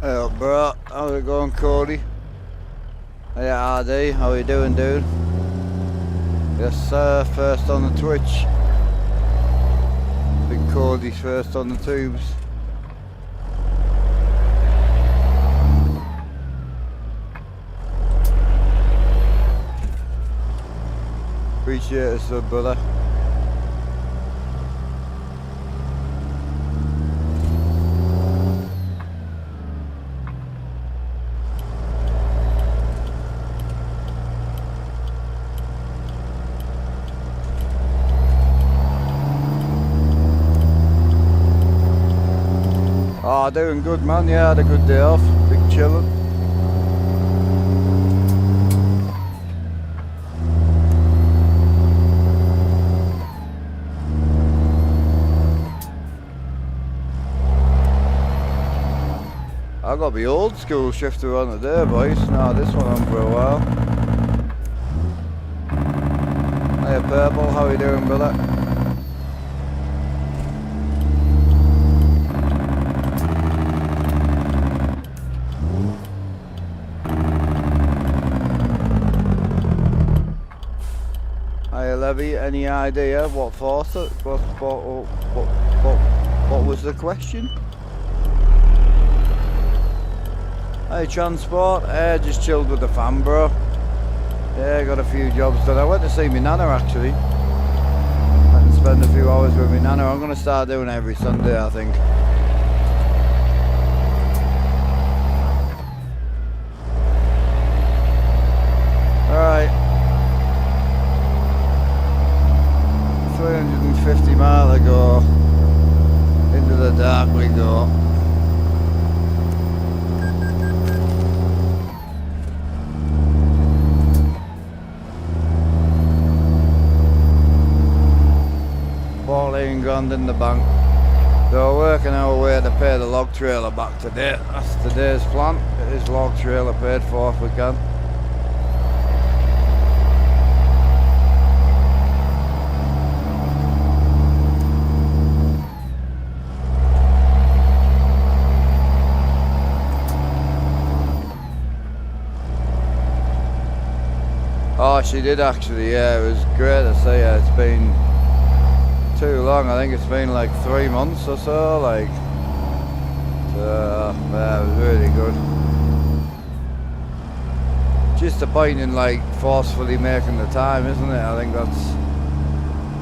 Hey up, bro. How's it going, Cody? Hey, RD. How you doing, dude? Yes, sir. First on the Twitch. Big Cody's first on the tubes. Appreciate it, sir, brother. Oh, doing good, man. Yeah, had a good day off. Big chillin'. I got the old school shifter on today, boys. Now this one on for a while. Hey, Purple. How you doing, brother? Levy, any idea what force it? What was the question? Hey, transport. Just chilled with the fam, bro. Yeah, got a few jobs done. I went to see my nana actually. Went and spend a few hours with my nana. I'm gonna start doing it every Sunday, I think. Alright. 350 mile ago, into the dark we go. £14,000 in the bank. So we're working our way to pay the log trailer back today. That's today's plan. Get this log trailer paid for if we can. Oh, she did actually, yeah, it was great to see her. It's been too long, I think it's been like 3 months or so, like, yeah, it was really good. Just the point in like forcefully making the time, isn't it? I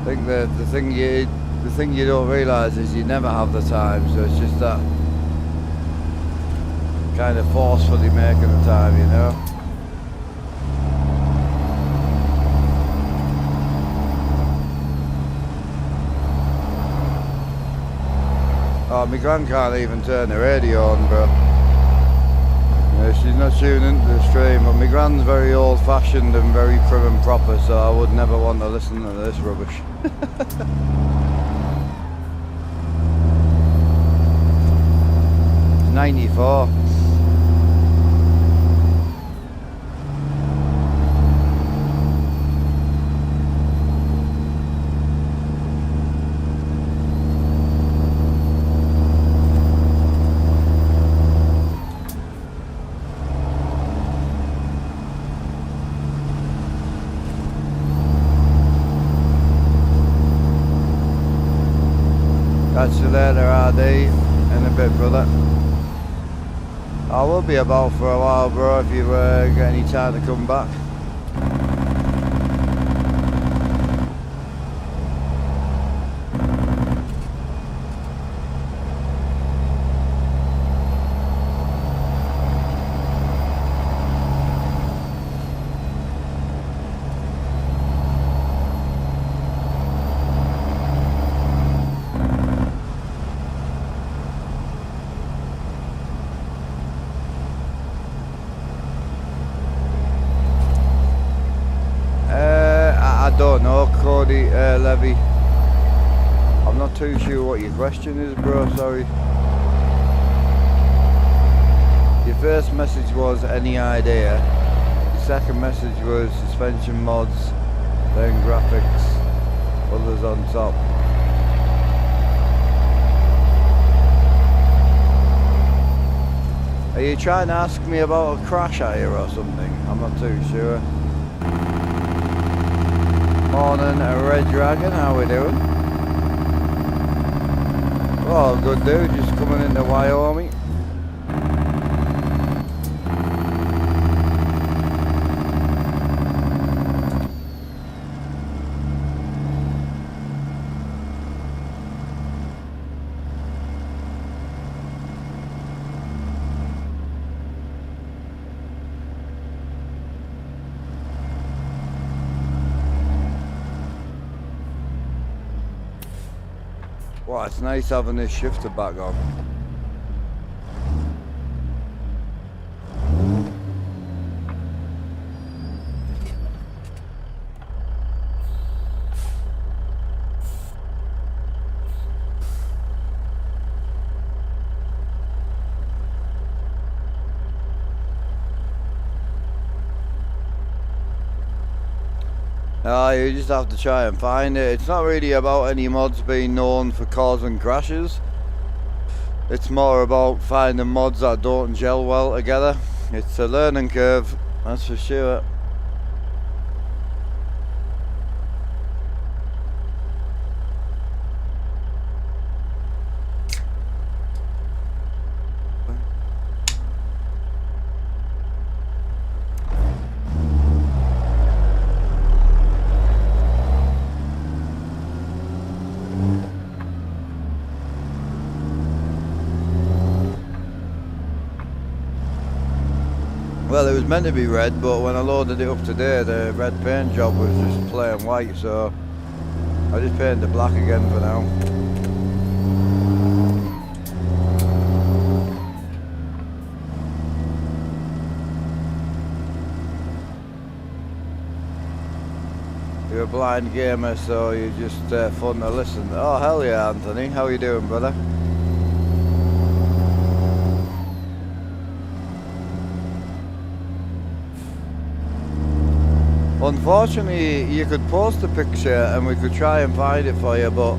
think the thing you don't realise is you never have the time, so it's just that kind of forcefully making the time, you know? Oh, my gran can't even turn the radio on, bro. Yeah, she's not tuning into the stream, but my gran's very old-fashioned and very prim and proper, so I would never want to listen to this rubbish. 94. Catch you later, RD, in a bit, brother. I will be about for a while, bro, if you get any time to come back. I don't know, Cody, Levy. I'm not too sure what your question is, bro, sorry. Your first message was any idea. Your second message was suspension mods, then graphics, others on top. Are you trying to ask me about a crash here or something? I'm not too sure. Morning, a Red Dragon, how we doing? Oh, good dude, just coming into Wyoming. Wow, it's nice having this shifter back on. You just have to try and find it. It's not really about any mods being known for causing crashes. It's more about finding mods that don't gel well together. It's a learning curve, that's for sure. Well, it was meant to be red, but when I loaded it up today, the red paint job was just plain white, so I just painted it black again for now. You're a blind gamer, so you're just fun to listen. Oh, hell yeah, Anthony. How you doing, brother? Unfortunately, you could post a picture and we could try and find it for you, but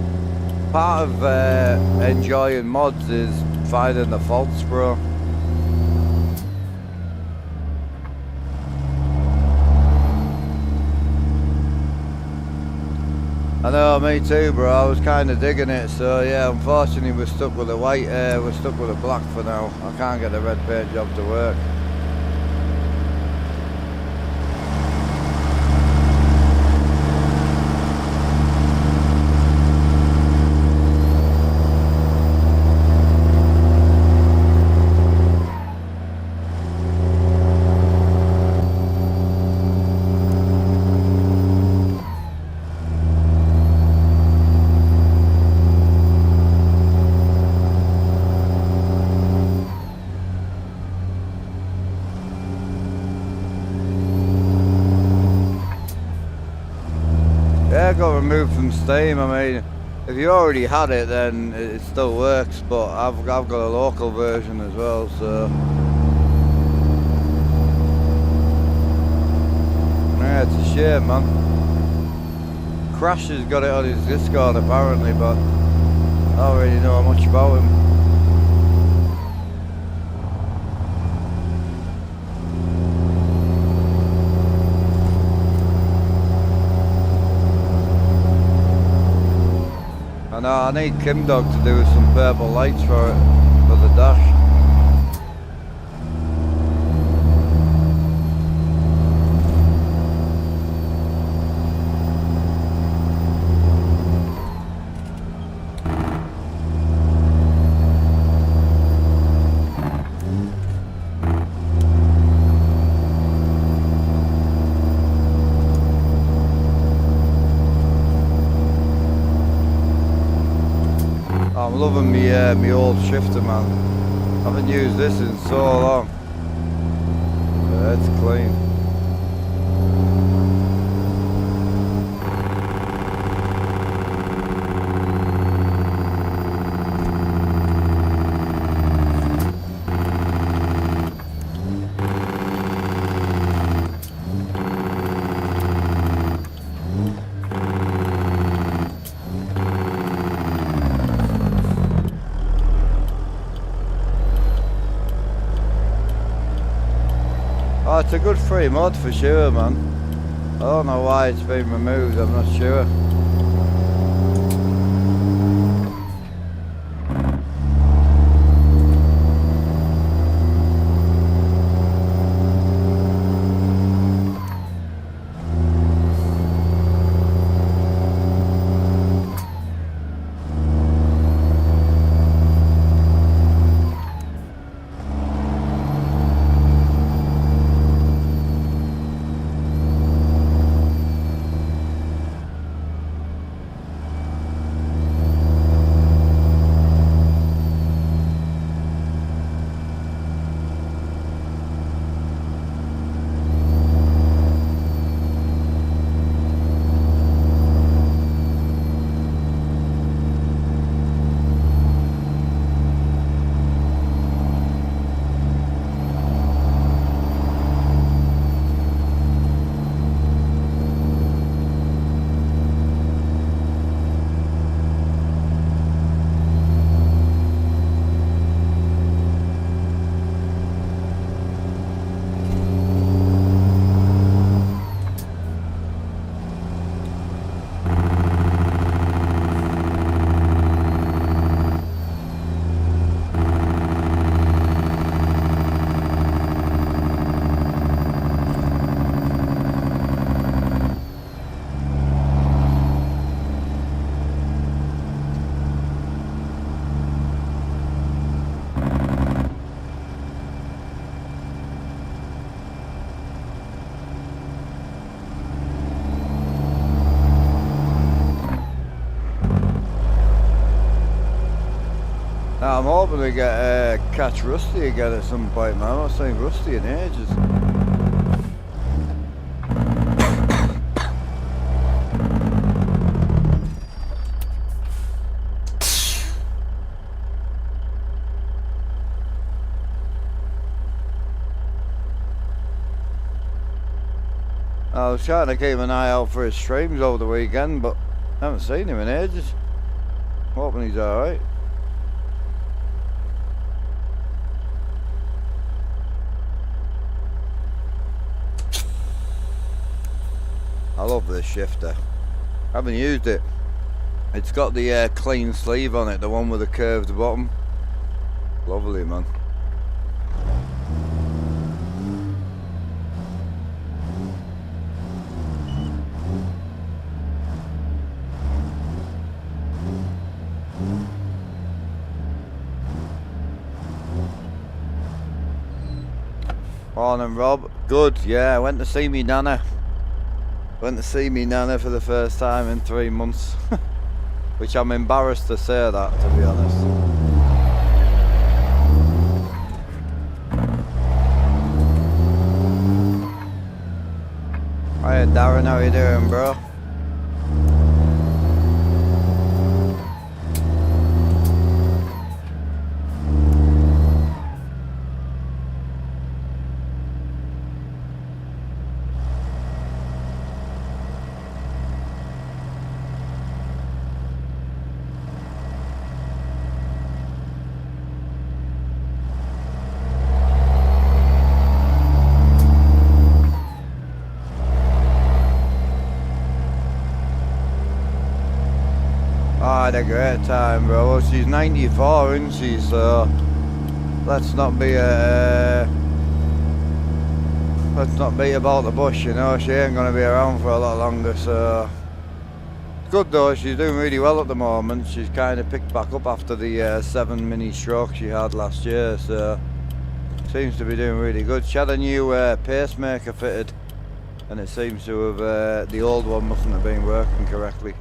part of enjoying mods is finding the faults, bro. I know, me too, bro. I was kind of digging it, so yeah, unfortunately we're stuck with the white, we're stuck with the black for now. I can't get the red paint job to work. Yeah, got removed from Steam. I mean, if you already had it, then it still works. But I've got a local version as well, so yeah, it's a shame, man. Crash has got it on his Discord apparently, but I don't really know much about him. I know, I need Kim Dog to do some purple lights for it, for the dash. I'm loving me old shifter, man. I haven't used this in so long. Yeah, it's clean. it's a good free mod for sure, man. I don't know why it's been removed, I'm not sure. I'm hoping to get catch Rusty again at some point, man. I've not seen Rusty in ages. I was trying to keep an eye out for his streams over the weekend, but I haven't seen him in ages. Hoping he's alright. I love this shifter. I haven't used it. It's got the clean sleeve on it, the one with the curved bottom. Lovely, man. Morning, Rob. Good, yeah, I went to see me nana. Went to see me nana for the first time in 3 months. Which I'm embarrassed to say that, to be honest. Hiya Darren, how you doing, bro? I had a great time, bro. Well, she's 94, isn't she? So let's not be about the bush, you know. She ain't gonna be around for a lot longer. So it's good though. She's doing really well at the moment. She's kind of picked back up after the 7 mini stroke she had last year. So seems to be doing really good. She had a new pacemaker fitted, and it seems to have the old one mustn't have been working correctly.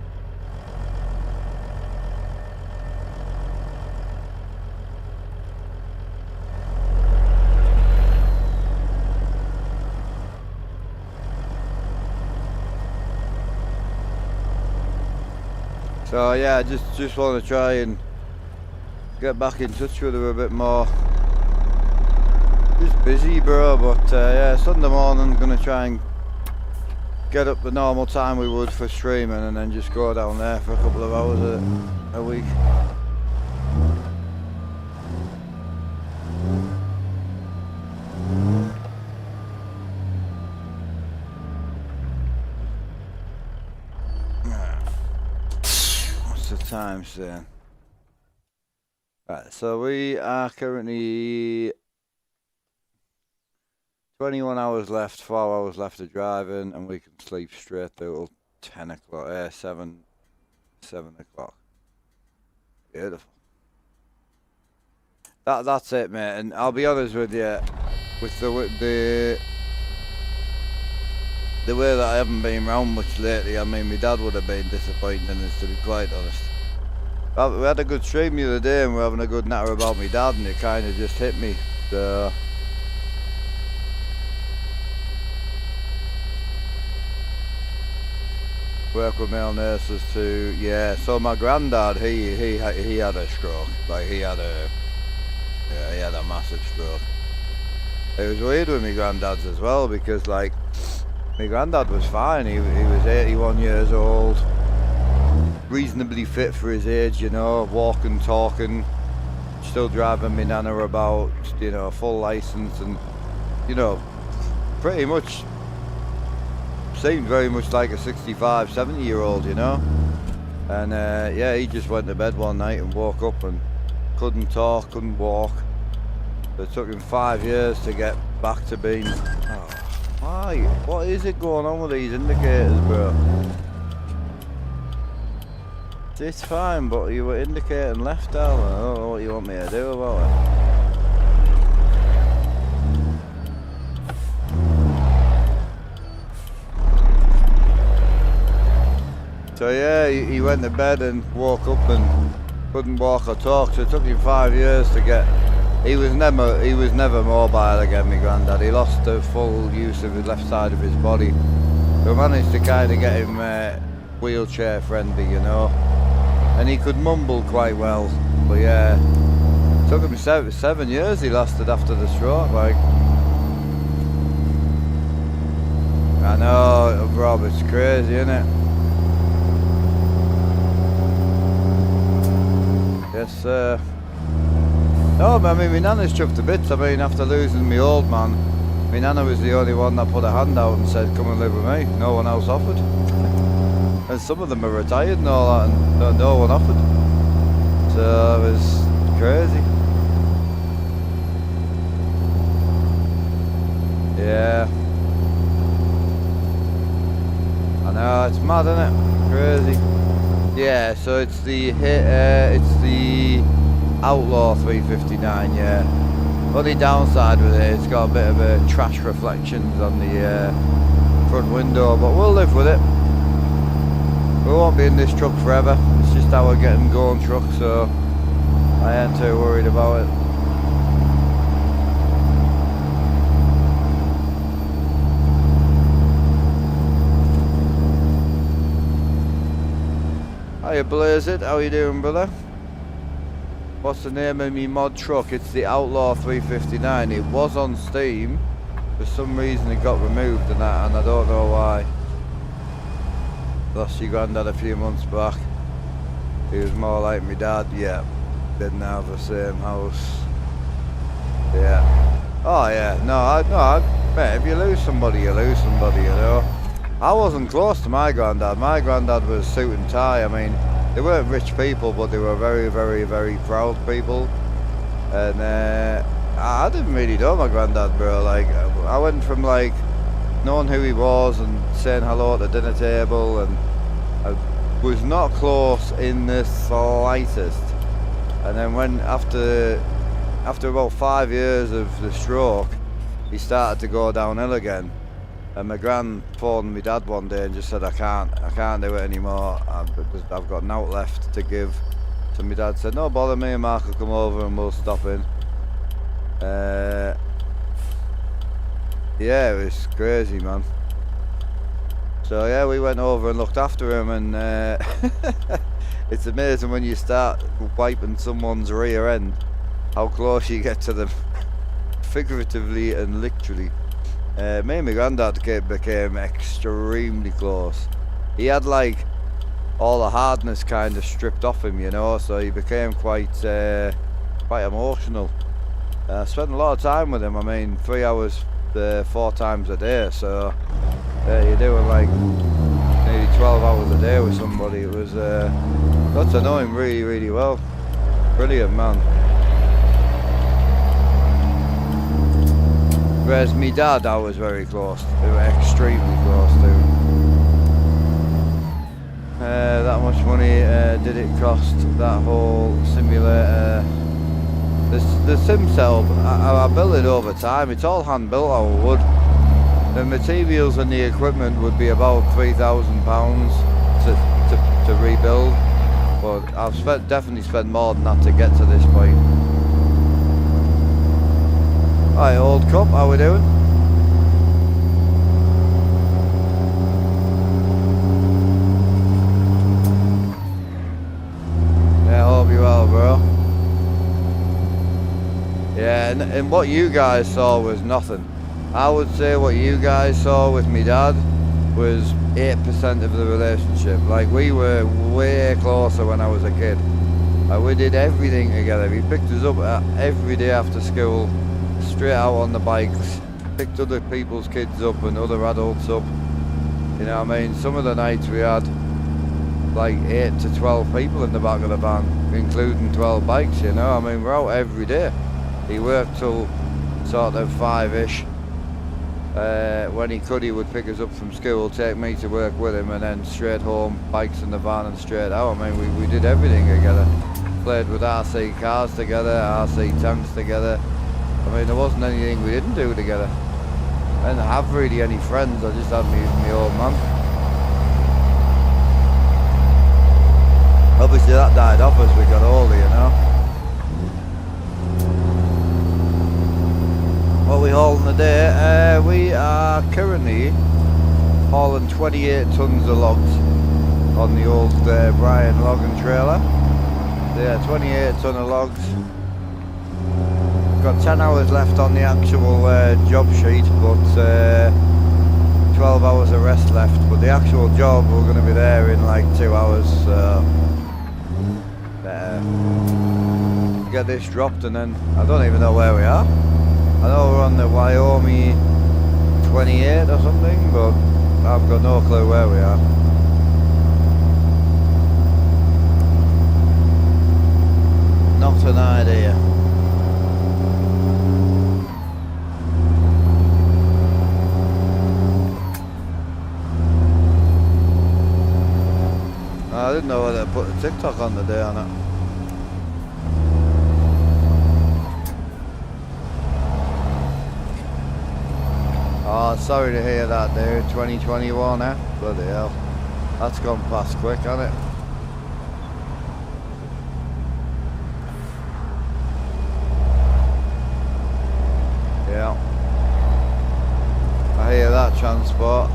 So yeah, I just want to try and get back in touch with her a bit more. Just busy, bro, but yeah, Sunday morning I'm going to try and get up the normal time we would for streaming, and then just go down there for a couple of hours a week. time soon. Right, so we are currently 21 hours left, 4 hours left of driving, and we can sleep straight through till 10 o'clock, 7 o'clock. Beautiful. That's it, mate. And I'll be honest with you, with the way that I haven't been round much lately, I mean, my dad would have been disappointed in this, to be quite honest. We had a good stream the other day, and we were having a good natter about my dad, and it kind of just hit me. So work with male nurses too. Yeah. So my granddad, he had a stroke. Like he had a massive stroke. It was weird with my granddads as well, because like my granddad was fine. He was 81 years old, reasonably fit for his age, you know, walking, talking, still driving me nana about, you know, full license, and you know, pretty much seemed very much like a 65, 70-year-old, you know. And yeah, he just went to bed one night and woke up and couldn't talk, couldn't walk. It took him 5 years to get back to being. Oh, why? What is it going on with these indicators, bro? It's fine, but you were indicating left down. I don't know what you want me to do about it. So yeah, he went to bed and woke up and couldn't walk or talk. So it took him 5 years to get. He was never mobile again, my granddad. He lost the full use of the left side of his body. We managed to kind of get him wheelchair friendly, you know. And he could mumble quite well. But yeah, it took him 7 years he lasted after the stroke. Like, I know, Rob, it's crazy, isn't it? Yes, sir. No, I mean, my nana's chuffed to bits. I mean, after losing my old man, my nana was the only one that put a hand out and said, come and live with me. No one else offered. And some of them are retired and all that, and no one offered. So it was crazy. Yeah. I know, it's mad, isn't it? Crazy. Yeah, so it's the Outlaw 359, yeah. Only downside with it, it's got a bit of a trash reflections on the front window, but we'll live with it. We won't be in this truck forever. It's just our getting going truck, so I ain't too worried about it. Hiya Blazed, how you doing, brother? What's the name of me mod truck? It's the Outlaw 359. It was on Steam. For some reason it got removed and I don't know why. Lost your granddad a few months back. He was more like my dad, yeah. Didn't have the same house. Yeah. Oh yeah, mate, if you lose somebody, you lose somebody, you know. I wasn't close to my granddad. My granddad was suit and tie. I mean, they weren't rich people, but they were very, very, very proud people. And I didn't really know my granddad, bro. Like, I went from like knowing who he was and saying hello at the dinner table, and I was not close in the slightest. And then when after about 5 years of the stroke, he started to go downhill again. And my gran phoned my dad one day and just said, I can't do it anymore. I've got nought left to give. So my dad said, no bother, me and Mark will come over and we'll stop in. Yeah, it was crazy, man. So yeah, we went over and looked after him, and it's amazing when you start wiping someone's rear end, how close you get to them, figuratively and literally. Me and my granddad became extremely close. He had like all the hardness kind of stripped off him, you know, so he became quite emotional. I spent a lot of time with him. I mean, 3 hours 4 times a day, so you're doing like nearly 12 hours a day with somebody. It was Got to know him really, really well. Brilliant man. Whereas me dad, I was very close to, extremely close to. That much money did it cost, that whole simulator? The sim setup, I built it over time. It's all hand built out of wood. The materials and the equipment would be about £3,000 to rebuild, but I've definitely spent more than that to get to this point. Alright, old cup, how we doing? Yeah, hope you well, bro. Yeah, and what you guys saw was nothing. I would say what you guys saw with me dad was 8% of the relationship. Like, we were way closer when I was a kid. We did everything together. He picked us up every day after school, straight out on the bikes, picked other people's kids up and other adults up. You know what I mean? Some of the nights we had like 8 to 12 people in the back of the van, including 12 bikes, you know? I mean, we're out every day. He worked till sort of 5-ish. When he could, he would pick us up from school, take me to work with him, and then straight home, bikes in the van and straight out. I mean, we did everything together. Played with RC cars together, RC tanks together. I mean, there wasn't anything we didn't do together. I didn't have really any friends, I just had my old man. Obviously that died off as we got older, you know. What are we hauling today? We are currently hauling 28 tons of logs on the old Brian logging trailer. Yeah, 28 ton of logs. Got 10 hours left on the actual job sheet, but 12 hours of rest left. But the actual job, we're going to be there in like 2 hours. Get this dropped, and then I don't even know where we are. I know we're on the Wyoming 28 or something, but I've got no clue where we are. Not an idea. I didn't know whether to put a TikTok on the day or not. Oh, sorry to hear that, dude. 2021, eh? Bloody hell. That's gone past quick, hasn't it? Yeah. I hear that, transport.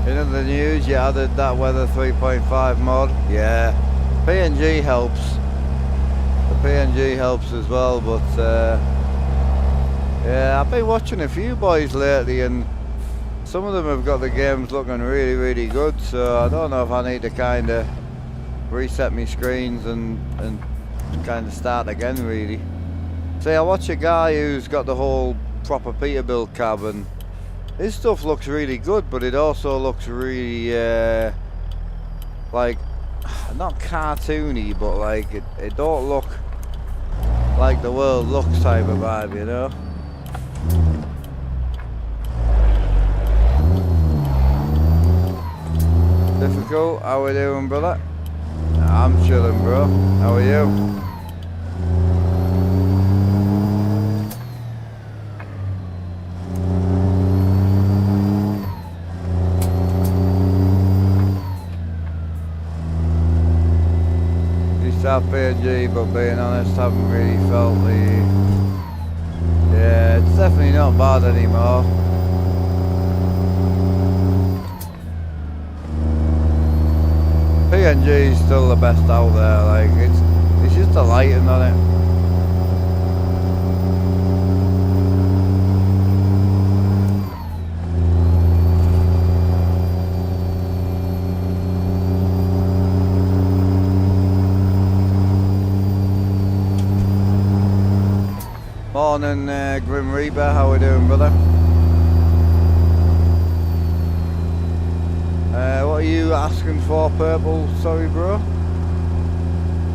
In the news, you added that weather 3.5 mod. Yeah. PNG helps. The PNG helps as well, but yeah, I've been watching a few boys lately, and some of them have got the games looking really, really good, so I don't know if I need to kind of reset my screens and kind of start again, really. See, I watch a guy who's got the whole proper Peterbilt cab, and his stuff looks really good, but it also looks really like, not cartoony, but like it don't look like the world looks type of vibe, you know. Difficult. How we doing, brother? I'm chilling, bro. How are you? PNG, but being honest, haven't really felt the... Yeah, it's definitely not bad anymore. PNG is still the best out there, like, it's just the lighting on it. Morning, Grim Reaper. How we doing, brother? What are you asking for, Purple? Sorry, bro.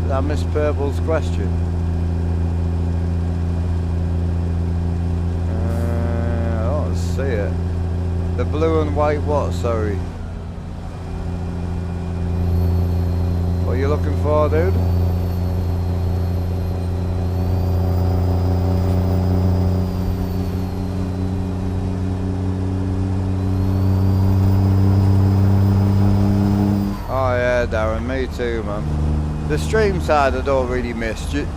Did I miss Purple's question? I don't see it. The blue and white what? Sorry. What are you looking for, dude? Oh yeah, Darren, me too, man. The stream side I don't really miss, just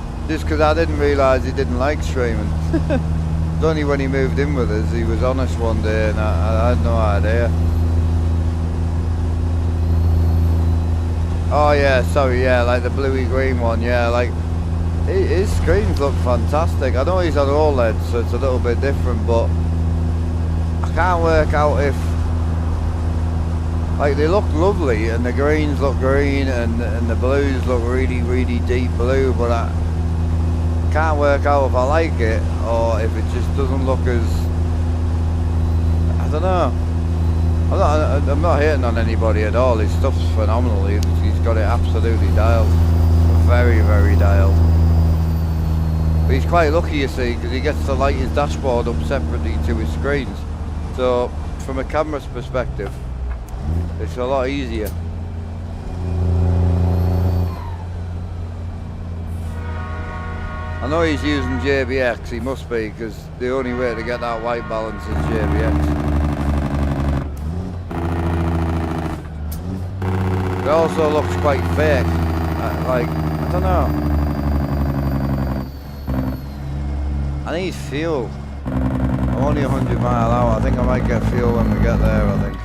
because I didn't realise he didn't like streaming. It's only when he moved in with us, he was honest one day and I had no idea. Oh yeah, sorry, yeah, like the bluey green one, yeah, like, his screens look fantastic. I know he's on OLED, so it's a little bit different, but I can't work out if, like, they look lovely, and the greens look green, and the blues look really, really deep blue, but I can't work out if I like it, or if it just doesn't look as, I don't know. I'm not hating on anybody at all. His stuff's phenomenal. He's got it absolutely dialed. Very, very dialed. But he's quite lucky, you see, because he gets to light his dashboard up separately to his screens. So, from a camera's perspective, it's a lot easier. I know he's using JBX, he must be, because the only way to get that white balance is JBX. It also looks quite fake, like, I don't know. I need fuel. I'm only 100 mile out, I think I might get fuel when we get there, I think.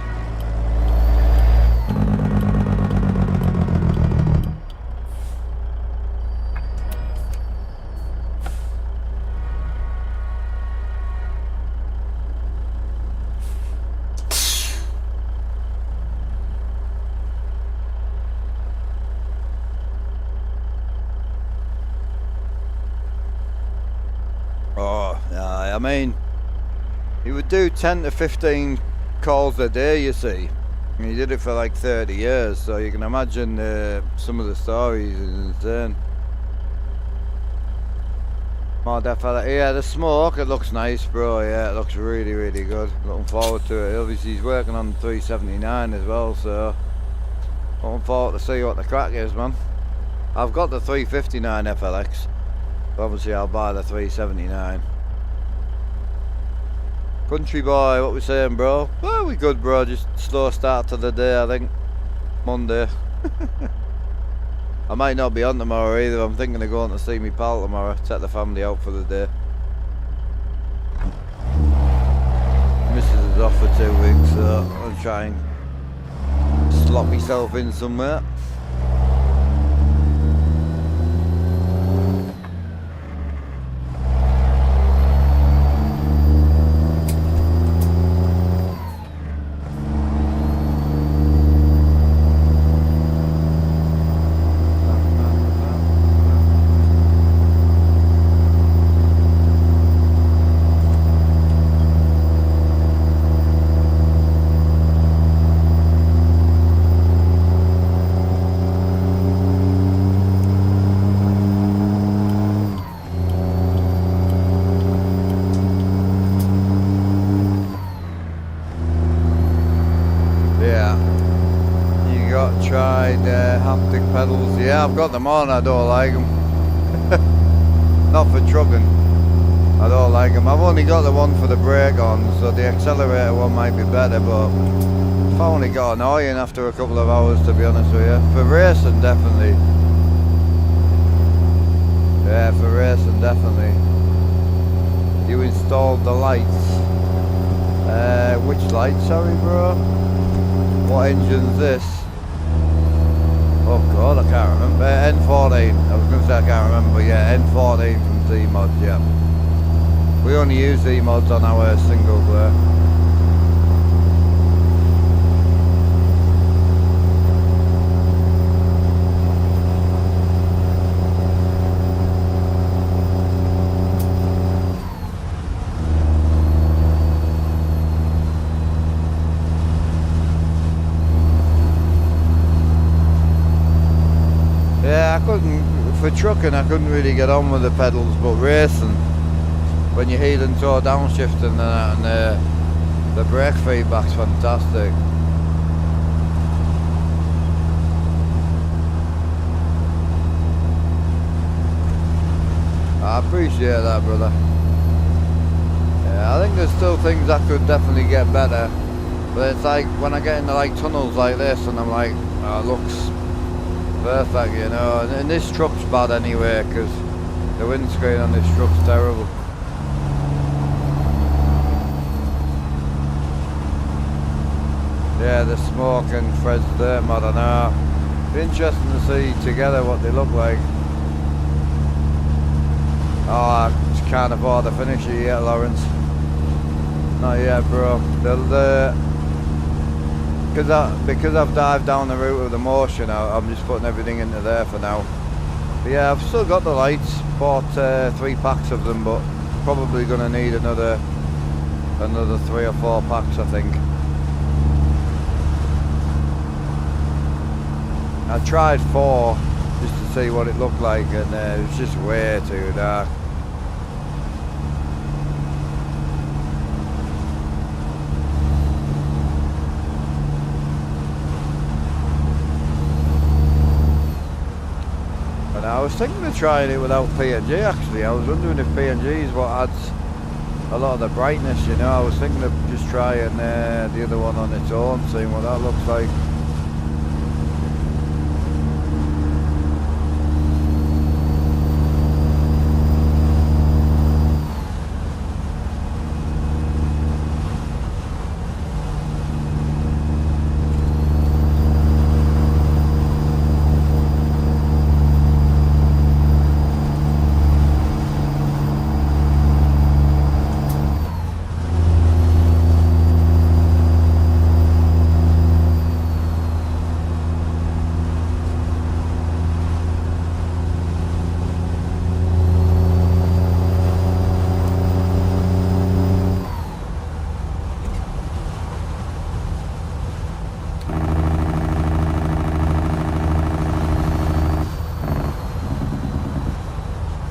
I mean, he would do 10 to 15 calls a day, you see. And he did it for like 30 years, so you can imagine some of the stories is insane. More definitely, yeah, the smoke, it looks nice, bro, yeah, it looks really, really good. Looking forward to it. Obviously, he's working on the 379 as well, so looking forward to see what the crack is, man. I've got the 359 FLX, obviously I'll buy the 379. Country boy, what we saying, bro? Well, we good, bro. Just slow start to the day, I think. Monday. I might not be on tomorrow either. I'm thinking of going to see my pal tomorrow. Take the family out for the day. Mrs. is off for 2 weeks, so I'll try and slot myself in somewhere. I've got them on, I don't like them. Not for trucking. I don't like them. I've only got the one for the brake on, so the accelerator one might be better, but I found it got annoying after a couple of hours, to be honest with you. For racing, definitely. Yeah, for racing, definitely. You installed the lights. Which light, sorry, bro? What engine's this? Oh god, I can't remember. N14. I was going to say I can't remember, but yeah, N14 from Z-Mods, yeah. We only use Z-Mods on our single glare. couldn't, for trucking I couldn't really get on with the pedals, but racing, when you heel and toe downshifting and the brake feedback's fantastic. I appreciate that, brother. Yeah, I think there's still things that could definitely get better, but it's like when I get into like tunnels like this and I'm like, oh, it looks perfect, you know, and this truck's bad anyway because the windscreen on this truck's terrible. Yeah, the smoke and Fred's there, I don't know. Be interesting to see together what they look like. Oh, I just can't afford to finish it yet, Lawrence. Not yet, bro. Because I've dived down the route of the motion, I'm just putting everything into there for now. But yeah, I've still got the lights. Bought 3 packs of them, but probably gonna need another 3 or 4 packs, I think. I tried 4 just to see what it looked like, and it was just way too dark. And I was thinking of trying it without PNG actually. I was wondering if PNG is what adds a lot of the brightness, you know. I was thinking of just trying the other one on its own, seeing what that looks like.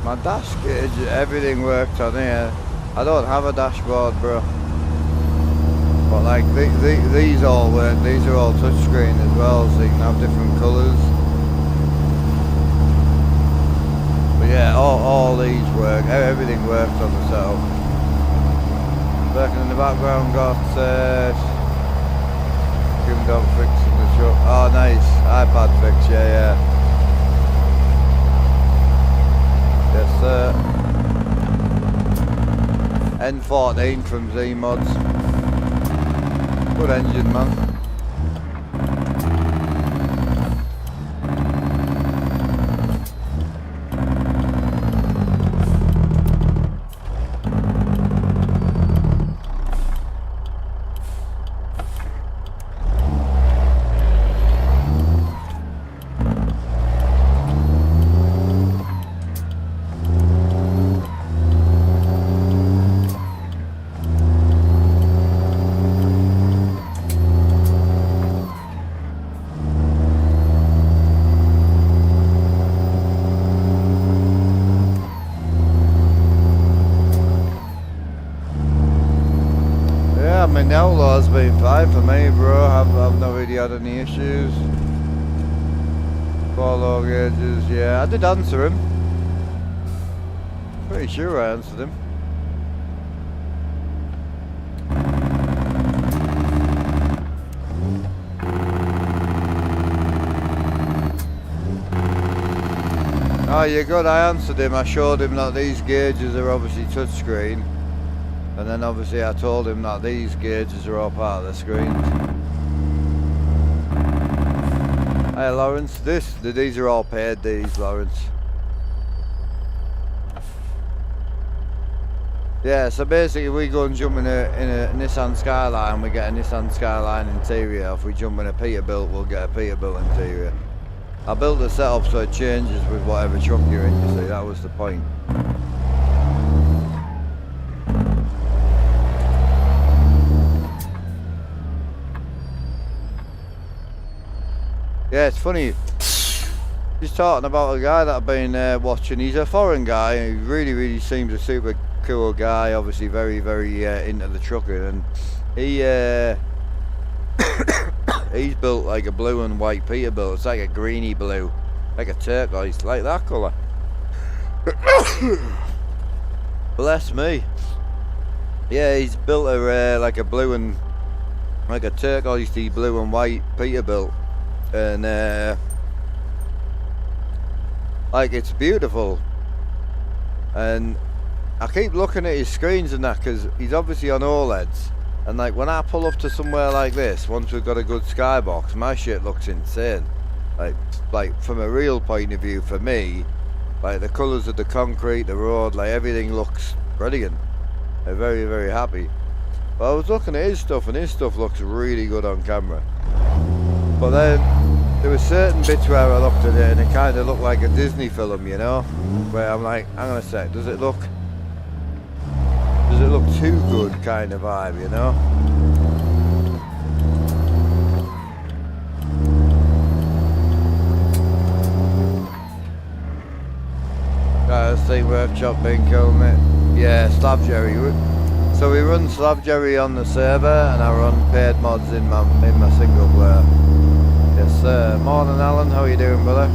My dash gauge, everything worked on here. I don't have a dashboard, bro. But like these all work. These are all touchscreen as well, so you can have different colours. But yeah, all these work. Everything worked on the setup. Working in the background, got Jim Dog fixing the truck. Oh, nice iPad fix. Yeah. Yes, sir. N14 from Z Mods. Good engine, man. I mean, the Outlaw's been fine for me, bro. I've not really had any issues. 4 low gauges, yeah. I did answer him. Pretty sure I answered him. Oh, you're good. I answered him. I showed him that these gauges are obviously touchscreen. And then obviously I told him that these gauges are all part of the screens. Hey Lawrence, these are all paid, these, Lawrence. Yeah, so basically we go and jump in a Nissan Skyline, we get a Nissan Skyline interior. If we jump in a Peterbilt, we'll get a Peterbilt interior. I built the setup so it changes with whatever truck you're in, you see, that was the point. Yeah, it's funny. He's talking about a guy that I've been watching. He's a foreign guy. He really seems a super cool guy. Obviously very into the trucking, and he he's built like a blue and white Peterbilt. It's like a greeny blue, like a turquoise, like that colour. Bless me. Yeah, he's built a like a blue and like a turquoisey blue and white Peterbilt, and like it's beautiful. And I keep looking at his screens and that because he's obviously on OLEDs. And like when I pull up to somewhere like this, once we've got a good skybox, my shit looks insane. Like from a real point of view, for me, like the colours of the concrete, the road, like everything looks brilliant. I'm very happy. But I was looking at his stuff, and his stuff looks really good on camera. But then there were certain bits where I looked at it and it kind of looked like a Disney film, you know, where I'm like, hang on a sec, does it look too good kind of vibe, you know? Steam Workshop being cool, mate. Yeah, Slab Jerry. So we run Slab Jerry on the server, and I run paid mods in my single player. Yes, sir. Morning, Alan. How are you doing, brother?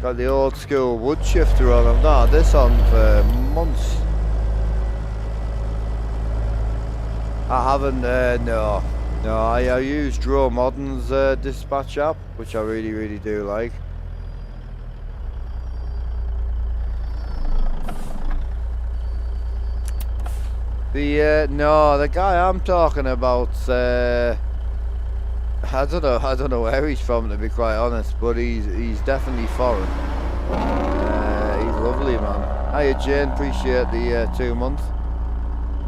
Got the old school wood shifter on. I've not had this on for months. I haven't, no. I use Draw Modern's dispatch app, which I really do like. The guy I'm talking about, I don't know where he's from, to be quite honest, but he's definitely foreign. He's lovely, man. Hiya Jane, appreciate the 2 months.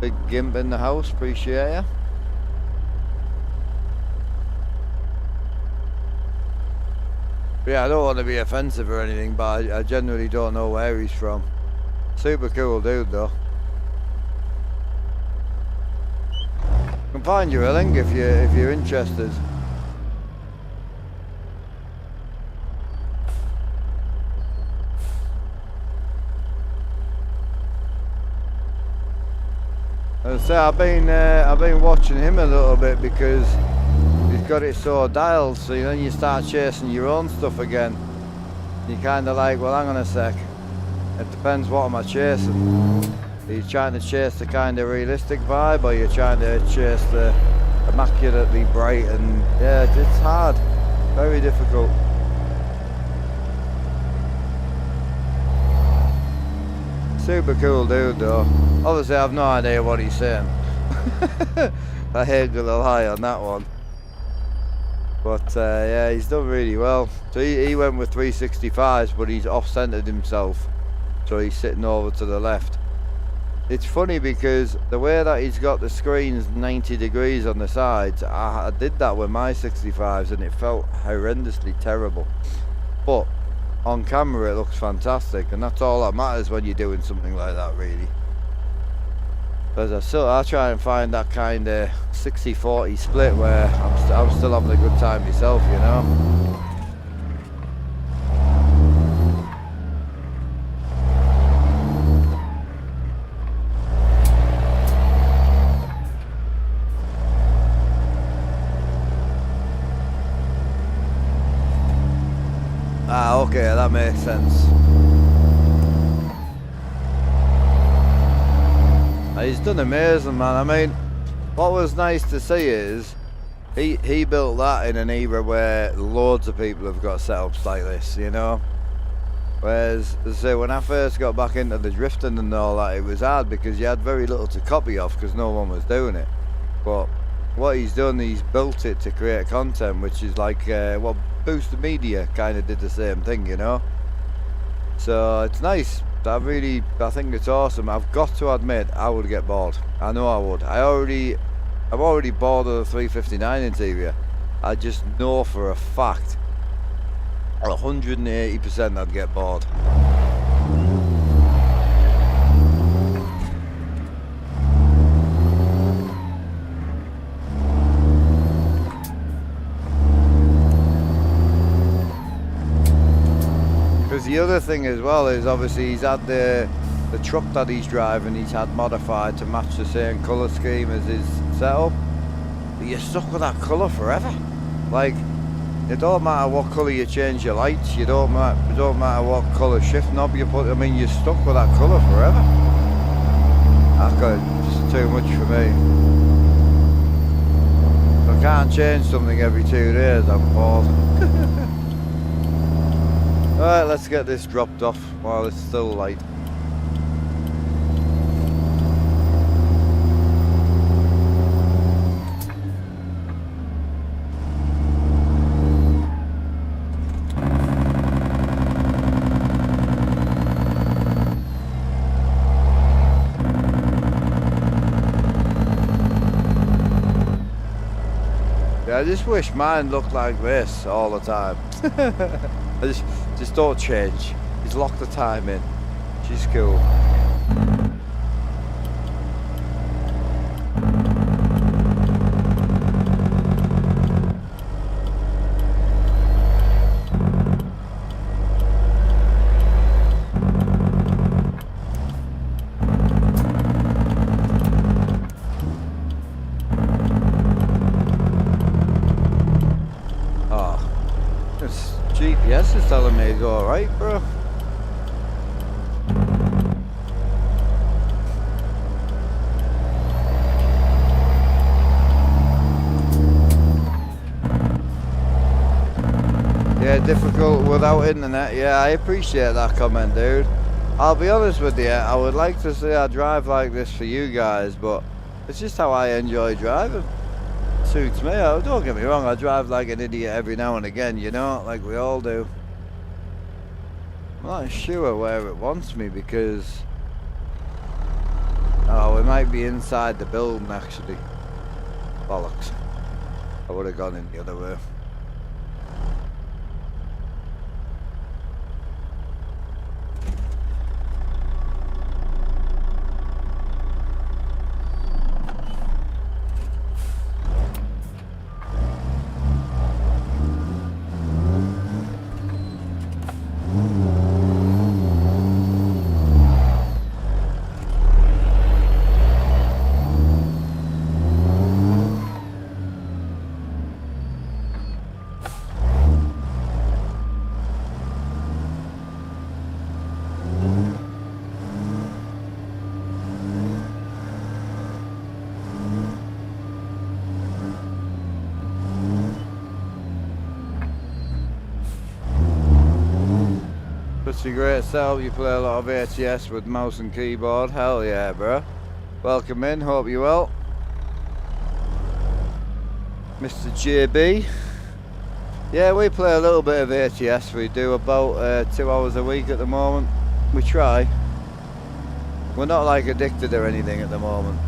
Big Gimp in the house, appreciate ya. Yeah, I don't want to be offensive or anything, but I genuinely don't know where he's from. Super cool dude though. I can find you a link if you're interested. So I've been watching him a little bit because he's got it so dialed, so then you start chasing your own stuff again. You're kind of like, well, hang on a sec, it depends what am I chasing. Are you trying to chase the kind of realistic vibe, or you're trying to chase the immaculately bright? And yeah, it's hard, very difficult. Super cool dude though. Obviously I've no idea what he's saying. I ain't gonna lie on that one. But yeah, he's done really well. So he went with 365s, but he's off-centered himself. So he's sitting over to the left. It's funny because the way that he's got the screens 90 degrees on the sides, I did that with my 65s and it felt horrendously terrible. But on camera it looks fantastic, and that's all that matters when you're doing something like that, really. Because I try and find that kind of 60-40 split where I'm still having a good time myself, you know. Ah, okay, that makes sense. He's done amazing, man. I mean, what was nice to see is he built that in an era where loads of people have got setups like this, you know. Whereas, as I say, when I first got back into the drifting and all that, it was hard because you had very little to copy off because no one was doing it. But what he's done, he's built it to create content, which is like what Boosted Media kind of did the same thing, you know. So it's nice. I think it's awesome. I've got to admit, I would get bored. I know I would. I'm already bored of the 359 interior. I just know for a fact, 180% I'd get bored. Because the other thing as well is obviously he's had the truck that he's driving, he's had modified to match the same colour scheme as his setup. But you're stuck with that colour forever. Like, it don't matter what colour you change your lights, it don't matter what colour shift knob you put, I mean, you're stuck with that colour forever. That's just too much for me. If I can't change something every 2 days, I'm bored. Alright, let's get this dropped off while it's still light. I just wish mine looked like this all the time. I just don't change. Just lock the time in. She's cool. GPS is telling me it's alright, bro. Yeah, difficult without internet. Yeah, I appreciate that comment, dude. I'll be honest with you, I would like to say I drive like this for you guys, but it's just how I enjoy driving. Suits me. Oh, don't get me wrong, I drive like an idiot every now and again, you know, like we all do. I'm not sure where it wants me because... Oh, we might be inside the building actually. Bollocks. I would have gone in the other way. Such a great setup. You play a lot of ATS with mouse and keyboard. Hell yeah, bro. Welcome in, hope you're well. Mr. JB. Yeah, we play a little bit of ATS. We do about 2 hours a week at the moment. We try. We're not like addicted or anything at the moment.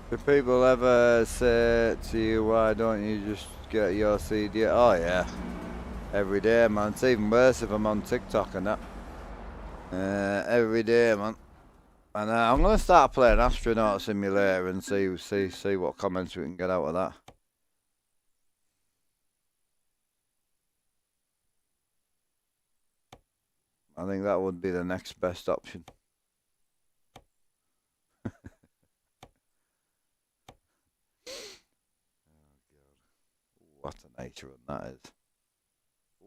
Do people ever say to you, why don't you just get your CD? Oh yeah, every day, man. It's even worse if I'm on TikTok and that. Every day, man. And I'm going to start playing Astronaut Simulator and see what comments we can get out of that. I think that would be the next best option. What a nature run that is.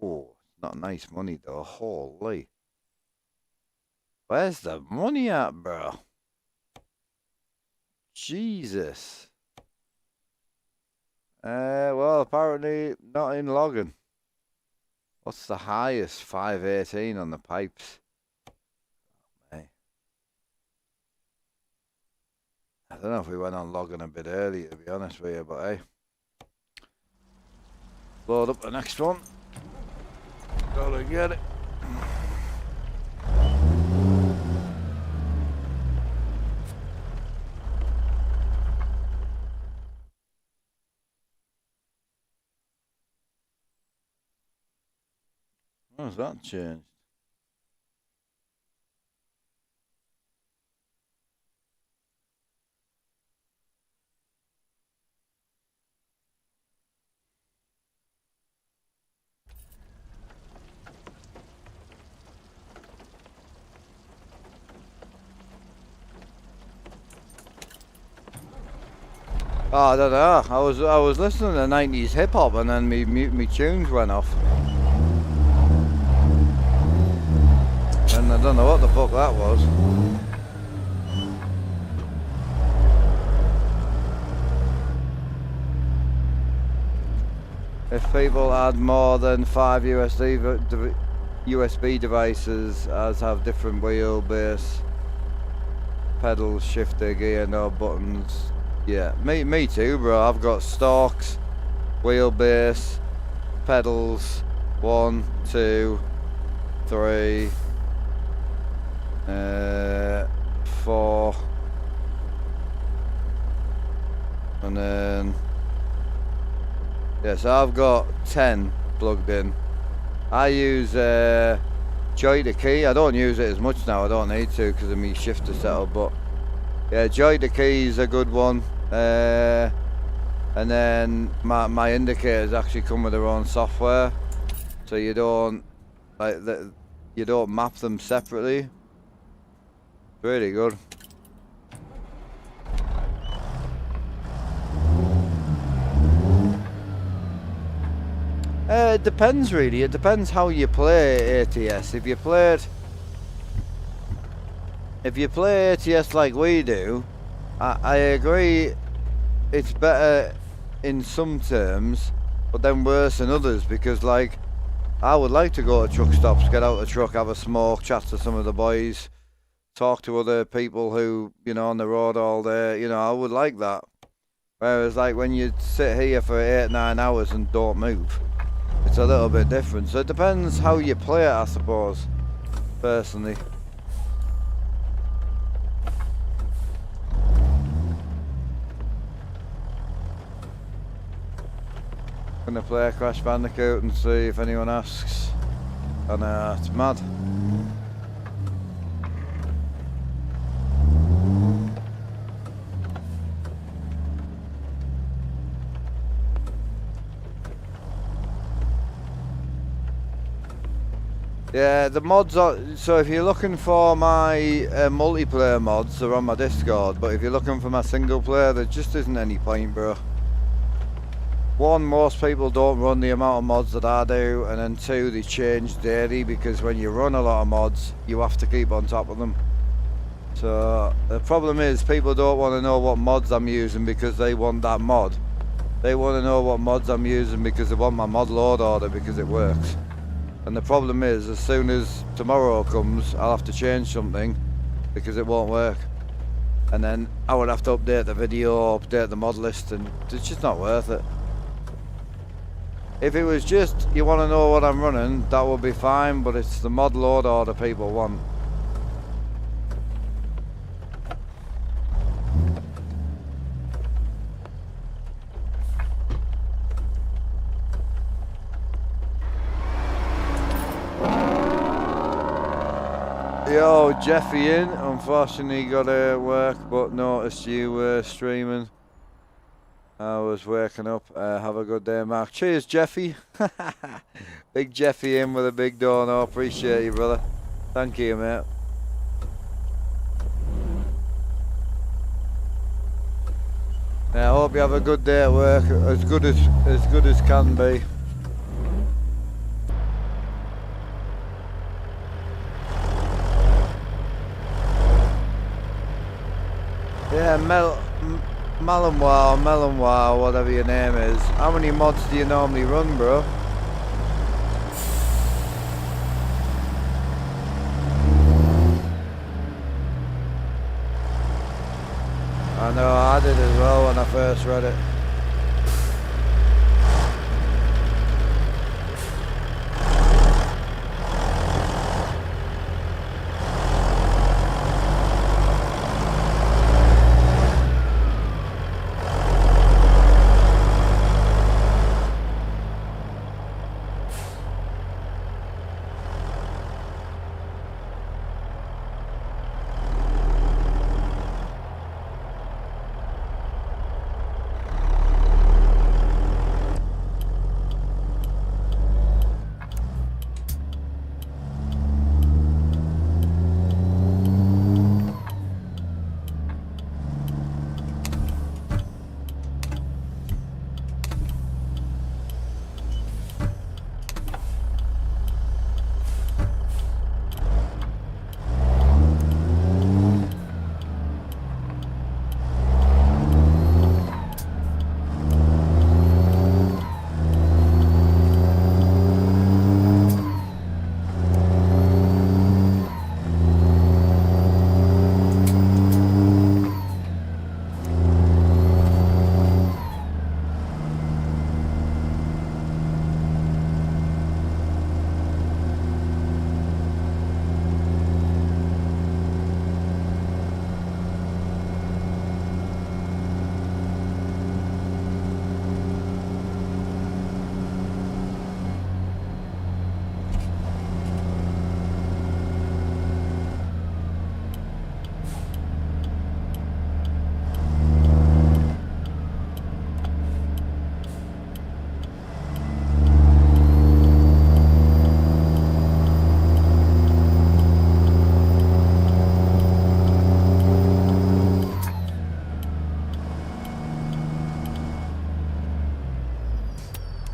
Oh, it's not nice money though. Holy. Where's the money at, bro? Jesus. Well, apparently not in logging. What's the highest? 518 on the pipes. Hey. I don't know if we went on logging a bit earlier, to be honest with you, but hey. Load up the next one. Gotta get it. How's that changed? Oh, I don't know. I was listening to 90s hip hop and then me tunes went off. And I don't know what the fuck that was. If people add more than 5 USB devices as have different wheelbase, pedals, shifter, gear, no buttons. Yeah, me too, bro. I've got stalks, wheelbase, pedals, 1, 2, 3, 4, and then yeah, so I've got 10 plugged in. I use Joy the Key. I don't use it as much now. I don't need to because of my shifter setup, but yeah, Joy the Key is a good one. And then my indicators actually come with their own software, so you don't you don't map them separately. Really good. It depends really. It depends how you play ATS. If you play ATS like we do, I agree it's better in some terms, but then worse in others, because like I would like to go to truck stops, get out of the truck, have a smoke, chat to some of the boys, talk to other people who, you know, on the road all day, you know, I would like that. Whereas like when you sit here for 8-9 hours and don't move, it's a little bit different. So it depends how you play it, I suppose, personally. Gonna play Crash Bandicoot and see if anyone asks. And it's mad. Yeah, the mods are, so if you're looking for my multiplayer mods, they're on my Discord, but if you're looking for my single player, there just isn't any point, bro. One, most people don't run the amount of mods that I do, and then two, they change daily, because when you run a lot of mods, you have to keep on top of them. So the problem is, people don't want to know what mods I'm using because they want that mod. They want to know what mods I'm using because they want my mod load order because it works. And the problem is, as soon as tomorrow comes, I'll have to change something because it won't work. And then I would have to update the video, update the mod list, and it's just not worth it. If it was just, you want to know what I'm running, that would be fine, but it's the mod load order people want. Yo, Jeffy in. Unfortunately, got to work, but noticed you streaming. I was waking up. Have a good day, Mark. Cheers, Jeffy. Big Jeffy in with a big dono. Appreciate you, brother. Thank you, mate. Yeah, I hope you have a good day at work, as good as can be. Yeah, Melonwow, whatever your name is. How many mods do you normally run, bro? I know, I did as well when I first read it.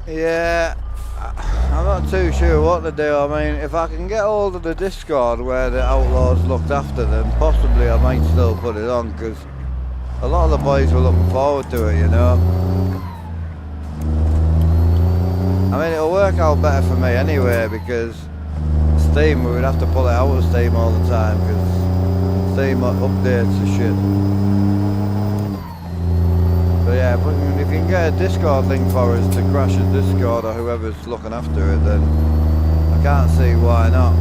Yeah, I'm not too sure what to do. I mean, if I can get hold of the Discord where the Outlaws looked after them, possibly I might still put it on, because a lot of the boys were looking forward to it, you know. I mean, it'll work out better for me anyway, because Steam, we would have to pull it out of Steam all the time, because Steam updates the shit. But yeah, if you can get a Discord link for us to crash a Discord or whoever's looking after it, then I can't see why not.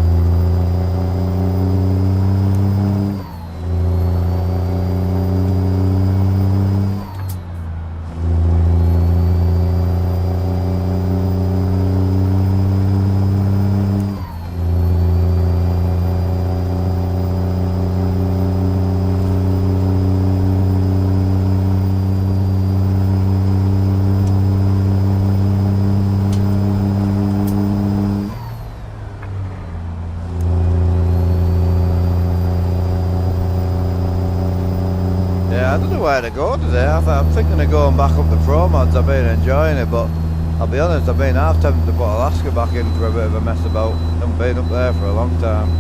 I don't know where to go today. I'm thinking of going back up the Pro Mods. I've been enjoying it, but I'll be honest, I've been half tempted to put Alaska back in for a bit of a mess about. I haven't been up there for a long time.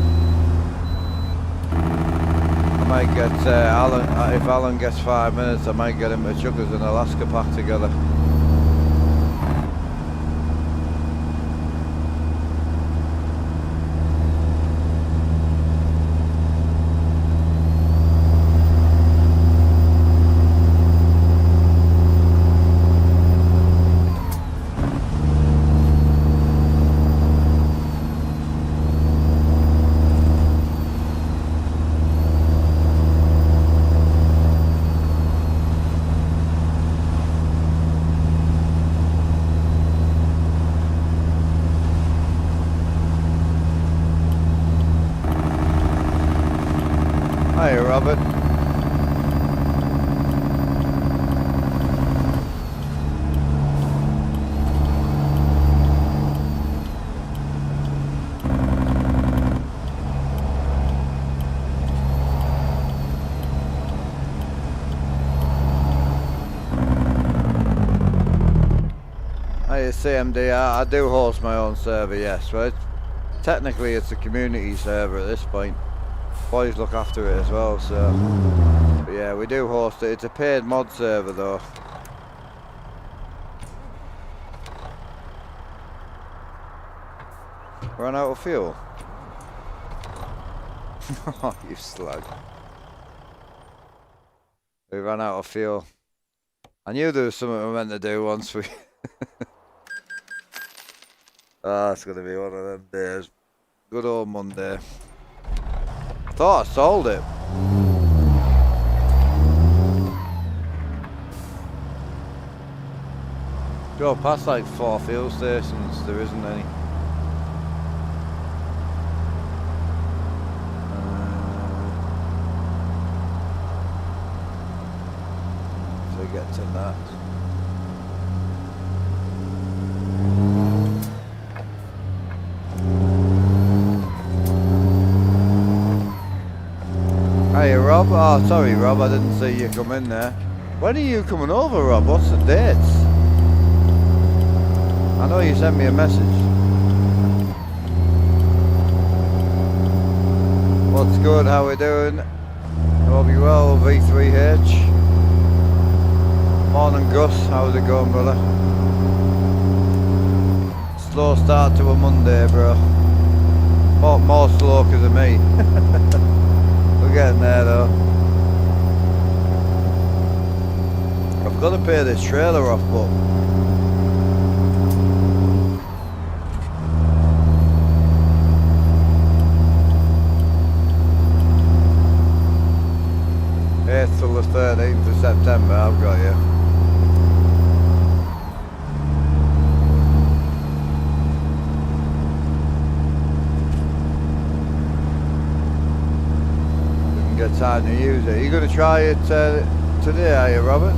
I might get Alan, if Alan gets 5 minutes, I might get him to chuck us an Alaska pack together. Robert. CMD, I do host my own server, yes, but technically it's a community server at this point. Boys look after it as well, so but yeah, we do host it. It's a paid mod server though. Run out of fuel? Oh, you slug. We ran out of fuel. I knew there was something we were meant to do once we... Ah, it's gonna be one of them days. Good old Monday. Thought I sold it. Go past like 4 fuel stations, there isn't any. So get to that. Hey Rob, oh sorry Rob, I didn't see you come in there. When are you coming over, Rob? What's the dates? I know you sent me a message. What's good, how we doing? Hope you well, V3H. Morning Gus, how's it going brother? Slow start to a Monday bro. More slow because of me. We're getting there though. I've got to pay this trailer off, but till the 13th of September, I've got you. Get time to use it. Are you going to try it today, are you, Robert?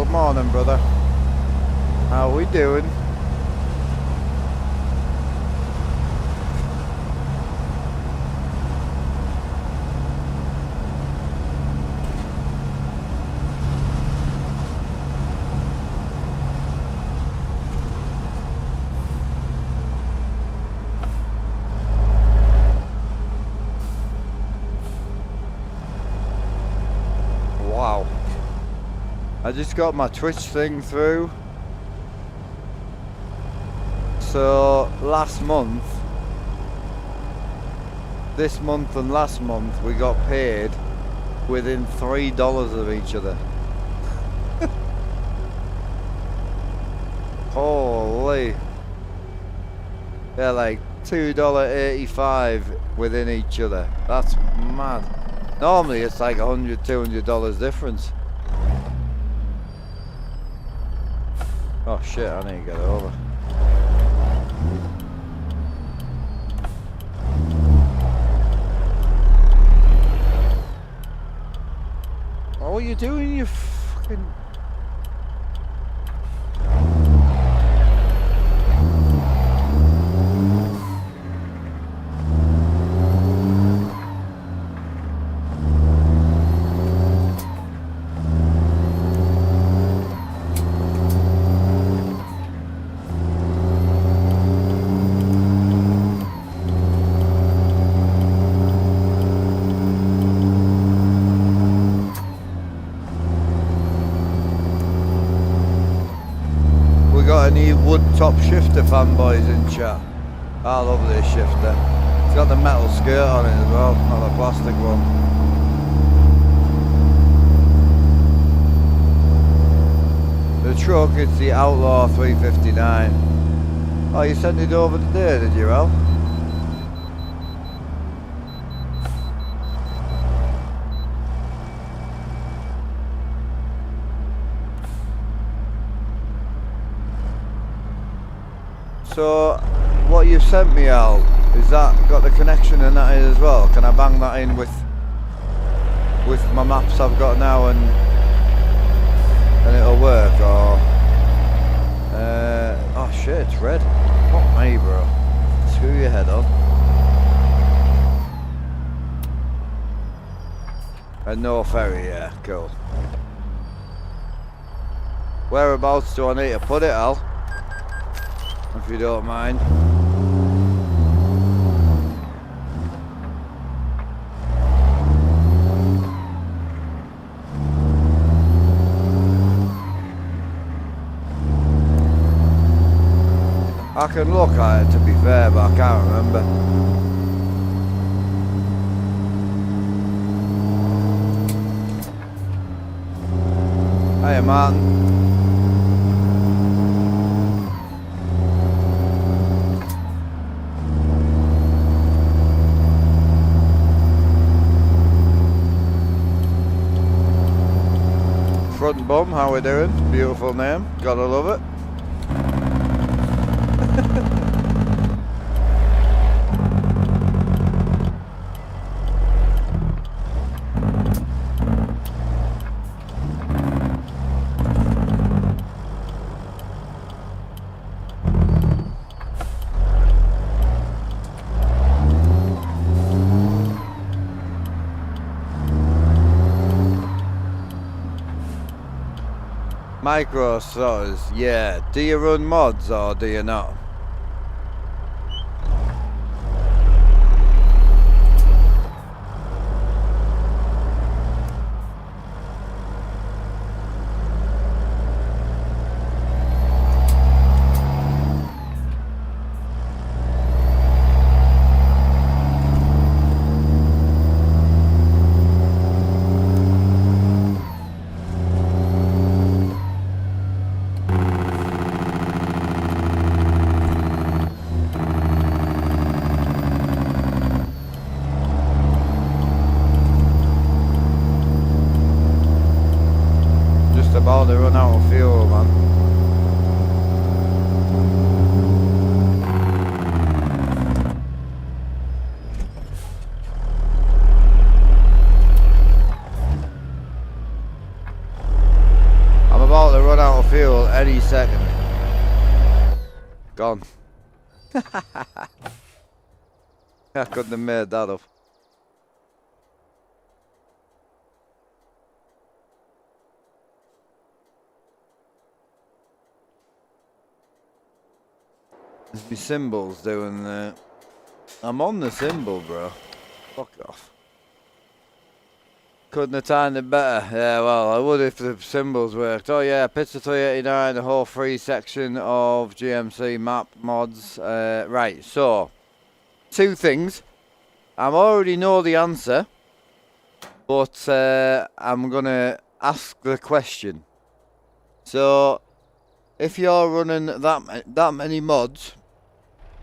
Morning, brother. How we doing? Wow. I just got my Twitch thing through. So last month, this month and last month, we got paid within $3 of each other. Holy. They're like $2.85 within each other. That's mad. Normally it's like $100, $200 difference. Oh shit, I need to get over. Oh, what are you doing, you fucking... Top shifter fanboys in chat. I love this shifter. It's got the metal skirt on it as well, not a plastic one. truck, it's the Outlaw 359. Oh, you sent it over today, did you, Al? So, what you've sent me, Al, is that got the connection in that in as well? Can I bang that in with my maps I've got now and it'll work, or oh shit, it's red. Fuck me, bro. Screw your head on. And no ferry, yeah, cool. Whereabouts do I need to put it, Al? If you don't mind. I can look at it, to be fair, but I can't remember. Hiya, Martin. Front Bum, how we doing? Beautiful name, gotta love it. Micro sorters, yeah. Do you run mods or do you not? About to run out of fuel, man. I'm about to run out of fuel any second. Gone. I couldn't have made that up. There's me symbols doing the... I'm on the symbol, bro. Fuck off. Couldn't have timed it better. Yeah, well, I would if the symbols worked. Oh yeah, Pizza 389, the whole free section of GMC map mods. Right, so... two things. I already know the answer. But I'm gonna ask the question. So... if you're running that many mods,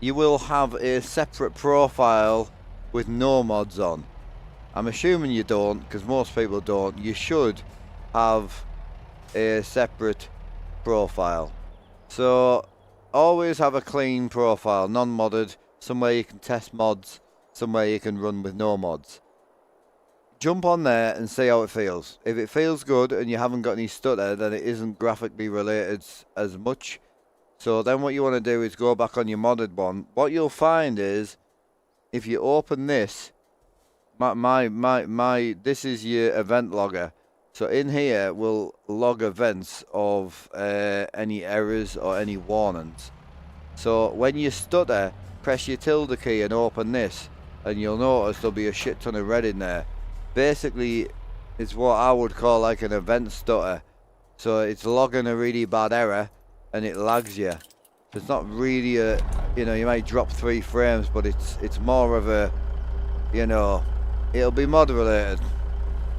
you will have a separate profile with no mods on. I'm assuming you don't, because most people don't. You should have a separate profile. So always have a clean profile, non-modded, somewhere you can test mods, somewhere you can run with no mods. Jump on there and see how it feels. If it feels good and you haven't got any stutter, then it isn't graphically related as much. So then what you want to do is go back on your modded one. What you'll find is, if you open this, this is your event logger. So in here we'll log events of any errors or any warnings. So when you stutter, press your tilde key and open this, and you'll notice there'll be a shit ton of red in there. Basically, it's what I would call like an event stutter. So it's logging a really bad error and it lags you. It's not really a, you know, you might drop 3 frames, but it's more of a, you know, it'll be mod related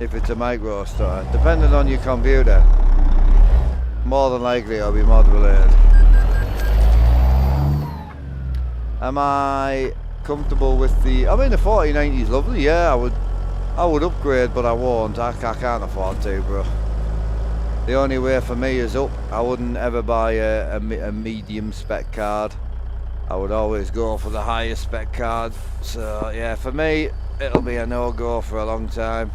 if it's a micro stutter, depending on your computer. more than likely it'll be mod related. Am I comfortable with the... I mean, the 4090 is lovely, yeah, I would upgrade, but I won't. I can't afford to, bro. The only way for me is up. I wouldn't ever buy a medium spec card. I would always go for the highest spec card. So yeah, for me, it'll be a no-go for a long time.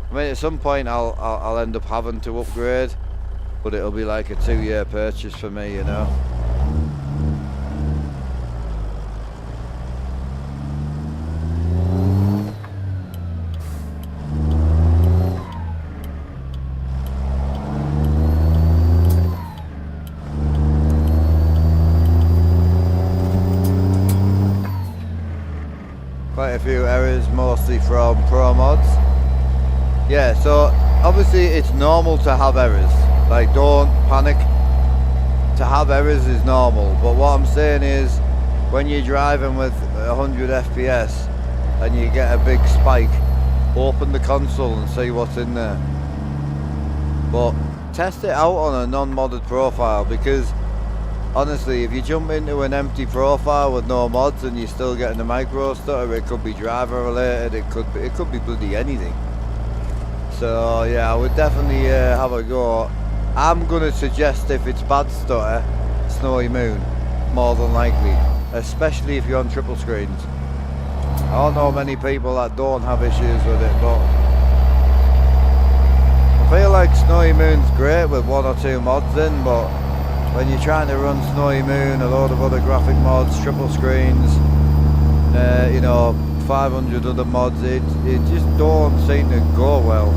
I mean, at some point I'll end up having to upgrade, but it'll be like a 2-year purchase for me, you know. Quite a few errors, mostly from pro mods. Yeah, so obviously it's normal to have errors. Like, don't panic. To have errors is normal, but what I'm saying is, when you're driving with 100 FPS and you get a big spike, open the console and see what's in there. But test it out on a non-modded profile, because honestly, if you jump into an empty profile with no mods and you're still getting the micro stutter, it could be driver related, it could be bloody anything. So yeah, I would definitely have a go. I'm gonna suggest, if it's bad stutter, Snowy Moon, more than likely, especially if you're on triple screens. I don't know many people that don't have issues with it, but I feel like Snowy Moon's great with 1 or 2 mods in, but when you're trying to run Snowy Moon, a load of other graphic mods, triple screens, you know, 500 other mods, it just don't seem to go well.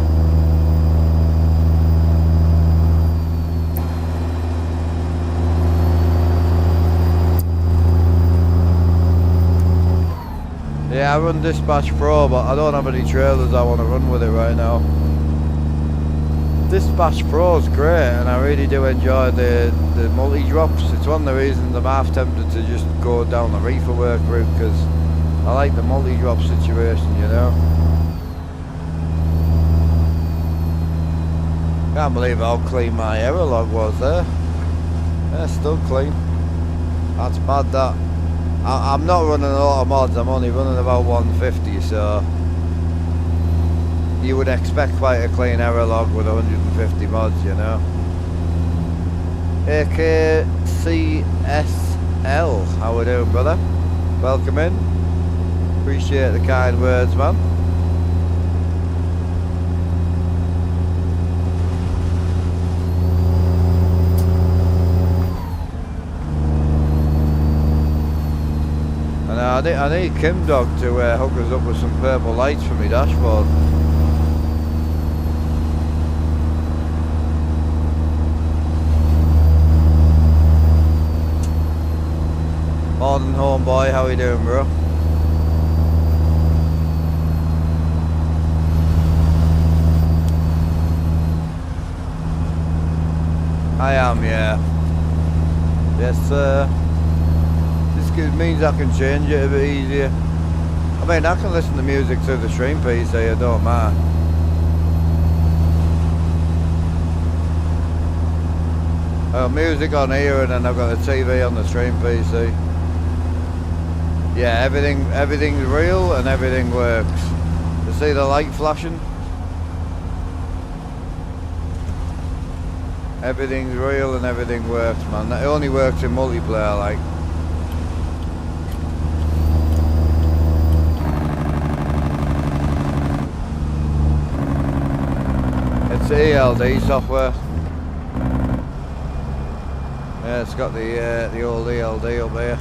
Yeah, I run Dispatch Pro, but I don't have any trailers I want to run with it right now. Dispatch Pro is great, and I really do enjoy the multi-drops. It's one of the reasons I'm half tempted to just go down the reefer work route, because I like the multi-drop situation, you know. Can't believe how clean my error log was there. Yeah, still clean. That's bad, that. I'm not running a lot of mods, I'm only running about 150, so you would expect quite a clean error log with 150 mods, you know. AKCSL, how we doing, brother? Welcome in. Appreciate the kind words, man. And I need Kim Dog to hook us up with some purple lights for me dashboard. Morning, homeboy, how you doing, bro? I am, yeah. Yes, sir. This means I can change it a bit easier. I mean, I can listen to music through the stream PC, it don't matter. Music on here, and then I've got the TV on the stream PC. Yeah, everything's real and everything works. You see the light flashing? Everything's real and everything works, man. It only works in multiplayer, like. It's ELD software. Yeah, it's got the old ELD up here.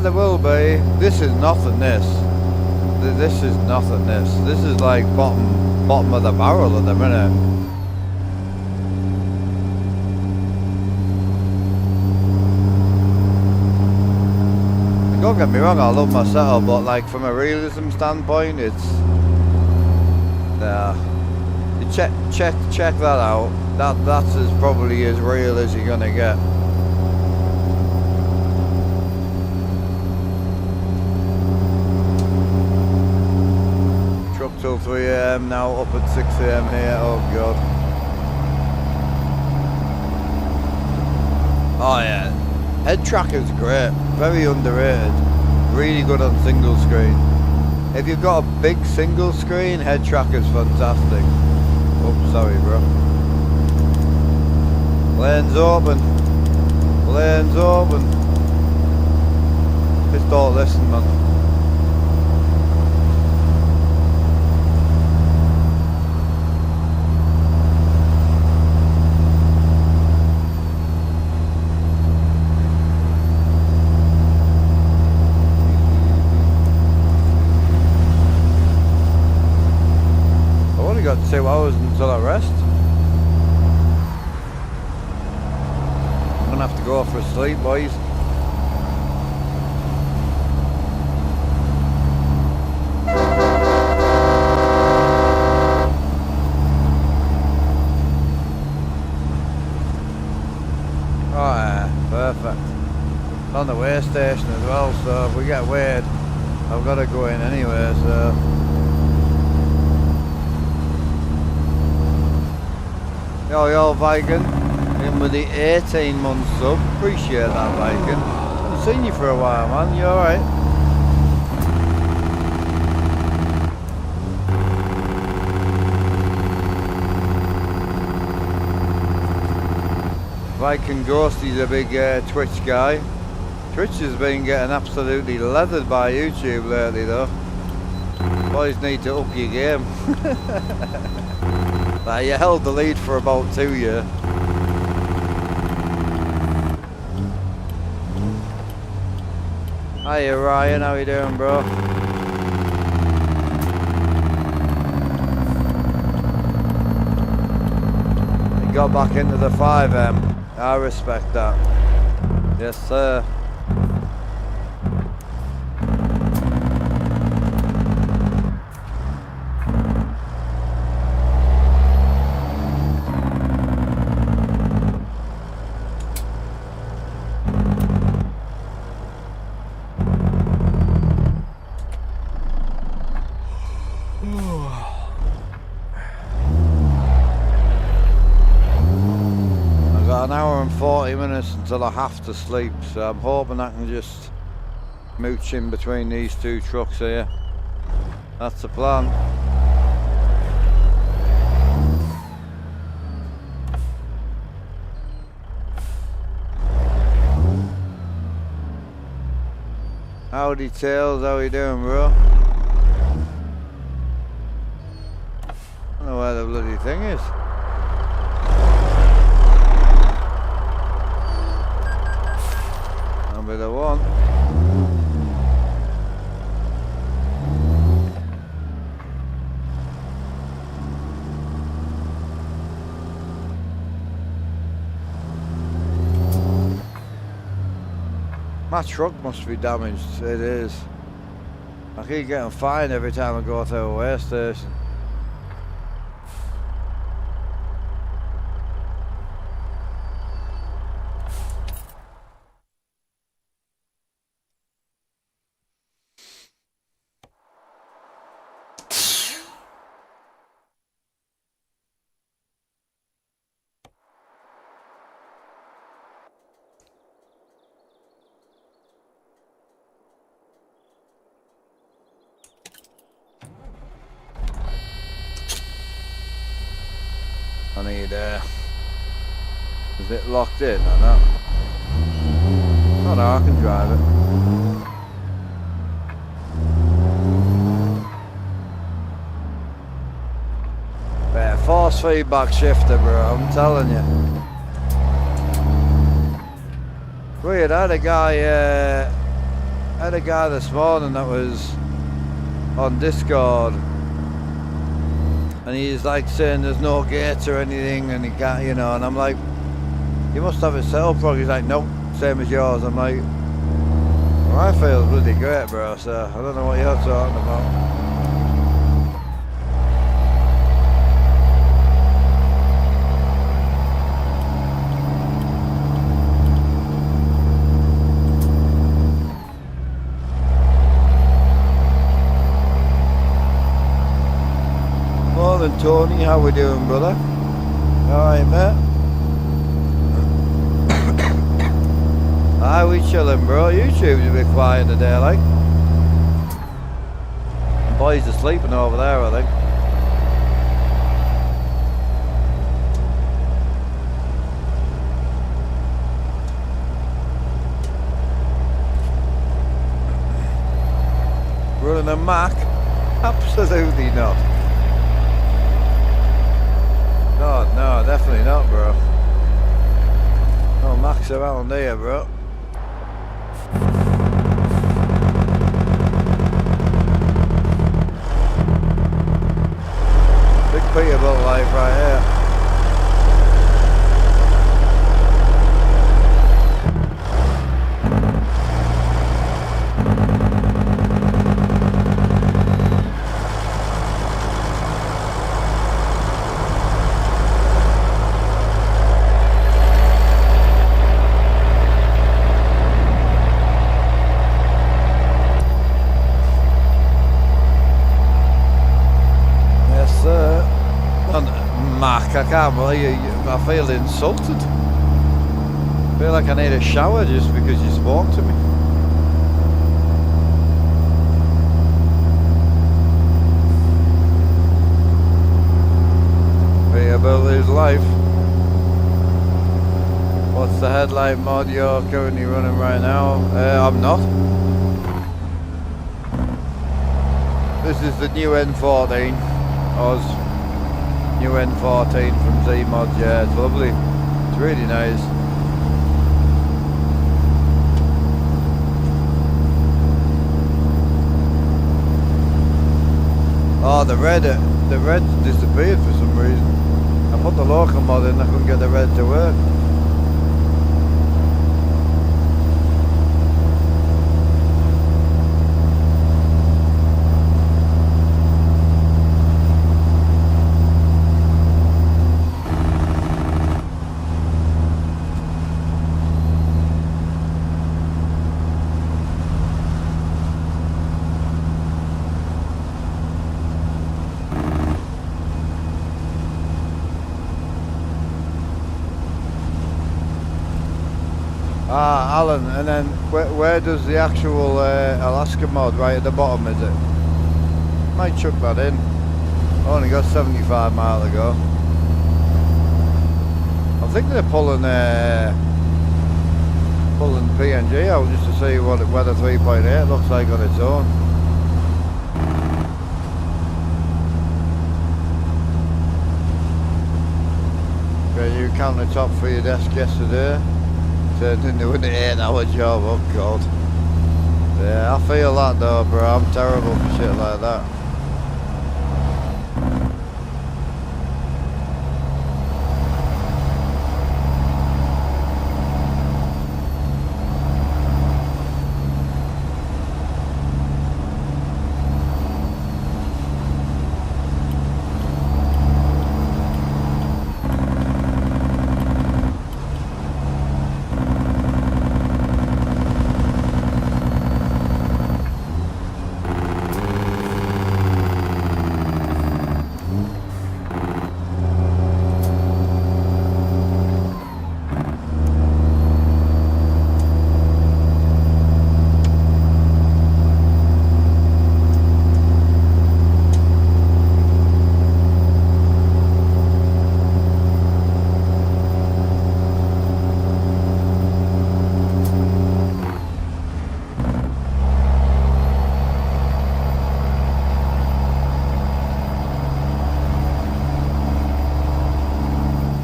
there will be. This is nothing, this. This is nothing, this. This is like bottom of the barrel at the minute. Don't get me wrong, I love my setup, but like from a realism standpoint, it's you check that out. That's as probably as real as you're gonna get. Truck till 3 AM now, up at 6 AM here. Oh god. Oh yeah. Head tracker's great, very underrated, really good on single screen. If you've got a big single screen, head tracker's fantastic. Oh, sorry bro. Lane's open. Lane's open. Just don't listen, man. Got 2 hours until I rest. I'm gonna have to go for a sleep, boys. Oh yeah, perfect. It's on the weigh station as well, so if we get weighed, I've got to go in anyway, so. Yo Viking, in with the 18-month sub, appreciate that Viking. Haven't seen you for a while, man, you alright? Viking Ghost, he's a big Twitch guy. Twitch has been getting absolutely leathered by YouTube lately though. Boys need to up your game. You held the lead for about 2 years. Hiya Ryan, how you doing bro? You got back into the 5M. I respect that. Yes sir. An hour and 40 minutes until I have to sleep, so I'm hoping I can just mooch in between these 2 trucks here. That's the plan. Howdy Tails, how you doing bro? I don't know where the bloody thing is. Be the one. My truck must be damaged. It is. I keep getting fined every time I go through a weigh station. I need, is it locked in or not? Oh no, I can drive it. Yeah, force feedback shifter bro, I'm telling you. Weird, I had a guy I had a guy this morning that was on Discord, and he's like saying there's no gates or anything, and he can't, you know, and I'm like, you must have it set up wrong. He's like, nope, same as yours. I'm like, well, I feel bloody great, bro, so I don't know what you're talking about. Morning, Tony, how we doing, brother? Alright, mate? Aye, we chilling, bro. YouTube's a bit quiet today, like. The boys are sleeping over there, I think. Running a Mac? Absolutely not. No, definitely not, bro. No Macs around here, bro. Big Peterbilt life right here. I can't believe you, I feel insulted. I feel like I need a shower just because you spoke to me. Peterbilt is life. What's the headlight mod you're currently running right now? I'm not. This is the new N14 Oz. New N14 from Z-Mod, yeah, it's lovely. It's really nice. Oh, the red disappeared for some reason. I put the local mod in, I couldn't get the red to work. Ah, Alan, and then where does the actual Alaska mod, right at the bottom, is it? Might chuck that in. Only got 75 miles to go. I think they're pulling PNG out just to see what the 3.8 looks like on its own. Okay, you countertop for your desk yesterday. Turned into an 8-hour job, oh god. Yeah, I feel that though, bro. I'm terrible for shit like that.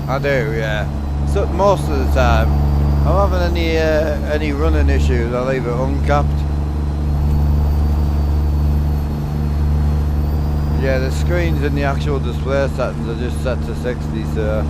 I do, yeah. So most of the time, I'm having any running issues, I leave it uncapped. Yeah, the screens in the actual display settings are just set to 60, so...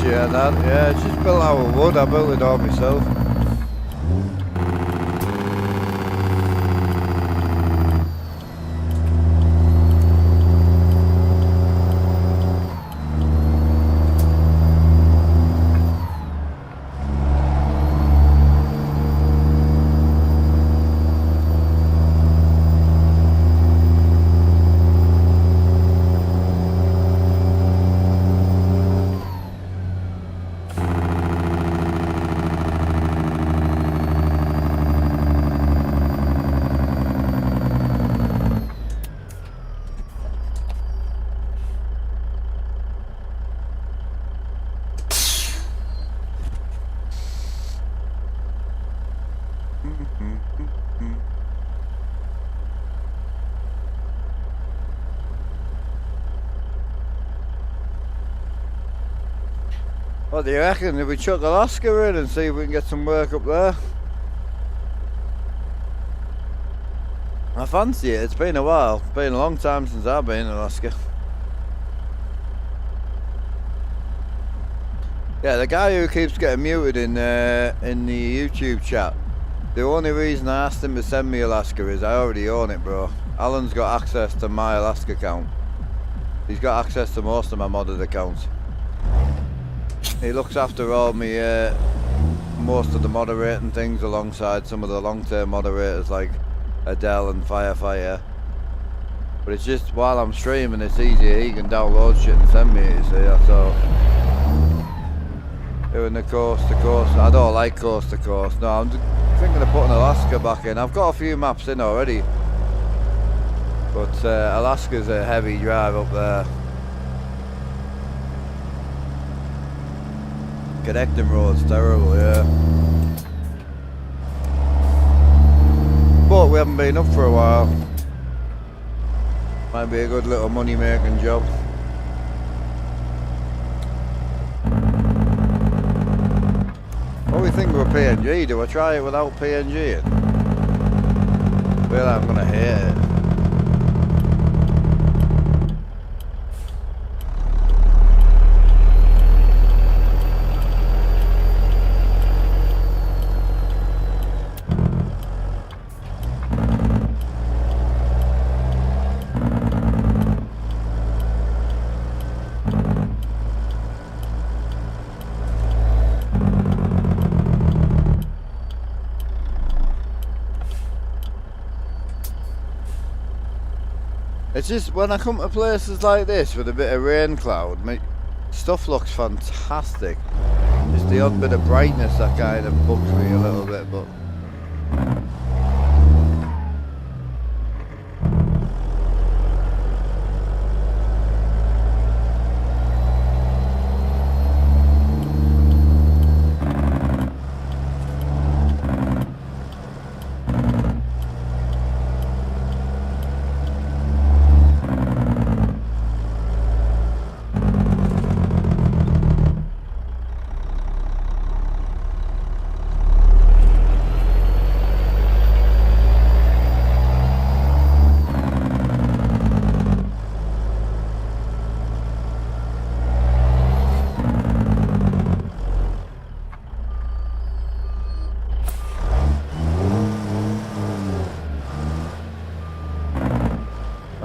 Yeah, that, yeah, it's just built out of wood. I built it all myself. What do you reckon? If we chuck Alaska in and see if we can get some work up there? I fancy it. It's been a while. It's been a long time since I've been in Alaska. Yeah, the guy who keeps getting muted in the YouTube chat, the only reason I asked him to send me Alaska is I already own it, bro. Alan's got access to my Alaska account. He's got access to most of my modded accounts. He looks after all me, most of the moderating things alongside some of the long-term moderators like Adele and Firefighter. But it's just while I'm streaming, it's easier. He can download shit and send me it, you see. That's all. Doing the coast to coast. I don't like coast to coast. No, I'm thinking of putting Alaska back in. I've got a few maps in already. But Alaska's a heavy drive up there. Connecting road's terrible, yeah. But we haven't been up for a while. Might be a good little money making job. What do we think with PNG? Do I try it without PNG in? I feel like I'm gonna hate it. It's just when I come to places like this with a bit of rain cloud, stuff looks fantastic. Just the odd bit of brightness that kind of bugs me a little bit, but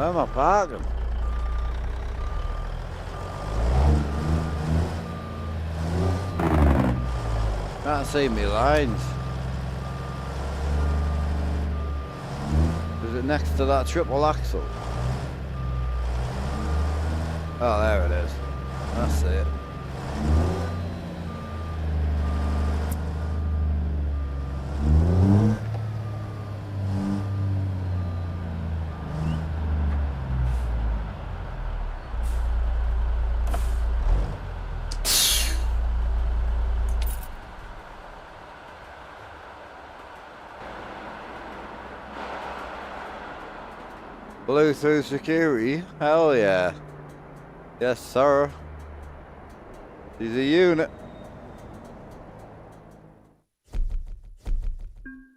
Where am I parking? Can't see me lines. Is it next to that triple axle? Oh, there it is. That's it. Bluetooth security? Hell yeah. Yes, sir. She's a unit.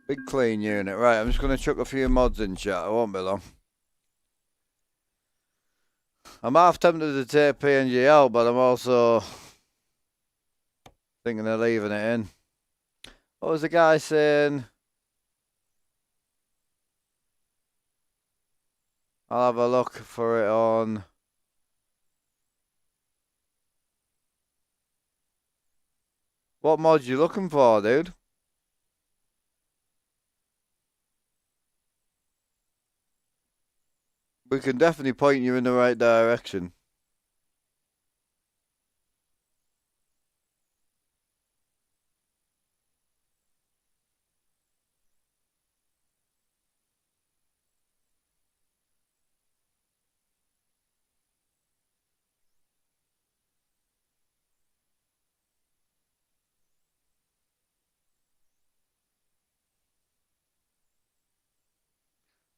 Big clean unit. Right, I'm just going to chuck a few mods in chat. It won't be long. I'm half tempted to take PNG out, but I'm also thinking of leaving it in. What was the guy saying? I'll have a look for it on... What mod you looking for, dude? We can definitely point you in the right direction.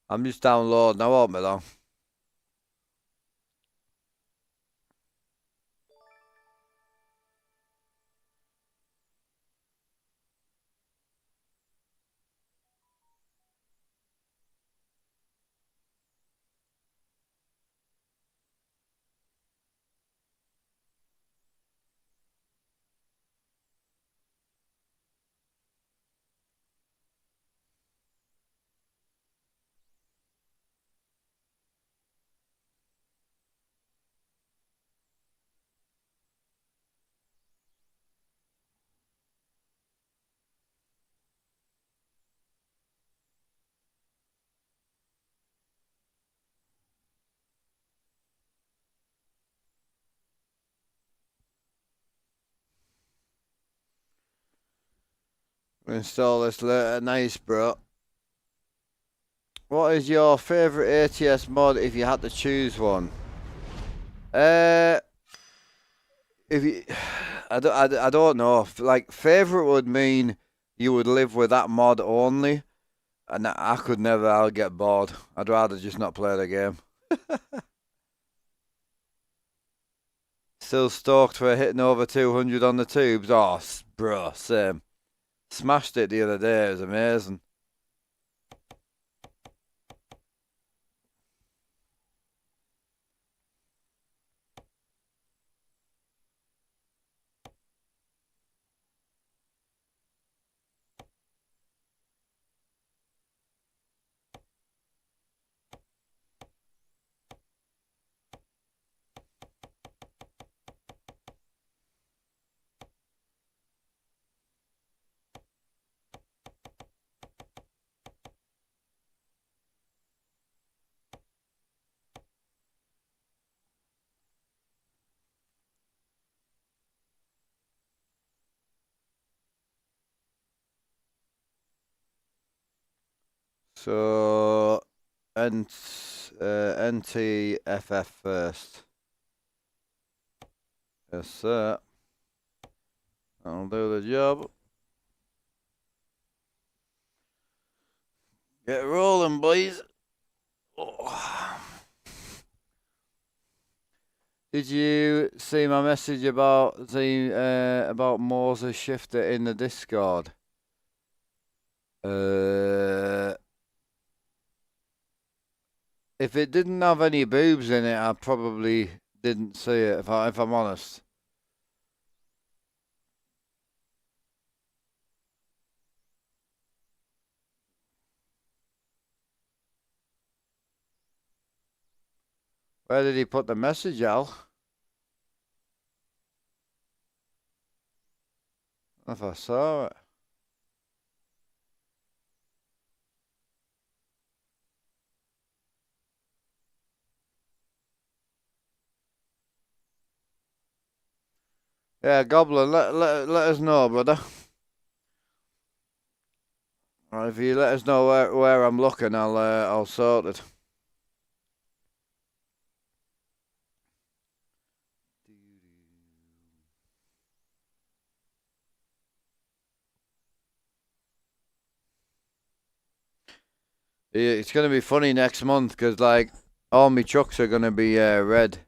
I'm just downloading. I won't be long. Install this later. Nice, bro. What is your favourite ATS mod if you had to choose one? If you, I don't know. Like, favourite would mean you would live with that mod only, and I could never. I'll get bored. I'd rather just not play the game. Still stoked for hitting over 200 on the tubes. Oh, bro, same. Smashed it the other day. It was amazing. So, NTFF first. Yes, sir. I'll do the job. Get rolling, boys. Oh. Did you see my message about the about Moses Shifter in the Discord? If it didn't have any boobs in it, I probably didn't see it. If I'm honest. Where did he put the message, Al? If I saw it. Yeah, Goblin, let us know, brother. Or if you let us know where I'm looking, I'll sort it. Yeah, it's gonna be funny next month because like all my trucks are gonna be red.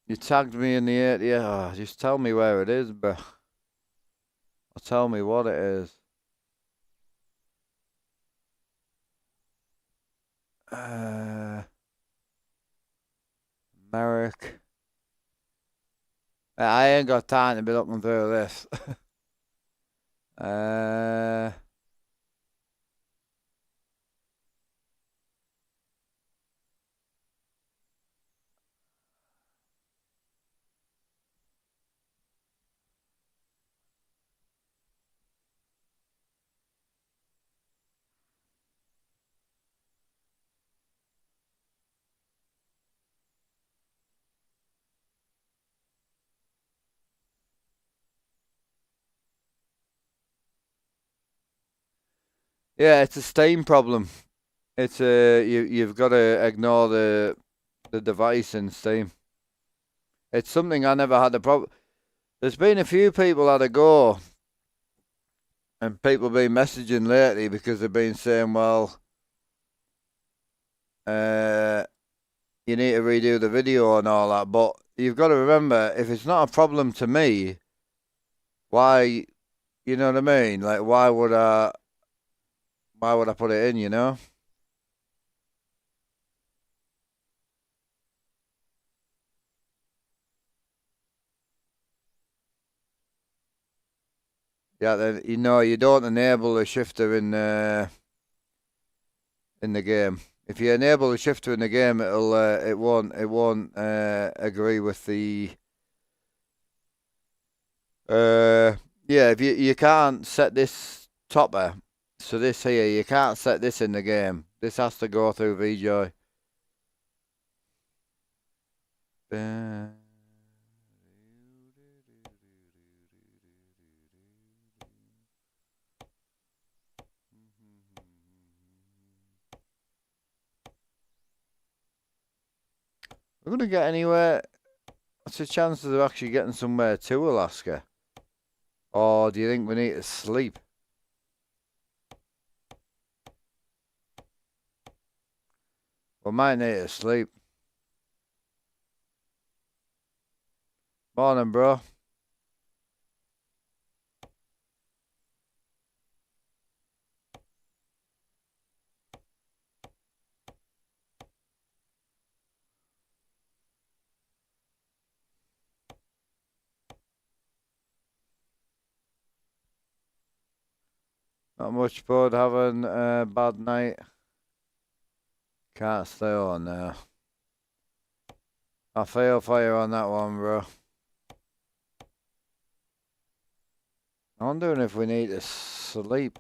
You tagged me in the area. Oh, just tell me where it is, bro. Or tell me what it is. Merrick. I ain't got time to be looking through this. Yeah, it's a Steam problem. It's you've got to ignore the device in Steam. It's something I never had a problem. There's been a few people had a go, and people been messaging lately because they've been saying, well, you need to redo the video and all that. But you've got to remember, if it's not a problem to me, why, you know what I mean? Like, why would I put it in, you know? Yeah, then you know you don't enable a shifter in the game. If you enable a shifter in the game, it won't agree with the yeah. If you can't set this topper, so this here you can't set this in the game. This has to go through VJoy. We're gonna get anywhere. What's the chances of actually getting somewhere to Alaska? Or do you think we need to sleep? We might need to sleep. Morning, bro. Not much, bud. Having a bad night. Can't stay on now. I feel for you on that one, bro. I'm wondering if we need to sleep.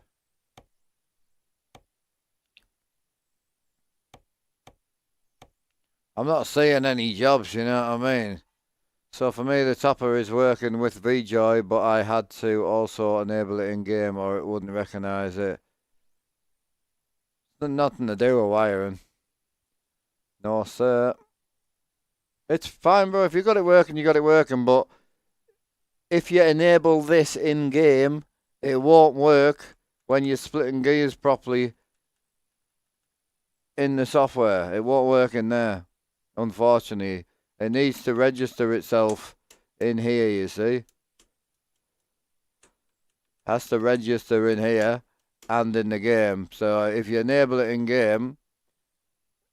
I'm not seeing any jobs, you know what I mean? So for me, the topper is working with VJoy, but I had to also enable it in game or it wouldn't recognise it. Nothing to do with wiring. No, sir. It's fine, bro. If you got it working, you got it working. But if you enable this in game, it won't work when you're splitting gears properly in the software. It won't work in there, unfortunately. It needs to register itself in here, you see. Has to register in here and in the game. So if you enable it in game,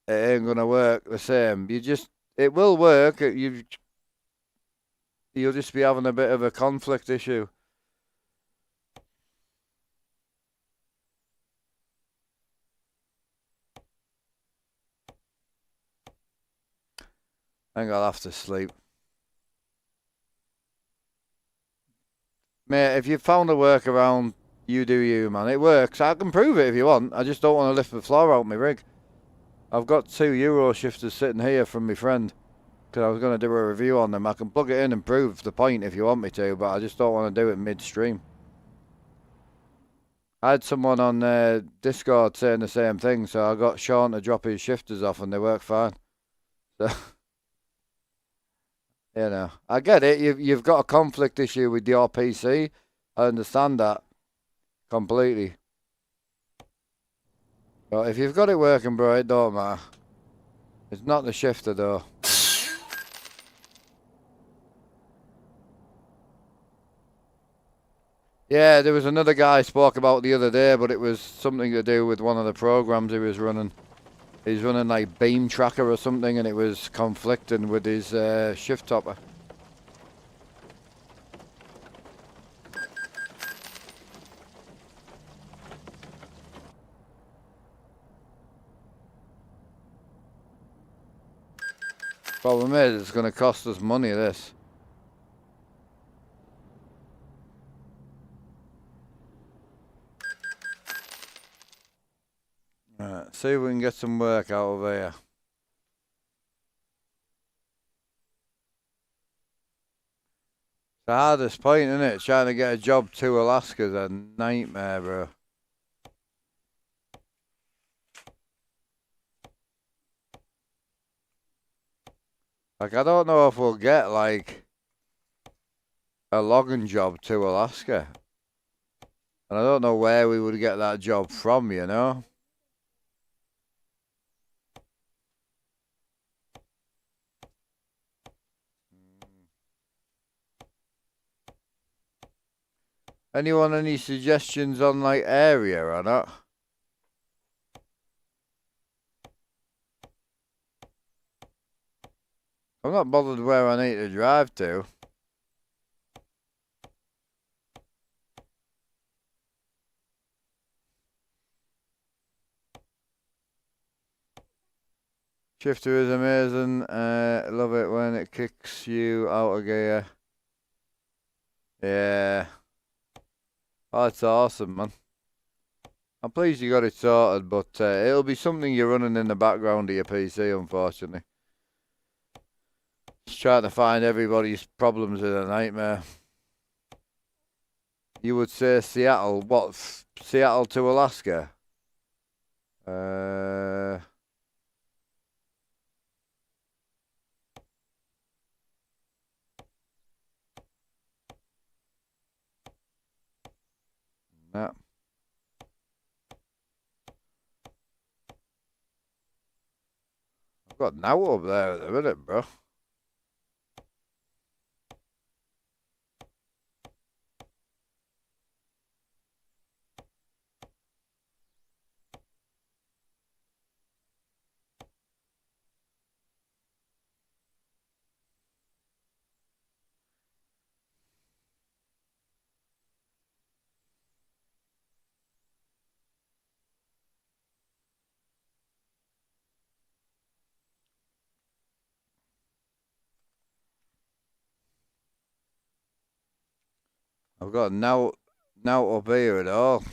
it ain't gonna work the same. It will work. You'll just be having a bit of a conflict issue. I think I'll have to sleep. Mate, if you've found a workaround, you do you, man. It works. I can prove it if you want. I just don't want to lift the floor out my rig. I've got 2 Euro shifters sitting here from my friend. Because I was going to do a review on them. I can plug it in and prove the point if you want me to, but I just don't want to do it midstream. I had someone on Discord saying the same thing, so I got Sean to drop his shifters off and they work fine. So, you know, I get it. You've got a conflict issue with your PC. I understand that completely. But if you've got it working, bro, it don't matter. It's not the shifter, though. Yeah, there was another guy I spoke about the other day, but it was something to do with one of the programs he was running. He's running like Beam Tracker or something, and it was conflicting with his shift topper. Problem is, it's going to cost us money, this. Right, see if we can get some work out of here. It's the hardest point, isn't it? Trying to get a job to Alaska's a nightmare, bro. Like, I don't know if we'll get, like, a logging job to Alaska. And I don't know where we would get that job from, you know? Anyone any suggestions on, like, area or not? I'm not bothered where I need to drive to. Shifter is amazing. Love it when it kicks you out of gear. Yeah. Oh, it's awesome, man. I'm pleased you got it sorted, but it'll be something you're running in the background of your PC, unfortunately. Just trying to find everybody's problems is a nightmare. You would say Seattle. What? Seattle to Alaska? No. I've got now up there at the minute, bro. I've got now up here at all.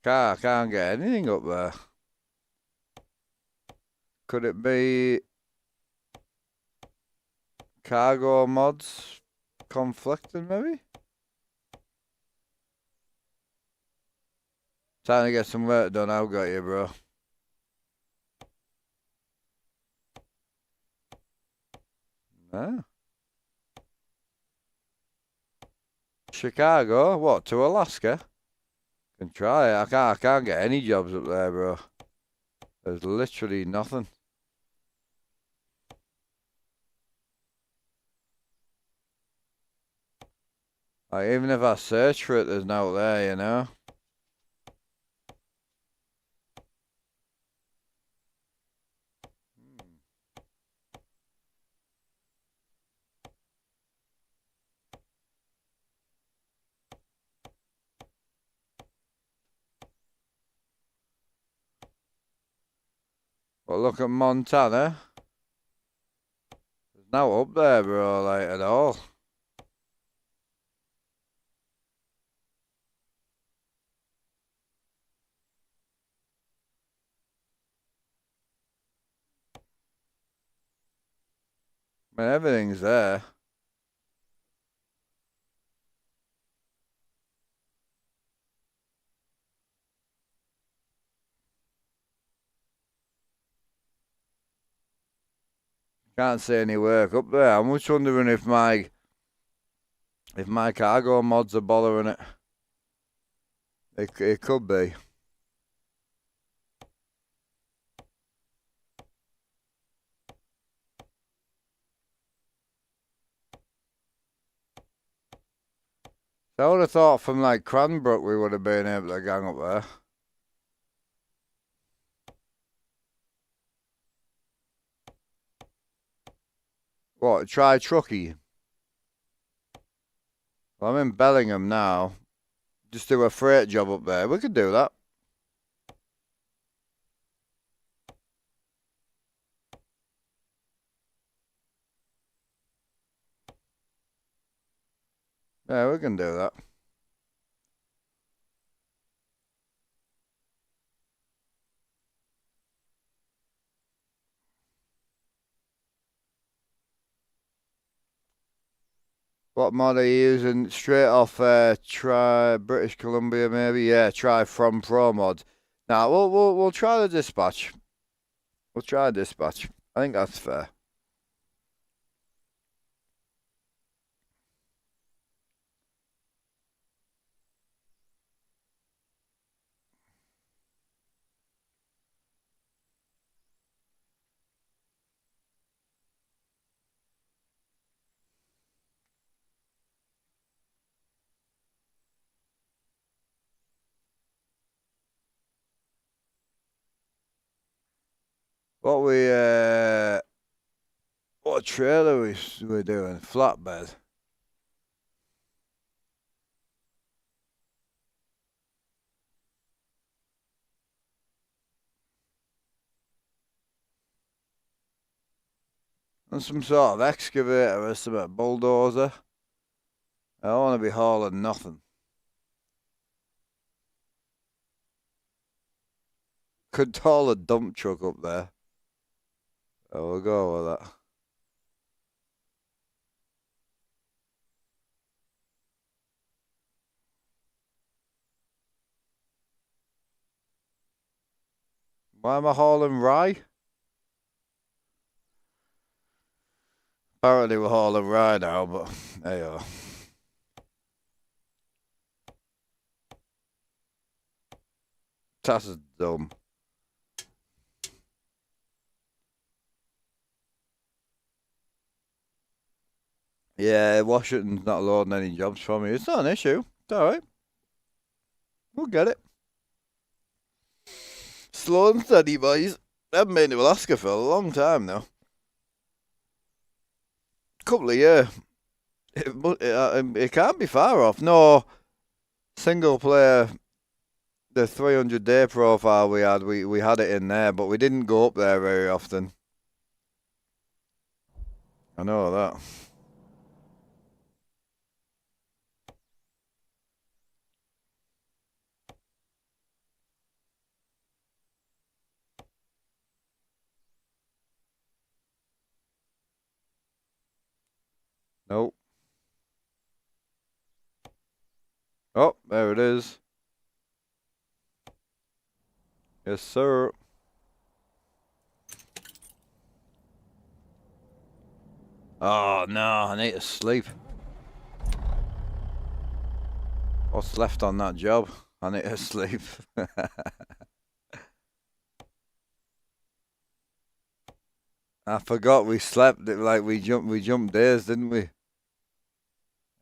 Can't get anything up there. Could it be cargo mods conflicting, maybe? Time to get some work done, I've got you, bro. No. Chicago? What, to Alaska? Can try it. I can't get any jobs up there, bro. There's literally nothing. Like, even if I search for it, there's no there, you know? But look at Montana. It's now up there, bro, like at all. I mean, everything's there. Can't see any work up there. I'm just wondering if my cargo mods are bothering it. It could be. I would have thought from like Cranbrook we would have been able to gang up there. What, try Truckee? Well, I'm in Bellingham now. Just do a freight job up there. We could do that. Yeah, we can do that. What mod are you using? Straight off try British Columbia maybe? Yeah, try from Pro mod. Now we'll try the dispatch. We'll try dispatch. I think that's fair. What trailer we doing? Flatbed. And some sort of excavator or some bulldozer. I don't want to be hauling nothing. Could haul a dump truck up there. Oh, we'll go with that. Why am I hauling rye? Apparently we're hauling rye now, but there you are. That's dumb. Yeah, Washington's not loading any jobs for me. It's not an issue. It's alright. We'll get it. Slow and steady, boys. I haven't been to Alaska for a long time now. Couple of years. It can't be far off. No, single player, the 300-day profile we had it in there, but we didn't go up there very often. I know that. Nope. Oh, there it is. Yes, sir. Oh, no, I need to sleep. What's left on that job? I need to sleep. I forgot we slept. Like we jumped days, didn't we?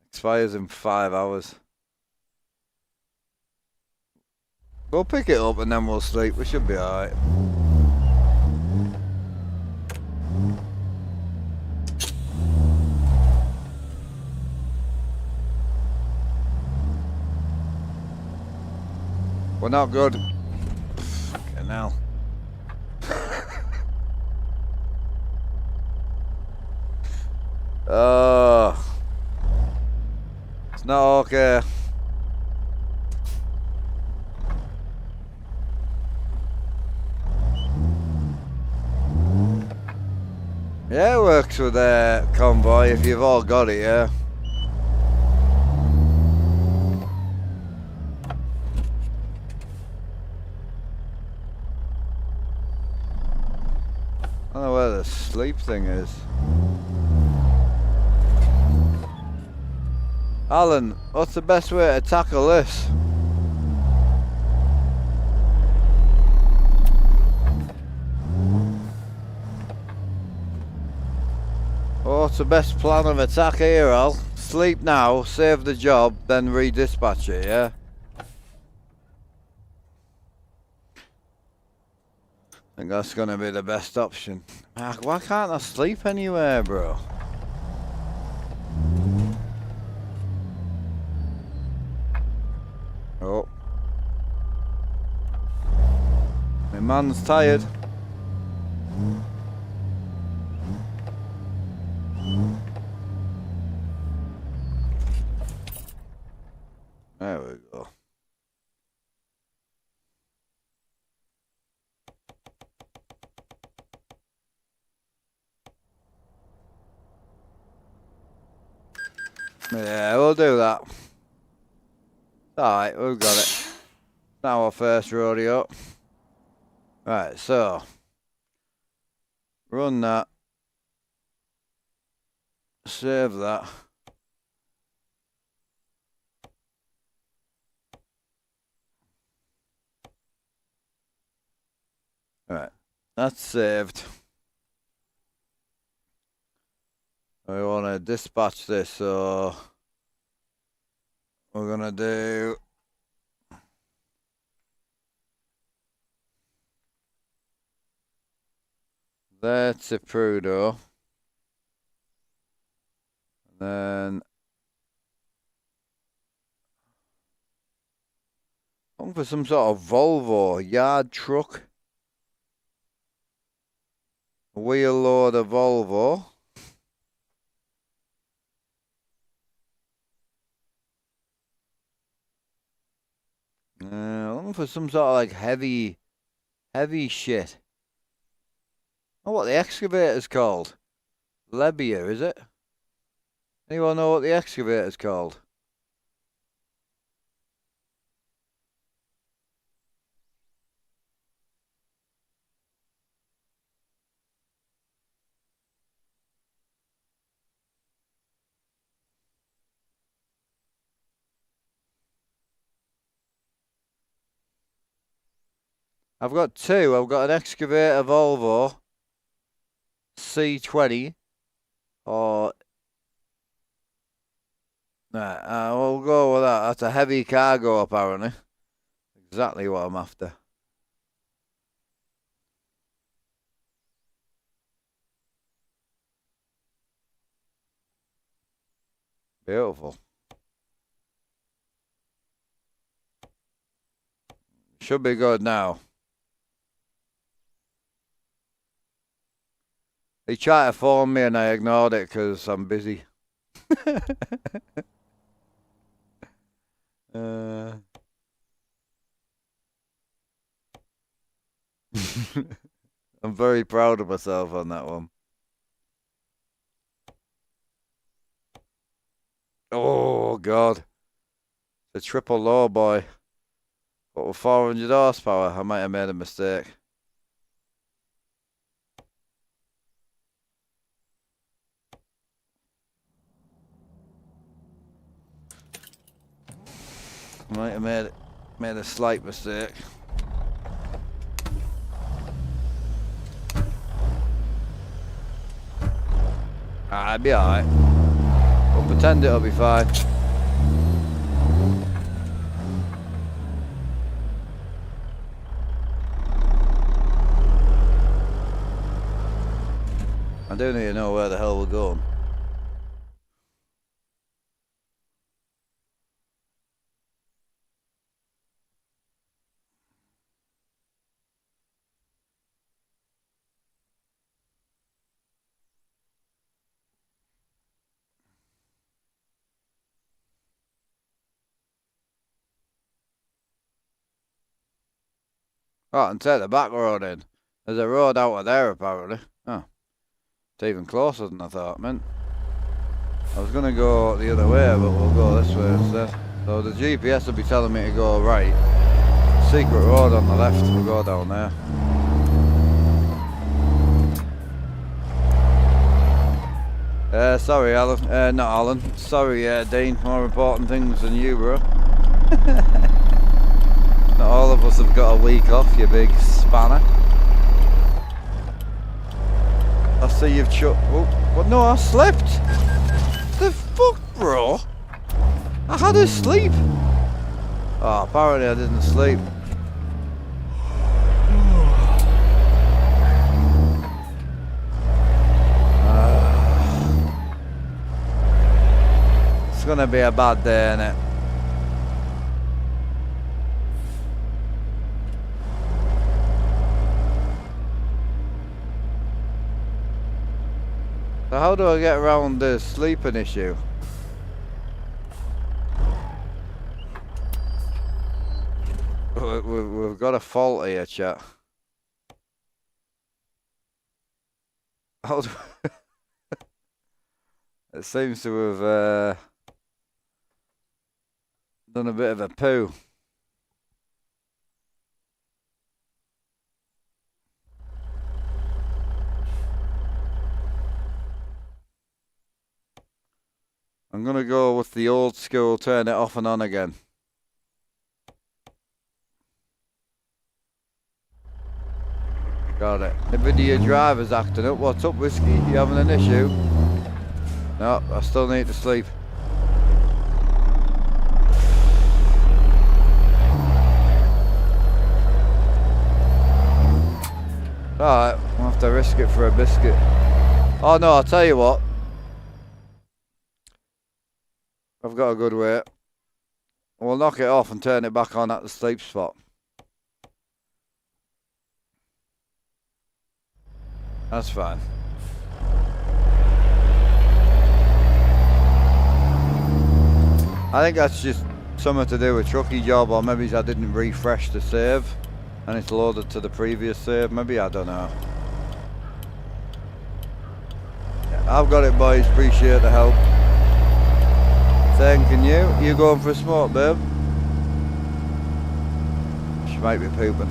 Expires in 5 hours. We'll pick it up and then we'll sleep. We should be alright. We're not good. Fucking hell. Oh, it's not okay. Yeah, it works with convoy if you've all got it, yeah. I don't know where the sleep thing is. Alan, what's the best way to tackle this? What's the best plan of attack here, Al? Sleep now, save the job, then redispatch it, yeah? I think that's gonna be the best option. Mark, why can't I sleep anywhere, bro? Oh. My man's tired. There we go. Yeah, we'll do that. Alright, we've got it. Now our first rodeo. Right, so. Run that. Save that. Right, that's saved. We want to dispatch this, so we're gonna do there to Prudo, and then looking for some sort of Volvo yard truck, wheel loader Volvo. Looking for some sort of like heavy shit. Oh, what the excavator's called? Lebia, is it? Anyone know what the excavator's called? I've got two. I've got an excavator Volvo C20 or nah, we'll go with that. That's a heavy cargo apparently. Exactly what I'm after. Beautiful. Should be good now. He tried to phone me and I ignored it because I'm busy. I'm very proud of myself on that one. Oh, God. It's a triple low boy. But with 400 horsepower, I might have made a mistake. Might have made a slight mistake. I'll be alright. We'll pretend it'll be fine. I don't even know where the hell we're going. Oh, and take the back road in. There's a road out of there, apparently. Oh. It's even closer than I thought, man. I was going to go the other way, but we'll go this way instead. So the GPS will be telling me to go right. Secret road on the left, we'll go down there. Sorry, Alan. Not Alan. Sorry, Dean. More important things than you, bro. Not all of us have got a week off, you big spanner. I see you've oh, well, no, I slept. The fuck, bro? I had a sleep. Oh, apparently I didn't sleep. It's gonna be a bad day, innit? So how do I get around this sleeping issue? We've got a fault here, chat. How do it seems to have done a bit of a poo. I'm gonna go with the old school, turn it off and on again. Got it. The video driver's acting up. What's up, Whiskey? You having an issue? No, I still need to sleep. Alright, I'll have to risk it for a biscuit. Oh no, I'll tell you what. I've got a good way. We'll knock it off and turn it back on at the sleep spot. That's fine. I think that's just something to do with truckie job, or maybe I didn't refresh the save and it's loaded to the previous save. Maybe, I don't know. Yeah, I've got it, boys. Appreciate the help. Thanking you. You going for a smoke, babe? She might be pooping.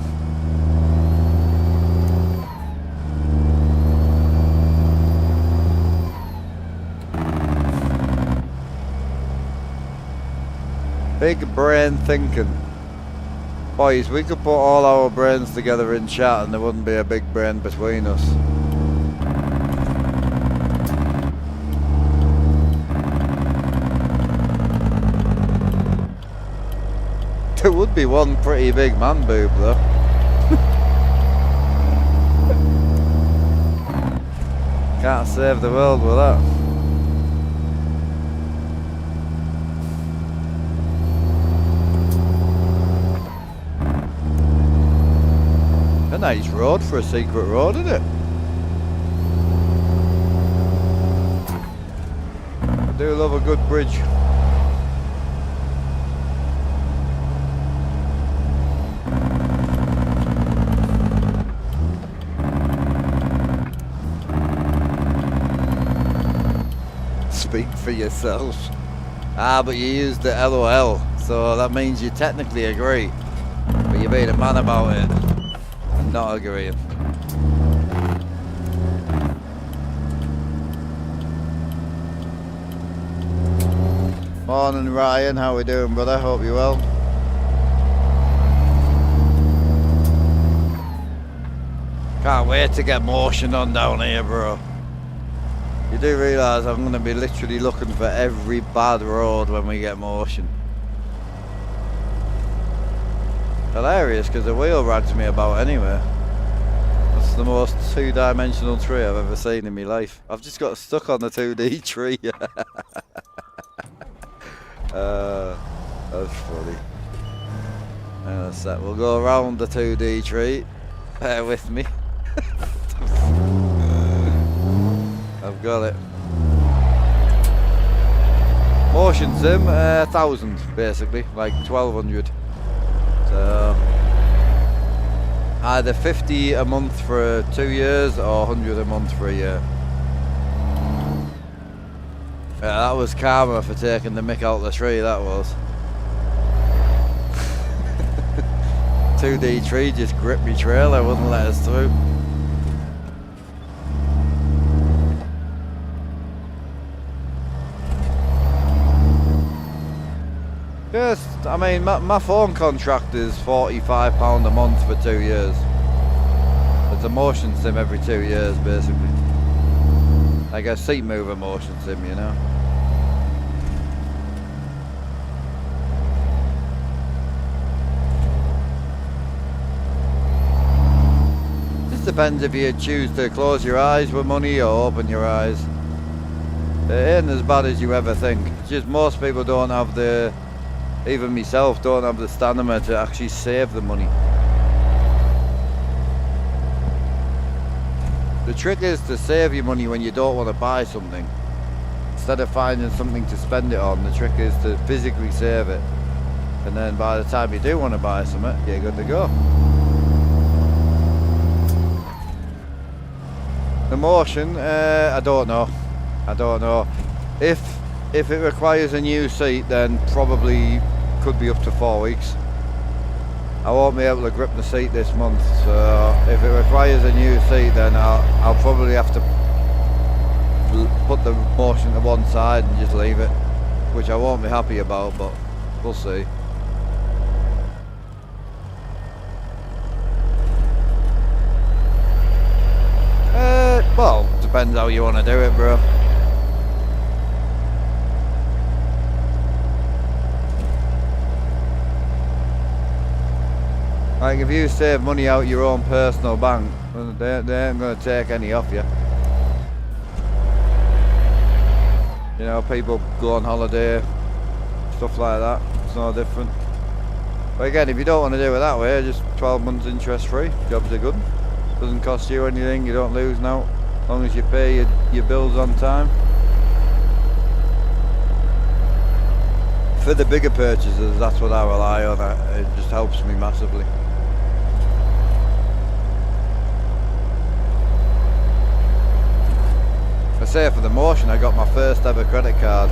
Big brain thinking. Boys, we could put all our brains together in chat and there wouldn't be a big brain between us. There would be one pretty big man boob though. Can't save the world with that. A nice road for a secret road, isn't it? I do love a good bridge. Speak for yourself. Ah, but you used the LOL, so that means you technically agree. But you're being a man about it. Not agreeing. Morning Ryan, how we doing, brother? Hope you're well. Can't wait to get motion on down here, bro. You do realise I'm going to be literally looking for every bad road when we get motion. Hilarious, because the wheel rags me about anyway. That's the most two-dimensional tree I've ever seen in my life. I've just got stuck on the 2D tree. That's funny. Hang on a sec, we'll go around the 2D tree. Bear with me. I've got it. Motion sim, 1,000 basically, like 1,200. So either 50 a month for 2 years or 100 a month for a year. That was karma for taking the mick out of the tree, that was. 2D tree just gripped me trailer, wouldn't let us through. Yes, I mean, my phone contract is £45 a month for 2 years. It's a motion sim every 2 years, basically. Like a seat mover motion sim, you know. Just depends if you choose to close your eyes with money or open your eyes. It ain't as bad as you ever think. It's just most people don't have the... Even myself don't have the stamina to actually save the money. The trick is to save your money when you don't want to buy something. Instead of finding something to spend it on, the trick is to physically save it. And then by the time you do want to buy something, you're good to go. The motion, I don't know. I don't know. If it requires a new seat, then probably could be up to 4 weeks. I won't be able to grip the seat this month, so if it requires a new seat, then I'll probably have to put the motion to one side and just leave it, which I won't be happy about, but we'll see. Well, depends how you want to do it, bro. Like, if you save money out your own personal bank, they ain't going to take any off you. You know, people go on holiday, stuff like that. It's no different. But again, if you don't want to do it that way, just 12 months interest free. Jobs are good. Doesn't cost you anything, you don't lose now. As long as you pay your bills on time. For the bigger purchases, that's what I rely on. It just helps me massively. I say for the motion, I got my first ever credit card.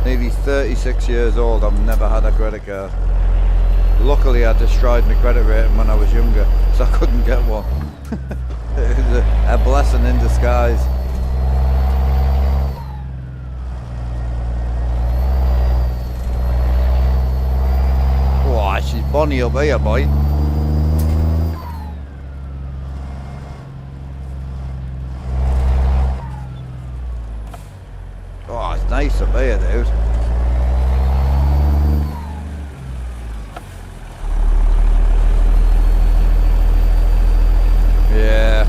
Nearly 36 years old, I've never had a credit card. Luckily I destroyed my credit rating when I was younger, so I couldn't get one. It was a blessing in disguise. Oh, she's bonny up here, boy. Oh, it's nice up here, dude. Yeah.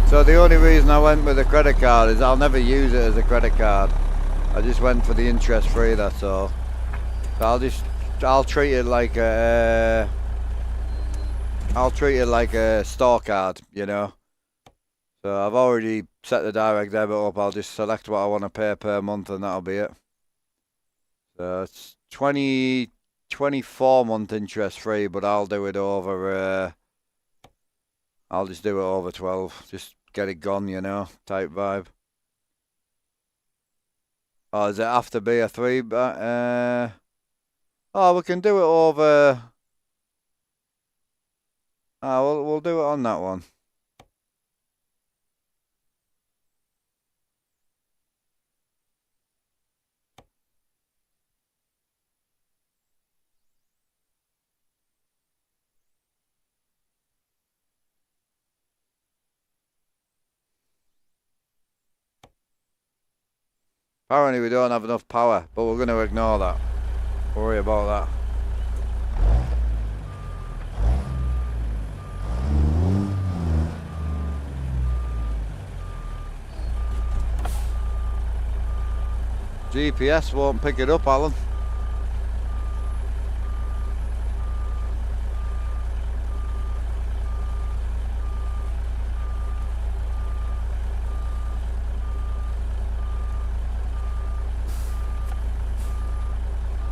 So the only reason I went with a credit card is I'll never use it as a credit card. I just went for the interest free, that's all. So I'll treat it like a store card, you know. So I've already set the direct debit up. I'll just select what I want to pay per month and that'll be it. So it's 24 month interest free, but I'll do it over I'll just do it over 12. Just get it gone, you know, type vibe. Oh, does it have to be a 3? Oh, we can do it over. Oh, we'll do it on that one. Apparently we don't have enough power, but we're going to ignore that. Worry about that. GPS won't pick it up, Alan.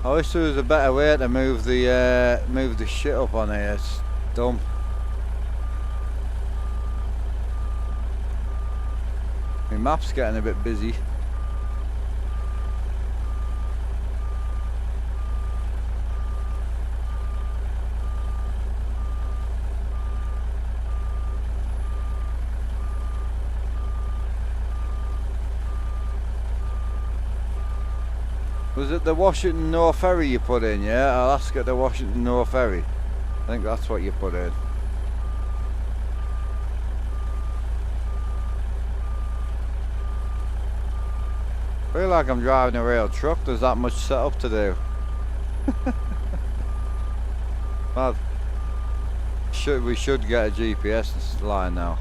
I wish there was a better way to move the shit up on here. It's dumb. map's getting a bit busy. Was it the Washington North Ferry you put in, yeah? Alaska to Washington North Ferry. I think that's what you put in. I feel like I'm driving a real truck. There's that much setup to do. Mad. We should get a GPS line now.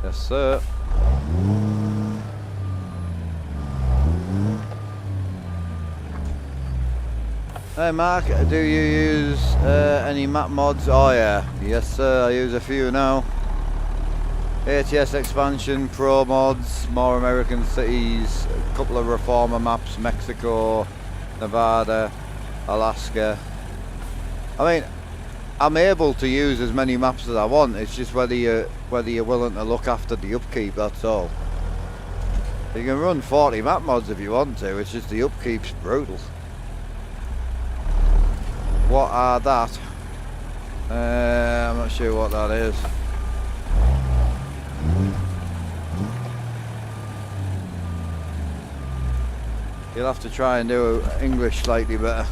Yes, sir. Hey Mark, do you use any map mods? Oh yeah, yes sir, I use a few now. ATS expansion, pro mods, more American cities, a couple of reformer maps, Mexico, Nevada, Alaska. I mean, I'm able to use as many maps as I want, it's just whether you're willing to look after the upkeep, that's all. You can run 40 map mods if you want to, it's just the upkeep's brutal. What are that? I'm not sure what that is. You'll have to try and do English slightly better.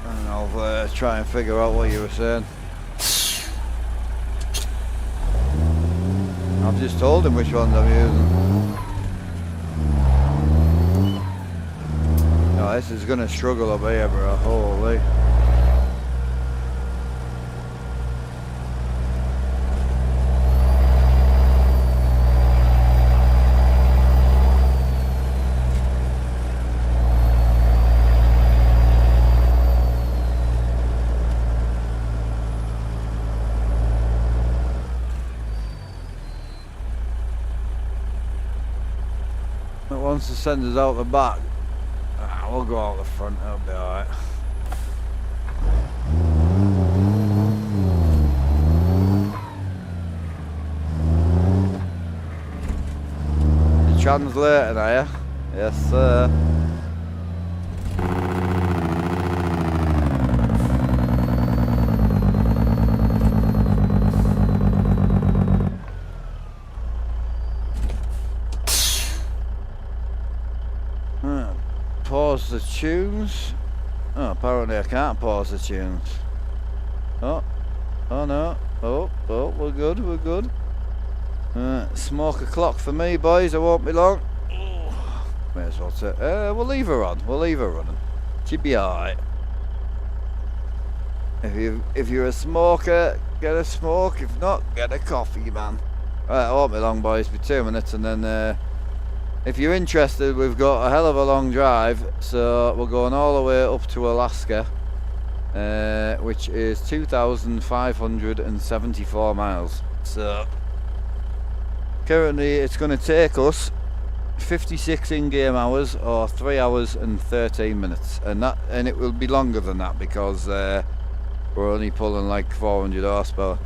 And I'll try and figure out what you were saying. I've just told him which ones I'm using. Oh, this is gonna struggle up here, bro. Holy. It wants to send us out the back. We'll go out the front, it'll be alright. You translating, are you? Yes, sir. Pause the tunes. Oh, apparently I can't pause the tunes. Oh no. Oh, we're good, we're good. Smoke a clock for me, boys, I won't be long. May as well say, we'll leave her on, we'll leave her running. She'll be alright. If you're a smoker, get a smoke. If not, get a coffee, man. Right, I won't be long, boys, be 2 minutes and then if you're interested, we've got a hell of a long drive, so we're going all the way up to Alaska, which is 2,574 miles. So currently it's going to take us 56 in-game hours or 3 hours and 13 minutes, and it will be longer than that because we're only pulling like 400 horsepower.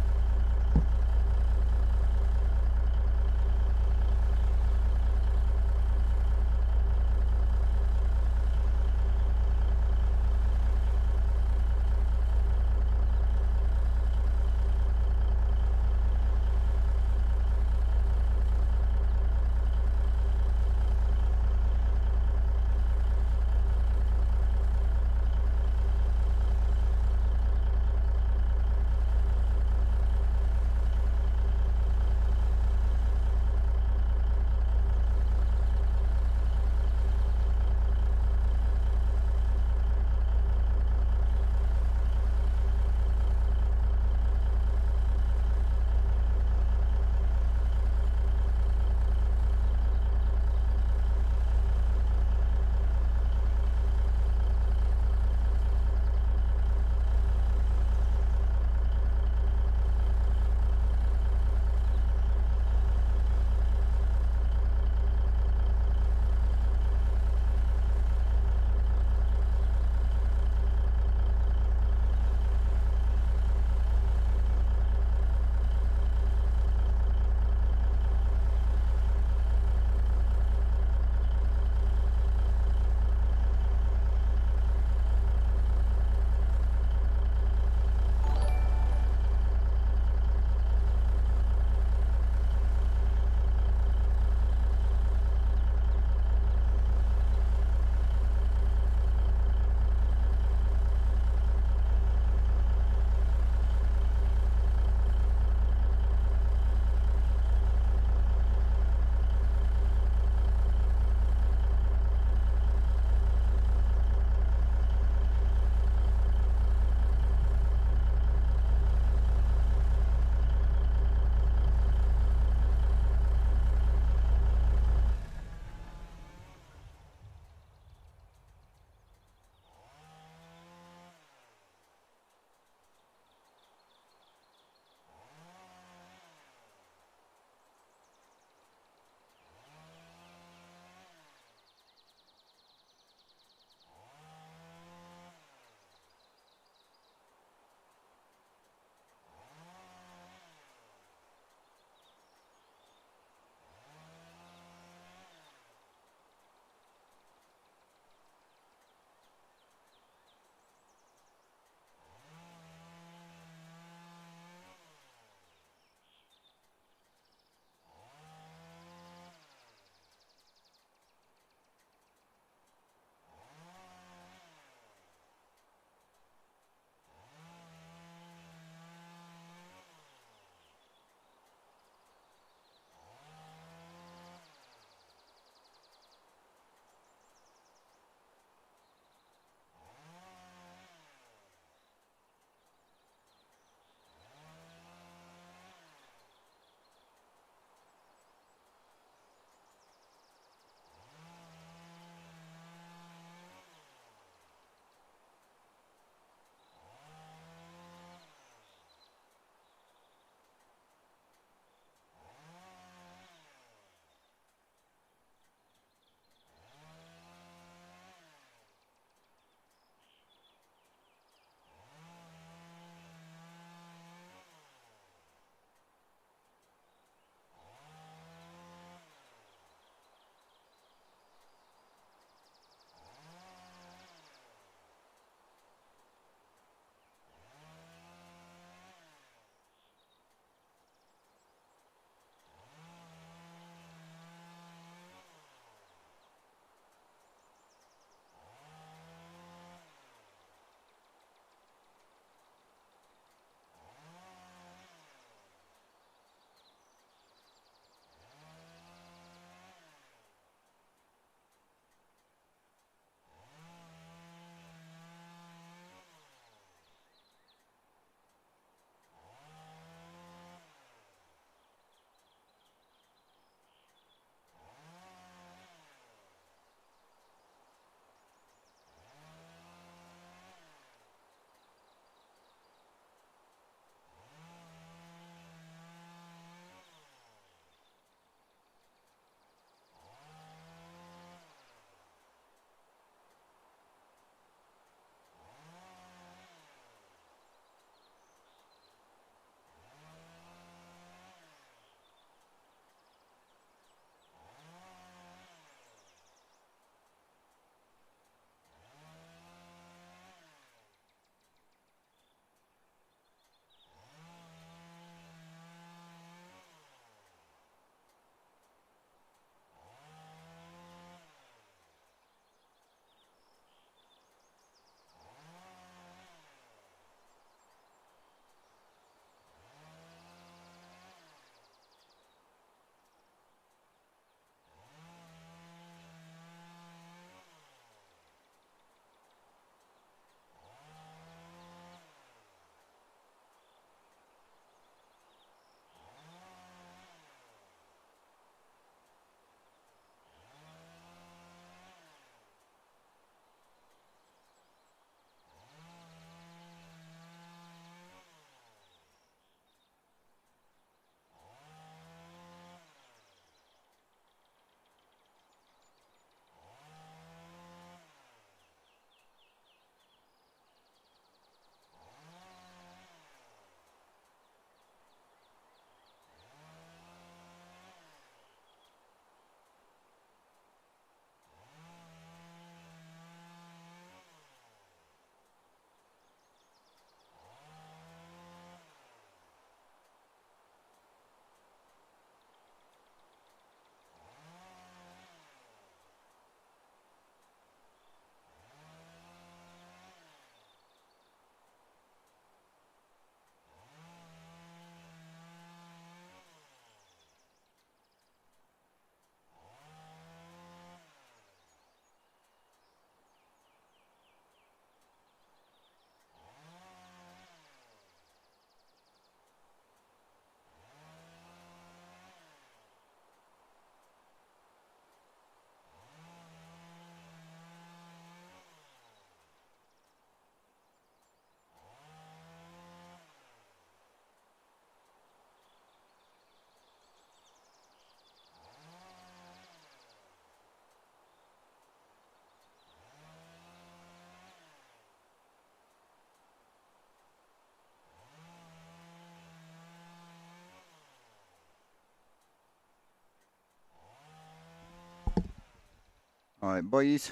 Alright, boys.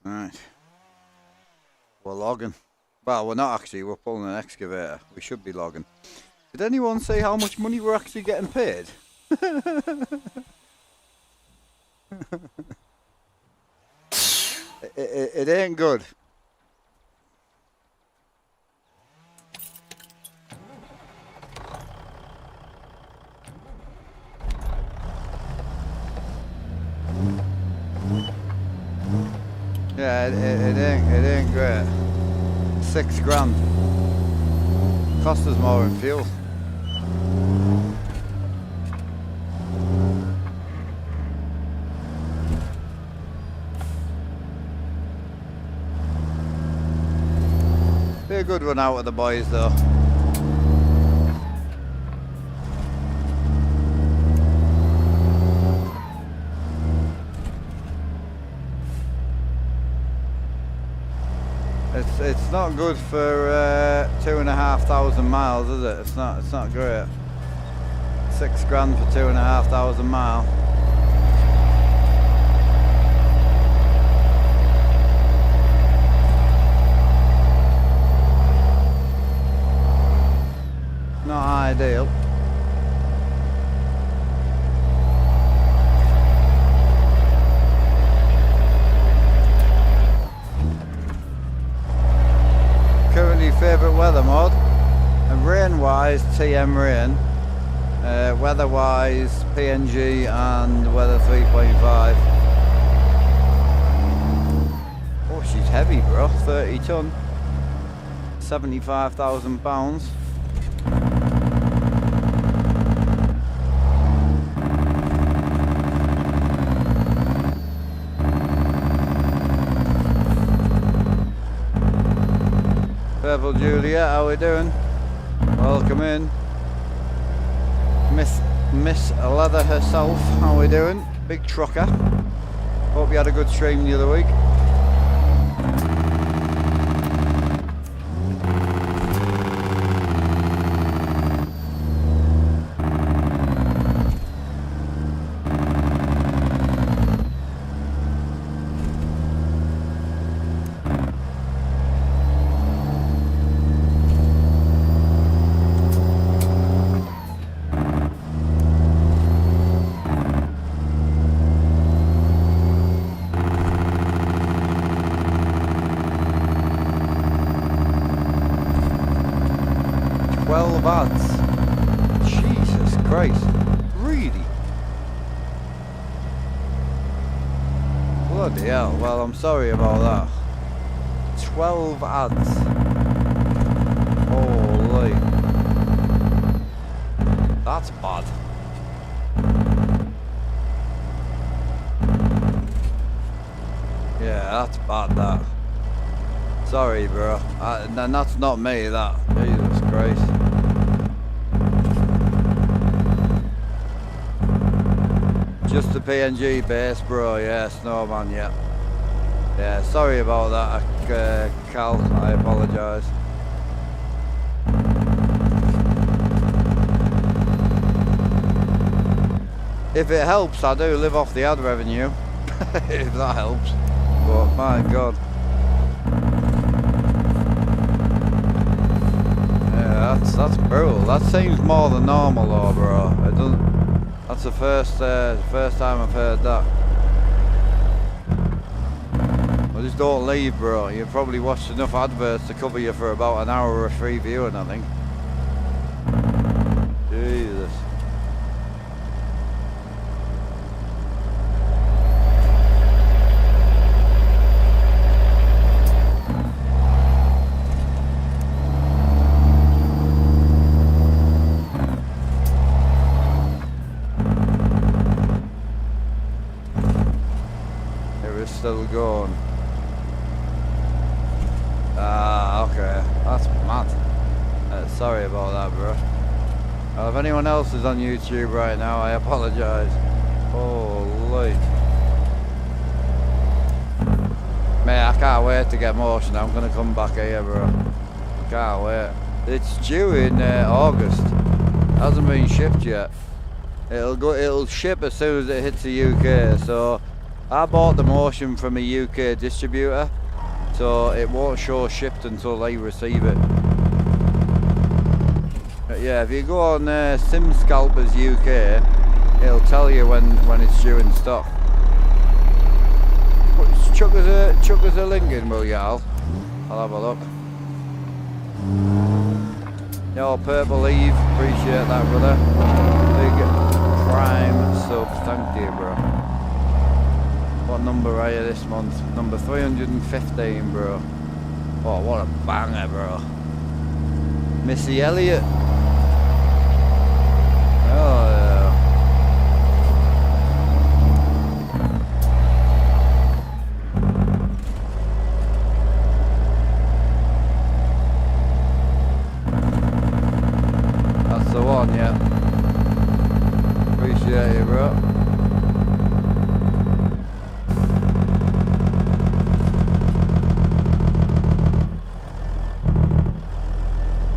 Alright. We're logging. Well, we're not actually. We're pulling an excavator. We should be logging. Did anyone say how much money we're actually getting paid? It ain't good. Yeah, it ain't great. 6 grand. Cost us more in fuel. Be a good run out with the boys though. It's not good for 2,500 miles, is it? It's not great. 6 grand for 2,500 miles. Not ideal. Currently favourite weather mode, and rain wise TM rain, weather wise PNG and weather 3.5. Oh, she's heavy, bro. 30 ton, 75,000 pounds. Purple Julia, how we doing? Welcome in. Miss Leather herself, how we doing? Big trucker. Hope you had a good stream the other week. Jesus Christ, really? Bloody hell, well I'm sorry about that. 12 ads. Holy. That's bad. Yeah, that's bad that. Sorry bro, and that's not me that. Jesus Christ. Just the PNG base, bro. Yeah, Snowman. Yeah. Yeah. Sorry about that, Cal. I apologise. If it helps, I do live off the ad revenue. If that helps. But my God. Yeah, that's brutal. That seems more than normal, though, bro. It doesn't. That's the first time I've heard that. Well, just don't leave, bro. You've probably watched enough adverts to cover you for about an hour of free viewing, I think. Jesus. Still going. Ah, okay. That's mad. Sorry about that, bro. Well, if anyone else is on YouTube right now, I apologise. Holy. Mate, I can't wait to get motion. I'm going to come back here, bro. I can't wait. It's due in August. Hasn't been shipped yet. It'll ship as soon as it hits the UK, so I bought the Motion from a UK distributor, so it won't show shipped until they receive it. But yeah, if you go on Sim Scalpers UK, it'll tell you when it's due in stock. Chuck us a link in, will you, Al? I'll have a look. Yo, Purple Eve, appreciate that, brother. Big Prime sub, thank you, bro. What number are you this month? Number 315, bro. Oh, what a banger, bro. Missy Elliott. Oh, yeah. That's the one, yeah. Appreciate you, bro.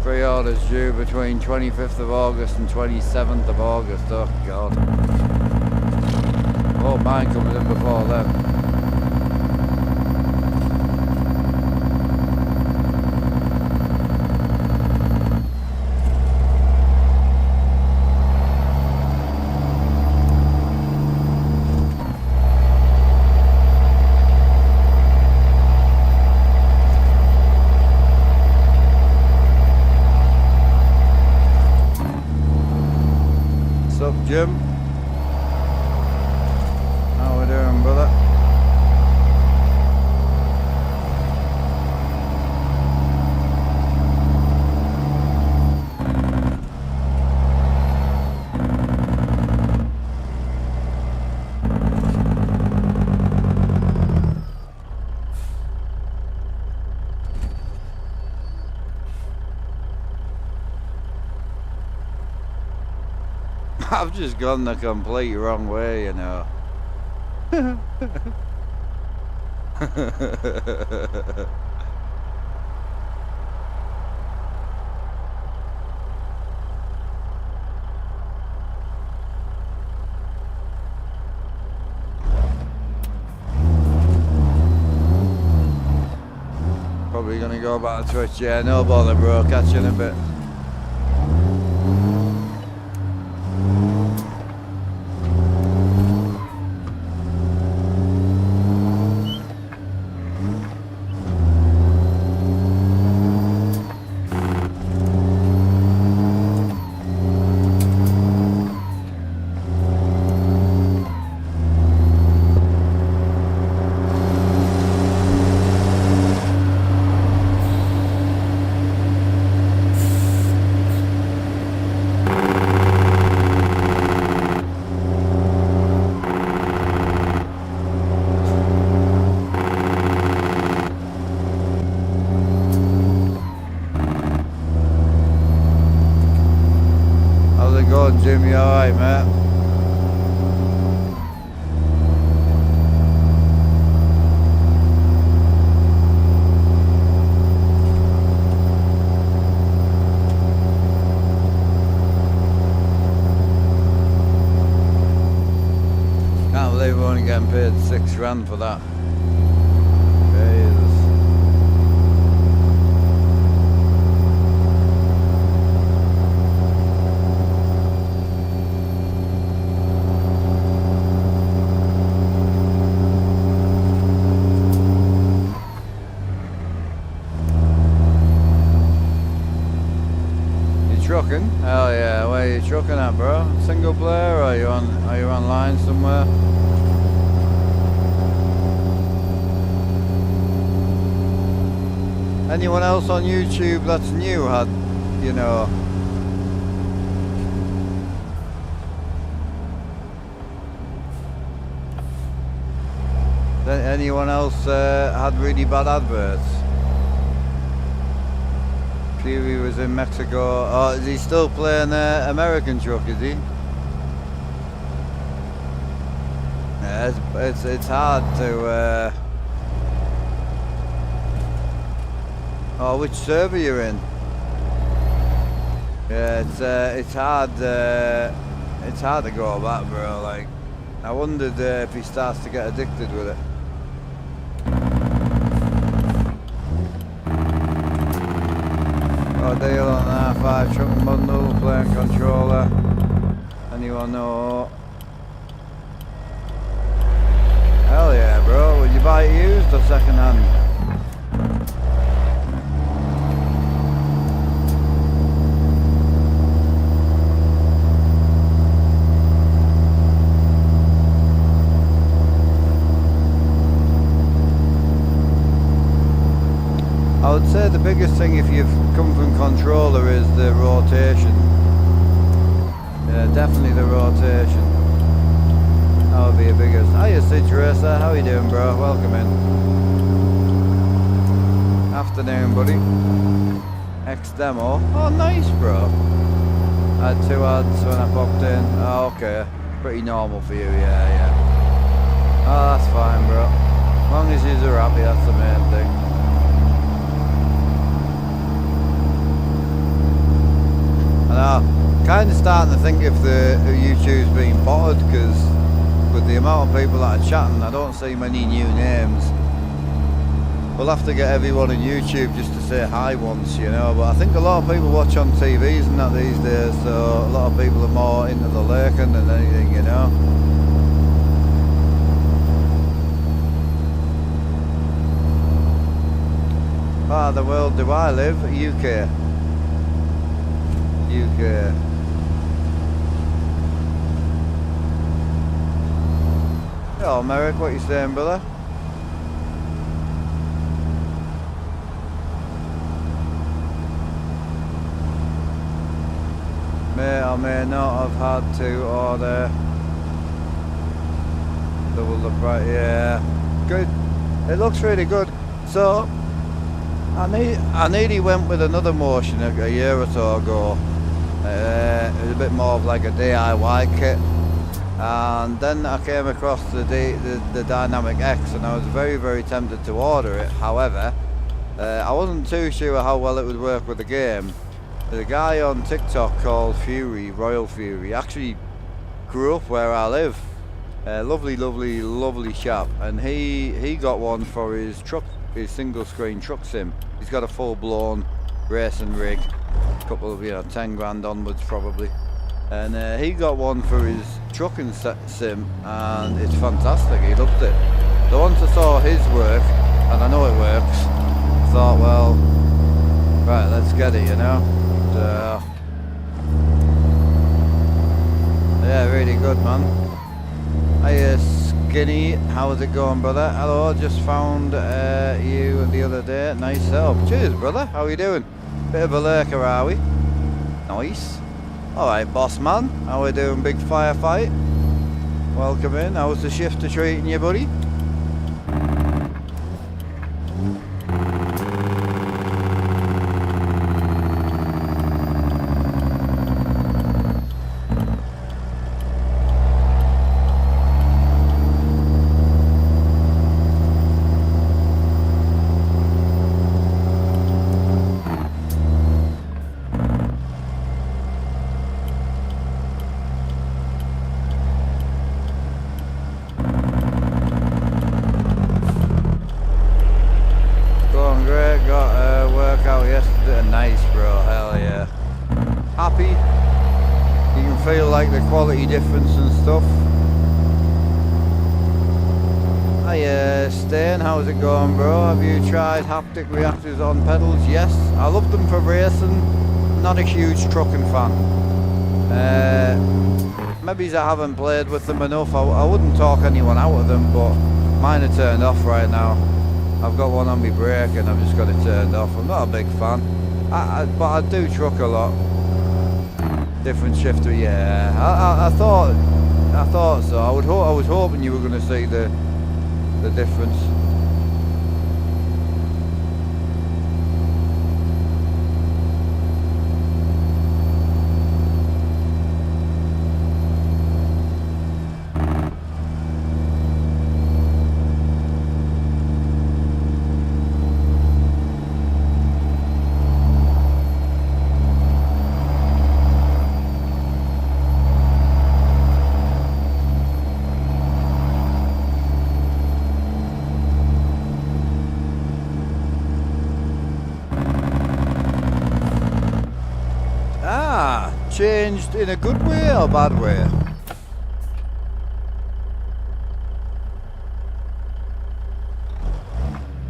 Pre-orders due between 25th of August and 27th of August. Oh God. Oh, mine comes in before then. Jim, how we doing, brother? I've just gone the complete wrong way, you know. Probably gonna go back to Twitch, yeah, no bother, bro. Catch you in a bit. Jim, you alright, mate? Can't believe we're only getting paid £6 grand for that. Trucking? Hell yeah, where are you trucking at, bro? Single player, or are you online somewhere? Anyone else on YouTube that's new had, you know, anyone else had really bad adverts? He was in Mexico. Oh, is he still playing American truck, is he? Yeah, it's hard to oh, which server you're in? Yeah, it's hard to go back, bro. Like, I wondered if he starts to get addicted with it. Got a deal on an R5 truck and bundle, playing controller. Anyone know? Hell yeah, bro. Would you buy it used or second hand? I would say the biggest thing if you've come from controller is the rotation. Yeah, definitely the rotation. That would be a biggest. Hiya Sidge Racer, how you doing bro? Welcome in. Afternoon buddy. X-Demo. Oh nice bro. I had 2 ads when I popped in. Oh okay. Pretty normal for you, yeah. Oh that's fine bro. As long as you're happy, that's the main thing. I'm kind of starting to think if the YouTube's being botted, because with the amount of people that are chatting, I don't see many new names. We'll have to get everyone on YouTube just to say hi once, you know, but I think a lot of people watch on TVs and that these days, so a lot of people are more into the lurking than anything, you know. Part of the world do I live? UK. UK. Hello Merrick, what you saying brother? May or may not have had to order double the price. Yeah, good. It looks really good. So I nearly went with another motion a year or so ago. It was a bit more of like a DIY kit, and then I came across the Dynamic X, and I was very tempted to order it. However, I wasn't too sure how well it would work with the game. There's a guy on TikTok called Fury, Royal Fury, actually grew up where I live. Lovely chap, and he got one for his truck, his single screen truck sim. He's got a full blown racing rig, a couple of 10 grand onwards probably, and he got one for his trucking sim, and it's fantastic. He loved it. So once I saw his work, and I know it works, I thought, well, right, let's get it, you know. So, yeah, really good man. Hiya Skinny, how's it going brother? Hello, just found you the other day. Nice help. Cheers brother, how are you doing? Bit of a lurker are we? Nice. Alright boss man, how are we doing big firefight? Welcome in, how's the shifter treating you buddy? Quality difference and stuff. Hiya Stain, how's it going bro? Have you tried haptic reactors on pedals? Yes, I love them for racing. Not a huge trucking fan. Maybe I haven't played with them enough. I wouldn't talk anyone out of them, but mine are turned off right now. I've got one on my brake and I've just got it turned off. I'm not a big fan, but I do truck a lot. Different shifter, yeah. I thought so. I was hoping you were going to see the difference. changed in a good way or bad way?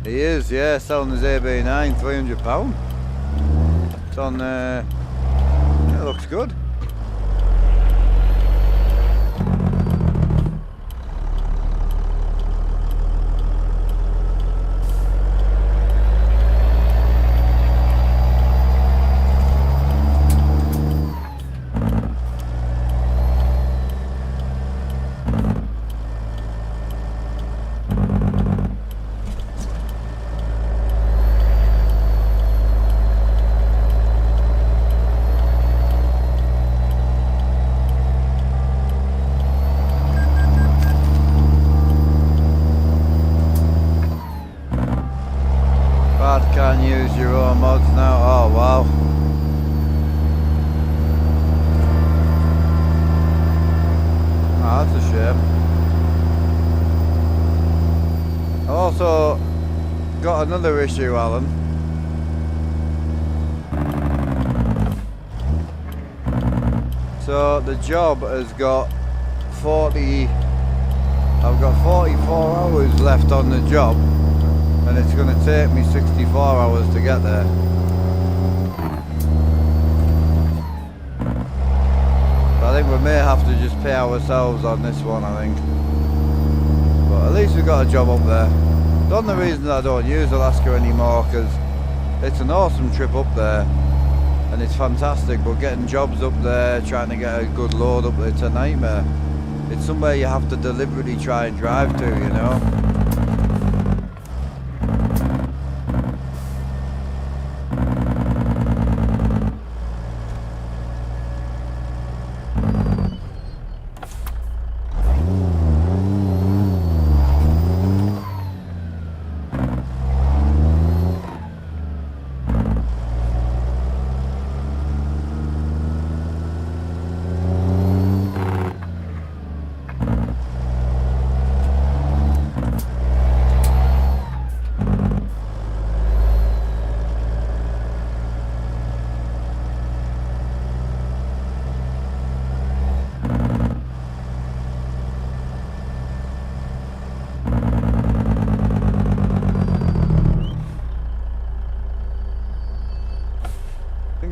He is, yeah, selling his AB9, £300. It's on, yeah, it looks good. Can't use your own mods now. Oh wow. Oh, that's a shame. I also got another issue, Alan. So the job has got 40. I've got 44 hours left on the job. And it's going to take me 64 hours to get there. But I think we may have to just pay ourselves on this one, I think. But at least we've got a job up there. The only reason I don't use Alaska anymore, because it's an awesome trip up there. And it's fantastic, but getting jobs up there, trying to get a good load up there, it's a nightmare. It's somewhere you have to deliberately try and drive to, you know.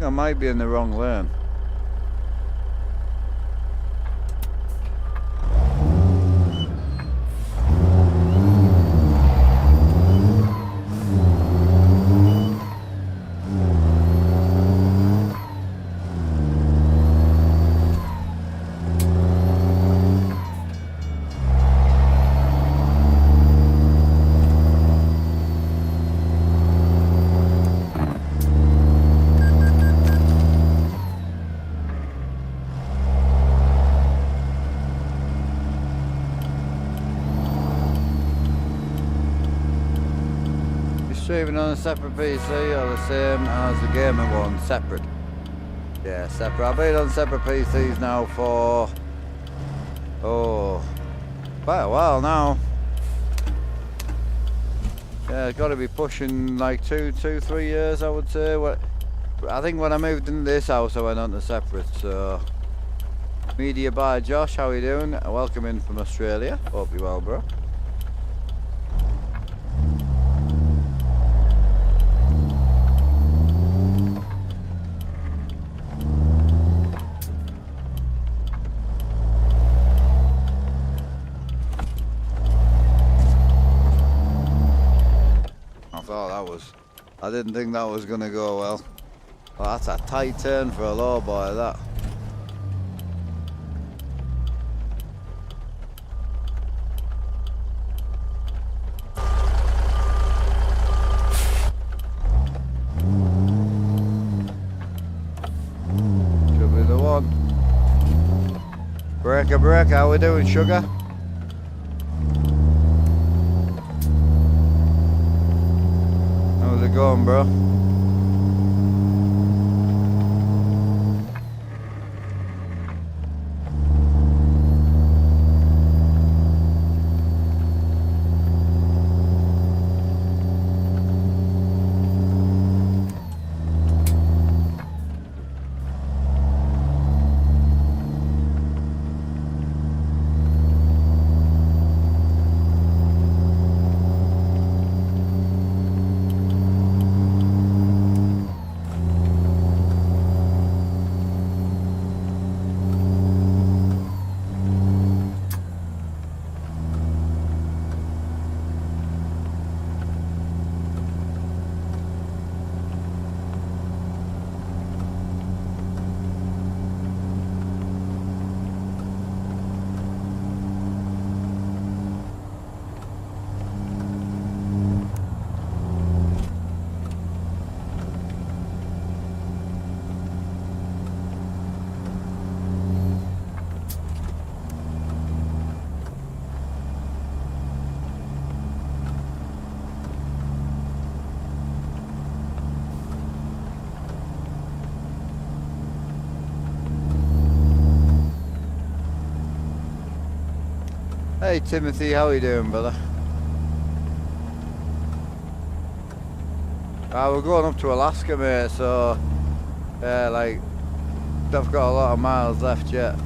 I might be in the wrong lane. Streaming on a separate PC or the same as the gaming one? Separate. Yeah, separate. I've been on separate PCs now for quite a while now. Yeah, it's got to be pushing like 3 years, I would say. I think when I moved into this house, I went on to separate. So, media by Josh, how are you doing? Welcome in from Australia. Hope you're well, bro. I didn't think that was going to go well. Well, that's a tight turn for a low boy, that. Should be the one. Breaker, how we doing, sugar? How's it going, bro? Hey Timothy, how are you doing, brother? We're going up to Alaska, mate, so like, I've got a lot of miles left yet.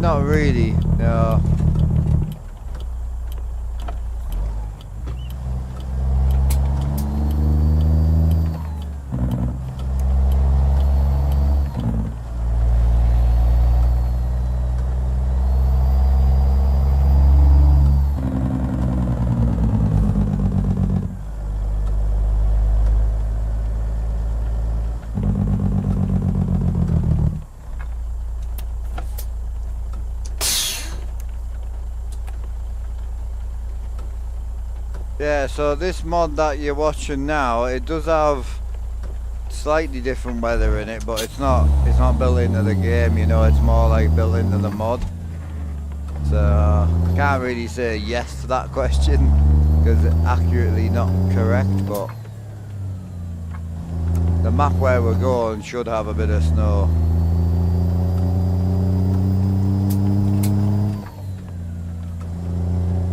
Not really, no. Yeah, so this mod that you're watching now, it does have slightly different weather in it, but it's not built into the game, you know, it's more like built into the mod. So I can't really say yes to that question because it's accurately not correct, but the map where we're going should have a bit of snow.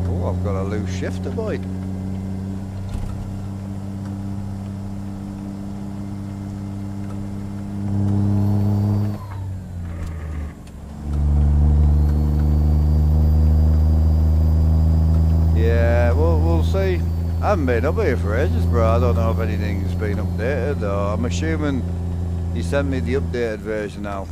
Oh, I've got a loose shifter, boy. Yeah, we'll see. I haven't been up here for ages, bro. I don't know if anything's been updated, though. I'm assuming he sent me the updated version now.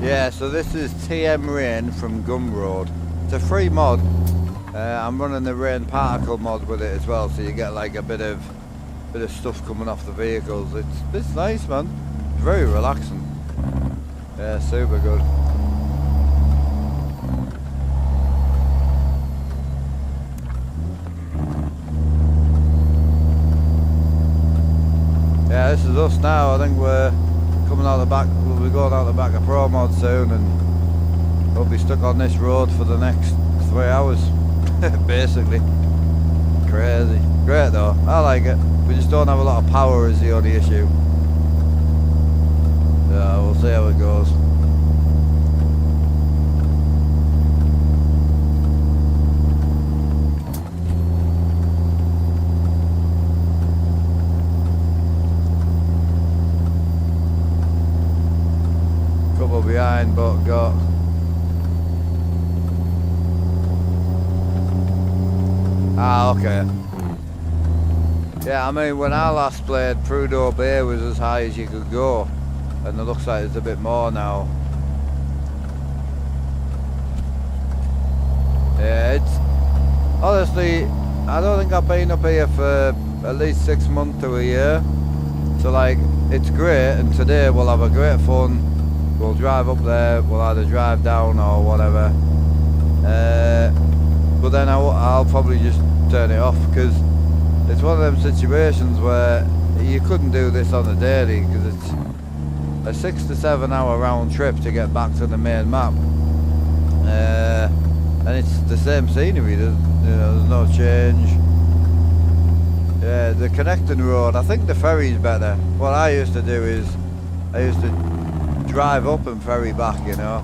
Yeah, so this is TM Rain from Gumroad. It's a free mod. I'm running the rain particle mod with it as well, so you get like a bit of stuff coming off the vehicles. It's nice, man. It's very relaxing. Yeah, super good. Yeah, this is us now. I think we're coming out the back. We'll be going out the back of Pro Mod soon, and we'll be stuck on this road for the next 3 hours, basically. Crazy. Great though. I like it. We just don't have a lot of power is the only issue. Yeah, we'll see how it goes. Couple behind, but got... Ah, okay. Yeah, I mean, when I last played, Prudhoe Bay was as high as you could go. And it looks like it's a bit more now. Yeah, it's... Honestly, I don't think I've been up here for at least 6 months to a year. So, like, it's great, and today we'll have a great fun. We'll drive up there, we'll either drive down or whatever. But then I'll probably just turn it off, because it's one of them situations where you couldn't do this on a daily, because it's a 6 to 7 hour round trip to get back to the main map. And it's the same scenery, there's no change. Yeah, the connecting road, I think the ferry's better. What I used to do is, I used to drive up and ferry back, you know.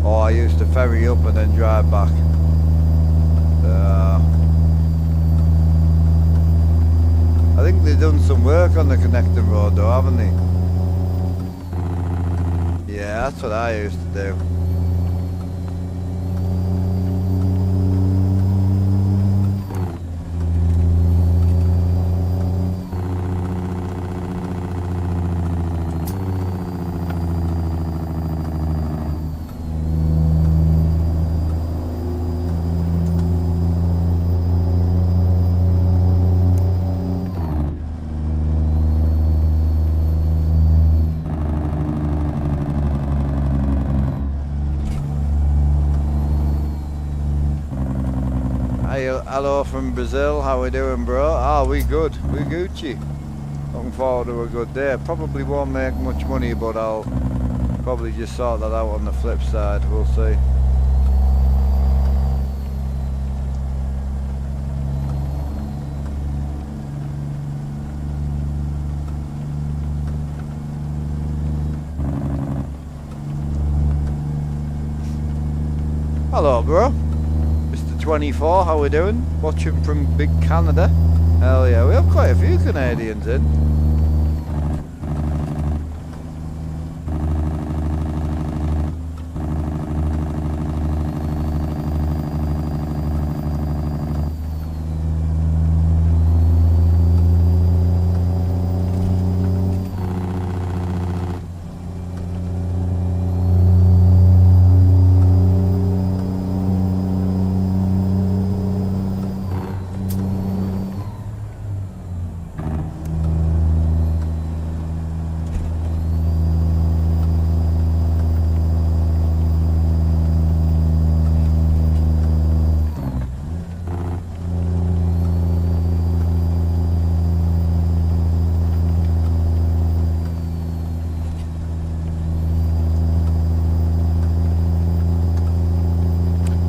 Or I used to ferry up and then drive back. I think they've done some work on the connecting road though, haven't they? Yeah, that's what I used to do. Hello from Brazil, how we doing, bro? Ah, we good, we Gucci. Looking forward to a good day. Probably won't make much money, but I'll probably just sort that out on the flip side, we'll see. Hello, bro. 24, how we doing? Watching from big Canada. Hell yeah, we have quite a few Canadians in.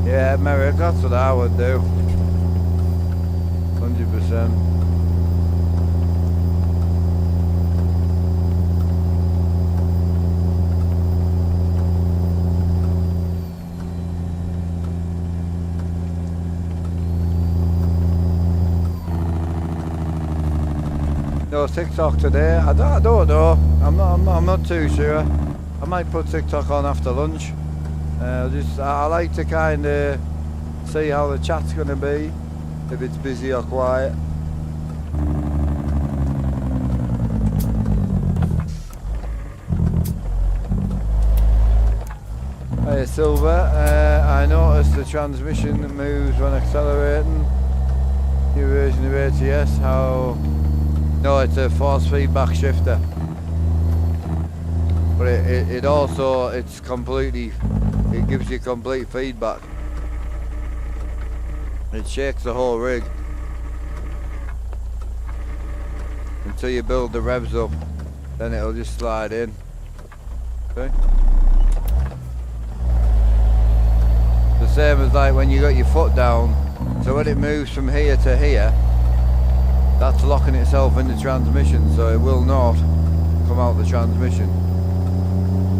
Yeah, Merrick, that's what I would do. 100%. No TikTok today. I don't know. I'm not too sure. I might put TikTok on after lunch. I like to kind of see how the chat's going to be, if it's busy or quiet. Hey Silver, I noticed the transmission moves when accelerating. New version of ATS, how... No, it's a force feedback shifter. But it also, it's completely... It gives you complete feedback. It shakes the whole rig until you build the revs up, then it'll just slide in. Okay. The same as like when you got your foot down, so when it moves from here to here, That's locking itself in the transmission, so it will not come out the transmission.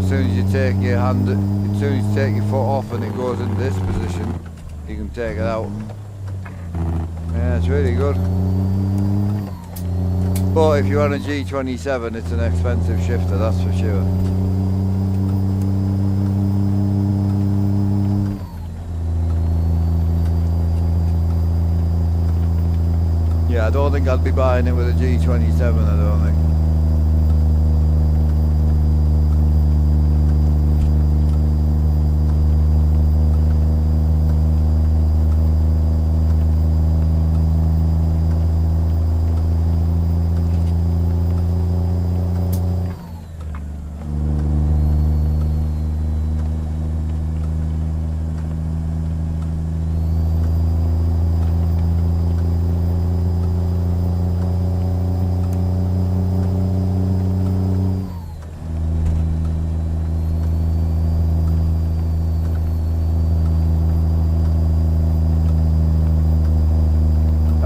As soon as you take your hand, as soon as you take your foot off and it goes into this position, you can take it out. Yeah, it's really good. But if you're on a G27, it's an expensive shifter, that's for sure. Yeah, I don't think I'd be buying it with a G27, I don't think.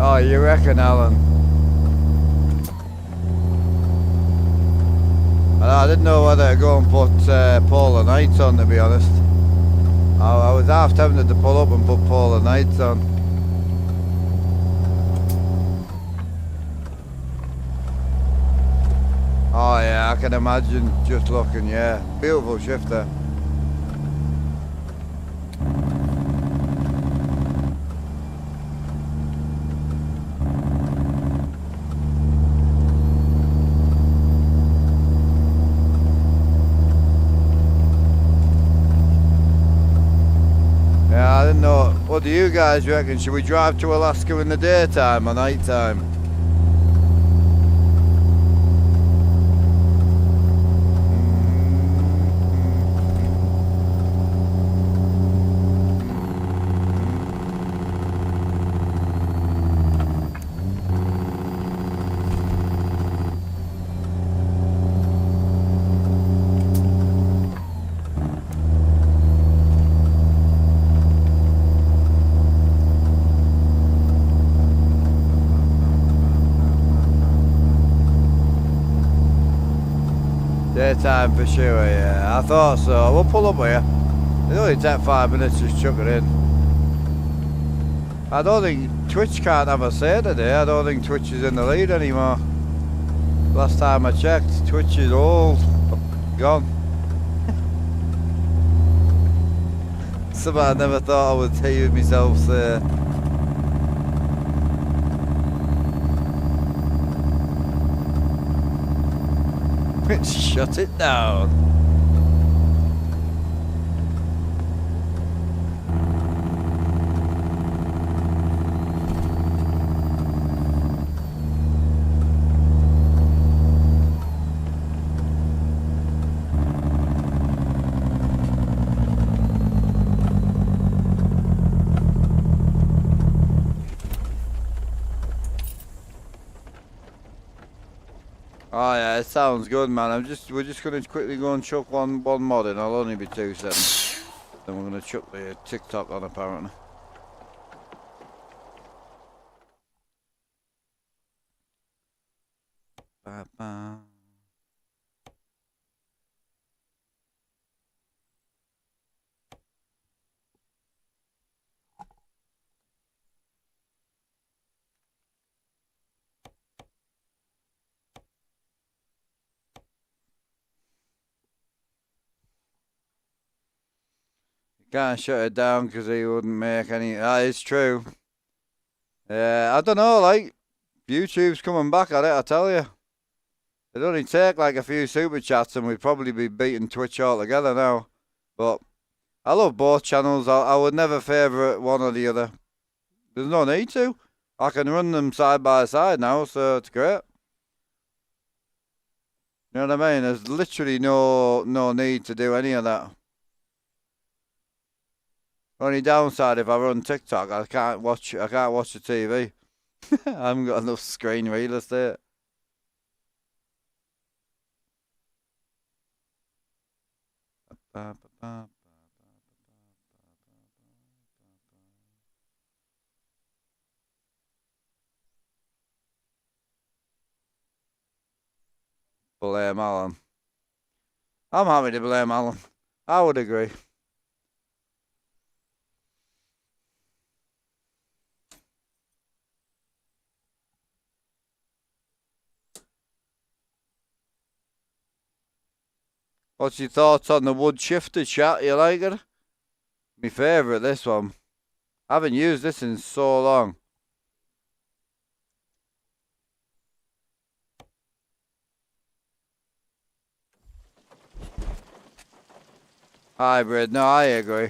Oh, you reckon, Alan? I didn't know whether to go and put Polar Nights on, to be honest. I was half tempted to pull up and put Polar Nights on. Oh yeah, I can imagine just looking, yeah. Beautiful shifter. Yeah, I didn't know. What do you guys reckon? Should we drive to Alaska in the daytime or night time? Daytime for sure, yeah. I thought so. We'll pull up here. It only take 5 minutes, just chuck it in. I don't think Twitch can't have a say today. I don't think Twitch is in the lead anymore. Last time I checked, Twitch is all gone. Something I never thought I would hear myself say. Shut it down. Oh yeah, it sounds good, man. We're just gonna quickly go and chuck one mod in. I'll only be 2 seconds. Then we're gonna chuck the TikTok on apparently. Ba-ba. Can't shut it down because he wouldn't make any. That is true. Yeah, I don't know. Like YouTube's coming back at it. I tell you, it'd only take like a few super chats and we'd probably be beating Twitch altogether now. But I love both channels. I would never favourite one or the other. There's no need to. I can run them side by side now, so it's great. You know what I mean? There's literally no need to do any of that. Only downside if I run TikTok, I can't watch the TV. I haven't got enough screen real estate. blame Alan. I'm happy to blame Alan. I would agree. What's your thoughts on the wood shifter, chat? You like it? My favourite, this one. I haven't used this in so long. Hybrid, no, I agree.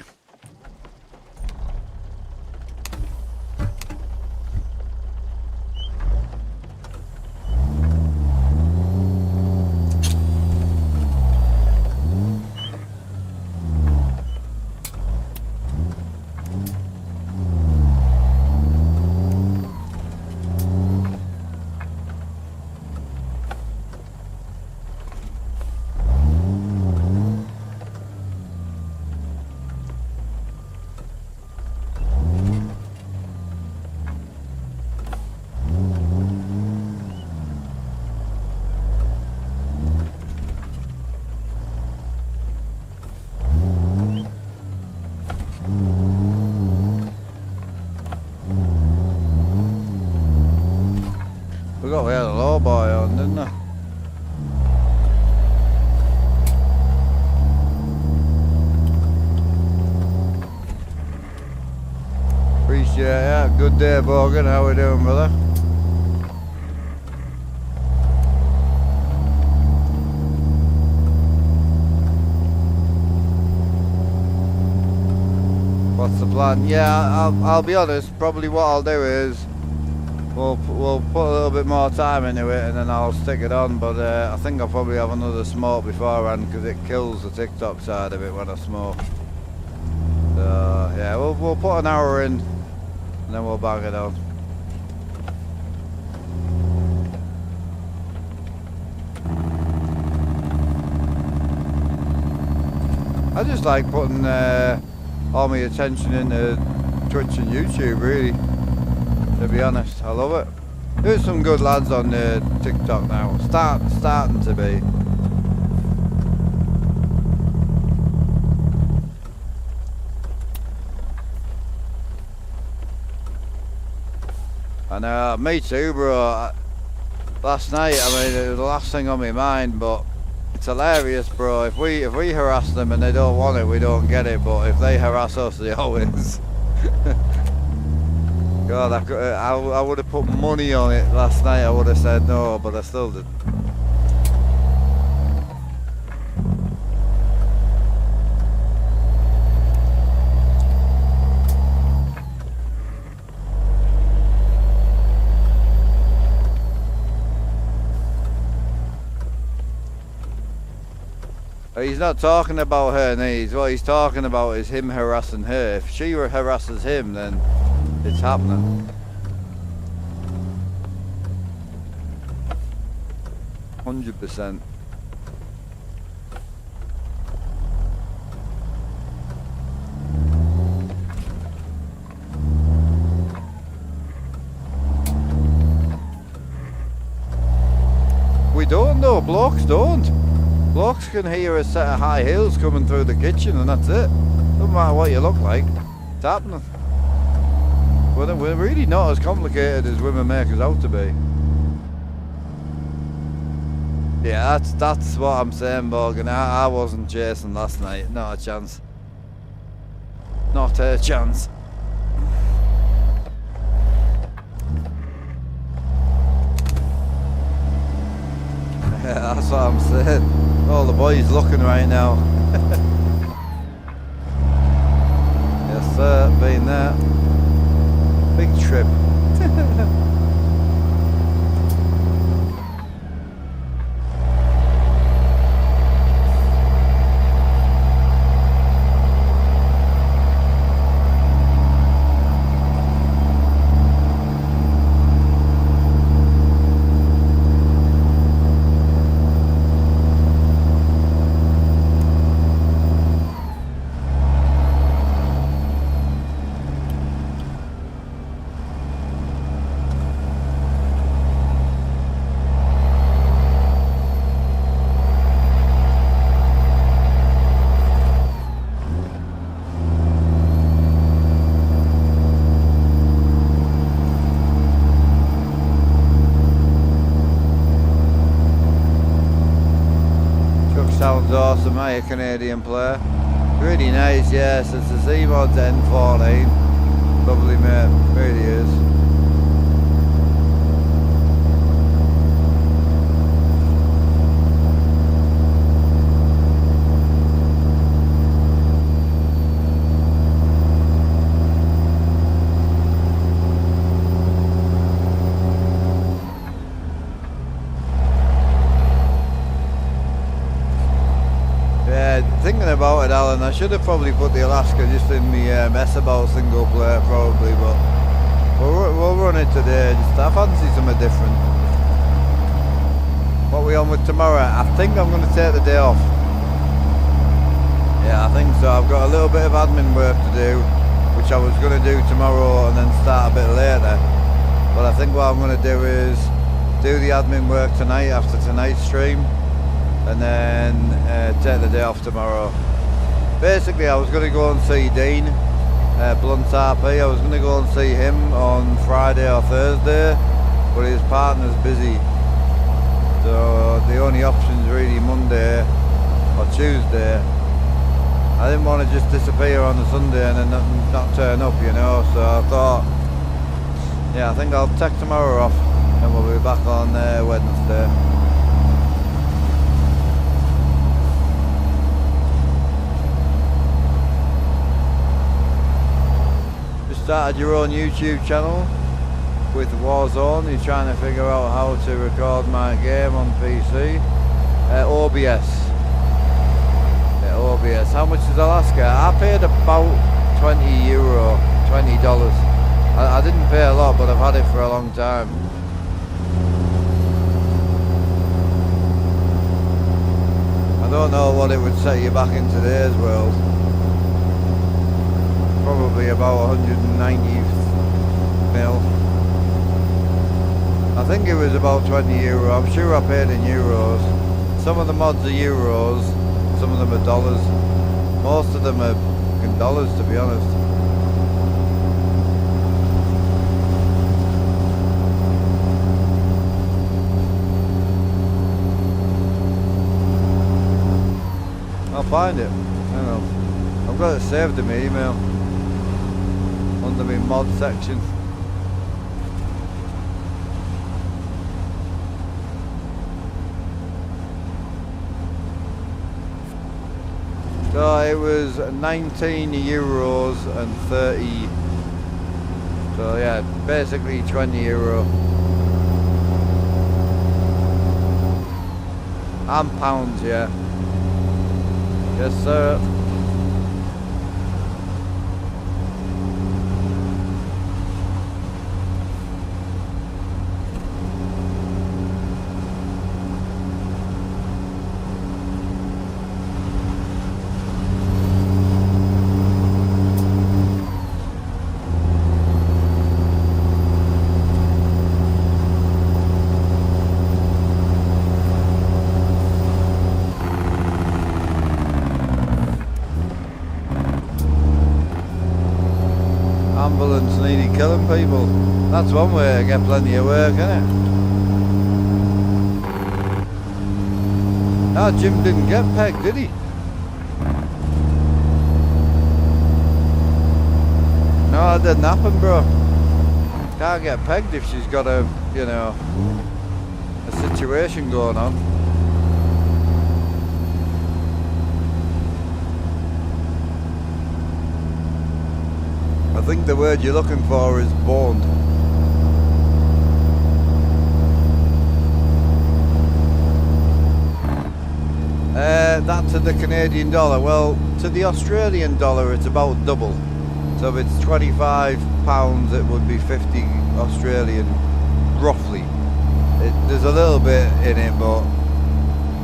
We had a low boy on, didn't I? Appreciate it. Good day, Bogan. How we doing, brother? What's the plan? Yeah, I'll be honest. Probably what I'll do is we'll put a little bit more time into it and then I'll stick it on. But I think I'll probably have another smoke beforehand because it kills the TikTok side of it when I smoke. So yeah, we'll put an hour in and then we'll bang it on. I just like putting all my attention into Twitch and YouTube, really. To be honest, I love it. There's some good lads on TikTok now. Starting to be. And me too, bro. Last night, I mean, it was the last thing on my mind, but it's hilarious, bro. If we harass them and they don't want it, we don't get it. But if they harass us, they always. God, I would have put money on it last night. I would have said no, but I still did. He's not talking about her needs. What he's talking about is him harassing her. If she harasses him, then it's happening. 100%. We don't though, blokes don't. Blokes can hear a set of high heels coming through the kitchen and that's it. Doesn't matter what you look like, it's happening. We're really not as complicated as women make us out to be. Yeah, that's what I'm saying, Morgan. I wasn't chasing last night, not a chance. Not a chance. Yeah, that's what I'm saying. All the boys looking right now. Yes sir, been there. Big trip. Sounds awesome, eh? A Canadian player. Really nice, yes. It's the Z-Mods N14. Lovely, mate. Really is. Thinking about it, Alan, I should have probably put the Alaska just in the Messaball single player probably, but we'll run it today. Just I fancy something different. What are we on with tomorrow? I think I'm going to take the day off. Yeah, I think so. I've got a little bit of admin work to do, which I was going to do tomorrow and then start a bit later. But I think what I'm going to do is do the admin work tonight after tonight's stream, and then take the day off tomorrow. Basically, I was going to go and see Dean, Blunt RP. I was going to go and see him on Friday or Thursday, but his partner's busy. So the only option's really Monday or Tuesday. I didn't want to just disappear on a Sunday and then not turn up, you know, so I thought, yeah, I think I'll take tomorrow off and we'll be back on Wednesday. Started your own YouTube channel with Warzone. You're trying to figure out how to record my game on PC. OBS. Yeah, OBS. How much is Alaska? I paid about €20, $20. I didn't pay a lot, but I've had it for a long time. I don't know what it would set you back in today's world. Probably about 190 mil. I think it was about €20. I'm sure I paid in euros. Some of the mods are euros, some of them are dollars. Most of them are in dollars, to be honest. I'll find it. Hang on. I've got it saved in my email. Under my mod section. So it was €19 and 30. So yeah, basically €20. And pounds, yeah. Yes, sir. Ambulance needed killing people. That's one way to get plenty of work, isn't it? No, Jim didn't get pegged, did he? No, it didn't happen, bro. Can't get pegged if she's got a, you know, a situation going on. I think the word you're looking for is boned. That to the Canadian dollar. Well, to the Australian dollar it's about double. So if it's £25 it would be 50 Australian, roughly. There's a little bit in it, but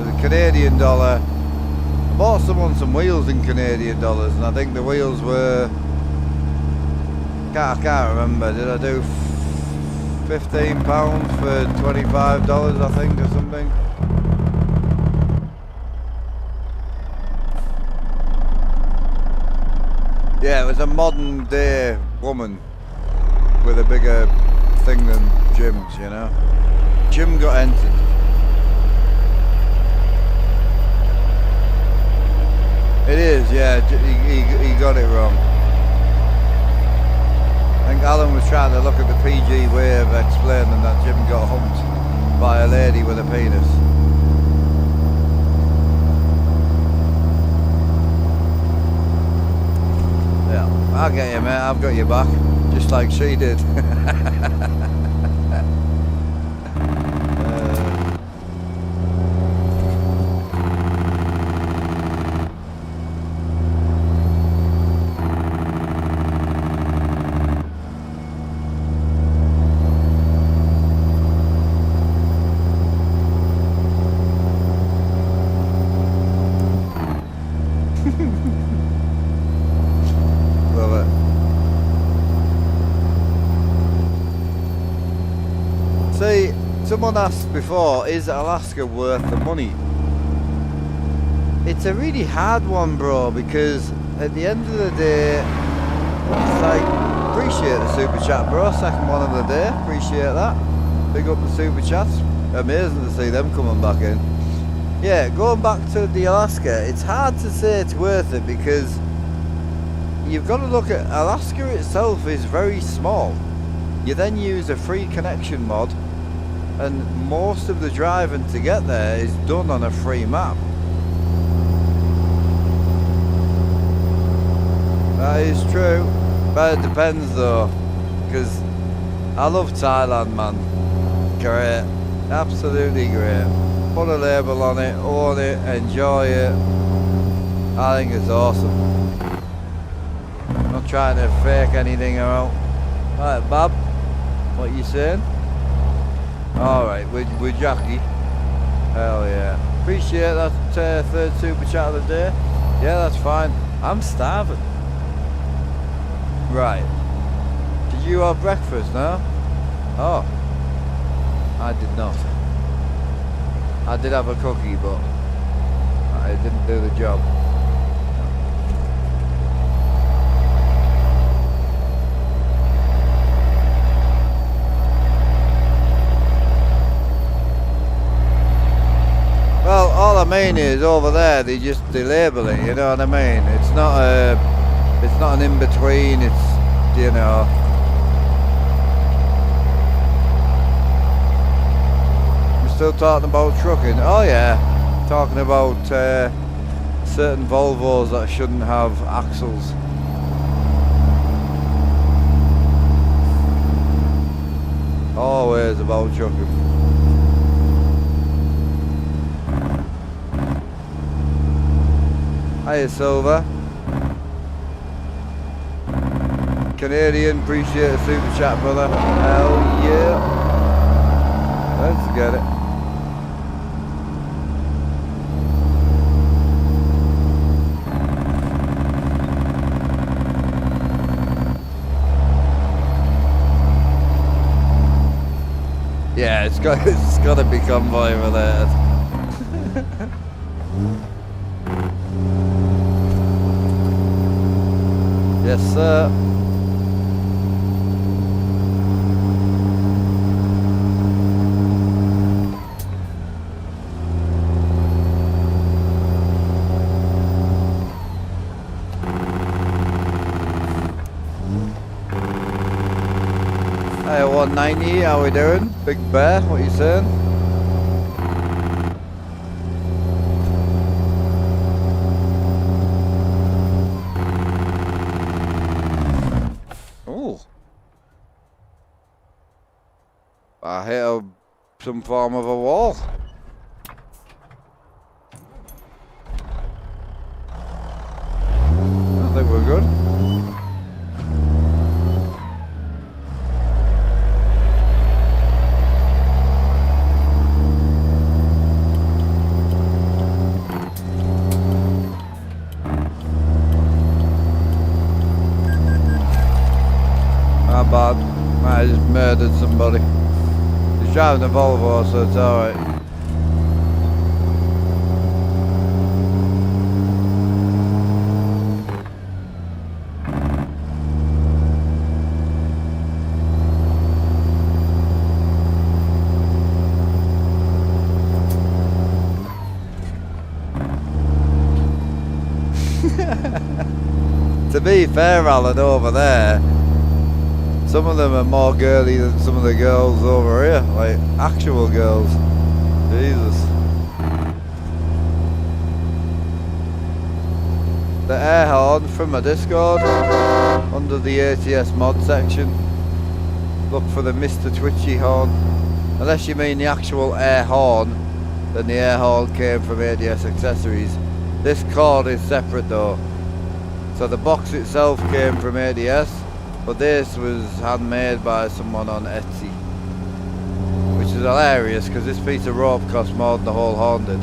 the Canadian dollar, I bought someone some wheels in Canadian dollars and I think the wheels were, I can't remember, did I do £15 for $25 I think or something? Yeah, it was a modern day woman with a bigger thing than Jim's, you know. Jim got entered. was, yeah. He got it wrong. I think Alan was trying to look at the PG way of explaining that Jim got humped by a lady with a penis. Yeah, I'll get you, mate. I've got your back, just like she did. See, someone asked before, is Alaska worth the money? It's a really hard one, bro, because at the end of the day, it's like, appreciate the super chat, bro. Second one of the day, appreciate that. Big up the super chats. Amazing to see them coming back in. Yeah, going back to the Alaska, it's hard to say it's worth it because you've got to look at Alaska itself is very small. You then use a free connection mod, and most of the driving to get there is done on a free map. That is true, but it depends though, because I love Thailand, man. Great, absolutely great. Put a label on it, own it, enjoy it. I think it's awesome. Not trying to fake anything out. Right, Bob, what you saying? Alright, with Jackie. Hell yeah. Appreciate that third super chat of the day. Yeah, that's fine. I'm starving. Right. Did you have breakfast now? Oh. I did not. I did have a cookie, but I didn't do the job. Well, all I mean is over there they label it, you know what I mean? It's not an in-between, it's, you know. We're still talking about trucking. Oh yeah, talking about certain Volvos that shouldn't have axles. Always about trucking. Hiya Silver. Canadian, appreciate the super chat, brother. Hell yeah. Let's get it. Yeah, it's got to be convoy related. Yes, sir. Hey, 190, how we doing? Big Bear, what you saying? I hit some form of a wall. I think we're good. Not bad. I just murdered somebody. He's driving a Volvo, so it's alright. To be fair, Alan, over there, some of them are more girly than some of the girls over here, like actual girls. Jesus. The air horn from my Discord, under the ATS mod section. Look for the Mr. Twitchy horn. Unless you mean the actual air horn, then the air horn came from ATS accessories. This cord is separate though. So the box itself came from ADS, but this was handmade by someone on Etsy. Which is hilarious because this piece of rope cost more than the whole horn did.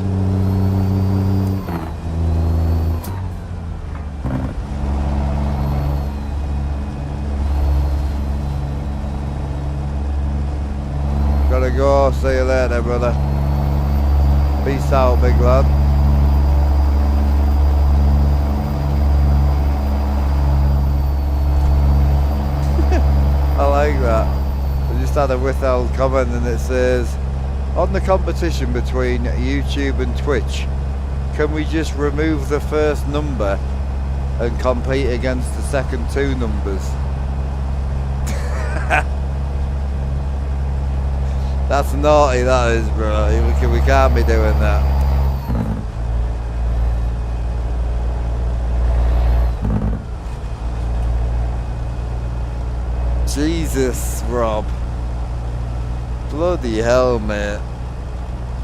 Gotta go, see you later brother. Peace out big lad. I like that. I just had a withheld comment and it says, on the competition between YouTube and Twitch, can we just remove the first number and compete against the second two numbers? That's naughty, that is, bro. We can't be doing that. Jesus, Rob. Bloody hell, mate.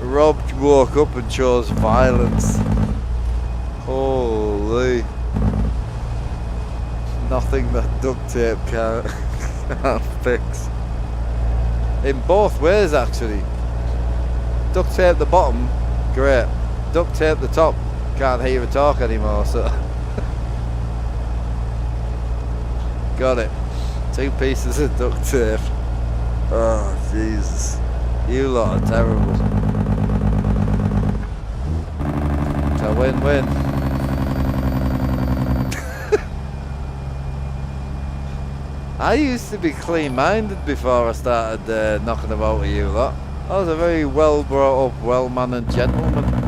Rob woke up and chose violence. Holy. Nothing that duct tape can't fix. In both ways, actually. Duct tape the bottom, great. Duct tape the top, can't hear her talk anymore, so. Got it. 2 pieces of duct tape. Oh, Jesus. You lot are terrible. It's a win-win. I used to be clean-minded before I started knocking about with you lot. I was a very well-brought-up, well-mannered gentleman.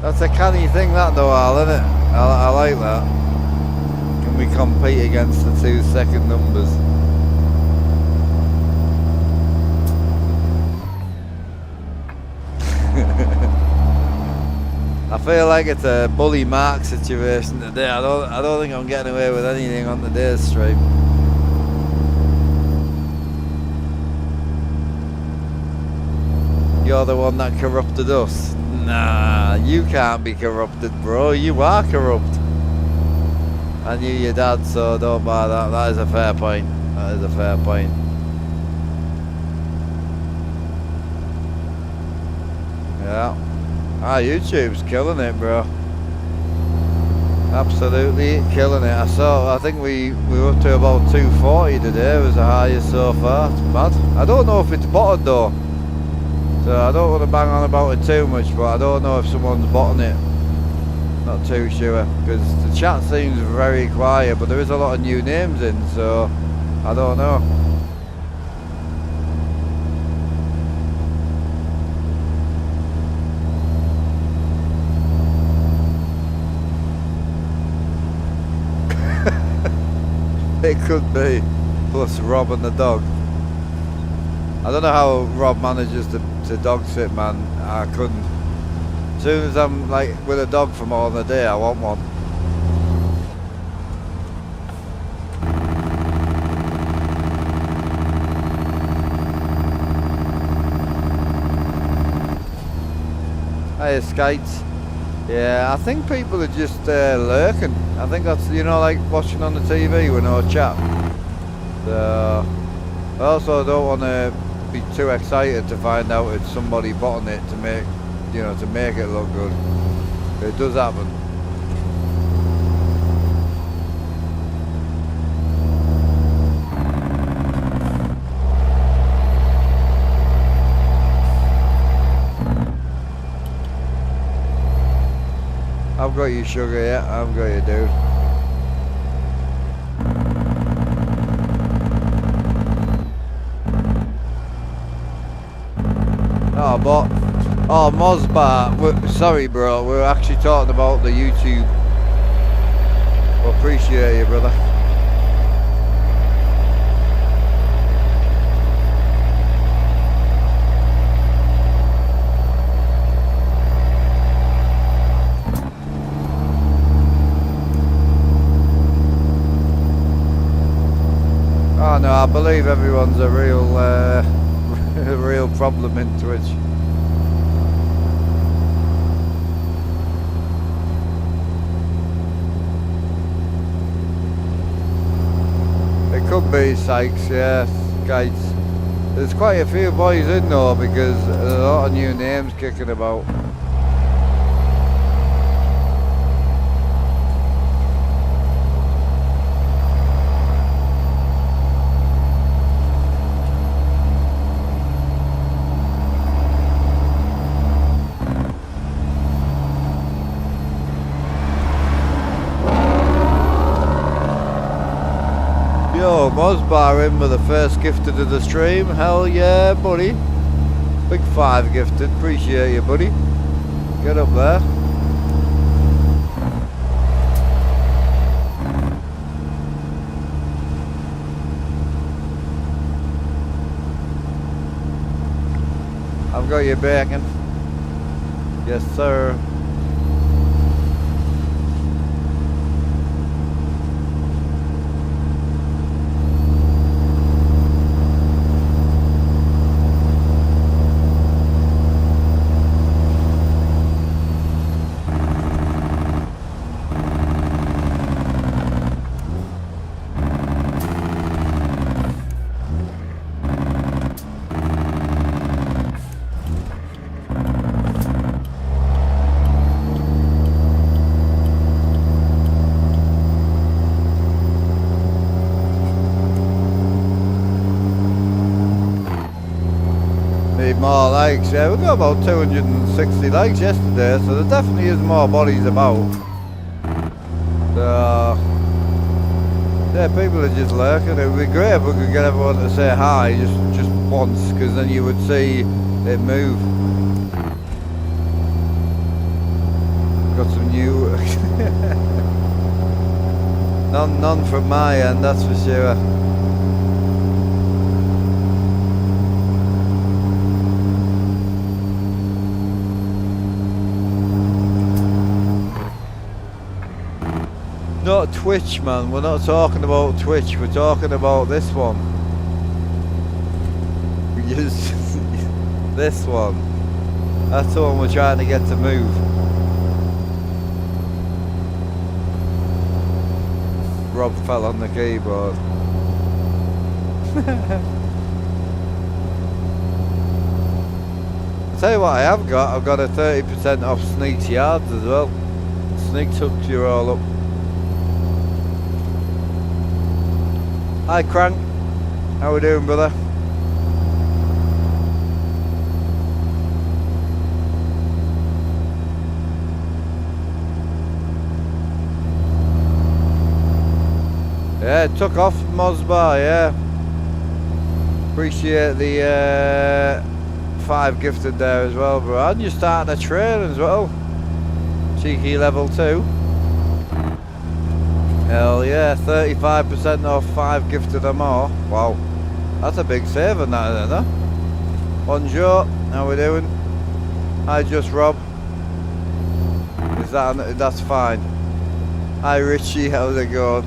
That's a canny thing that though, Al, isn't it? I like that. Can we compete against the 2 second numbers? I feel like it's a bully Mark situation today. I don't think I'm getting away with anything on today's stream. You're the one that corrupted us. Nah, you can't be corrupted, bro. You are corrupt. I knew your dad, so don't buy that. That is a fair point. That is a fair point. Yeah. YouTube's killing it, bro. Absolutely killing it. I think we were up to about 240 today. It was the highest so far. It's mad. I don't know if it's botted though. So I don't want to bang on about it too much, but I don't know if someone's botting it. Not too sure, because the chat seems very quiet, but there is a lot of new names in, so I don't know. It could be, plus Rob and the dog. I don't know how Rob manages to dog sit, man. I couldn't. As soon as I'm like with a dog for more than a day, I want one. Hey, Skates. Yeah, I think people are just lurking. I think that's, you know, like watching on the TV with no chat. So, I also don't want to be too excited to find out it's somebody botting it to make, you know, to make it look good. It does happen. I've got you, sugar, yeah, I've got you, dude. Oh, but, oh, Mosbar, sorry, bro, we're actually talking about the YouTube. Well, appreciate you, brother. Oh no, I believe everyone's a real, a real problem in Twitch. It could be Sykes, yeah, guys. There's quite a few boys in though because there's a lot of new names kicking about. Yo, Mosbar in with the first gifted of the stream. Hell yeah, buddy. Big 5 gifted. Appreciate you, buddy. Get up there. I've got your bacon. Yes, sir. More likes, yeah, we got about 260 likes yesterday, so there definitely is more bodies about. So, yeah, people are just lurking. It would be great if we could get everyone to say hi just once, because then you would see it move. Got some new. none from my end, that's for sure. Not Twitch, man. We're not talking about Twitch. We're talking about this one. This one. That's the one we're trying to get to move. Rob fell on the keyboard. I'll tell you what I have got. I've got a 30% off Sneak's yards as well. Sneaks hooks you all up. Hi Crank, how we doing, brother? Yeah, it took off Mosbar, yeah. Appreciate the 5 gifted there as well, bro. And you're starting a train as well. Cheeky level 2. Hell yeah, 35% off 5 gifted or more. Wow, that's a big save on that, isn't it? Bonjour, how we doing? Hi, just Rob. Is that, that's fine. Hi Richie, how's it going?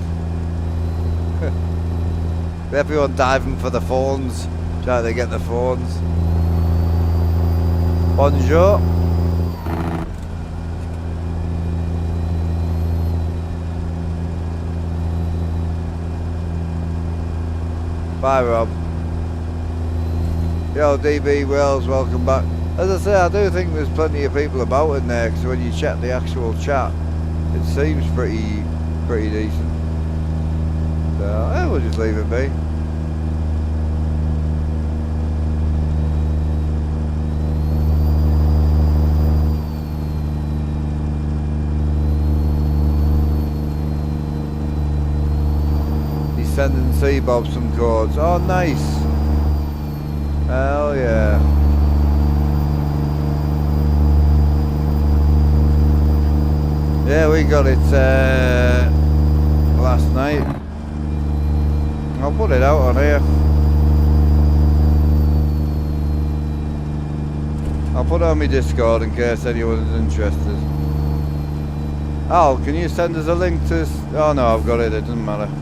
Everyone diving for the phones, trying to get the phones. Bonjour. Bye Rob. Yo DB Wells, welcome back. As I say, I do think there's plenty of people about in there, because when you check the actual chat, it seems pretty decent. So yeah, we'll just leave it be. sending C-Bob some codes. Oh, nice. Hell yeah. Yeah, we got it last night. I'll put it out on here. I'll put it on my Discord in case anyone's interested. Al, can you send us a link to... Oh no, I've got it, it doesn't matter.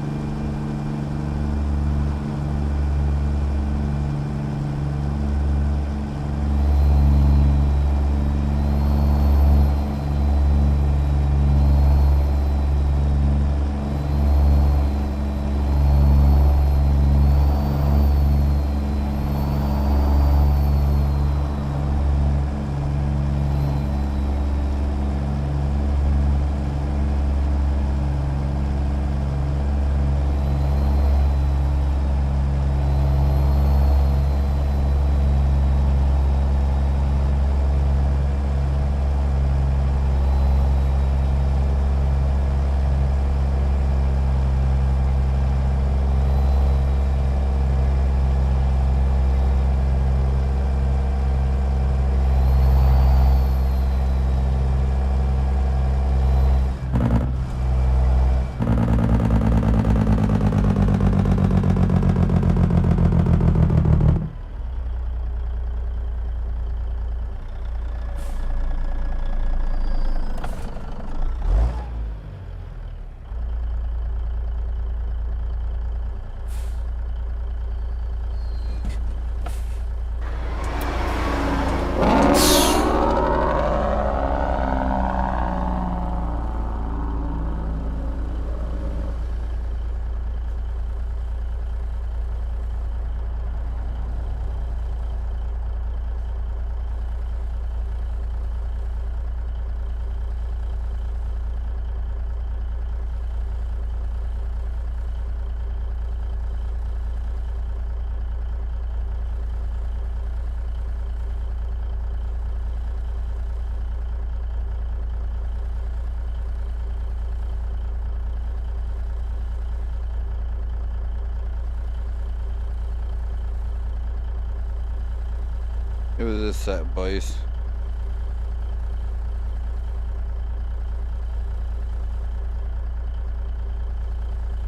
It was a set, boys.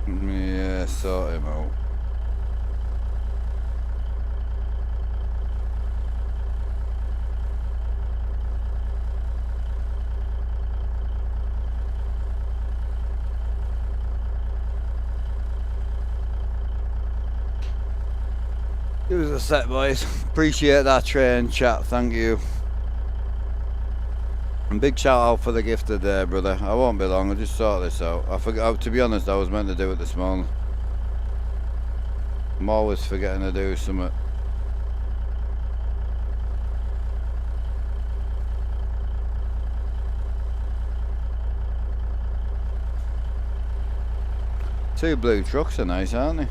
Yeah, sort him out. It was a set, boys. Appreciate that train chat, thank you. And big shout out for the gift today, brother. I won't be long, I'll just sort this out. I forgot, to be honest, I was meant to do it this morning. I'm always forgetting to do something. Two blue trucks are nice, aren't they?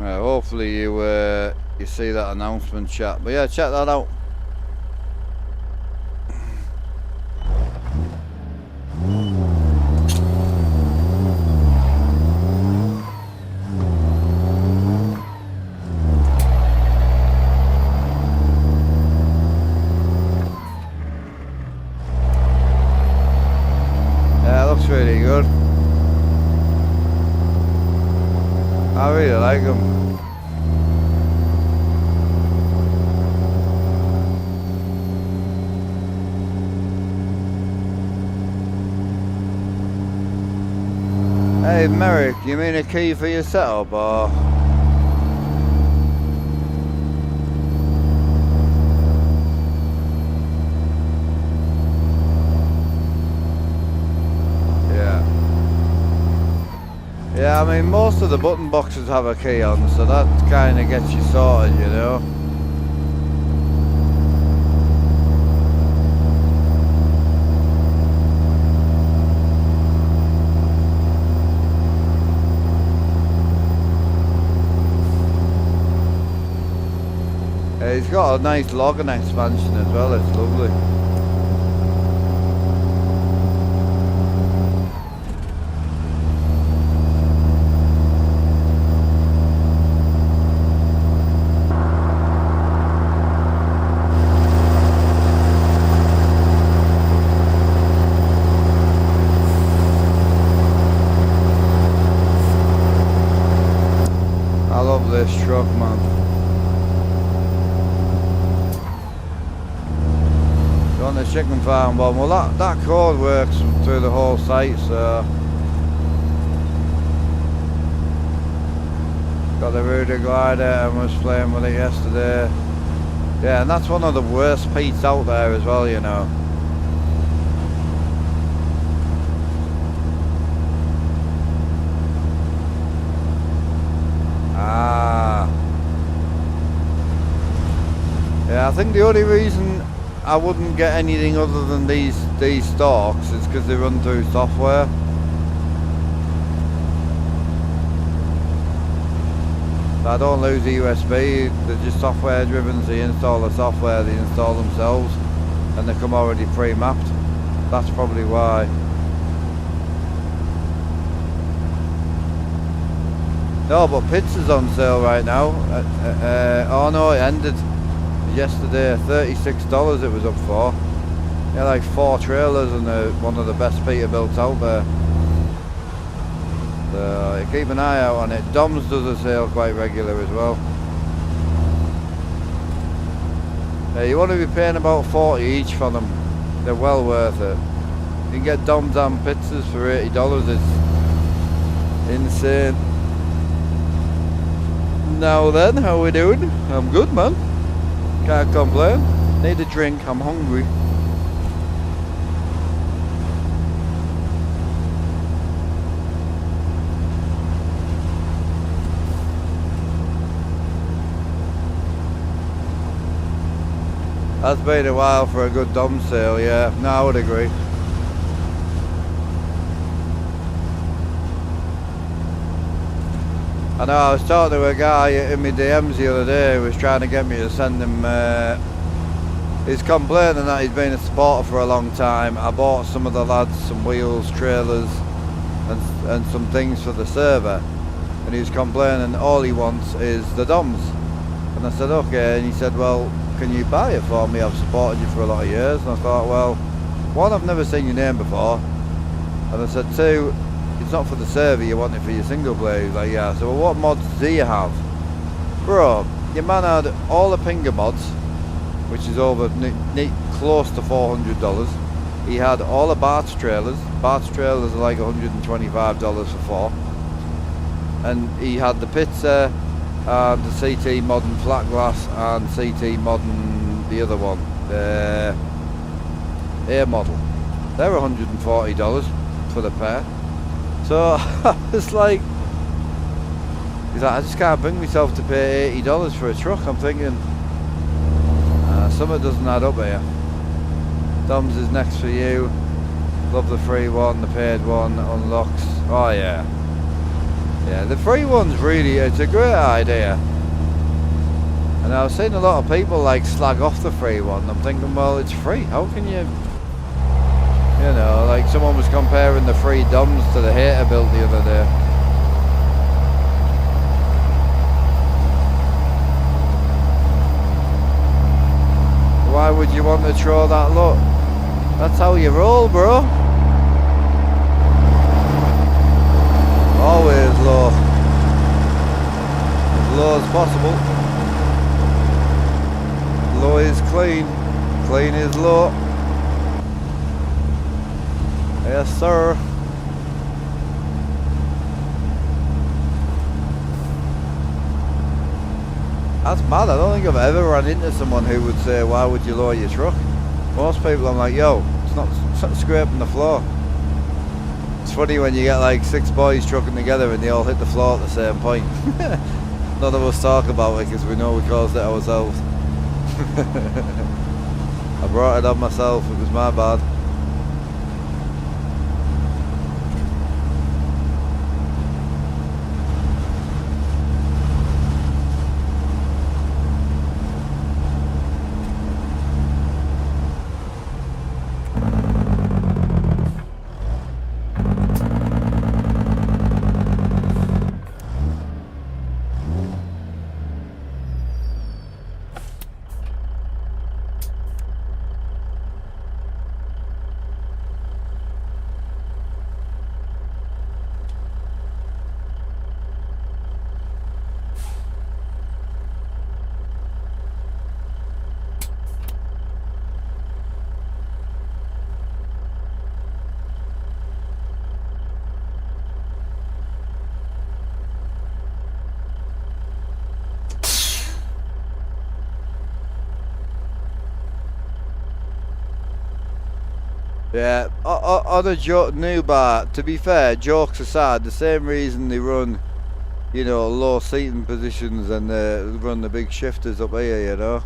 Hopefully you see that announcement, chat. But yeah, check that out. Yeah, it looks really good. I really like them. Hey Merrick, you mean a key for your setup or? Yeah. Yeah, I mean most of the button boxes have a key on, so that kind of gets you sorted, you know. It's got a nice logging expansion as well, it's lovely. I love this truck, man. On the chicken farm one, well that code works through the whole site, so got the Ruder glider and was playing with it yesterday. Yeah, and that's one of the worst Pete's out there as well, you know. Yeah, I think the only reason I wouldn't get anything other than these stalks is because they run through software. So I don't lose the USB, they're just software driven, so you install the software, they install themselves, and they come already pre-mapped. That's probably why. No, but pizza's on sale right now. Oh no, it ended yesterday. $36 it was up for. Yeah, like 4 trailers and one of the best Peterbilts out there. So keep an eye out on it. Dom's does a sale quite regular as well. You want to be paying about 40 each for them. They're well worth it. You can get Dom's and pizzas for $80. It's insane. Now then, how we doing? I'm good, man. Can't complain. Need a drink, I'm hungry. That's been a while for a good Dom sale, yeah. No, I would agree. I know, I was talking to a guy in my DMs the other day who was trying to get me to send him, he's complaining that he's been a supporter for a long time. I bought some of the lads some wheels, trailers and some things for the server, and he was complaining all he wants is the DOMs. And I said okay, and he said, well, can you buy it for me? I've supported you for a lot of years. And I thought, well, one, I've never seen your name before, and I said two, it's not for the server, you want it for your single player. He's like, yeah. So what mods do you have? Bro, your man had all the Pinger mods, which is over close to $400. He had all the Bart's trailers. Bart's trailers are like $125 for 4. And he had the pizza, and the CT modern flat glass, and CT modern the other one, the air model. They're $140 for the pair. So it's like, he's like, I just can't bring myself to pay $80 for a truck. I'm thinking, something doesn't add up here. Dom's is next for you. Love the free one, the paid one unlocks. Oh yeah. Yeah, the free one's really, it's a great idea. And I've seen a lot of people like slag off the free one. I'm thinking, well, it's free. How can you... You know, like someone was comparing the free DOMs to the hater build the other day. Why would you want to throw that low? That's how you roll, bro. Always low. As low as possible. Low is clean. Clean is low. Yes, sir. That's mad. I don't think I've ever run into someone who would say, why would you lower your truck? Most people, I'm like, yo, it's not scraping the floor. It's funny when you get like 6 boys trucking together and they all hit the floor at the same point. None of us talk about it because we know we caused it ourselves. I brought it on myself. It was my bad. Yeah, on a joke, new bar, to be fair, jokes aside, the same reason they run, you know, low seating positions and run the big shifters up here, you know.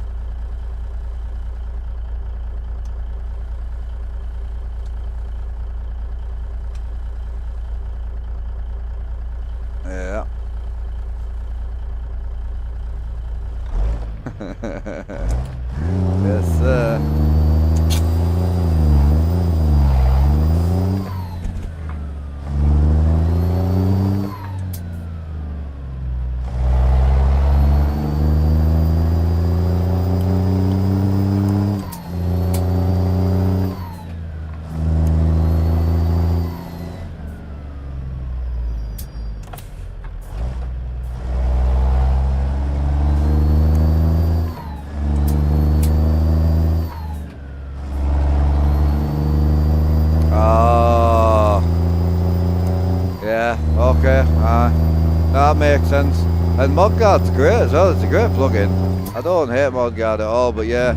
Yeah. Yes, sir. Oh, yeah, okay, that makes sense. And Modguard's great as well, it's a great plug-in. I don't hate Modguard at all, but yeah,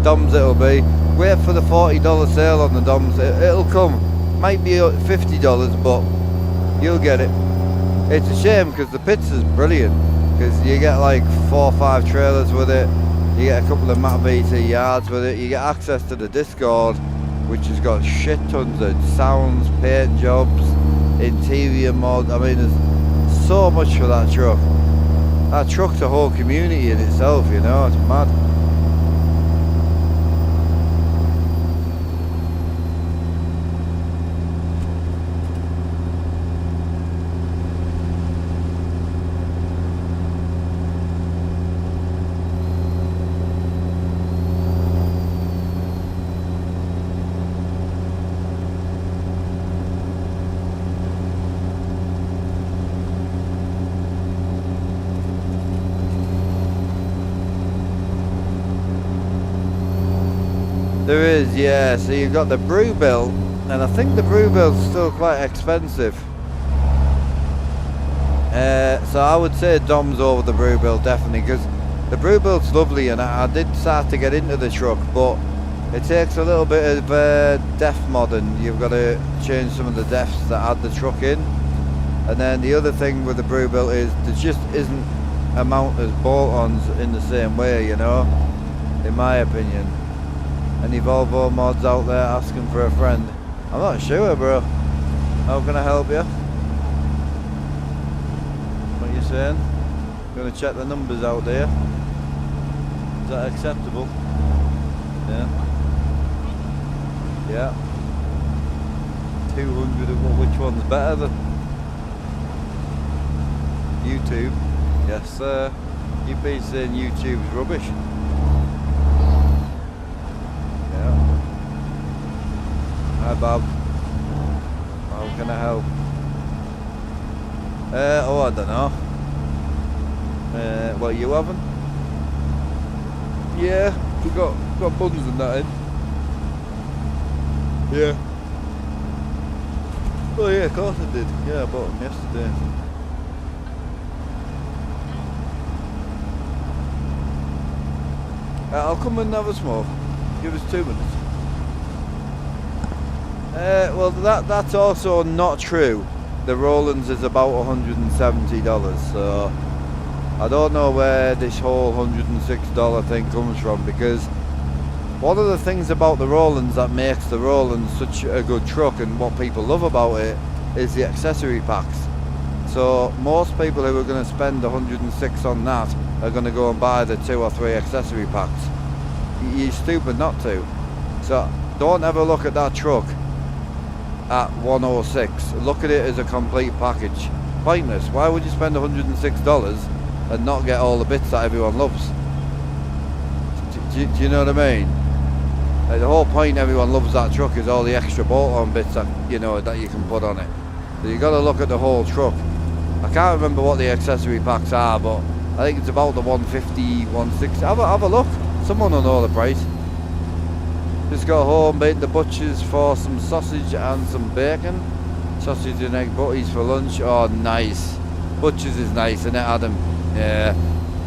DOMs it'll be. Wait for the $40 sale on the DOMs, it'll come. Might be $50, but you'll get it. It's a shame because the pits is brilliant, because you get like 4 or 5 trailers with it, you get a couple of Matt VT yards with it, you get access to the Discord, which has got shit tons of sounds, paint jobs, interior mod. I mean, there's so much for that truck. That truck's a whole community in itself, you know, it's mad. There is, yeah, so you've got the Brewbill, and I think the Brewbill's still quite expensive. So I would say DOM's over the Brewbill, definitely, because the Brewbill's lovely, and I did start to get into the truck, but it takes a little bit of def modding. You've got to change some of the defs that add the truck in. And then the other thing with the Brewbill is there just isn't a mount as bolt-ons in the same way, you know, in my opinion. Any Volvo mods out there asking for a friend? I'm not sure, bro. How can I help you? What are you saying? Gonna check the numbers out there. Is that acceptable? Yeah. Yeah. 200 of what? Which one's better? The YouTube. Yes, sir. You've been saying YouTube's rubbish. Hi Bob, how can I help? Oh, I don't know. What, you haven't? Yeah, we got buns and that in. Yeah. Oh yeah, of course I did. Yeah, I bought them yesterday. I'll come and have a smoke. Give us 2 minutes. Well, that's also not true. The Rollins is about $170, so I don't know where this whole $106 thing comes from, because one of the things about the Rollins that makes the Rollins such a good truck and what people love about it is the accessory packs. So most people who are going to spend $106 on that are going to go and buy the 2 or 3 accessory packs. You're stupid not to. So don't ever look at that truck at 106. Look at it as a complete package. Pointless. Why would you spend $106 and not get all the bits that everyone loves? Do you know what I mean? Like, the whole point everyone loves that truck is all the extra bolt-on bits that, you know, that you can put on it. So you got to look at the whole truck. I can't remember what the accessory packs are, but I think it's about the 150, 160. Have a look. Someone will know the price. Just got home, made the butchers for some sausage and some bacon. Sausage and egg butties for lunch. Oh, nice. Butchers is nice, isn't it, Adam? Yeah.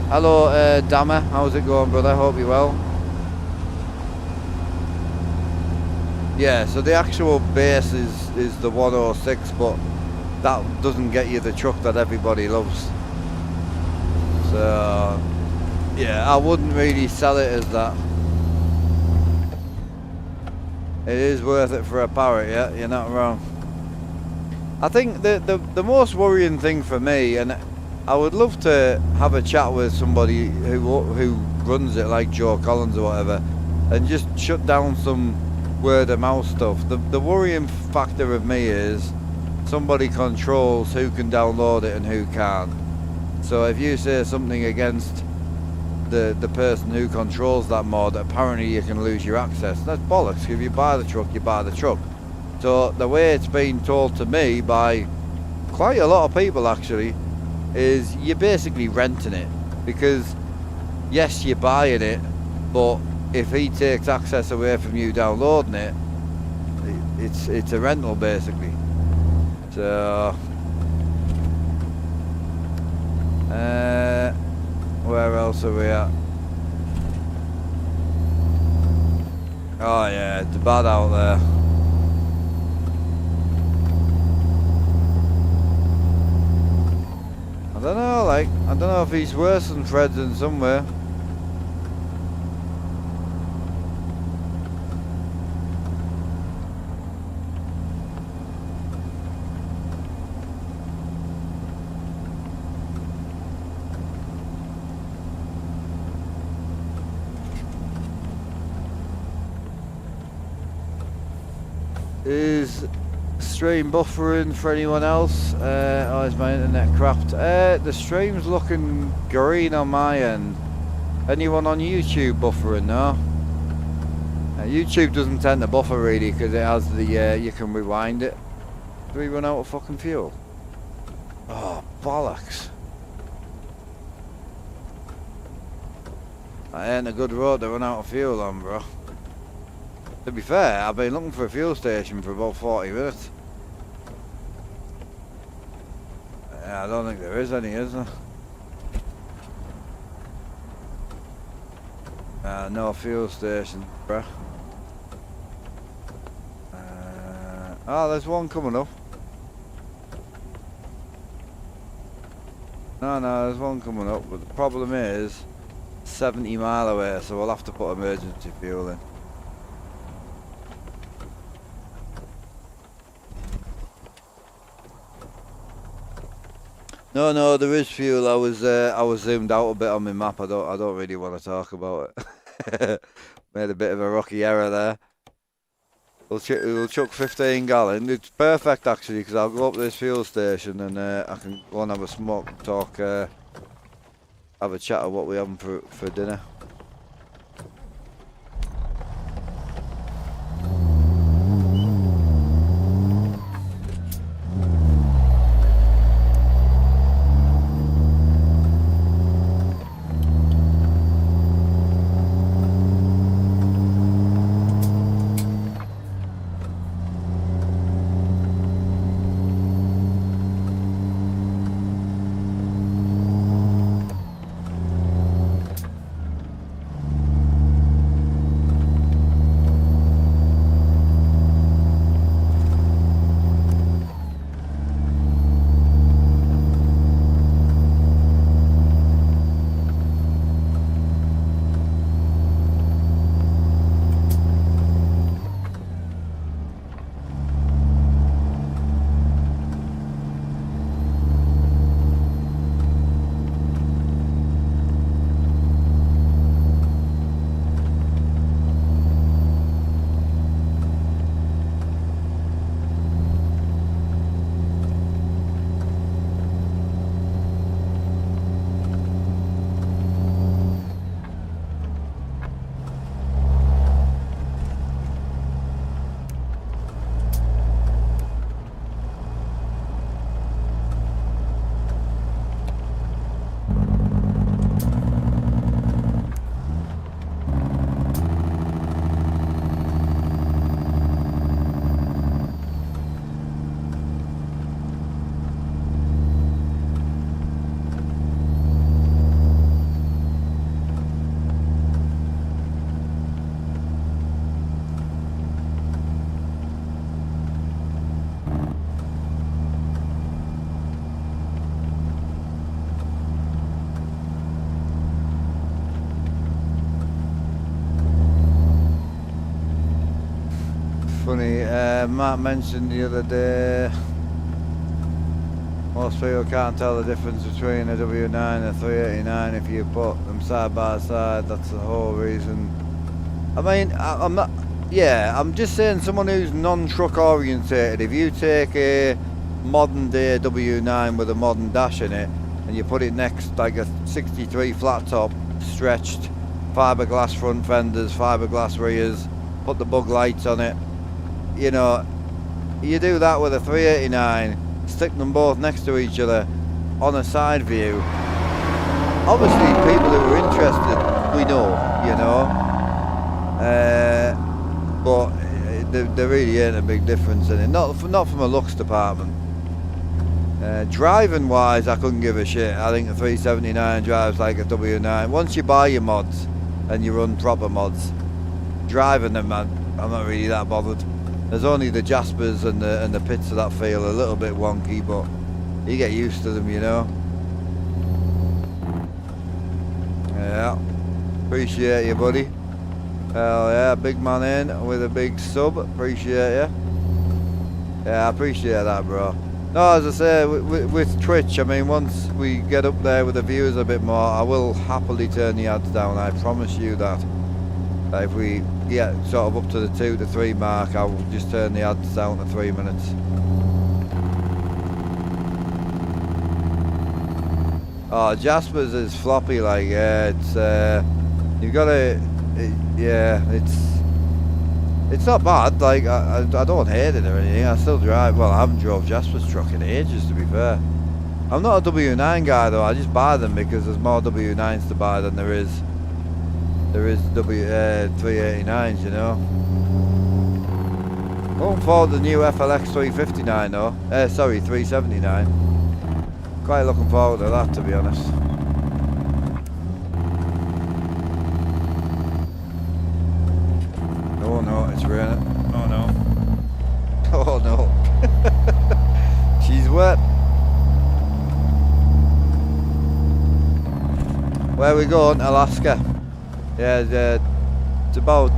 Hello, Dammer. How's it going, brother? Hope you're well. Yeah, so the actual base is the 106, but that doesn't get you the truck that everybody loves. So yeah, I wouldn't really sell it as that. It is worth it for a Parrot, yeah, you're not wrong. I think the most worrying thing for me, and I would love to have a chat with somebody who runs it, like Joe Collins or whatever, and just shut down some word of mouth stuff. The worrying factor of me is somebody controls who can download it and who can't. So if you say something against the person who controls that mod, apparently you can lose your access. That's bollocks. If you buy the truck, you buy the truck. So the way it's been told to me by quite a lot of people actually is you're basically renting it, because yes, you're buying it, but if he takes access away from you downloading it, it's a rental basically. So where else are we at? Oh yeah, it's bad out there. I don't know, like, I don't know if he's worse than Fred's in somewhere. Is stream buffering for anyone else? Oh, is my internet crapped? The stream's looking green on my end. Anyone on YouTube buffering? No? YouTube doesn't tend to buffer really, because it has the, you can rewind it. Do we run out of fucking fuel? Oh, bollocks. That ain't a good road to run out of fuel on, bro. To be fair, I've been looking for a fuel station for about 40 minutes. Yeah, I don't think there is any, is there? No fuel station, bruh. Oh, there's one coming up. No, there's one coming up, but the problem is 70 mile away, so we'll have to put emergency fuel in. No, there is fuel. I was zoomed out a bit on my map. I don't really want to talk about it. Made a bit of a rocky error there. We'll chuck 15 gallon. It's perfect actually, because I'll go up to this fuel station and I can go and have a smoke, talk, have a chat of what we're having for dinner. funny. Matt mentioned the other day, most people can't tell the difference between a W9 and a 389 if you put them side by side. That's the whole reason. I mean, I'm not. Yeah, I'm just saying someone who's non-truck orientated. If you take a modern day W9 with a modern dash in it and you put it next like a 63 flat top, stretched, fiberglass front fenders, fiberglass rears, put the bug lights on it, you know, you do that with a 389, stick them both next to each other on a side view. Obviously people who are interested, we know, you know, but there really ain't a big difference in it, not from a looks department. Driving wise, I couldn't give a shit. I think the 379 drives like a W9. Once you buy your mods and you run proper mods, driving them, I'm not really that bothered. There's only the Jaspers and the pits that feel a little bit wonky, but you get used to them, you know. Yeah, appreciate you, buddy. Hell yeah, big man in with a big sub. Appreciate you. Yeah, I appreciate that, bro. No, as I say, with Twitch, I mean, once we get up there with the viewers a bit more, I will happily turn the ads down. I promise you that. If we get sort of up to the 2 to 3 mark, I will just turn the ads down to 3 minutes. Oh, Jasper's is floppy, like, yeah, it's, you've got to, yeah, it's not bad, like, I don't hate it or anything. I still drive, well, I haven't drove Jasper's truck in ages, to be fair. I'm not a W9 guy though, I just buy them because there's more W9s to buy than there is W389s, you know. Looking forward to the new FLX 359 though, sorry, 379. Quite looking forward to that, to be honest. Oh no, it's raining. Oh no. Oh no. She's wet. Where are we going? Alaska. Yeah, it's about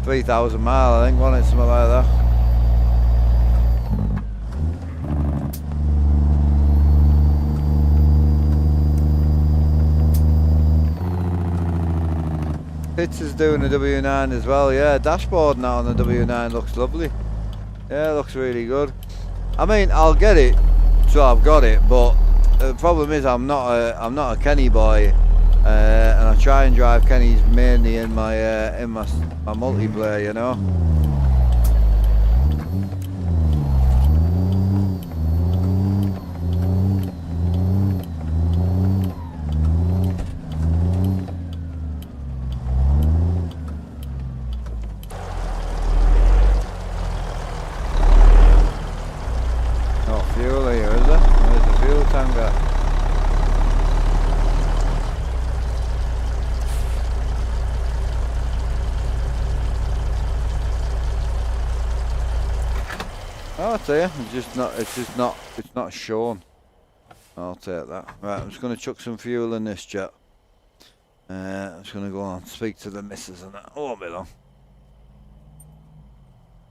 3,000 miles, I think, wasn't it? Something like that. Fitz is doing a W9 as well, yeah. Dashboard now on the W9 looks lovely. Yeah, it looks really good. I mean, I'll get it, so I've got it, but the problem is I'm not a Kenny boy, and I try and drive Kenny's mainly in my multiplayer, you know. Fuel here, is there? There's the fuel tanker. Oh, I'll tell you, it's not shown. I'll take that. Right, I'm just going to chuck some fuel in this jet. I'm just going to go on speak to the missus and that. Oh, won't be long.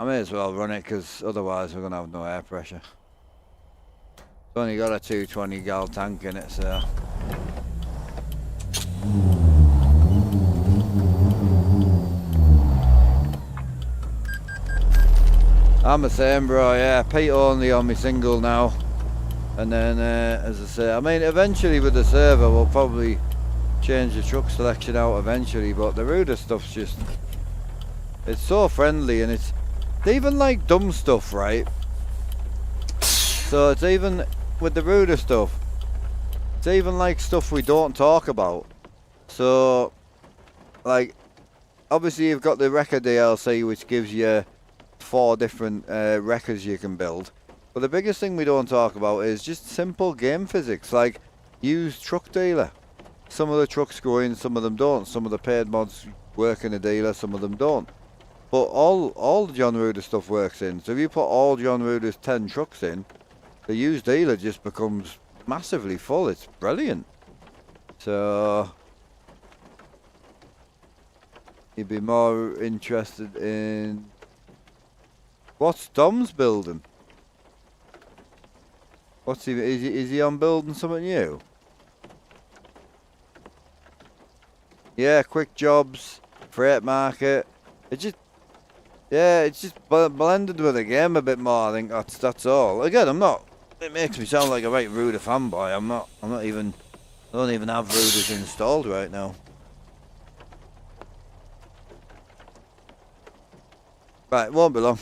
I may as well run it because otherwise we're going to have no air pressure. It's only got a 220 gal tank in it, so. I'm the same, bro, yeah. Pete only on my single now. And then, as I say, I mean, eventually with the server, we'll probably change the truck selection out eventually, but the Ruder stuff's just, it's so friendly, and it's even like dumb stuff, right? So it's even, with the Ruder stuff, it's even like stuff we don't talk about. So, like, obviously you've got the Wrecker DLC, which gives you 4 different wreckers you can build. But the biggest thing we don't talk about is just simple game physics, like use truck dealer. Some of the trucks go in, some of them don't. Some of the paid mods work in a dealer, some of them don't. But all the John Ruder stuff works in. So if you put all John Ruder's 10 trucks in, the used dealer just becomes massively full. It's brilliant. So you'd be more interested in What's Dom's building? What's he? Is he on building something new? Yeah, quick jobs, freight market. It just, yeah, it's just blended with the game a bit more. I think that's all. Again, I'm not. It makes me sound like a right Ruder fanboy. I'm not. I'm not even. I don't even have Ruders installed right now. Right, won't be long.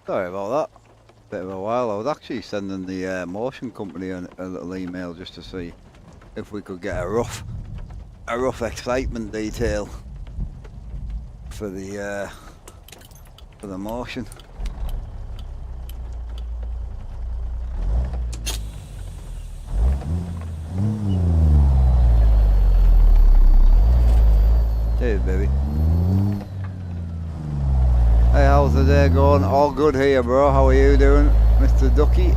Sorry about that. Bit of a while. I was actually sending the motion company a little email just to see if we could get a rough excitement detail for the motion. Cheers, baby. Hey, how's the day going? All good here, bro. How are you doing, Mr. Ducky?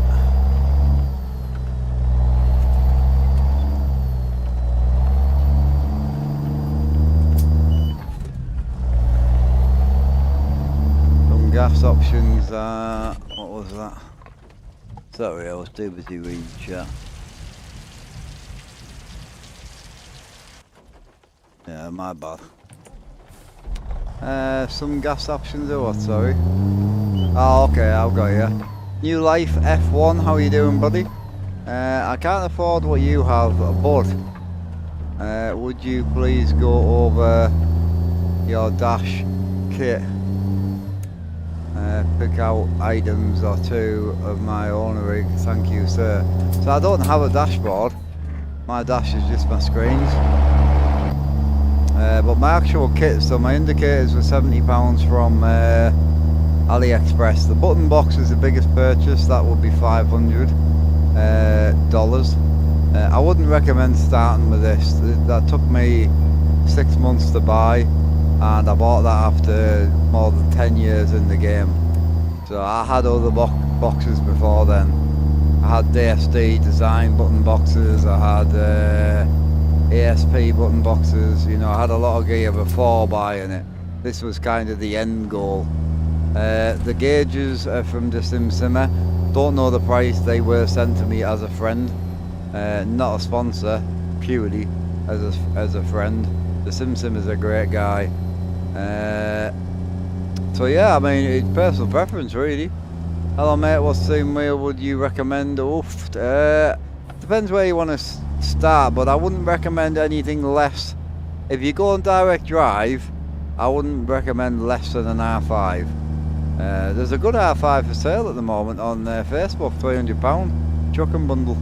Some gas options. What was that? Sorry, I was too busy reading chat. Yeah, my bad. Some gas options or what, sorry? Oh, okay, I've got you. New Life F1, how you doing, buddy? I can't afford what you have, but would you please go over your dash kit? Pick out items or two of my own rig, thank you, sir. So I don't have a dashboard. My dash is just my screens. But my actual kit, so my indicators were £70 from AliExpress. The button box is the biggest purchase, that would be $500. I wouldn't recommend starting with this. That took me 6 months to buy, and I bought that after more than 10 years in the game. So I had other boxes before then. I had DSD design button boxes, I had ASP button boxes, you know, I had a lot of gear before buying it. This was kind of the end goal. The gauges are from the SimSimmer. Don't know the price, they were sent to me as a friend. Not a sponsor, purely as a friend. The SimSim is a great guy. So yeah, I mean, it's personal preference really. Hello mate, what steering wheel would you recommend? Oof, depends where you want to start, but I wouldn't recommend anything less. If you go on direct drive, I wouldn't recommend less than an R5. There's a good R5 for sale at the moment on Facebook, £300, chuck and bundle.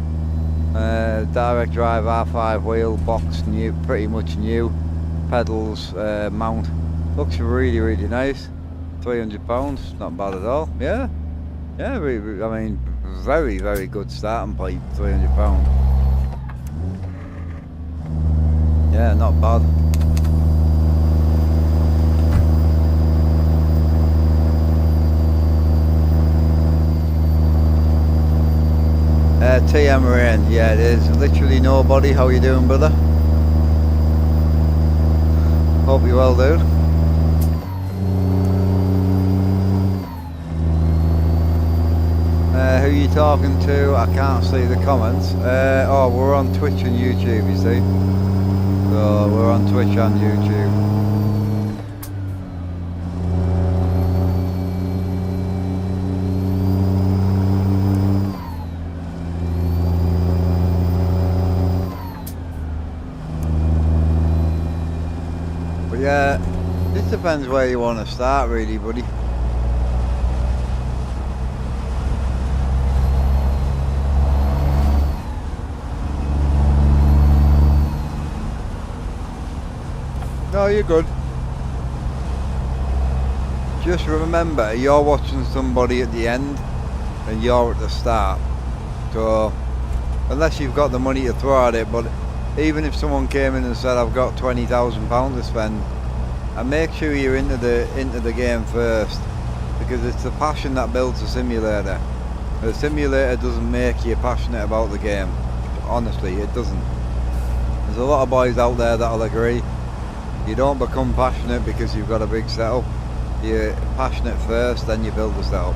Direct drive R5 wheel, box new, pretty much new, pedals, mount, looks really, really nice. £300, not bad at all. Yeah, I mean, very, very good starting point, £300. Yeah, not bad. TM Rain, yeah, there's literally nobody. How you doing, brother? Hope you're well, dude. Who are you talking to? I can't see the comments. Oh, we're on Twitch and YouTube, you see. So we're on Twitch and YouTube. But yeah, this depends where you want to start really, buddy. No, you're good. Just remember, you're watching somebody at the end and you're at the start. So, unless you've got the money to throw at it, but even if someone came in and said, I've got £20,000 to spend, and make sure you're into the game first, because it's the passion that builds a simulator. A simulator doesn't make you passionate about the game. Honestly, it doesn't. There's a lot of boys out there that'll agree. You don't become passionate because you've got a big setup. You're passionate first, then you build the setup.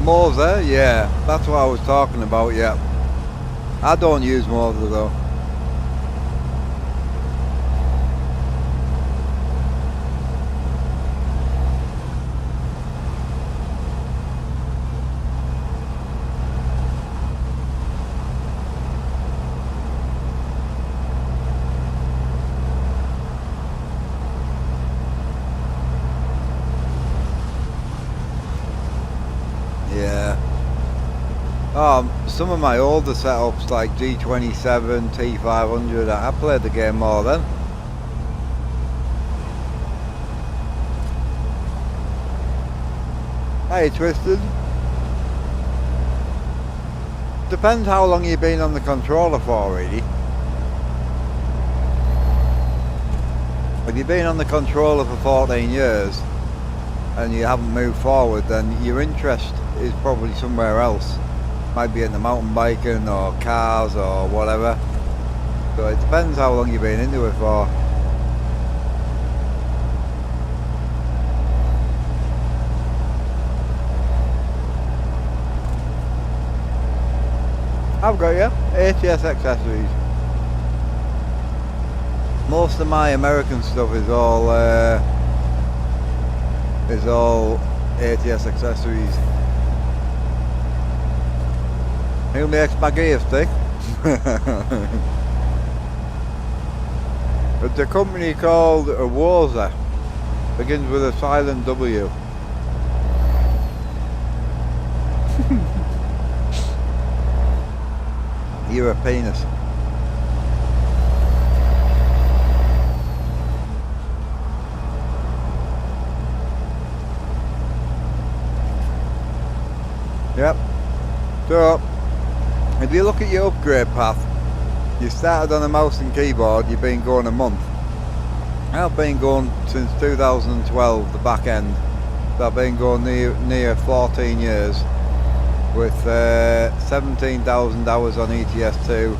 Moser, yeah, that's what I was talking about, yeah. I don't use Moser though. Yeah. Some of my older setups like G27, T500, I played the game more then. Hey, Twisted. Depends how long you've been on the controller for, really. If you've been on the controller for 14 years and you haven't moved forward, then your interest is probably somewhere else. Might be in the mountain biking or cars or whatever. So it depends how long you've been into it for. I've got you. ATS accessories. Most of my American stuff is all ATS accessories. Who makes my gear stick? It's a company called Woza. Begins with a silent W. You're a penis. Yep. So, if you look at your upgrade path, you started on a mouse and keyboard, you've been going a month. I've been going since 2012, the back end. So I've been going near 14 years with 17,000 hours on ETS2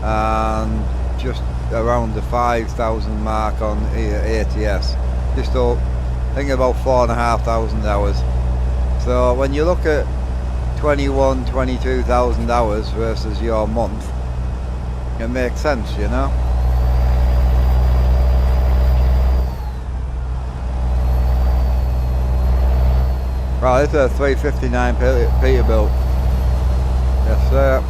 and just around the 5,000 mark on ATS. Just up, I think about 4,500 hours. So when you look at 22,000 hours versus your month, it makes sense, you know. Right, this is a 359 Peterbilt. Yes, sir.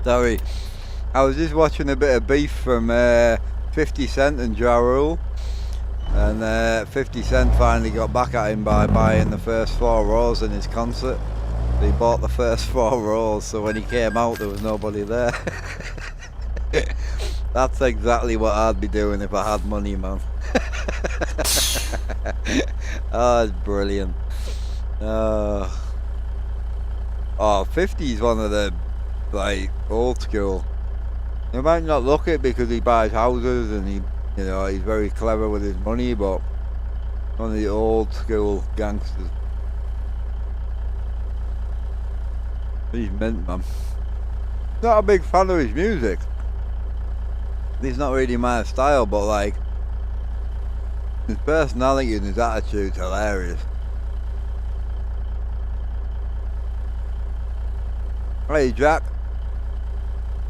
Sorry, I was just watching a bit of beef from 50 Cent and Ja Rule, and 50 Cent finally got back at him by buying the first 4 rows in his concert. He bought the first 4 rows, so when he came out there was nobody there. That's exactly what I'd be doing if I had money, man. Oh, it's brilliant. Oh, 50 is one of the, like, old school. You might not look it because he buys houses and he's very clever with his money, but one of the old school gangsters. He's mint, man. Not a big fan of his music. He's not really my style, but like his personality and his attitude's hilarious. Hey Jack,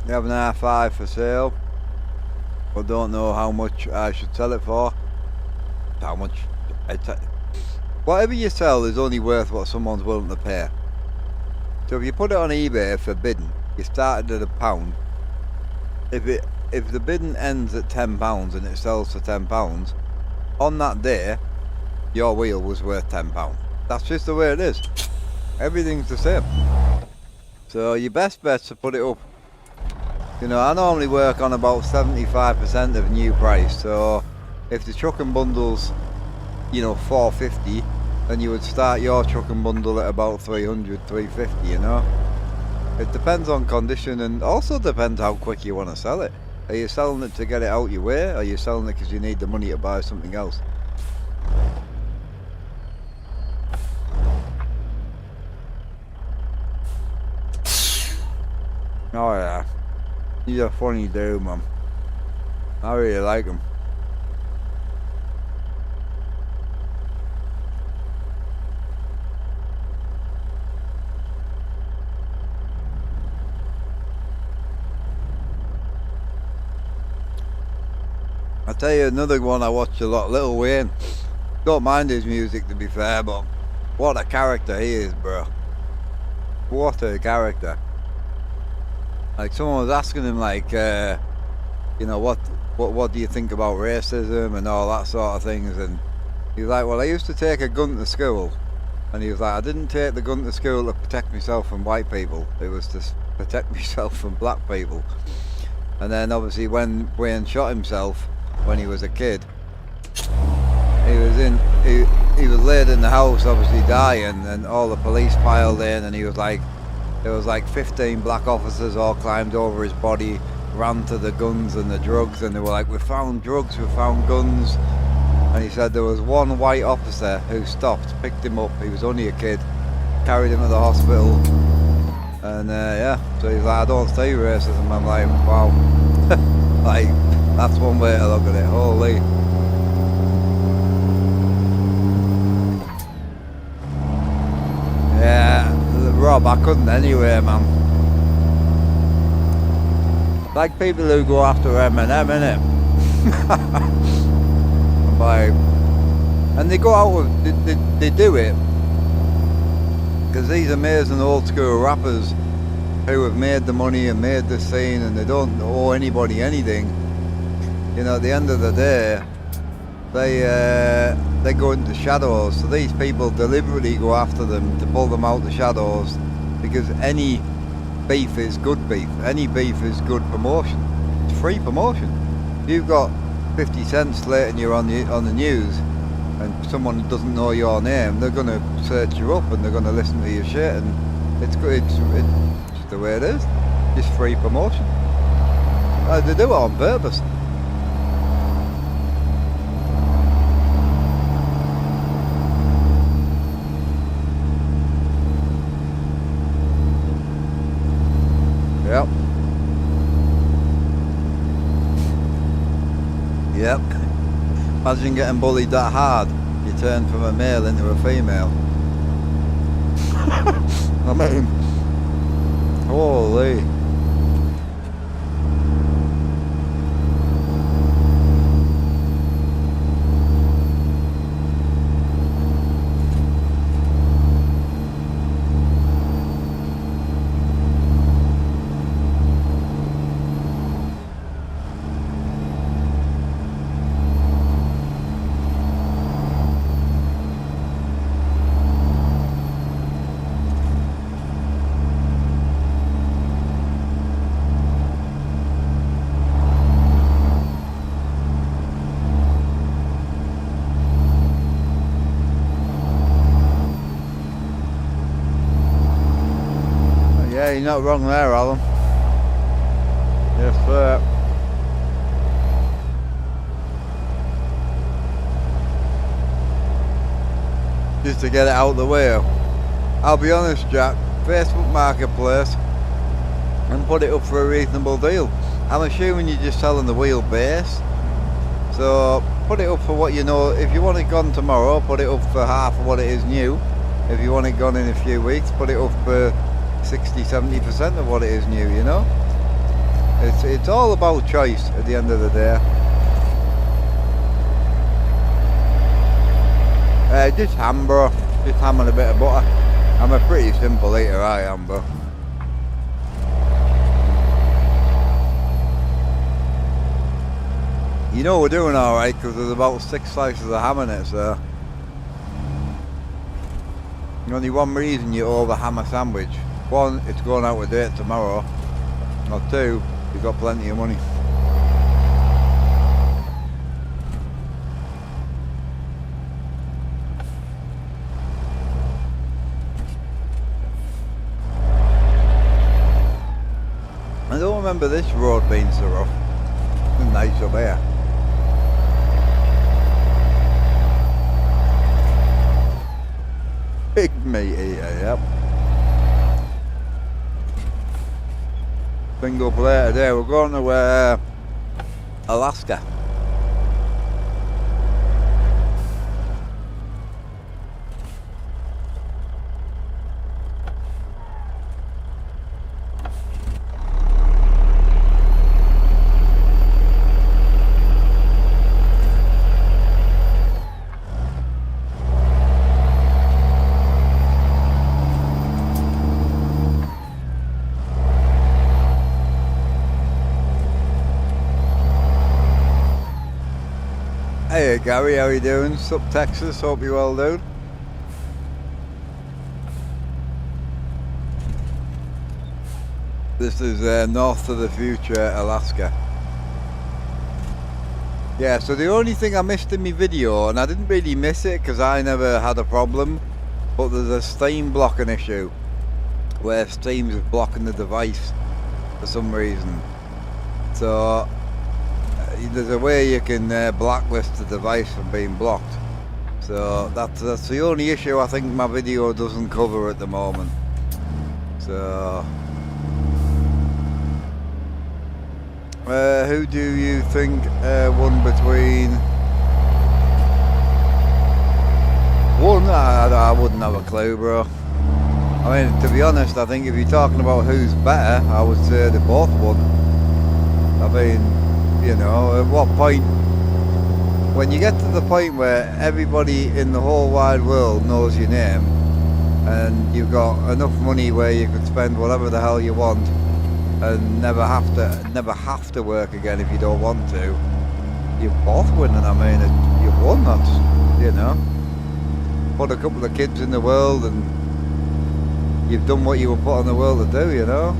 you have an R5 for sale. I don't know how much I should sell it for. How much? whatever you sell is only worth what someone's willing to pay. So if you put it on eBay for bidding, you started at £1. If the bidding ends at £10 and it sells for £10, on that day, your wheel was worth £10. That's just the way it is. Everything's the same. So your best bet's to put it up. You know, I normally work on about 75% of new price. So if the truck and bundle's, you know, $450, then you would start your truck and bundle at about $300, $350, you know. It depends on condition, and also depends how quick you want to sell it. Are you selling it to get it out your way, or are you selling it because you need the money to buy something else? Oh yeah, he's a funny dude, man. I really like him. I'll tell you another one I watch a lot, Lil Wayne. Don't mind his music, to be fair, but what a character he is, bro. What a character. Like, someone was asking him, like, you know, what do you think about racism and all that sort of things, and he's like, well, I used to take a gun to school, and he was like, I didn't take the gun to school to protect myself from white people, it was to protect myself from black people. And then obviously when Wayne shot himself when he was a kid, he was laid in the house, obviously dying, and all the police piled in, and he was like, there was like 15 black officers all climbed over his body, ran to the guns and the drugs, and they were like, we found drugs, we found guns. And he said there was one white officer who stopped, picked him up, he was only a kid, carried him to the hospital, and yeah, so he's like, I don't see racism. I'm like, wow. Like, that's one way to look at it, holy. Yeah, Rob, I couldn't anyway, man. Like people who go after Eminem, innit? And they go out with, they do it because these amazing old school rappers who have made the money and made the scene, and they don't owe anybody anything. You know, at the end of the day, they go into shadows. So these people deliberately go after them to pull them out the shadows, because any beef is good beef. Any beef is good promotion. It's free promotion. If you've got 50 cents slating you on the news, and someone doesn't know your name, they're going to search you up and they're going to listen to your shit, and it's good. It's just the way it is. Just free promotion. They do it on purpose. Yep. Yep. Imagine getting bullied that hard, you turn from a male into a female. I mean, holy. Yeah, you're not wrong there, Alan. Yes, sir. Just to get it out of the way. I'll be honest, Jack, Facebook Marketplace, and put it up for a reasonable deal. I'm assuming you're just selling the wheelbase. So put it up for what you know. If you want it gone tomorrow, put it up for half of what it is new. If you want it gone in a few weeks, put it up for 60-70% of what it is new, you know. It's all about choice at the end of the day. Just ham, bro. Just ham and a bit of butter. I'm a pretty simple eater, I am, bro. You know we're doing alright because there's about 6 slices of ham in it, so. Only one reason you over ham a sandwich. One, it's going out with date tomorrow. Or two, you've got plenty of money. I don't remember this road being so rough. It's nice up here. Big meat eater, yep. Single plate today. We're going to Alaska. Hey Gary, how you doing? Sup Texas, hope you're well, dude. This is north of the future, Alaska. Yeah, so the only thing I missed in my video, and I didn't really miss it because I never had a problem, but there's a Steam blocking issue where Steam is blocking the device for some reason. So there's a way you can blacklist the device from being blocked. So that's the only issue I think my video doesn't cover at the moment. So who do you think won between? One, I wouldn't have a clue, bro. I mean, to be honest, I think if you're talking about who's better, I would say they both won. I mean, you know, at what point, when you get to the point where everybody in the whole wide world knows your name and you've got enough money where you could spend whatever the hell you want and never have to work again if you don't want to, you're both winning. I mean, you've won. That's, you know, put a couple of kids in the world and you've done what you were put on the world to do, you know.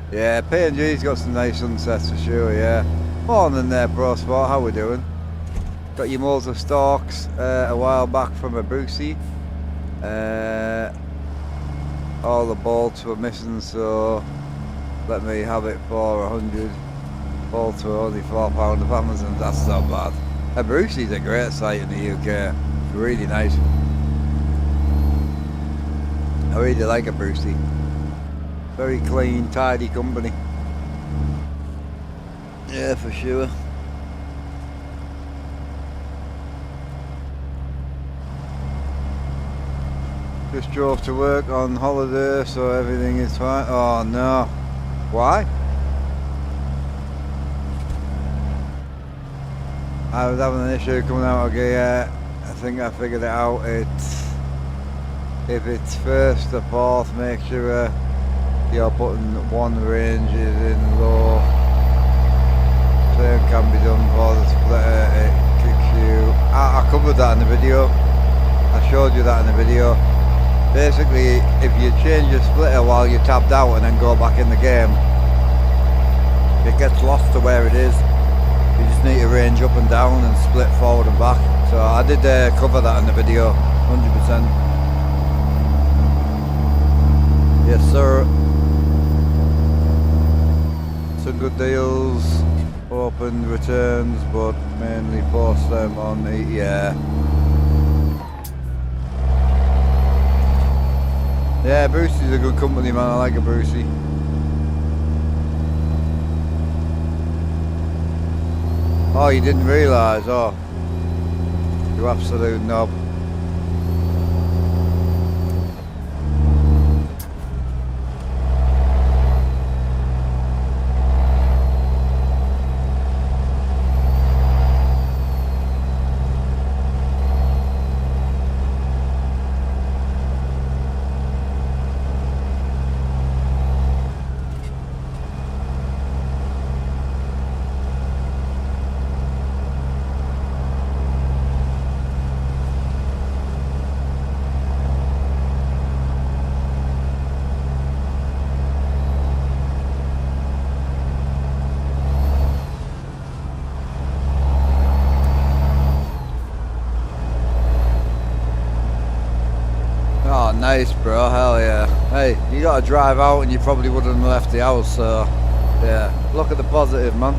Yeah, P&G's got some nice sunsets for sure, yeah. Morning there, Pro Sport, how we doing? Got your molds of stalks a while back from a Brucey. All the bolts were missing, so let me have it for 100. Bolts were only £4 of Amazon, that's not bad. A Brucey's a great site in the UK, really nice. I really like a Brucey. Very clean, tidy company. Yeah, for sure. Just drove to work on holiday, so everything is fine. Oh no. Why? I was having an issue coming out of gear. I think I figured it out. If it's first or fourth, make sure you're putting one range in low. Same can be done for the splitter, it kicks you. I covered that in the video. I showed you that in the video. Basically, if you change your splitter while you're tapped out and then go back in the game, it gets lost to where it is. You just need to range up and down and split forward and back. So I did cover that in the video, 100%. Yes sir. Some good deals, open returns, but mainly post them on the, yeah. Yeah, Brucey's a good company, man. I like a Brucey. Oh, you didn't realise? Oh, you absolute knob. Nice, bro. Hell yeah. Hey, you got to drive out and you probably wouldn't have left the house, so yeah. Look at the positive, man.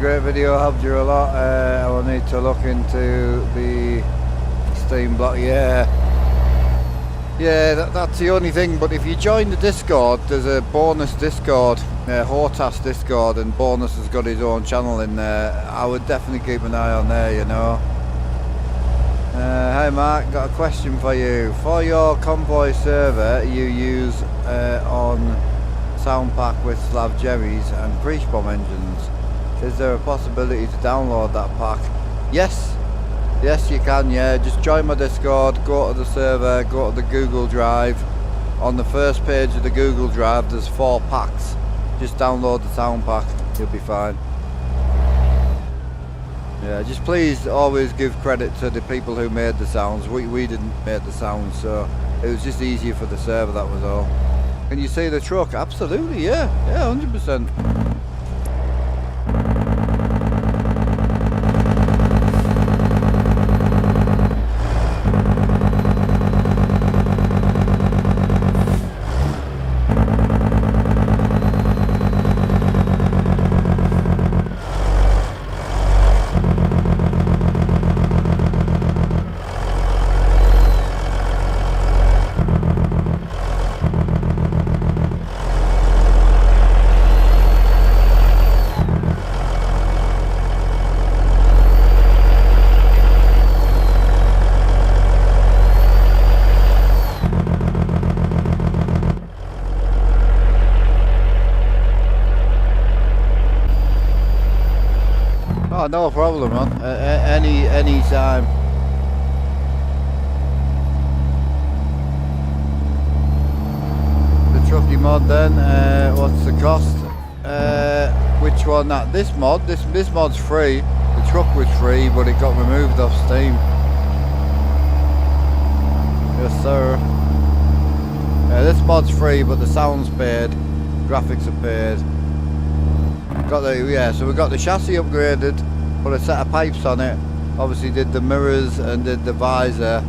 Great video, helped you a lot. I will need to look into the Steam block. Yeah, that's the only thing. But if you join the Discord, there's a bonus Discord, Hortas Discord, and Bonus has got his own channel in there. I would definitely keep an eye on there, you know. Hey Mark, got a question for you. For your convoy server you use on Soundpack with Slav Jerry's and Breach Bomb engines, is there a possibility to download that pack? Yes you can, yeah. Just join my Discord, go to the server, go to the Google Drive. On the first page of the Google Drive there's 4 packs. Just download the sound pack, you'll be fine. Yeah, just please always give credit to the people who made the sounds. We didn't make the sounds, so it was just easier for the server, that was all. Can you see the truck? Absolutely, yeah 100%. Oh, no problem, man. Any time. The trucky mod then, what's the cost? Which one? This mod? This mod's free. The truck was free, but it got removed off Steam. Yes, sir. This mod's free, but the sound's paid. Graphics are paid. So we got the chassis upgraded, put a set of pipes on it, obviously did the mirrors and did the visor,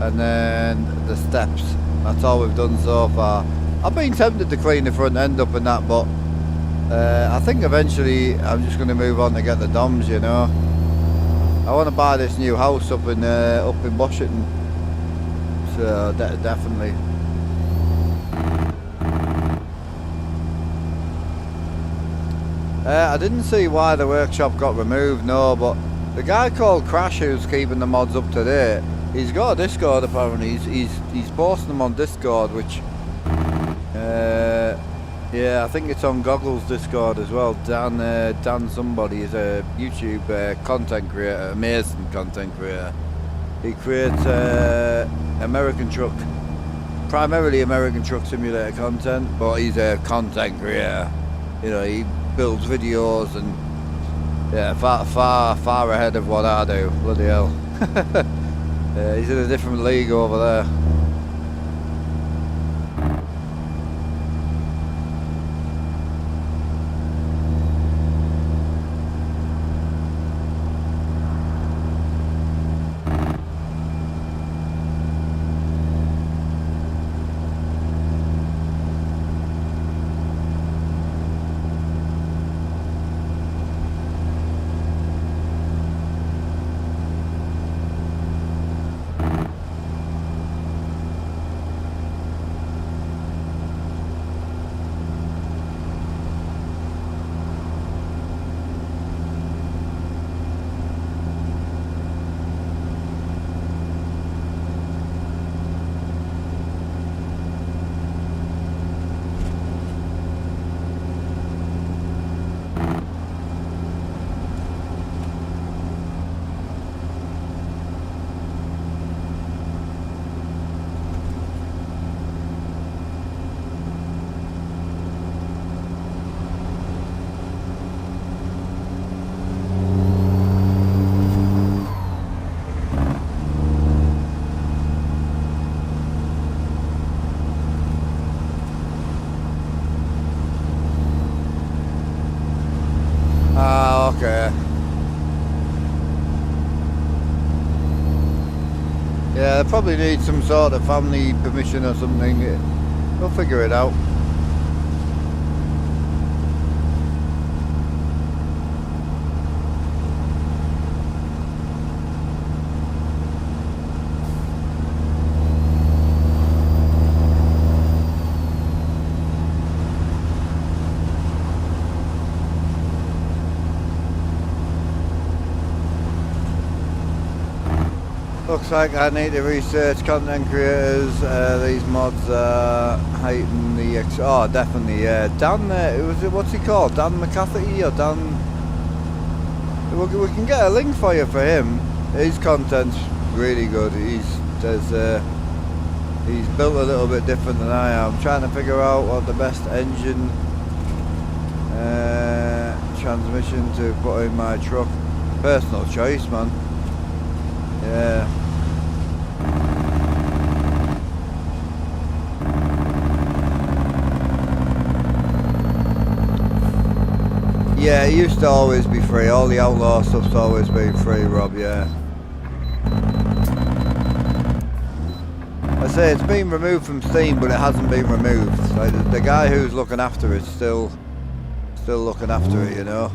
and then the steps. That's all we've done so far. I've been tempted to clean the front end up and that, but I think eventually I'm just going to move on to get the DOMs, you know. I want to buy this new house up in Washington, so definitely. I didn't see why the workshop got removed, no, but the guy called Crash who's keeping the mods up to date, he's got a Discord apparently. He's posting them on Discord, which yeah, I think it's on Goggles Discord as well. Dan somebody is a YouTube content creator, amazing content creator. He creates primarily American Truck Simulator content, but he's a content creator. You know, he builds videos and yeah, far ahead of what I do. Bloody hell. Yeah, he's in a different league over there. Ah, okay. Yeah, they probably need some sort of family permission or something. We'll figure it out. Looks like I need to research content creators. These mods are heighten the oh, definitely. Dan, what's he called? Dan McCafferty or Dan? We can get a link for you for him. His content's really good. He's built a little bit different than I am. I'm trying to figure out what the best engine transmission to put in my truck. Personal choice, man. Yeah. Yeah, it used to always be free. All the Outlaw stuff's always been free, Rob, yeah. I say it's been removed from Steam, but it hasn't been removed. Like the guy who's looking after it's still looking after it, you know.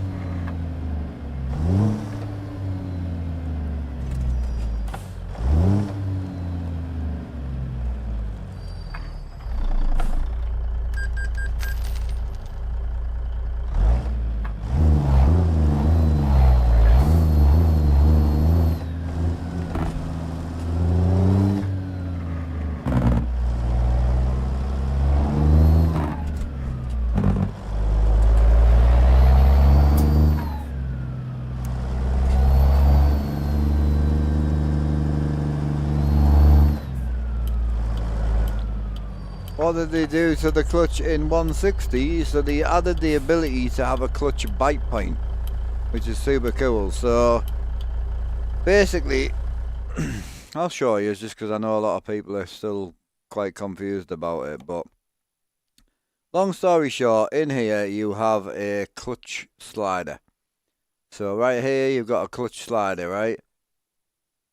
What did they do to the clutch in 160? So they added the ability to have a clutch bite point, which is super cool. So basically, I'll show you just because I know a lot of people are still quite confused about it. But long story short, in here you have a clutch slider. So right here you've got a clutch slider, right?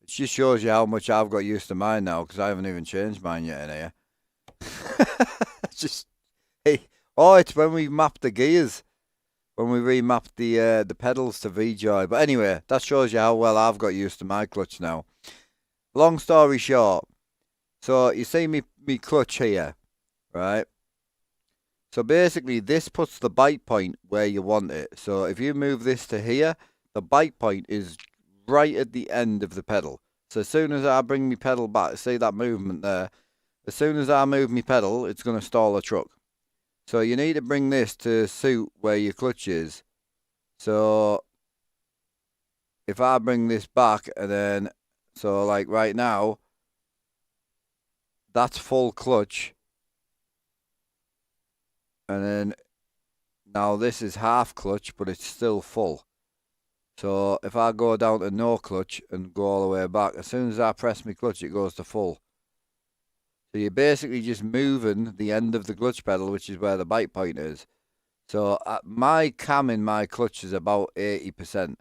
It just shows you how much I've got used to mine now because I haven't even changed mine yet in here. Just hey, oh, it's when we mapped the gears, when we remapped the pedals to VJoy. But anyway, that shows you how well I've got used to my clutch now. Long story short, so you see me clutch here, right? So basically, this puts the bite point where you want it. So if you move this to here, the bite point is right at the end of the pedal. So as soon as I bring my pedal back, see that movement there? As soon as I move my pedal, it's going to stall the truck. So you need to bring this to suit where your clutch is. So if I bring this back and then, so like right now, that's full clutch. And then now this is half clutch, but it's still full. So if I go down to no clutch and go all the way back, as soon as I press my clutch, it goes to full. So you're basically just moving the end of the clutch pedal, which is where the bite point is. So my cam in my clutch is about 80%.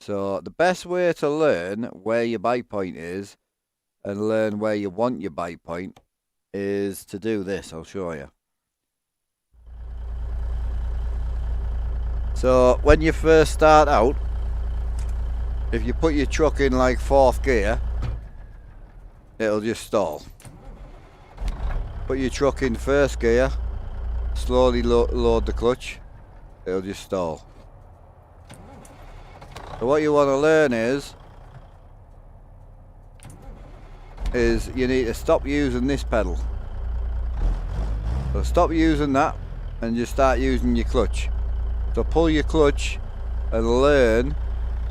So the best way to learn where your bite point is and learn where you want your bite point is to do this. I'll show you. So when you first start out, if you put your truck in like 4th gear, it'll just stall. Put your truck in 1st gear, slowly load the clutch, it'll just stall. So what you want to learn is you need to stop using this pedal. So stop using that and just start using your clutch. So pull your clutch and learn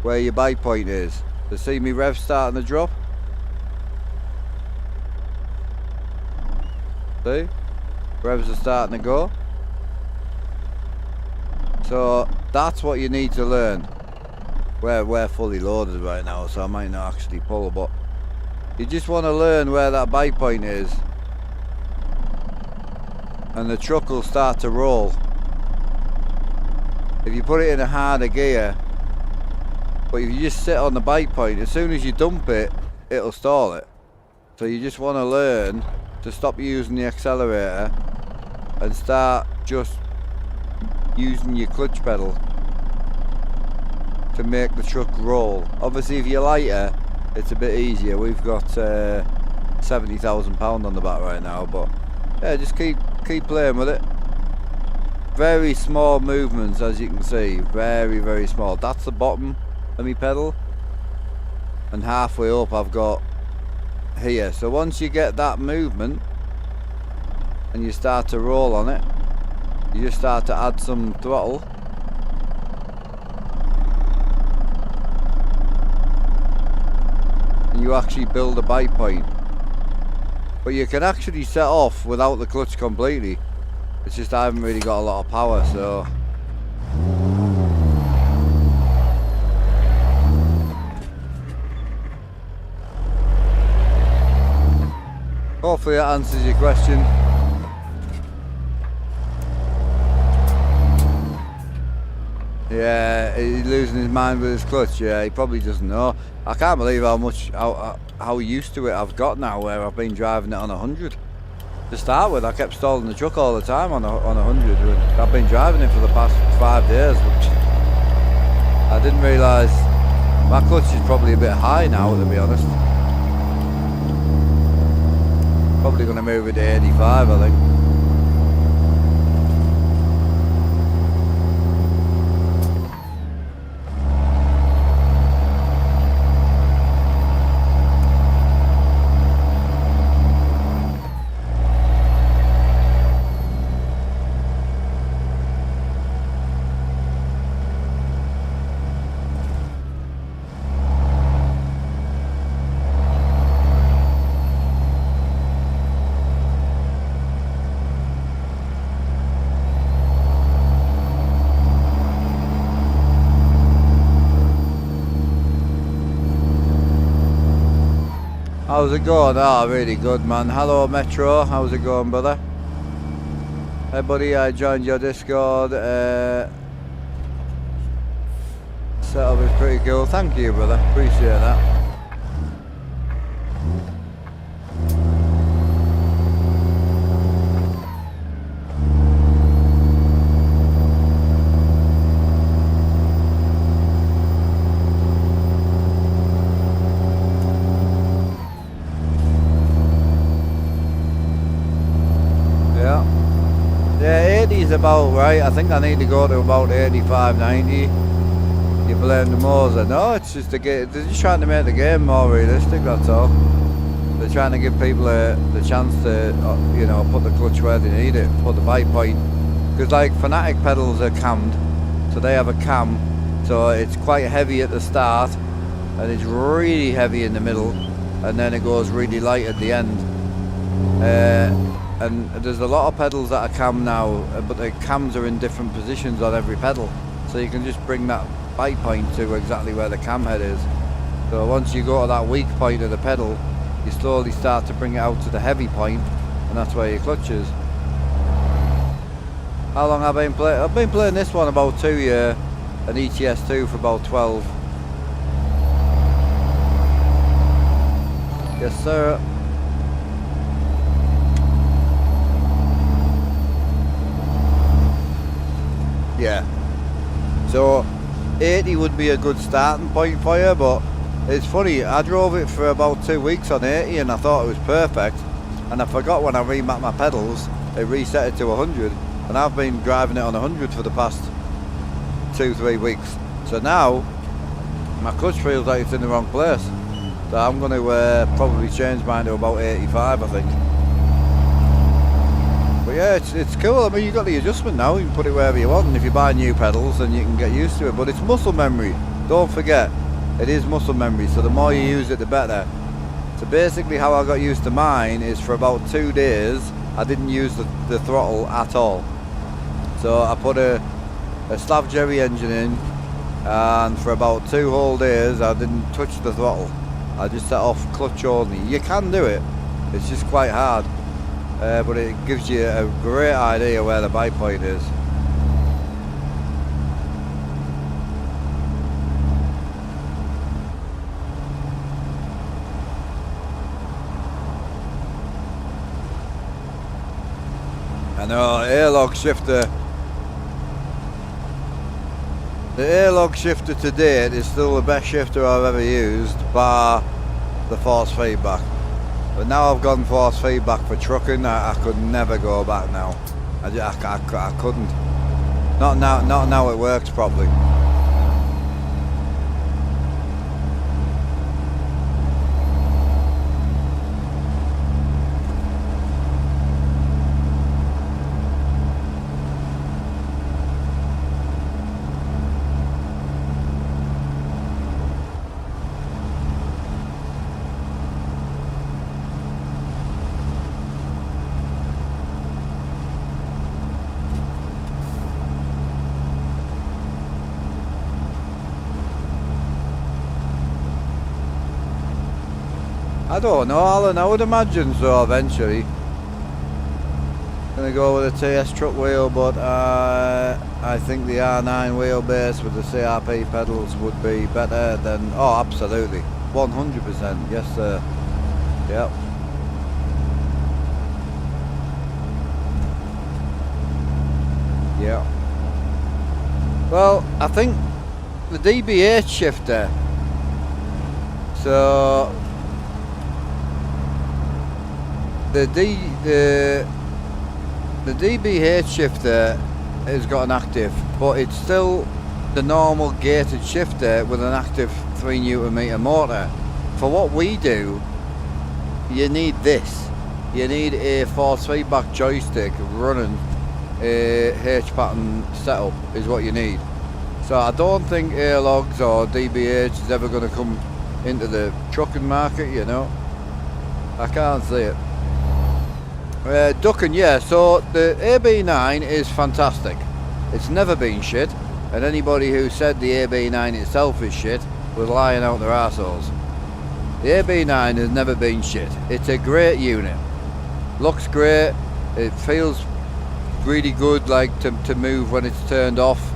where your bite point is. So see me rev starting to drop? See? Revs are starting to go. So that's what you need to learn. We're fully loaded right now, so I might not actually pull, but you just want to learn where that bite point is. And the truck will start to roll. if you put it in a harder gear, but if you just sit on the bike point, as soon as you dump it, it'll stall it. So you just want to learn to stop using the accelerator and start just using your clutch pedal to make the truck roll. Obviously if you're lighter, it's a bit easier. We've got £70,000 on the back right now, but yeah, just keep playing with it. Very small movements, as you can see, very small. That's the bottom of my pedal, and halfway up I've got here. So once you get that movement and you start to roll on it, you just start to add some throttle, and you actually build a bite point. But you can actually set off without the clutch completely. It's just I haven't really got a lot of power, so hopefully that answers your question. Yeah, he's losing his mind with his clutch. Yeah, he probably doesn't know. I can't believe how used to it I've got now, where I've been driving it on 100. To start with, I kept stalling the truck all the time on 100. I've been driving it for the past 5 days, which I didn't realise. My clutch is probably a bit high now, to be honest. Probably going to move it to 85, I think. How's it going? Oh, really good, man. Hello, Metro. How's it going, brother? Hey, buddy, I joined your Discord. Setup is pretty cool. Thank you, brother. Appreciate that. Yeah, 80 is about right. I think I need to go to about 85, 90. You blame the Moser. No, it's just they're just trying to make the game more realistic, that's all. They're trying to give people the chance to, you know, put the clutch where they need it, put the bite point. Because like Fanatic pedals are cammed, so they have a cam, so it's quite heavy at the start, and it's really heavy in the middle, and then it goes really light at the end. And there's a lot of pedals that are cam now, but the cams are in different positions on every pedal, so you can just bring that bite point to exactly where the cam head is. So once you go to that weak point of the pedal, you slowly start to bring it out to the heavy point, and that's where your clutch is. How long have I been playing? I've been playing this one about 2 years, and ETS2 for about 12. Yes, sir. Yeah, so 80 would be a good starting point for you, but it's funny, I drove it for about 2 weeks on 80 and I thought it was perfect, and I forgot when I remapped my pedals, it reset it to 100, and I've been driving it on 100 for the past 2-3 weeks. So now, my clutch feels like it's in the wrong place, so I'm going to probably change mine to about 85, I think. But yeah, it's cool. I mean, you've got the adjustment now, you can put it wherever you want, and if you buy new pedals then you can get used to it. But it's muscle memory, don't forget, it is muscle memory, so the more you use it the better. So basically how I got used to mine is for about 2 days I didn't use the throttle at all. So I put a Slav Jerry engine in, and for about 2 whole days I didn't touch the throttle. I just set off clutch only. You can do it, it's just quite hard. But it gives you a great idea where the bite point is. no, airlock shifter. The airlock shifter to date is still the best shifter I've ever used, bar the force feedback. But now I've gone force feedback for trucking, I could never go back now. I couldn't. Not now it works properly. I don't know, Alan, I would imagine so eventually. Gonna go with a TS truck wheel, but I think the R9 wheelbase with the CRP pedals would be better than, oh absolutely, 100%, yes sir, yep. Yeah. Well, I think the DBH shifter, so the DBH shifter has got an active, but it's still the normal gated shifter with an active 3 Nm motor. For what we do, you need this. You need a force feedback joystick running a H-pattern setup is what you need. So I don't think airlogs or DBH is ever going to come into the trucking market, you know. I can't see it. Ducking, yeah, so the AB9 is fantastic. It's never been shit, and anybody who said the AB9 itself is shit was lying out their arseholes. The AB9 has never been shit. It's a great unit. Looks great, it feels really good, like to move when it's turned off.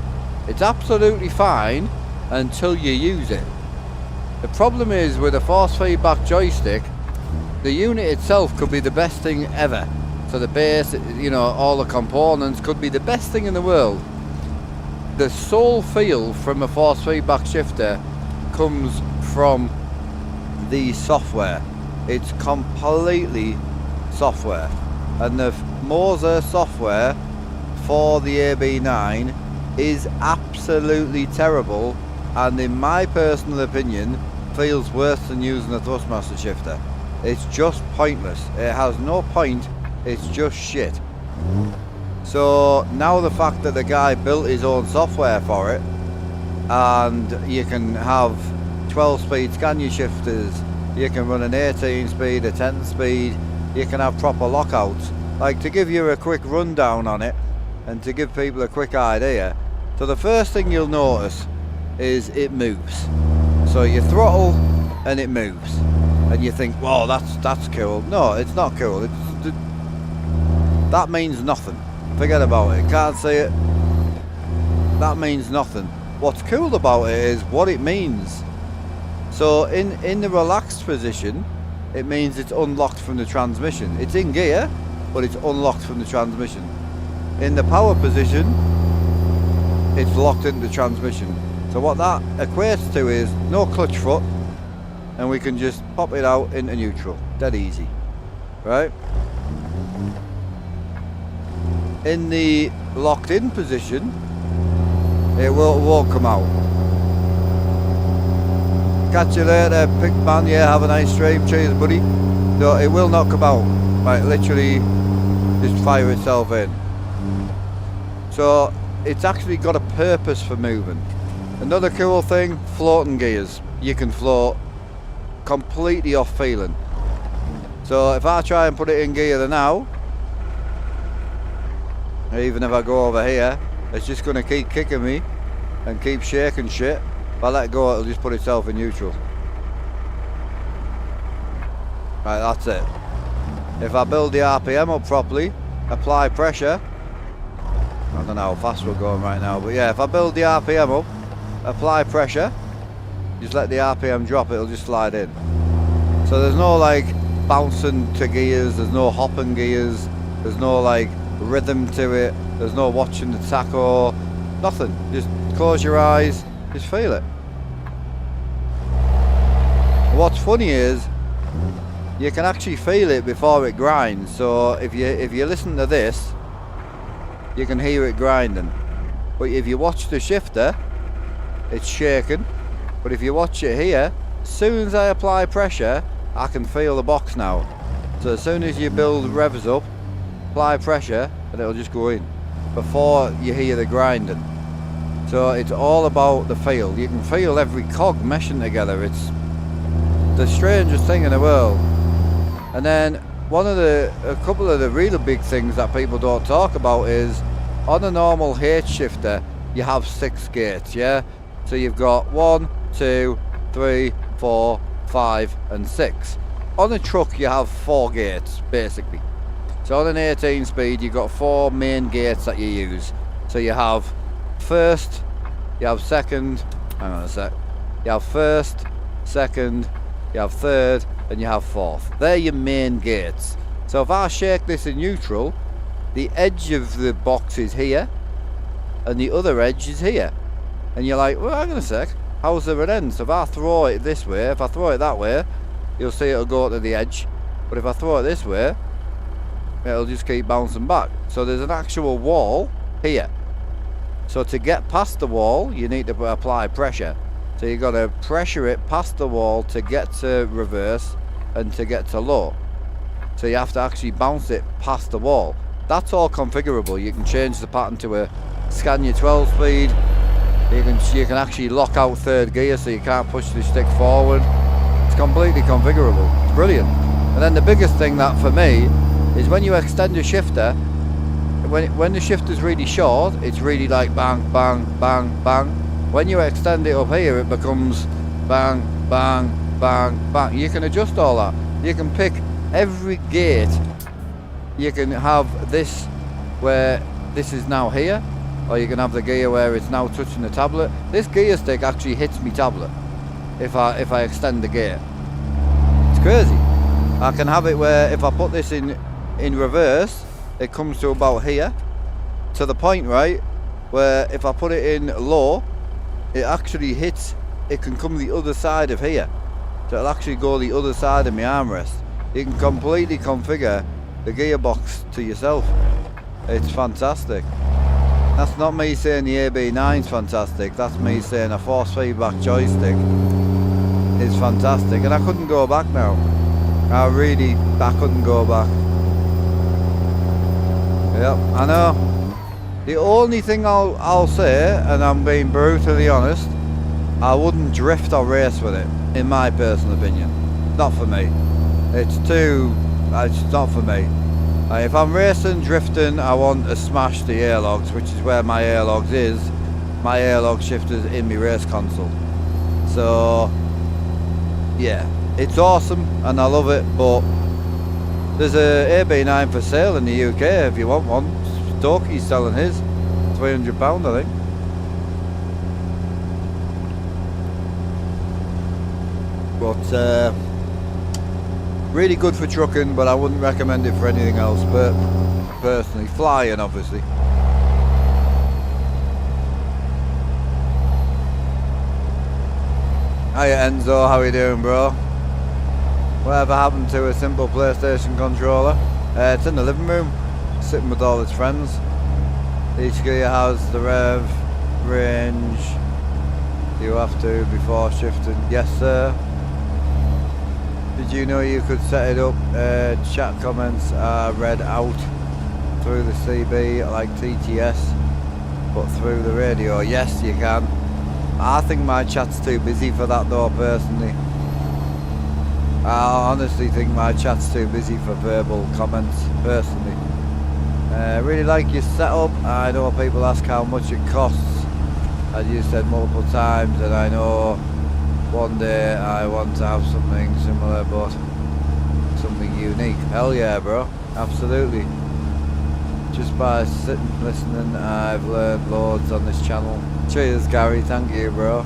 It's absolutely fine until you use it. The problem is with a force feedback joystick, the unit itself could be the best thing ever. So the base, you know, all the components could be the best thing in the world. The sole feel from a force feedback shifter comes from the software. It's completely software. And the Moser software for the AB9 is absolutely terrible, and in my personal opinion feels worse than using a Thrustmaster shifter. It's just pointless. It has no point, it's just shit. So now the fact that the guy built his own software for it, and you can have 12 speed Scania shifters, you can run an 18 speed, a 10 speed, you can have proper lockouts. Like, to give you a quick rundown on it and to give people a quick idea, so the first thing you'll notice is it moves. So you throttle and it moves, and you think, well, that's cool. No, it's not cool. That means nothing. Forget about it. Can't see it. That means nothing. What's cool about it is what it means. So in the relaxed position, it means it's unlocked from the transmission. It's in gear, but it's unlocked from the transmission. In the power position, it's locked into the transmission. So what that equates to is no clutch foot, and we can just pop it out into neutral. Dead easy, right? In the locked in position, it won't come out. Catch you later, Pick Man. Yeah, have a nice stream. Cheers, buddy. So it will not come out. Like, literally just fire itself in. So it's actually got a purpose for moving. Another cool thing, floating gears. You can float completely off feeling. So if I try and put it in gear now, even if I go over here, it's just going to keep kicking me and keep shaking shit. If I let go, it'll just put itself in neutral. Right, that's it. If I build the RPM up properly, apply pressure, I don't know how fast we're going right now, but yeah, if I build the RPM up, apply pressure, just let the RPM drop, it'll just slide in. So there's no like bouncing to gears, there's no hopping gears, there's no like rhythm to it. There's no watching the tacho, nothing. Just close your eyes, just feel it. What's funny is you can actually feel it before it grinds. So if you listen to this, you can hear it grinding. But if you watch the shifter, it's shaking. But if you watch it here, as soon as I apply pressure, I can feel the box now. So as soon as you build revs up, apply pressure, and it'll just go in before you hear the grinding. So it's all about the feel. You can feel every cog meshing together. It's the strangest thing in the world. And then a couple of the really big things that people don't talk about is on a normal H shifter you have 6 gates, yeah? So you've got 1, 2, 3, 4, 5 and 6. On a truck you have 4 gates basically. So on an 18 speed you've got 4 main gates that you use. So you have first, you have second, hang on a sec, you have first, second, you have third and you have fourth. They're your main gates. So if I shake this in neutral, the edge of the box is here and the other edge is here. And you're like, well, hang on a sec, how's there an end? So if I throw it this way, if I throw it that way, you'll see it'll go to the edge. But if I throw it this way, it'll just keep bouncing back. So there's an actual wall here. So to get past the wall, you need to apply pressure. So you've got to pressure it past the wall to get to reverse and to get to low. So you have to actually bounce it past the wall. That's all configurable. You can change the pattern to a Scania 12 speed. You can actually lock out third gear so you can't push the stick forward. It's completely configurable. It's brilliant. And then the biggest thing that for me is when you extend a shifter, when the shifter's really short, it's really like bang, bang, bang, bang. When you extend it up here, it becomes bang, bang, bang, bang. You can adjust all that. You can pick every gate. You can have this where this is now here, or you can have the gear where it's now touching the tablet. This gear stick actually hits me tablet if I extend the gear. It's crazy. I can have it where if I put this in reverse, it comes to about here, to the point, right, where if I put it in low, it actually hits, it can come the other side of here. So it'll actually go the other side of my armrest. You can completely configure the gearbox to yourself. It's fantastic. That's not me saying the AB9's fantastic, that's me saying a force feedback joystick is fantastic. And I couldn't go back now. I couldn't go back. Yep, I know. The only thing I'll say, and I'm being brutally honest, I wouldn't drift or race with it, in my personal opinion. Not for me. It's not for me. If I'm racing, drifting, I want to smash the airlogs, which is where my airlogs is. My airlog shifter's in my race console. So, yeah, it's awesome and I love it, but there's a AB9 for sale in the UK if you want one. Stokey's selling his, £300 I think. But really good for trucking, but I wouldn't recommend it for anything else. But personally, flying obviously. Hiya Enzo, how you doing, bro? Whatever happened to a simple PlayStation controller? It's in the living room, sitting with all its friends. Each gear has the rev, range. You have to before shifting. Yes, sir. Did you know you could set it up? Chat comments are read out through the CB like TTS, but through the radio. Yes, you can. I think my chat's too busy for that though, personally. I honestly think my chat's too busy for verbal comments, personally. Really like your setup. I know people ask how much it costs, as you said multiple times, and I know one day I want to have something similar, but something unique. Hell yeah, bro. Absolutely. Just by sitting listening, I've learned loads on this channel. Cheers, Gary. Thank you, bro.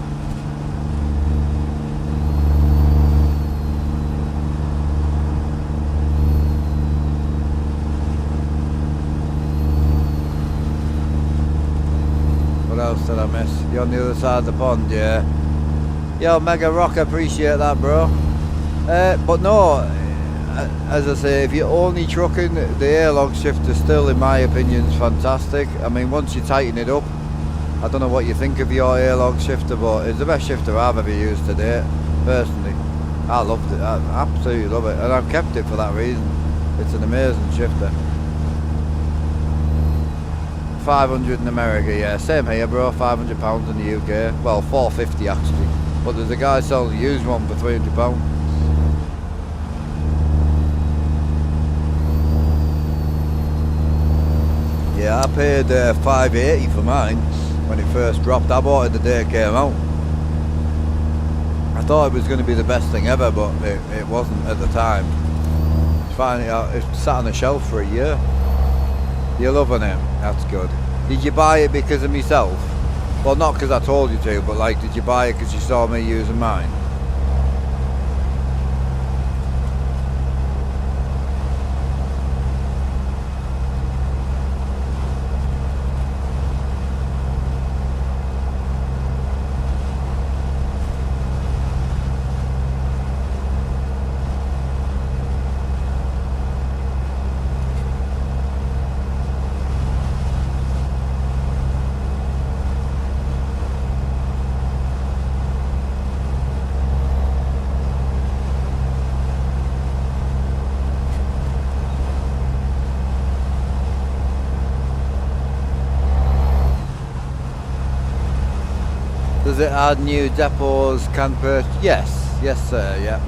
else did I miss? You're on the other side of the pond, yeah. Yo, Mega Rock, appreciate that, bro. But no, as I say, if you're only trucking, the airlock shifter still, in my opinion, is fantastic. I mean, once you tighten it up, I don't know what you think of your airlock shifter, but it's the best shifter I've ever used to date, personally. I loved it, I absolutely love it, and I've kept it for that reason. It's an amazing shifter. 500 in America, yeah, same here, bro. £500 in the UK. Well, 450 actually, but there's a guy selling a used one for £300. Yeah, I paid $580 for mine when it first dropped. I bought it the day it came out. I thought it was going to be the best thing ever, but it wasn't at the time. Finally, it sat on the shelf for a year. You're loving it. That's good. Did you buy it because of myself? Well, not because I told you to, but like, did you buy it because you saw me using mine? Does it add new depots can purchase? Yes sir, yep.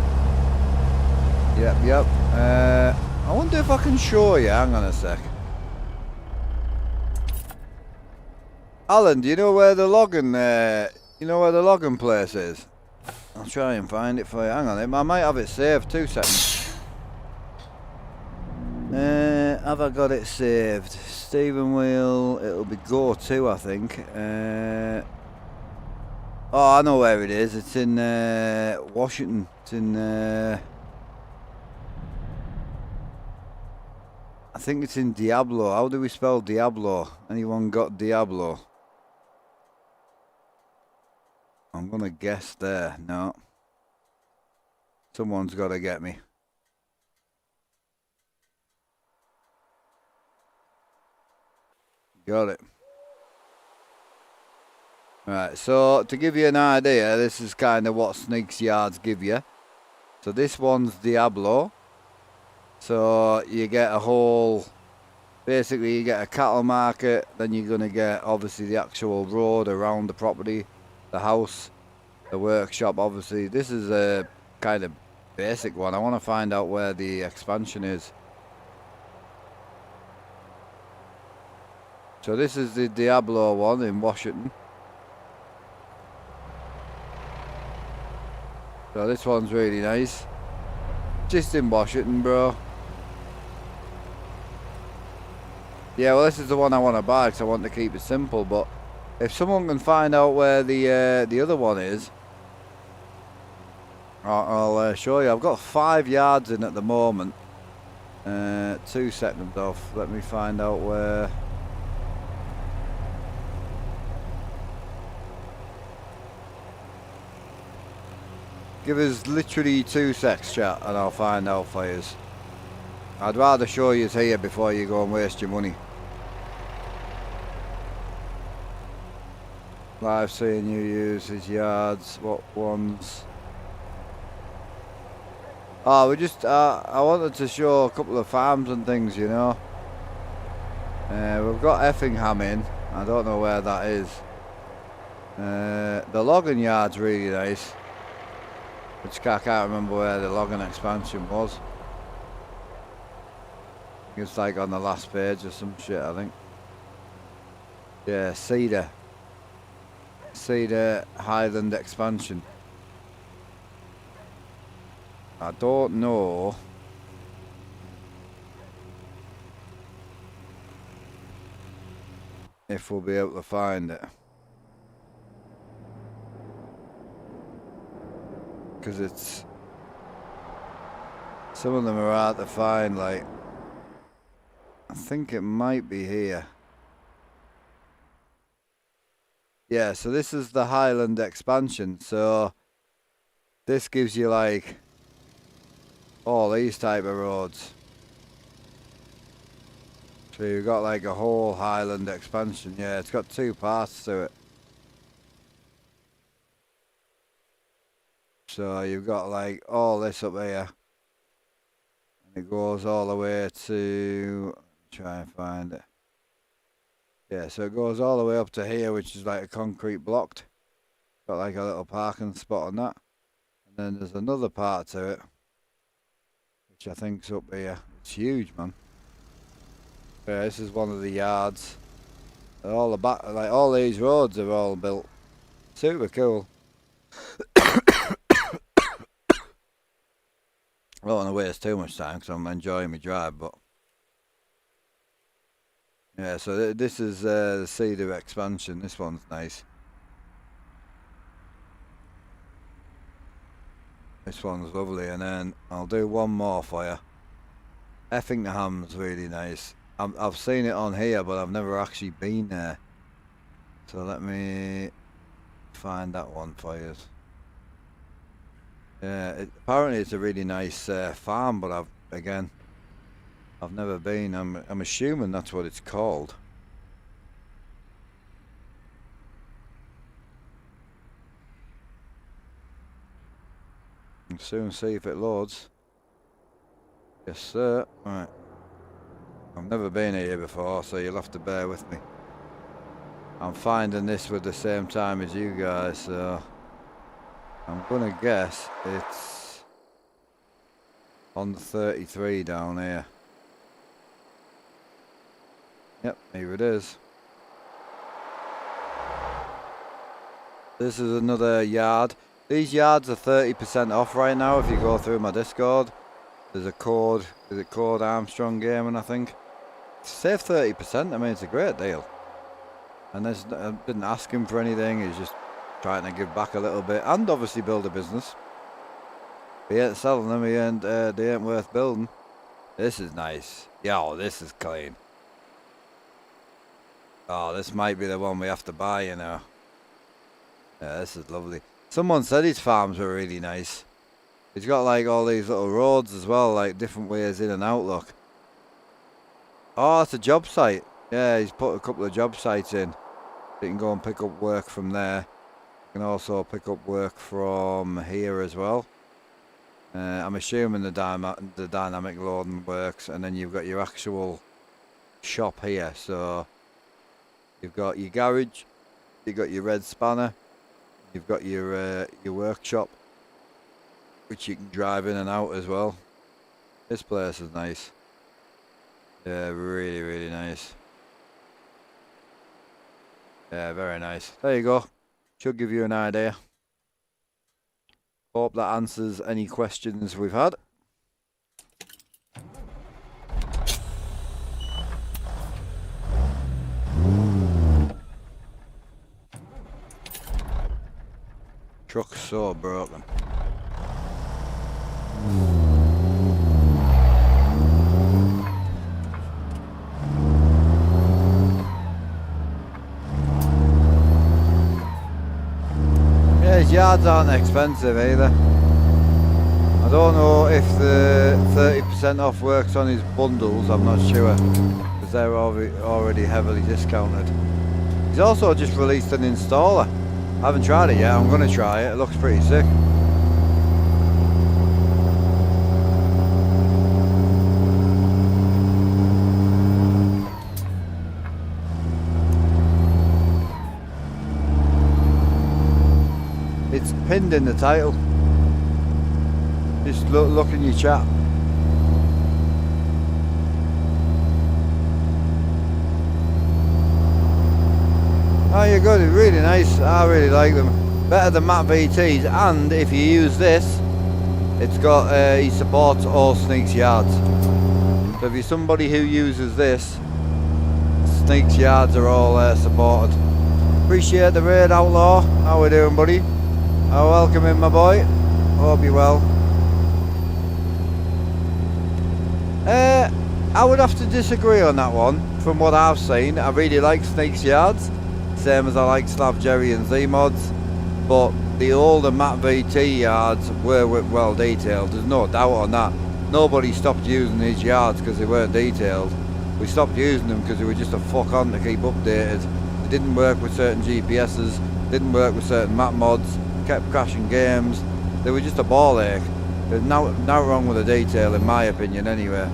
I wonder if I can show you, hang on a sec. Alan, do you know where the logging place is? I'll try and find it for you, hang on, I might have it saved, 2 seconds. Have I got it saved? Steven Wheel, it'll be Go 2 I think. Oh, I know where it is. It's in Washington. It's in. I think it's in Diablo. How do we spell Diablo? Anyone got Diablo? I'm gonna guess there. No. Someone's got to get me. Got it. Right, so to give you an idea, this is kind of what Sneaks Yards give you. So this one's Diablo. So you get a whole, basically you get a cattle market, then you're going to get obviously the actual road around the property, the house, the workshop obviously. This is a kind of basic one. I want to find out where the expansion is. So this is the Diablo one in Washington. So this one's really nice. Just in Washington, bro. Yeah, well this is the one I want to buy because I want to keep it simple, but if someone can find out where the other one is, I'll show you. I've got 5 yards in at the moment. 2 seconds off. Let me find out where. Give us literally 2 secs, chat, and I'll find out for you. I'd rather show you here before you go and waste your money. Live seeing you use his yards. What ones? Oh, we just, I wanted to show a couple of farms and things, you know. We've got Effingham in. I don't know where that is. The logging yard's really nice. Which I can't remember where the logging expansion was. It's like on the last page or some shit, I think. Yeah, Cedar Highland expansion. I don't know if we'll be able to find it. Because it's, some of them are hard to find, like, I think it might be here. Yeah, so this is the Highland expansion. So this gives you like all these type of roads. So you've got like a whole Highland expansion. Yeah, it's got 2 parts to it. So you've got like all this up here. And it goes all the way to... try and find it. Yeah, so it goes all the way up to here, which is like a concrete blocked. Got like a little parking spot on that. And then there's another part to it, which I think's up here. It's huge, man. Yeah, this is one of the yards. All the back, like all these roads are all built. Super cool. I don't want to waste too much time because I'm enjoying my drive, but yeah. So this is the Cedar expansion. This one's nice. This one's lovely, and then I'll do one more for you. Effingham's really nice. I've seen it on here, but I've never actually been there. So let me find that one for you. Yeah, apparently it's a really nice farm, but I've never been. I'm assuming that's what it's called. We'll soon see if it loads. Yes, sir. Right. I've never been here before, so you'll have to bear with me. I'm finding this with the same time as you guys, so I'm gonna guess it's on the 33 down here. Yep, here it is. This is another yard. These yards are 30% off right now if you go through my Discord. There's a code, is it code Armstrong Gaming, I think? Save 30%, I mean it's a great deal. And I didn't ask him for anything, he's just trying to give back a little bit and obviously build a business. He ain't selling them, they ain't worth building. This is nice. Yo, this is clean. Oh, this might be the one we have to buy, you know. Yeah, this is lovely. Someone said his farms were really nice. He's got like all these little roads as well, like different ways in and out, look. Oh, it's a job site. Yeah, he's put a couple of job sites in. You can go and pick up work from there. You can also pick up work from here as well. I'm assuming the dynamic loading works, and then you've got your actual shop here. So you've got your garage, you've got your red spanner, you've got your workshop, which you can drive in and out as well. This place is nice. Yeah, really, really nice. Yeah, very nice. There you go. Should give you an idea. Hope that answers any questions we've had. Truck's so broken. Yeah, his yards aren't expensive either. I don't know if the 30% off works on his bundles, I'm not sure, because they're already heavily discounted. He's also just released an installer. I haven't tried it yet, I'm going to try it, it looks pretty sick. It's pinned in the title. Just look in your chat. Oh, you're good. It's really nice. I really like them. Better than Matt VT's. And if you use this, it's got he supports all Sneaks yards. So if you're somebody who uses this, Sneaks yards are all supported. Appreciate the raid, Outlaw. How we doing, buddy? Welcome in, my boy. Hope you're well. I would have to disagree on that one. From what I've seen, I really like Sneaks yards. same as I like Slav Jerry and Z mods, but the older Matt VT yards were well detailed. There's no doubt on that. Nobody stopped using these yards because they weren't detailed. We stopped using them because they were just a fuck on to keep updated. They didn't work with certain GPSs, didn't work with certain map mods, kept crashing games. They were just a ball ache. There's no wrong with the detail in my opinion anyway.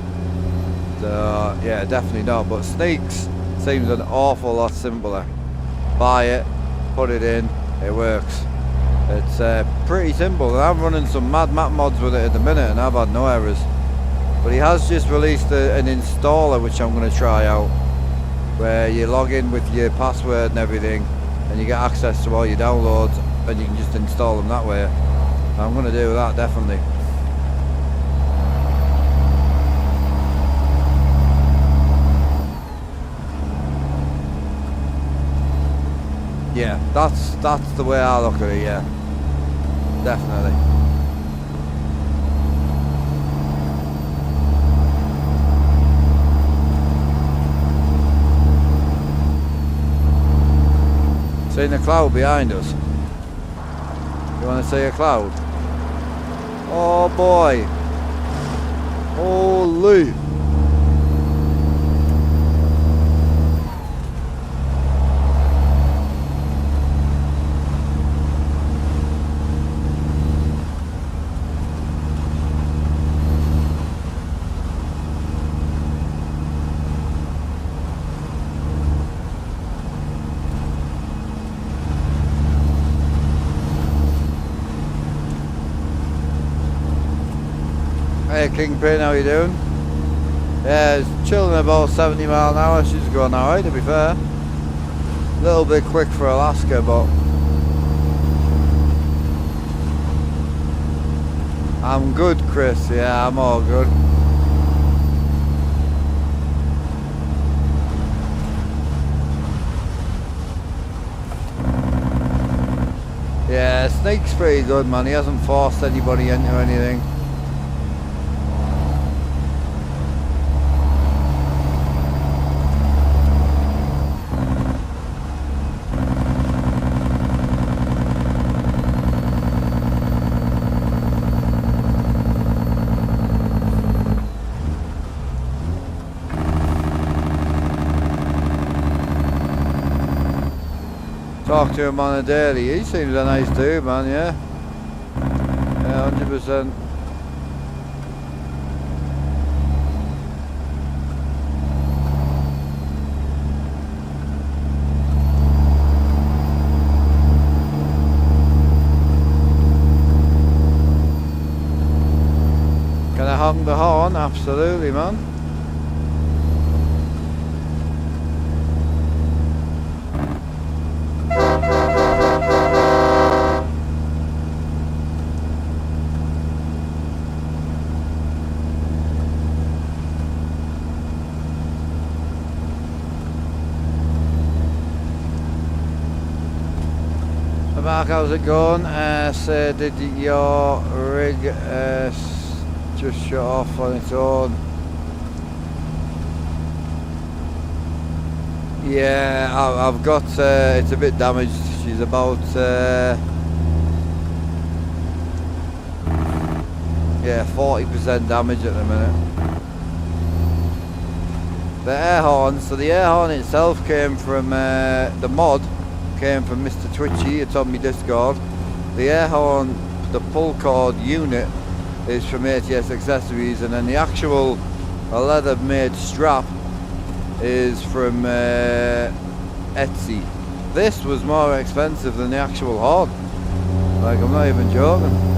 So yeah, definitely not. But Sneaks seems an awful lot simpler. Buy it, put it in, it works. It's pretty simple, and I'm running some mad map mods with it at the minute and I've had no errors. But he has just released an installer which I'm going to try out, where you log in with your password and everything and you get access to all your downloads and you can just install them that way. I'm going to do that definitely. Yeah, that's the way I look at it, yeah. Definitely. Seen a cloud behind us? You want to see a cloud? Oh boy! Holy! Hey Kingpin, how you doing? Yeah, it's chilling about 70 mile an hour. She's going alright, to be fair. A little bit quick for Alaska, but I'm good, Chris. Yeah, I'm all good. Yeah, Snake's pretty good, man. He hasn't forced anybody into anything. Talk to him on a daily. He seems a nice dude, man. Yeah, 100%. Can I honk the horn? Absolutely, man. Mark, how's it going? So did your rig just shut off on its own? Yeah, I've got, it's a bit damaged. She's about, yeah, 40% damage at the minute. The air horn, so the air horn itself came from, the mod came from Mr. Twitchy. It's on my Discord. The air horn, the pull cord unit is from ATS Accessories, and then the actual leather made strap is from Etsy. This was more expensive than the actual horn. Like, I'm not even joking.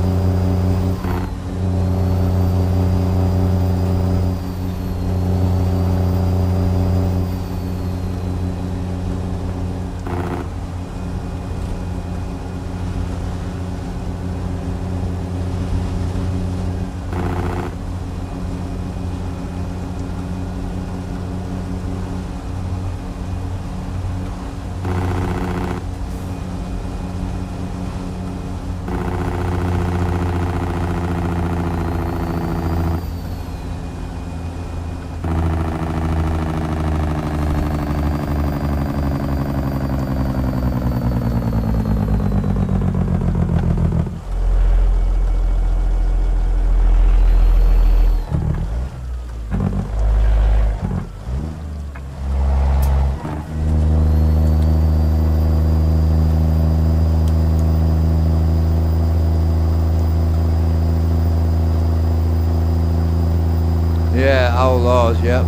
was, yep.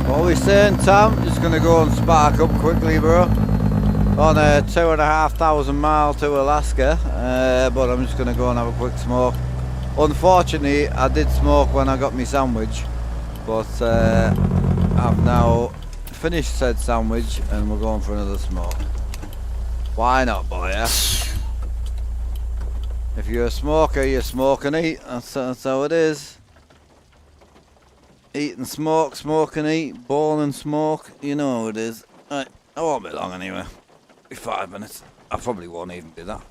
What are we saying, Tom? Just gonna go and spark up quickly, bro. On a 2,500 mile to Alaska, but I'm just gonna go and have a quick smoke. Unfortunately, I did smoke when I got my sandwich, but I've now finished said sandwich and we're going for another smoke. Why not, boy? Yeah? If you're a smoker, you smoke and eat. That's how it is. Eat and smoke, smoke and eat, born and smoke. You know how it is. Right, I won't be long anyway. Be 5 minutes. I probably won't even do that.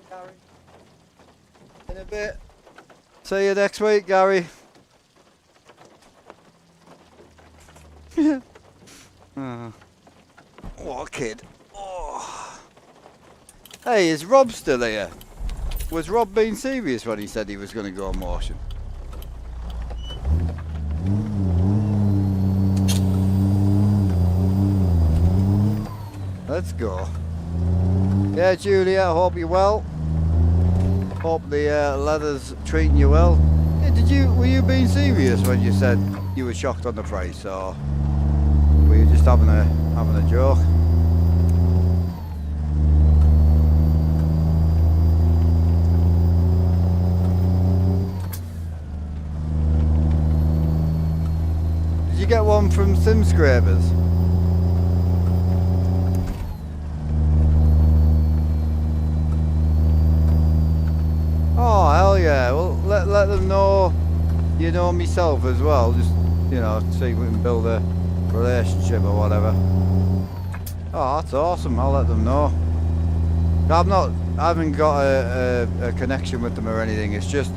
Gary. In a bit. See you next week, Gary. What a kid. Oh. Hey, is Rob still here? Was Rob being serious when he said he was going to go on motion? Let's go. Yeah, Julia, I hope you're well. Hope the leather's treating you well. Yeah, were you being serious when you said you were shocked on the price, or were you just having a joke? Did you get one from Sim Scrapers? Oh, hell yeah. Well, let them know you know myself as well. Just, you know, see if we can build a relationship or whatever. Oh, that's awesome. I'll let them know. I haven't got a connection with them or anything. It's just,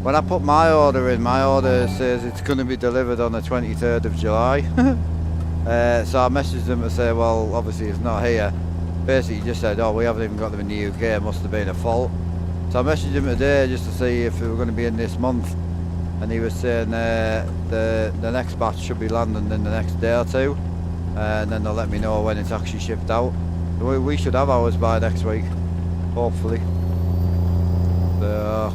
when I put my order in, my order says it's going to be delivered on the 23rd of July. So I messaged them to say, well, obviously it's not here. Basically just said, oh, we haven't even got them in the UK. It must have been a fault. So I messaged him today just to see if we were going to be in this month, and he was saying the next batch should be landing in the next day or two, and then they'll let me know when it's actually shipped out. We should have ours by next week, hopefully. So,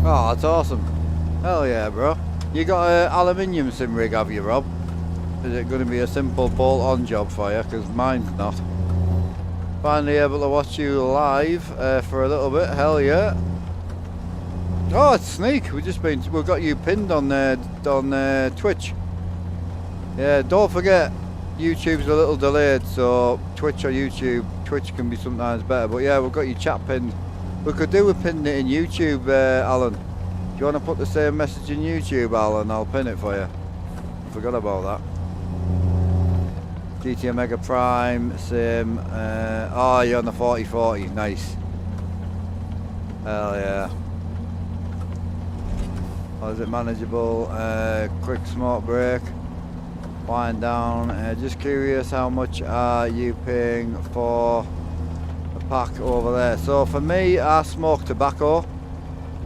oh, that's awesome. Hell yeah, bro. You got an aluminium sim rig, have you, Rob? Is it going to be a simple bolt-on job for you? Because mine's not. Finally able to watch you live for a little bit. Hell yeah! Oh, it's Sneak. We've got you pinned on Twitch. Yeah, don't forget YouTube's a little delayed, so Twitch or YouTube. Twitch can be sometimes better, but yeah, we've got your chat pinned. We could do with pinning it in YouTube, Alan. Do you want to put the same message in YouTube, Alan? I'll pin it for you. I forgot about that. GTA Mega Prime, same. Oh, you're on the 4040, nice. Hell yeah. Oh, is it manageable? Quick smoke break. Wind down. Just curious, how much are you paying for a pack over there? So for me, I smoke tobacco.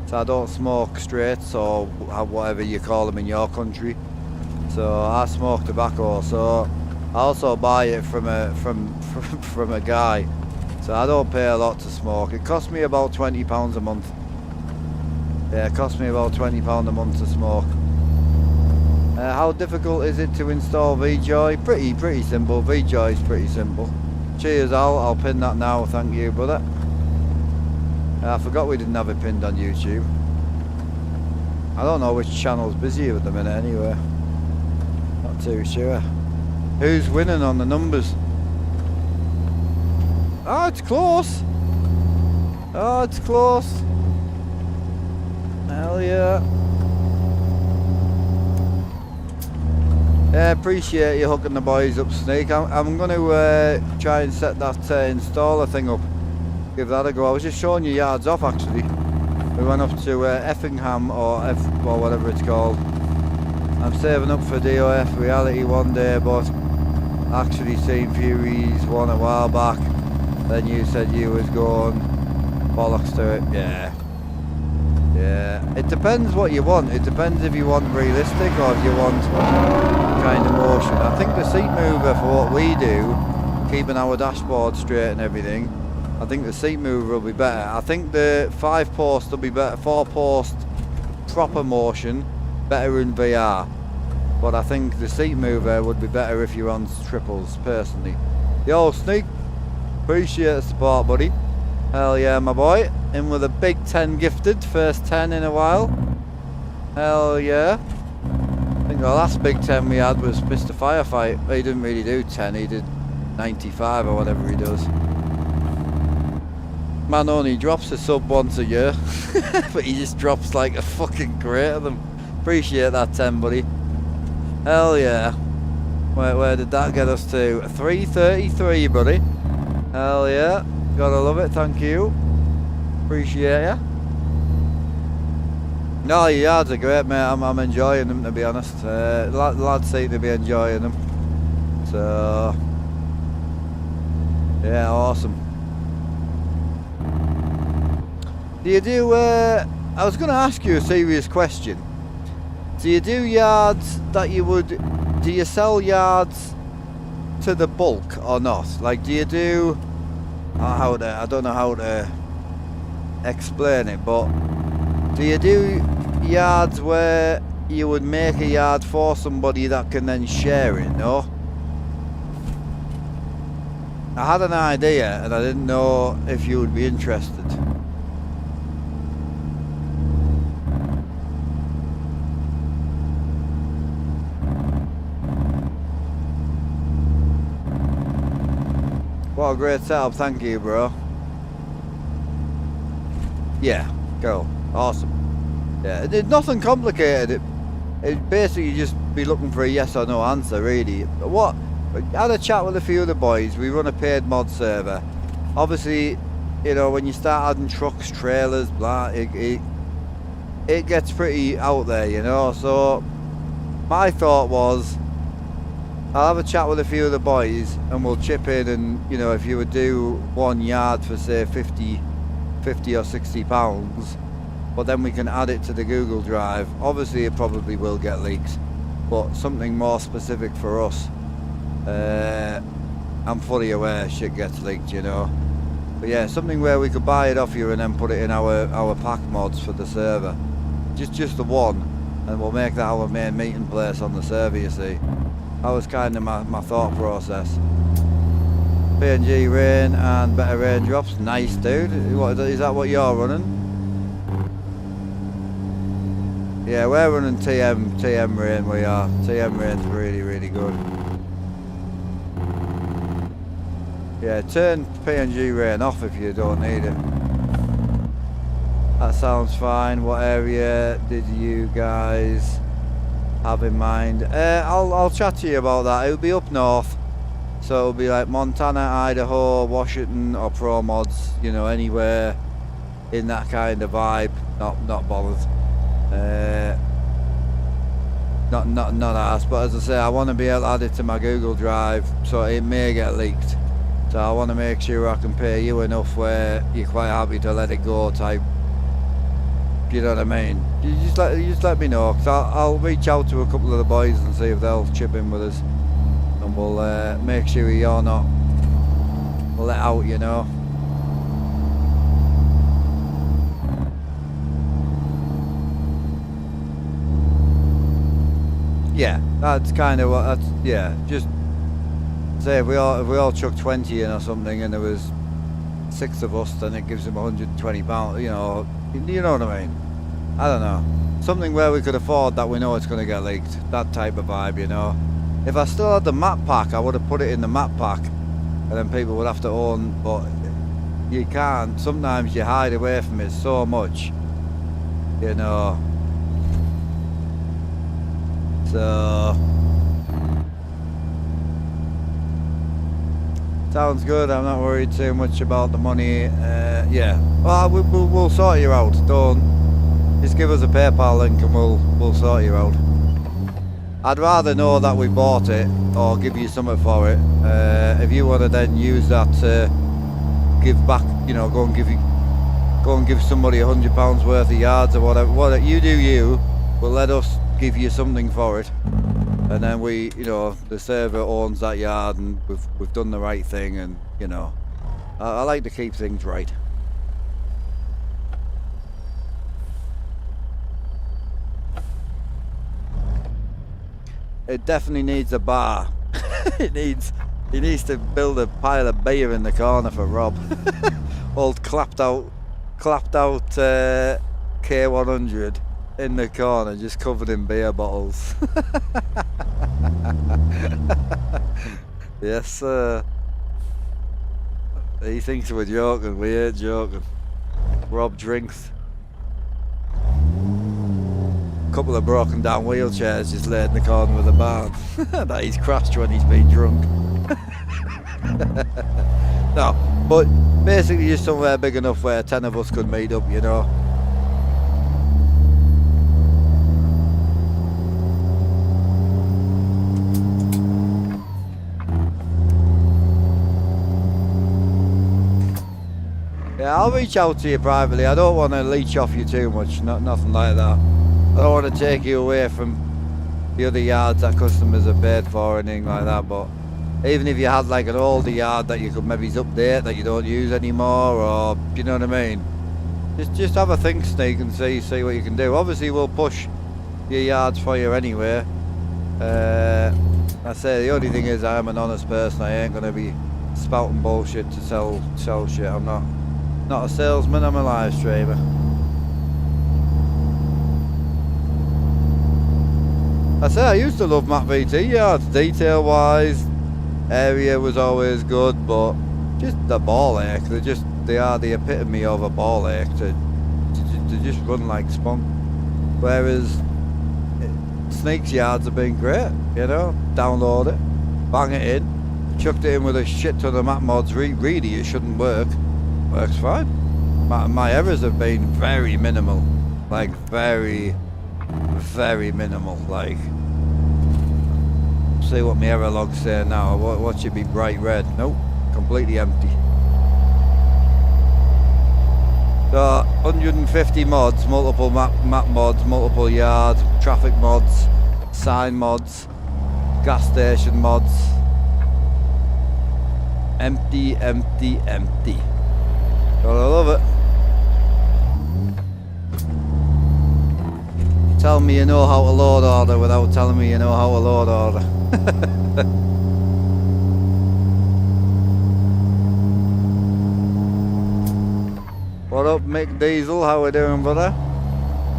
So I don't smoke straights or whatever you call them in your country. So I smoke tobacco. So I also buy it from a guy, so I don't pay a lot to smoke. It costs me about £20 a month. Yeah, it costs me about £20 a month to smoke. How difficult is it to install VJoy? Pretty simple. VJoy is pretty simple. Cheers, Al. I'll pin that now. Thank you, brother. I forgot we didn't have it pinned on YouTube. I don't know which channel's busy at the minute anyway. Not too sure. Who's winning on the numbers? Oh, it's close. Oh, it's close. Hell yeah. Yeah, appreciate you hooking the boys up, Snake. I'm going to try and set that installer thing up. Give that a go. I was just showing you yards off, actually. We went up to Effingham or whatever it's called. I'm saving up for DOF reality one day, but actually seen Fury's one a while back. Then you said you was going bollocks to it. Yeah, it depends what you want. It depends if you want realistic or if you want kind of motion. I think the seat mover for what we do, keeping our dashboard straight and everything, I think the seat mover will be better. I think the 5-post will be better, 4-post proper motion, better in VR. But I think the seat mover would be better if you're on triples, personally. Yo, Sneak, appreciate the support, buddy. Hell yeah, my boy. In with a big 10 gifted, first 10 in a while. Hell yeah. I think the last big 10 we had was Mr. Firefight. He didn't really do 10, he did 95 or whatever he does. Man only drops a sub once a year, but he just drops like a fucking crate of them. Appreciate that 10, buddy. Hell yeah. Where did that get us to? 333, buddy. Hell yeah. Gotta love it, thank you. Appreciate ya. No, your yards are great, mate. I'm enjoying them, to be honest. Lads seem to be enjoying them. So, yeah, awesome. Do you do, I was going to ask you a serious question. Do you do yards that you would, do you sell yards to the bulk or not? Like, do you do, I don't know how to explain it, but do you do yards where you would make a yard for somebody that can then share it, no? I had an idea and I didn't know if you would be interested. What a great setup, thank you, bro. Yeah, go. Awesome. Yeah, it's nothing complicated. It basically just be looking for a yes or no answer, really. What? I had a chat with a few of the boys. We run a paid mod server. Obviously, you know, when you start adding trucks, trailers, blah, it gets pretty out there, you know. So my thought was, I'll have a chat with a few of the boys and we'll chip in, and you know, if you would do 1 yard for say 50 or 60 pounds, but then we can add it to the Google Drive. Obviously it probably will get leaked, but something more specific for us. I'm fully aware shit gets leaked, you know. But yeah, something where we could buy it off you and then put it in our pack mods for the server. Just the one, and we'll make that our main meeting place on the server, you see. That was kind of my thought process. PNG rain and better raindrops. Nice, dude. What, is that what you're running? Yeah, we're running TM rain, we are. TM rain's really, really good. Yeah, turn PNG rain off if you don't need it. That sounds fine. What area did you guys have in mind? I'll chat to you about that. It'll be up north, so it'll be like Montana, Idaho, Washington, or Pro Mods. You know, anywhere in that kind of vibe. Not bothered. Not asked. But as I say, I want to be able to add it to my Google Drive, so it may get leaked. So I want to make sure I can pay you enough where you're quite happy to let it go type. You know what I mean? You just let me know, because I'll reach out to a couple of the boys and see if they'll chip in with us, and we'll make sure you're not let out, you know. Yeah, that's kind of what that's. Yeah, just say if we all chuck 20 in or something, and there was 6 of us, then it gives them £120. You know what I mean? I don't know. Something where we could afford that we know it's going to get leaked. That type of vibe, you know. If I still had the map pack, I would have put it in the map pack, and then people would have to own. But you can't. Sometimes you hide away from it so much, you know. So sounds good. I'm not worried too much about the money. Yeah. Well, we'll sort you out. Don't. Just give us a PayPal link and we'll sort you out. I'd rather know that we bought it or give you something for it. If you want to then use that to give back, you know, go and give somebody £100 worth of yards or whatever. You do you, but let us give you something for it. And then we, you know, the server owns that yard, and we've done the right thing, and you know, I like to keep things right. It definitely needs a bar. He needs to build a pile of beer in the corner for Rob. Old clapped out K100 in the corner, just covered in beer bottles. Yes, sir. He thinks we're joking. We ain't joking. Rob drinks. Couple of broken down wheelchairs just laid in the corner of the barn that he's crashed when he's been drunk. No, but basically just somewhere big enough where 10 of us could meet up, you know. Yeah, I'll reach out to you privately. I don't want to leech off you too much, nothing like that. I don't want to take you away from the other yards that customers have paid for or anything like that, but even if you had like an older yard that you could maybe update that you don't use anymore, or you know what I mean, just have a think, Sneak, and see what you can do. Obviously we'll push your yards for you anyway. I say the only thing is I'm an honest person. I ain't gonna be spouting bullshit to sell shit. I'm not a salesman, I'm a live streamer. I say I used to love Matt VT yards, detail wise, area was always good, but just the ball ache, they are the epitome of a ball ache to just run like spunk. Whereas Sneak's yards have been great, you know, download it, bang it in, chucked it in with a shit ton of map mods, really it shouldn't work, works fine. My errors have been very minimal, like very minimal, like, see what my error logs say now. What should be bright red? Nope, completely empty. So 150 mods, multiple map mods, multiple yard, traffic mods, sign mods, gas station mods. Empty, empty, empty. Gotta love it. Tell me you know how to load order without telling me you know how to load order. What up, Mick Diesel? How we doing, brother?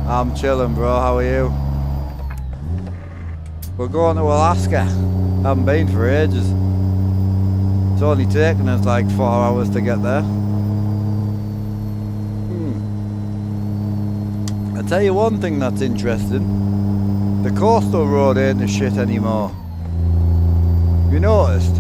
I'm chilling, bro. How are you? We're going to Alaska. Haven't been for ages. It's only taken us like 4 hours to get there. I'll tell you one thing that's interesting. The coastal road ain't the shit anymore. You noticed?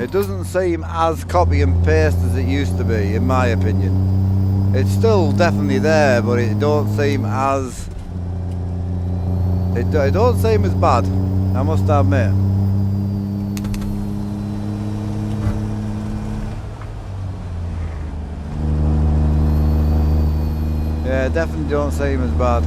It doesn't seem as copy and paste as it used to be, in my opinion. It's still definitely there, but it don't seem as... It don't seem as bad, I must admit. Yeah, definitely don't seem as bad.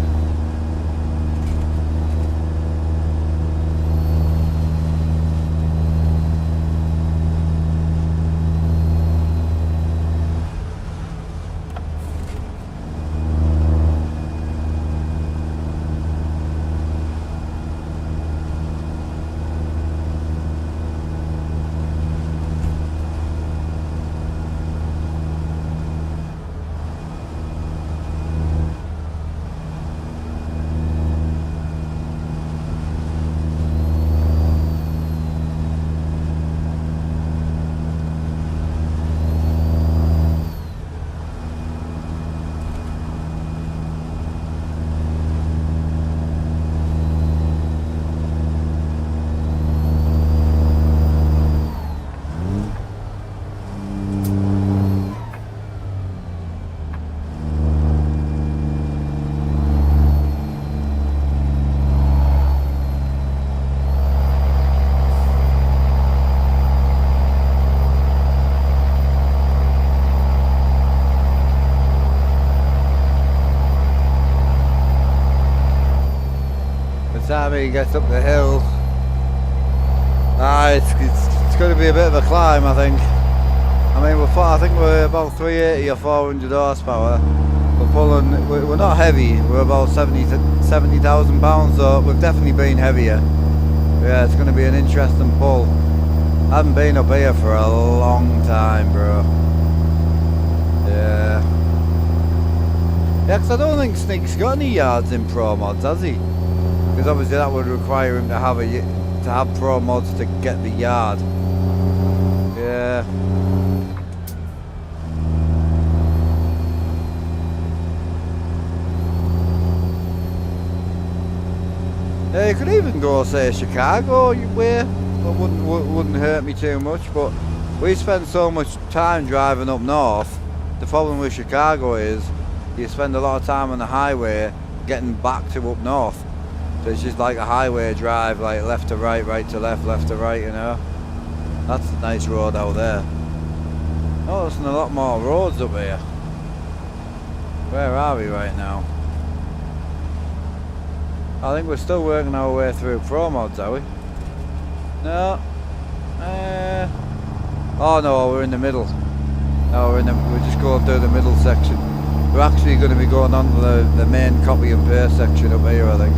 Time he gets up the hill, it's going to be a bit of a climb, I think. I mean, I think we're about 380 or 400 horsepower. We're not heavy. We're about 70,000 pounds, so we've definitely been heavier. Yeah, it's going to be an interesting pull. I haven't been up here for a long time, bro. Yeah. Yeah, because I don't think Sneak's got any yards in Pro Mods, has he? Because obviously that would require him to have pro mods to get the yard. Yeah. Yeah, you could even go, say, Chicago way. wouldn't hurt me too much. But we spend so much time driving up north. The problem with Chicago is you spend a lot of time on the highway getting back to up north. So it's just like a highway drive, like left to right, right to left, left to right, you know. That's a nice road out there. Oh, there's a lot more roads up here. Where are we right now? I think we're still working our way through Pro Mods, are we? No. Oh no, we're in the middle. No, we're just going through the middle section. We're actually going to be going on to the main copy and paste section up here, I think.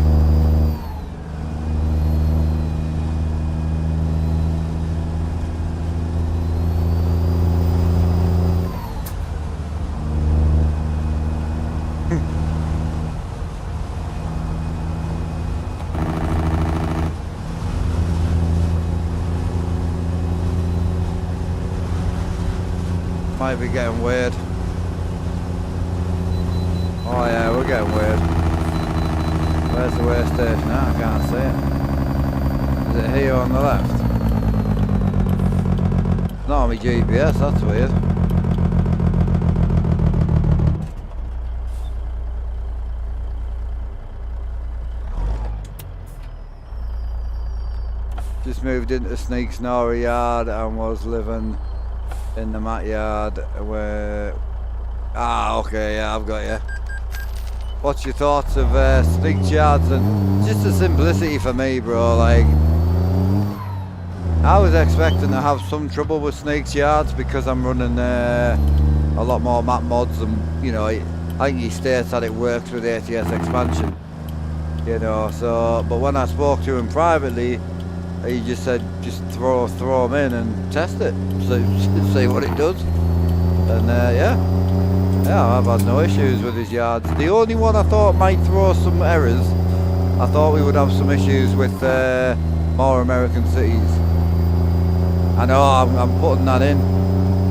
Might be getting weird. Oh yeah, we're getting weird. Where's the way station? I can't see it. Is it here on the left? Not on my GPS, that's weird. Just moved into Sneak Snorri Yard and was living in the mat yard where... Ah, okay, yeah, I've got you. What's your thoughts of Sneak yards and just the simplicity for me, bro? Like, I was expecting to have some trouble with Sneak's yards because I'm running a lot more map mods and, you know, I think he states that it works with ATS expansion, you know, so, but when I spoke to him privately, he just said, just throw them in and test it, see what it does. And yeah, I've had no issues with his yards. The only one I thought might throw some errors, I thought we would have some issues with more American cities. I know, I'm putting that in.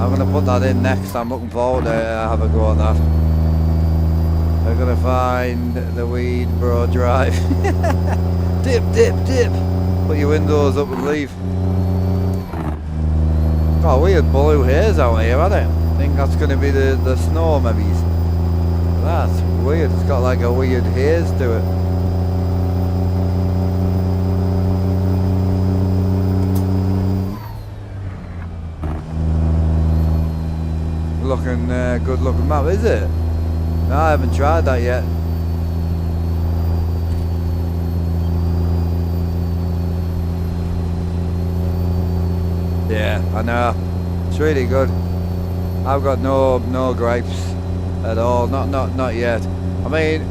I'm going to put that in next. I'm looking forward to have a go at that. We're going to find the weed, bro, drive. Dip, dip, dip. Put your windows up and leave. Oh, weird blue haze out here, hasn't it? I think that's going to be the snow, maybe. That's weird. It's got like a weird haze to it. Looking good looking map, is it? No, I haven't tried that yet. Yeah, I know. It's really good. I've got no gripes at all. Not yet. I mean,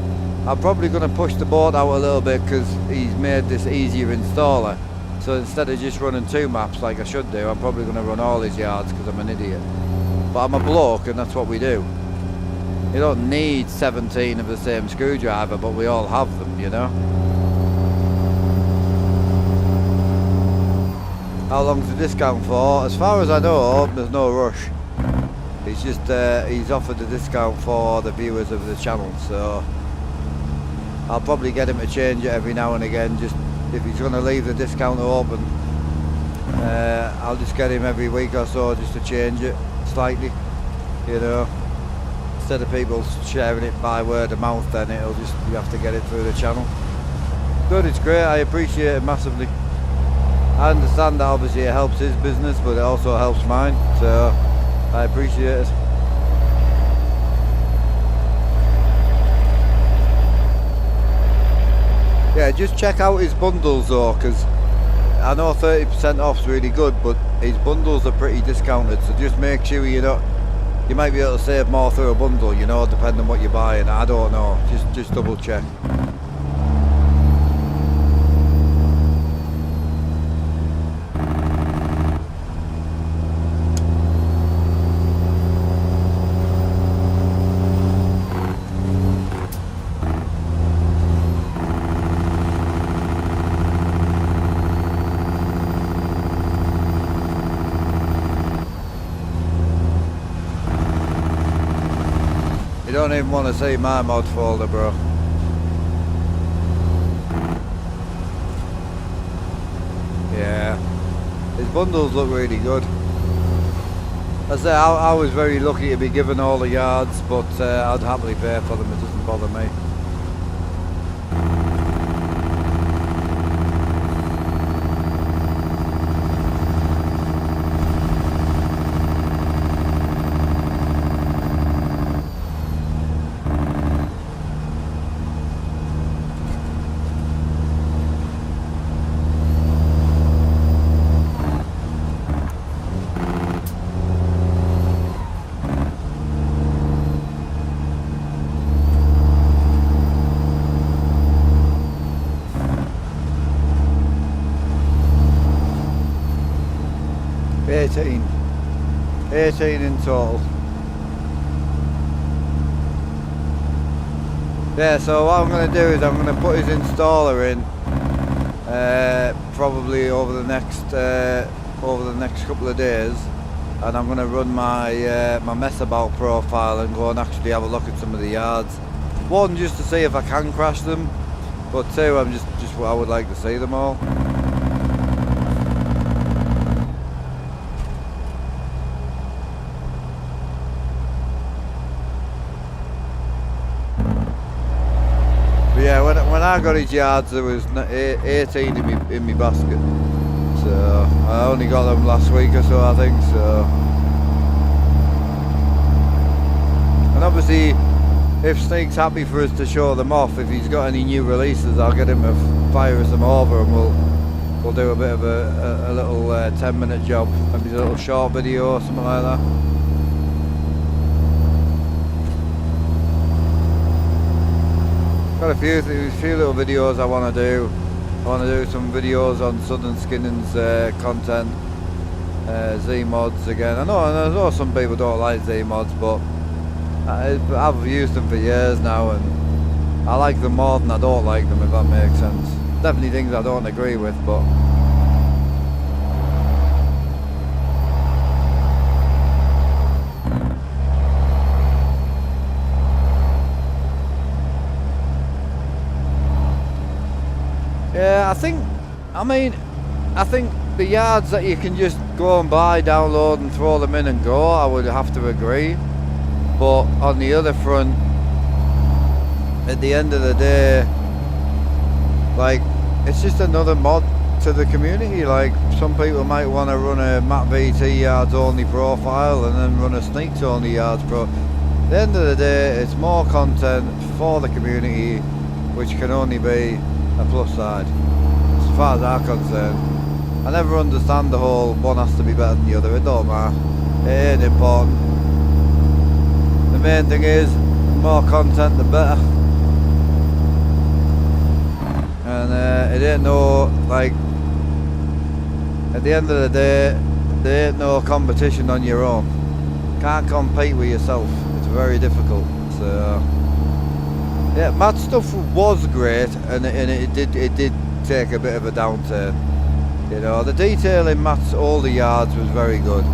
I'm probably going to push the boat out a little bit because he's made this easier installer. So instead of just running 2 maps like I should do, I'm probably going to run all his yards because I'm an idiot. But I'm a bloke and that's what we do. You don't need 17 of the same screwdriver, but we all have them, you know. How long's the discount for? As far as I know, there's no rush. He's just he's offered a discount for the viewers of the channel, so I'll probably get him to change it every now and again. Just if he's going to leave the discount open, I'll just get him every week or so just to change it slightly, you know. Instead of people sharing it by word of mouth, then it'll just, you have to get it through the channel. Good, it's great. I appreciate it massively. I understand that obviously it helps his business, but it also helps mine, so I appreciate it. Yeah, just check out his bundles though, because I know 30% off's really good, but his bundles are pretty discounted, so just make sure you might be able to save more through a bundle, you know, depending on what you're buying. I don't know, just double check. You don't even want to see my mod folder, bro. Yeah. His bundles look really good. As I say, I was very lucky to be given all the yards, but I'd happily pay for them, it doesn't bother me. Eighteen in total. Yeah, so what I'm going to do is I'm going to put his installer in probably over the next couple of days, and I'm going to run my my mess about profile and go and actually have a look at some of the yards. One, just to see if I can crash them, but two, I'm just I would like to see them all. Yeah, when I got his yards, there was 18 in my basket. So I only got them last week or so, I think. So, and obviously, if Sneak's happy for us to show them off, if he's got any new releases, I'll get him to fire us them over, and we'll do a bit of a little 10-minute job, maybe a little short video or something like that. Got a few little videos I want to do. I want to do some videos on Southern Skinning's content, Z mods again. I know some people don't like Z mods, but I've used them for years now, and I like them more than I don't like them, if that makes sense. Definitely things I don't agree with, but yeah, I think the yards that you can just go and buy, download and throw them in and go, I would have to agree. But on the other front, at the end of the day, like, it's just another mod to the community. Like, some people might want to run a Matt VT yards only profile and then run a Sneaks only yards pro. At the end of the day, it's more content for the community, which can only be a plus side, as far as I'm concerned. I never understand the whole one has to be better than the other. It don't matter. It ain't important. The main thing is, the more content, the better. And it ain't no, like, at the end of the day, there ain't no competition on your own. Can't compete with yourself. It's very difficult. So yeah, Matt's stuff was great, and it did take a bit of a downturn. You know, the detail in Matt's older yards was very good,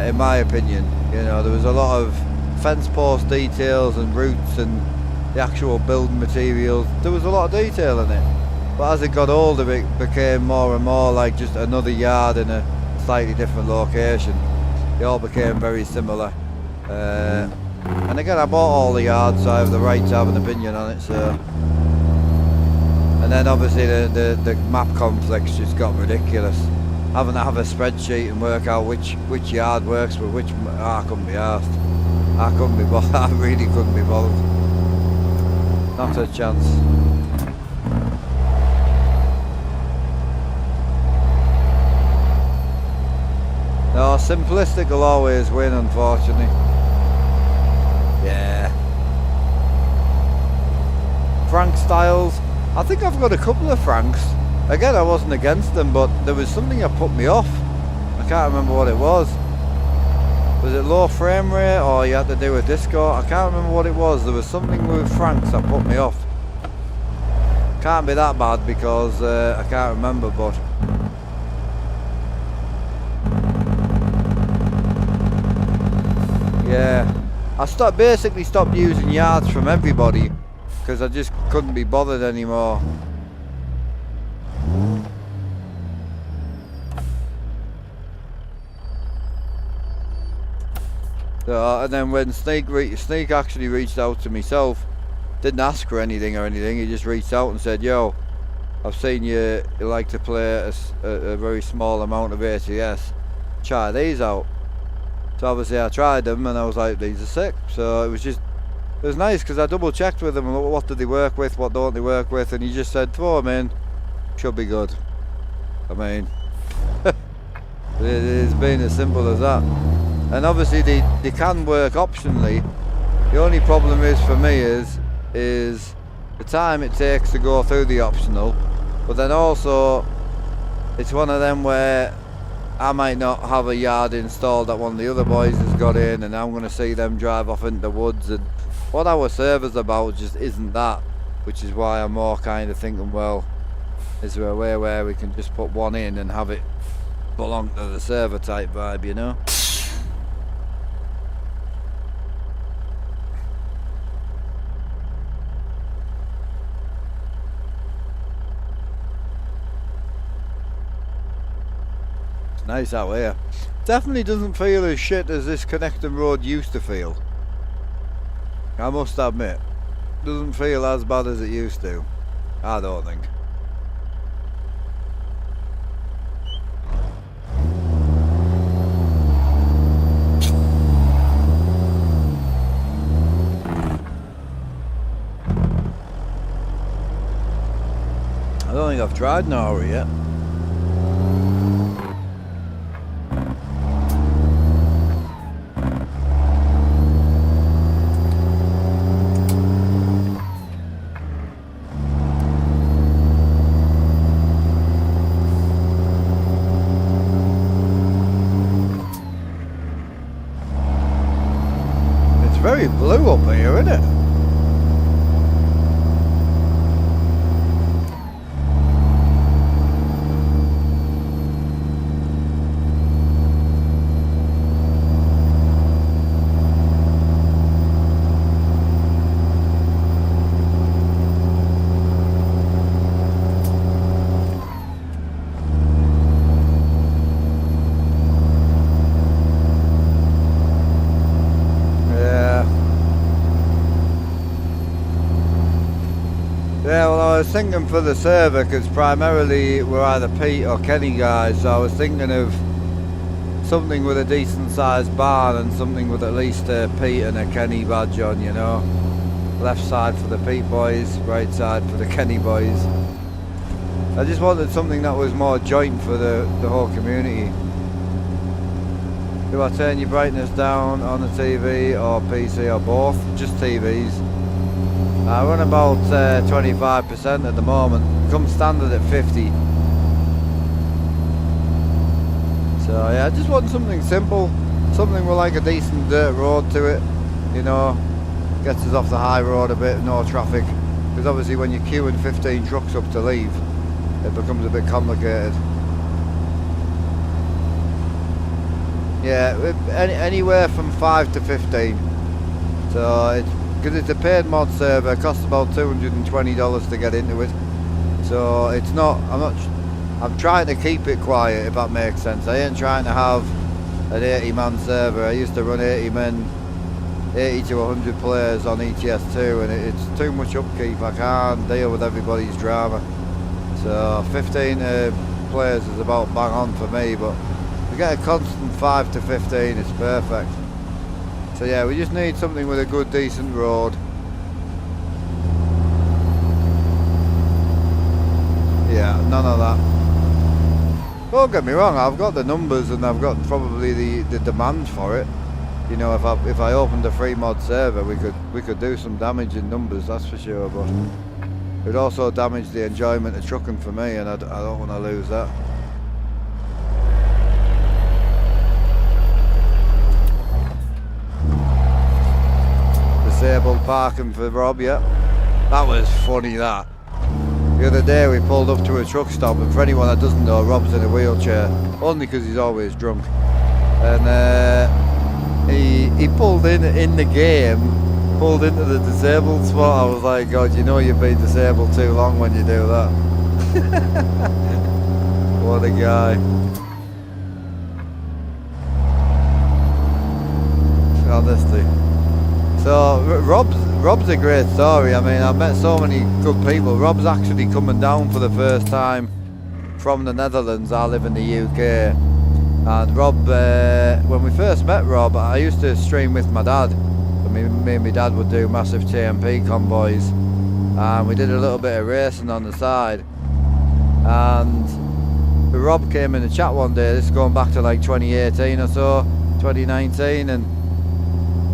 in my opinion. You know, there was a lot of fence post details and routes and the actual building materials. There was a lot of detail in it. But as it got older, it became more and more like just another yard in a slightly different location. They all became very similar. And again, I bought all the yards, so I have the right to have an opinion on it. So, and then obviously the map conflicts just got ridiculous. Having to have a spreadsheet and work out which yard works with which. I couldn't be arsed. I couldn't be bothered. I really couldn't be bothered. Not a chance. No, simplistic will always win, unfortunately. Yeah. Frank Styles. I think I've got a couple of Franks. Again, I wasn't against them, but there was something that put me off. I can't remember what it was. Was it low frame rate, or you had to do a disco? I can't remember what it was. There was something with Franks that put me off. Can't be that bad because I can't remember, but yeah. I basically stopped using yards from everybody because I just couldn't be bothered anymore. So, and then when Sneak actually reached out to myself, didn't ask for anything or anything, he just reached out and said, yo, I've seen you like to play a very small amount of ATS, try these out. So obviously I tried them and I was like, these are sick. So it was nice because I double checked with him, what do they work with, what don't they work with, and he just said throw them in, should be good. I mean, it's been as simple as that. And obviously they can work optionally. The only problem is for me is the time it takes to go through the optional, but then also it's one of them where I might not have a yard installed that one of the other boys has got in, and I'm going to see them drive off into the woods, and what our server's about just isn't that, which is why I'm more kind of thinking, well, is there a way where we can just put one in and have it belong to the server type vibe, you know? It's nice out here. Definitely doesn't feel as shit as this connecting road used to feel. I must admit, doesn't feel as bad as it used to. I don't think. I don't think I've tried Nora yet. Very blue up here, isn't it? Yeah, well, I was thinking for the server, because primarily we're either Pete or Kenny guys, so I was thinking of something with a decent sized barn and something with at least a Pete and a Kenny badge on, you know. Left side for the Pete boys, right side for the Kenny boys. I just wanted something that was more joint for the whole community. Do I turn your brightness down on the TV or PC or both? Just TVs. I run about 25% at the moment. Come standard at 50. So yeah, I just want something simple, something with like a decent dirt road to it. You know, gets us off the high road a bit, no traffic. Because obviously when you're queuing 15 trucks up to leave, it becomes a bit complicated. Yeah, anywhere from 5 to 15. So it's because it's a paid mod server, it costs about $220 to get into it. So it's not, I'm trying to keep it quiet, if that makes sense. I ain't trying to have an 80-man server. I used to run 80 men, 80 to 100 players on ETS2, and it's too much upkeep. I can't deal with everybody's drama. So 15 players is about bang on for me, but to get a constant 5 to 15, it's perfect. So yeah, we just need something with a good, decent road. Yeah, none of that. Don't get me wrong, I've got the numbers and I've got probably the demand for it. You know, if I opened a free mod server, we could do some damage in numbers, that's for sure. But it would also damage the enjoyment of trucking for me, and I don't want to lose that. Disabled parking for Rob, yeah. That was funny, that. The other day we pulled up to a truck stop, and for anyone that doesn't know, Rob's in a wheelchair, only because he's always drunk. And he pulled in the game, pulled into the disabled spot. I was like, God, you know you've been disabled too long when you do that. What a guy. honestly. So Rob's a great story. I mean, I've met so many good people. Rob's actually coming down for the first time from the Netherlands. I live in the UK, and Rob, when we first met Rob, I used to stream with my dad. Me and my dad would do massive TMP convoys, and we did a little bit of racing on the side. And Rob came in the chat one day. This is going back to like 2018 or so, 2019, and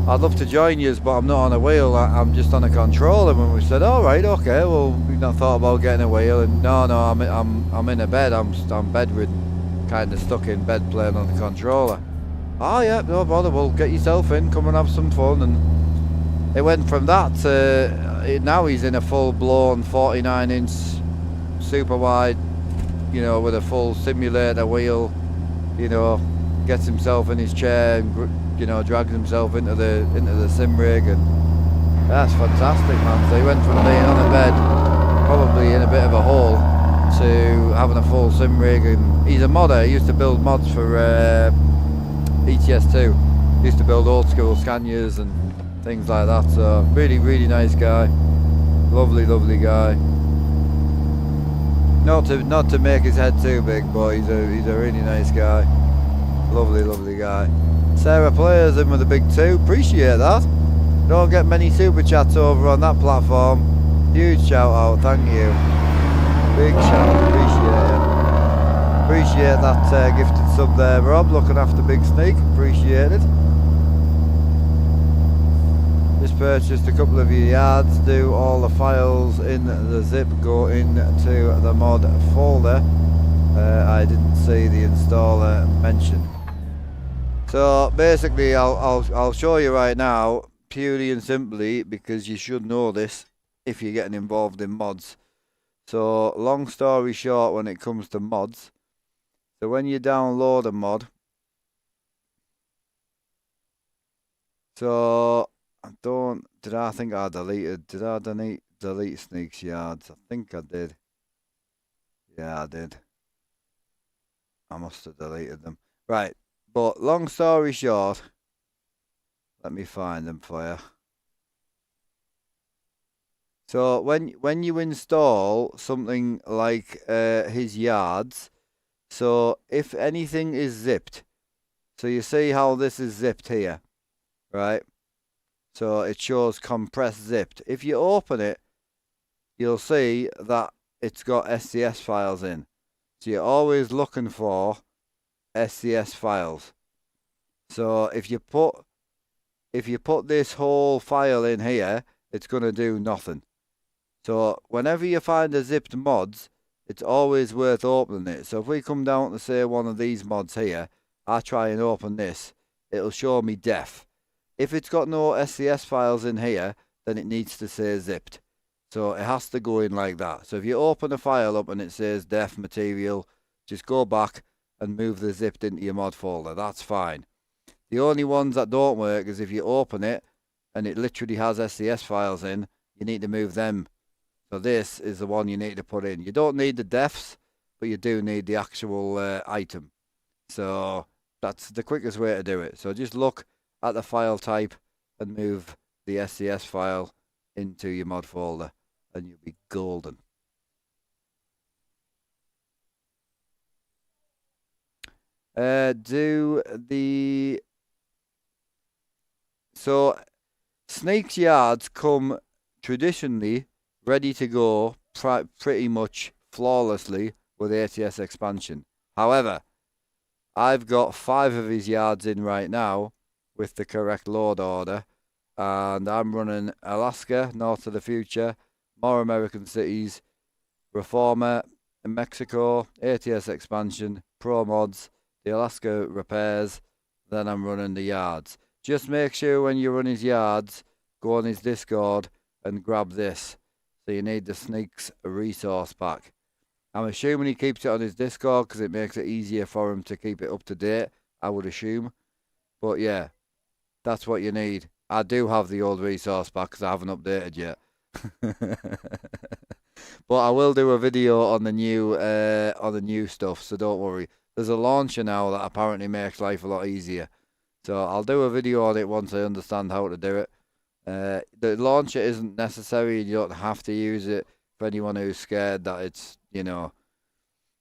I'd love to join you, but I'm not on a wheel. I'm just on a controller. And we said, all right, okay. Well, we've not thought about getting a wheel. And no, I'm in a bed. I'm bedridden, kind of stuck in bed playing on the controller. Oh yeah, no bother. Well, get yourself in. Come and have some fun. And it went from that to now he's in a full-blown 49-inch super wide, you know, with a full simulator wheel. You know, gets himself in his chair and, you know, drags himself into the sim rig, and that's fantastic, man. So he went from being on a bed, probably in a bit of a hole, to having a full sim rig. And he's a modder. He used to build mods for ETS2. He used to build old school Scanias and things like that. So really, really nice guy. Lovely, lovely guy. Not to make his head too big, but he's a really nice guy. Lovely, lovely guy. Sarah Players in with a big 2. Appreciate that. Don't get many super chats over on that platform. Huge shout out, thank you. Big shout, appreciate it. Appreciate that gifted sub there, Rob. Looking after Big Sneak, appreciate it. Just purchased a couple of your yards. Do all the files in the zip go into the mod folder. I didn't see the installer mentioned. So basically, I'll show you right now, purely and simply, because you should know this if you're getting involved in mods. So long story short, when it comes to mods, so when you download a mod, so did I think I deleted? Did I delete Sneak's yards? I think I did. Yeah, I did. I must have deleted them. Right. But long story short, let me find them for you. So when you install something like his yards, so if anything is zipped, so you see how this is zipped here, right? So it shows compressed zipped. If you open it, you'll see that it's got SCS files in. So you're always looking for SCS files. So if you put this whole file in here, it's going to do nothing. So whenever you find a zipped mods, it's always worth opening it. So if we come down to say one of these mods here, I try and open this, it'll show me def. If it's got no SCS files in here, then it needs to say zipped. So it has to go in like that. So if you open a file up and it says def material, just go back and move the zipped into your mod folder. That's fine. The only ones that don't work is if you open it and it literally has SCS files in, you need to move them. So this is the one you need to put in. You don't need the defs, but you do need the actual item. So that's the quickest way to do it. So just look at the file type and move the SCS file into your mod folder and you'll be golden. So Snake's yards come traditionally ready to go pretty much flawlessly with ATS expansion. However, I've got 5 of his yards in right now with the correct load order, and I'm running Alaska, North of the Future, more American cities, Reformer in Mexico, ATS expansion, Pro mods, the Alaska repairs, then I'm running the yards. Just make sure when you run his yards, go on his Discord and grab this. So you need the Sneaks resource pack. I'm assuming he keeps it on his Discord because it makes it easier for him to keep it up to date, I would assume. But yeah, that's what you need. I do have the old resource pack because I haven't updated yet. But I will do a video on the new stuff, so don't worry. There's a launcher now that apparently makes life a lot easier. So I'll do a video on it once I understand how to do it. The launcher isn't necessary. You don't have to use it. For anyone who's scared that it's, you know,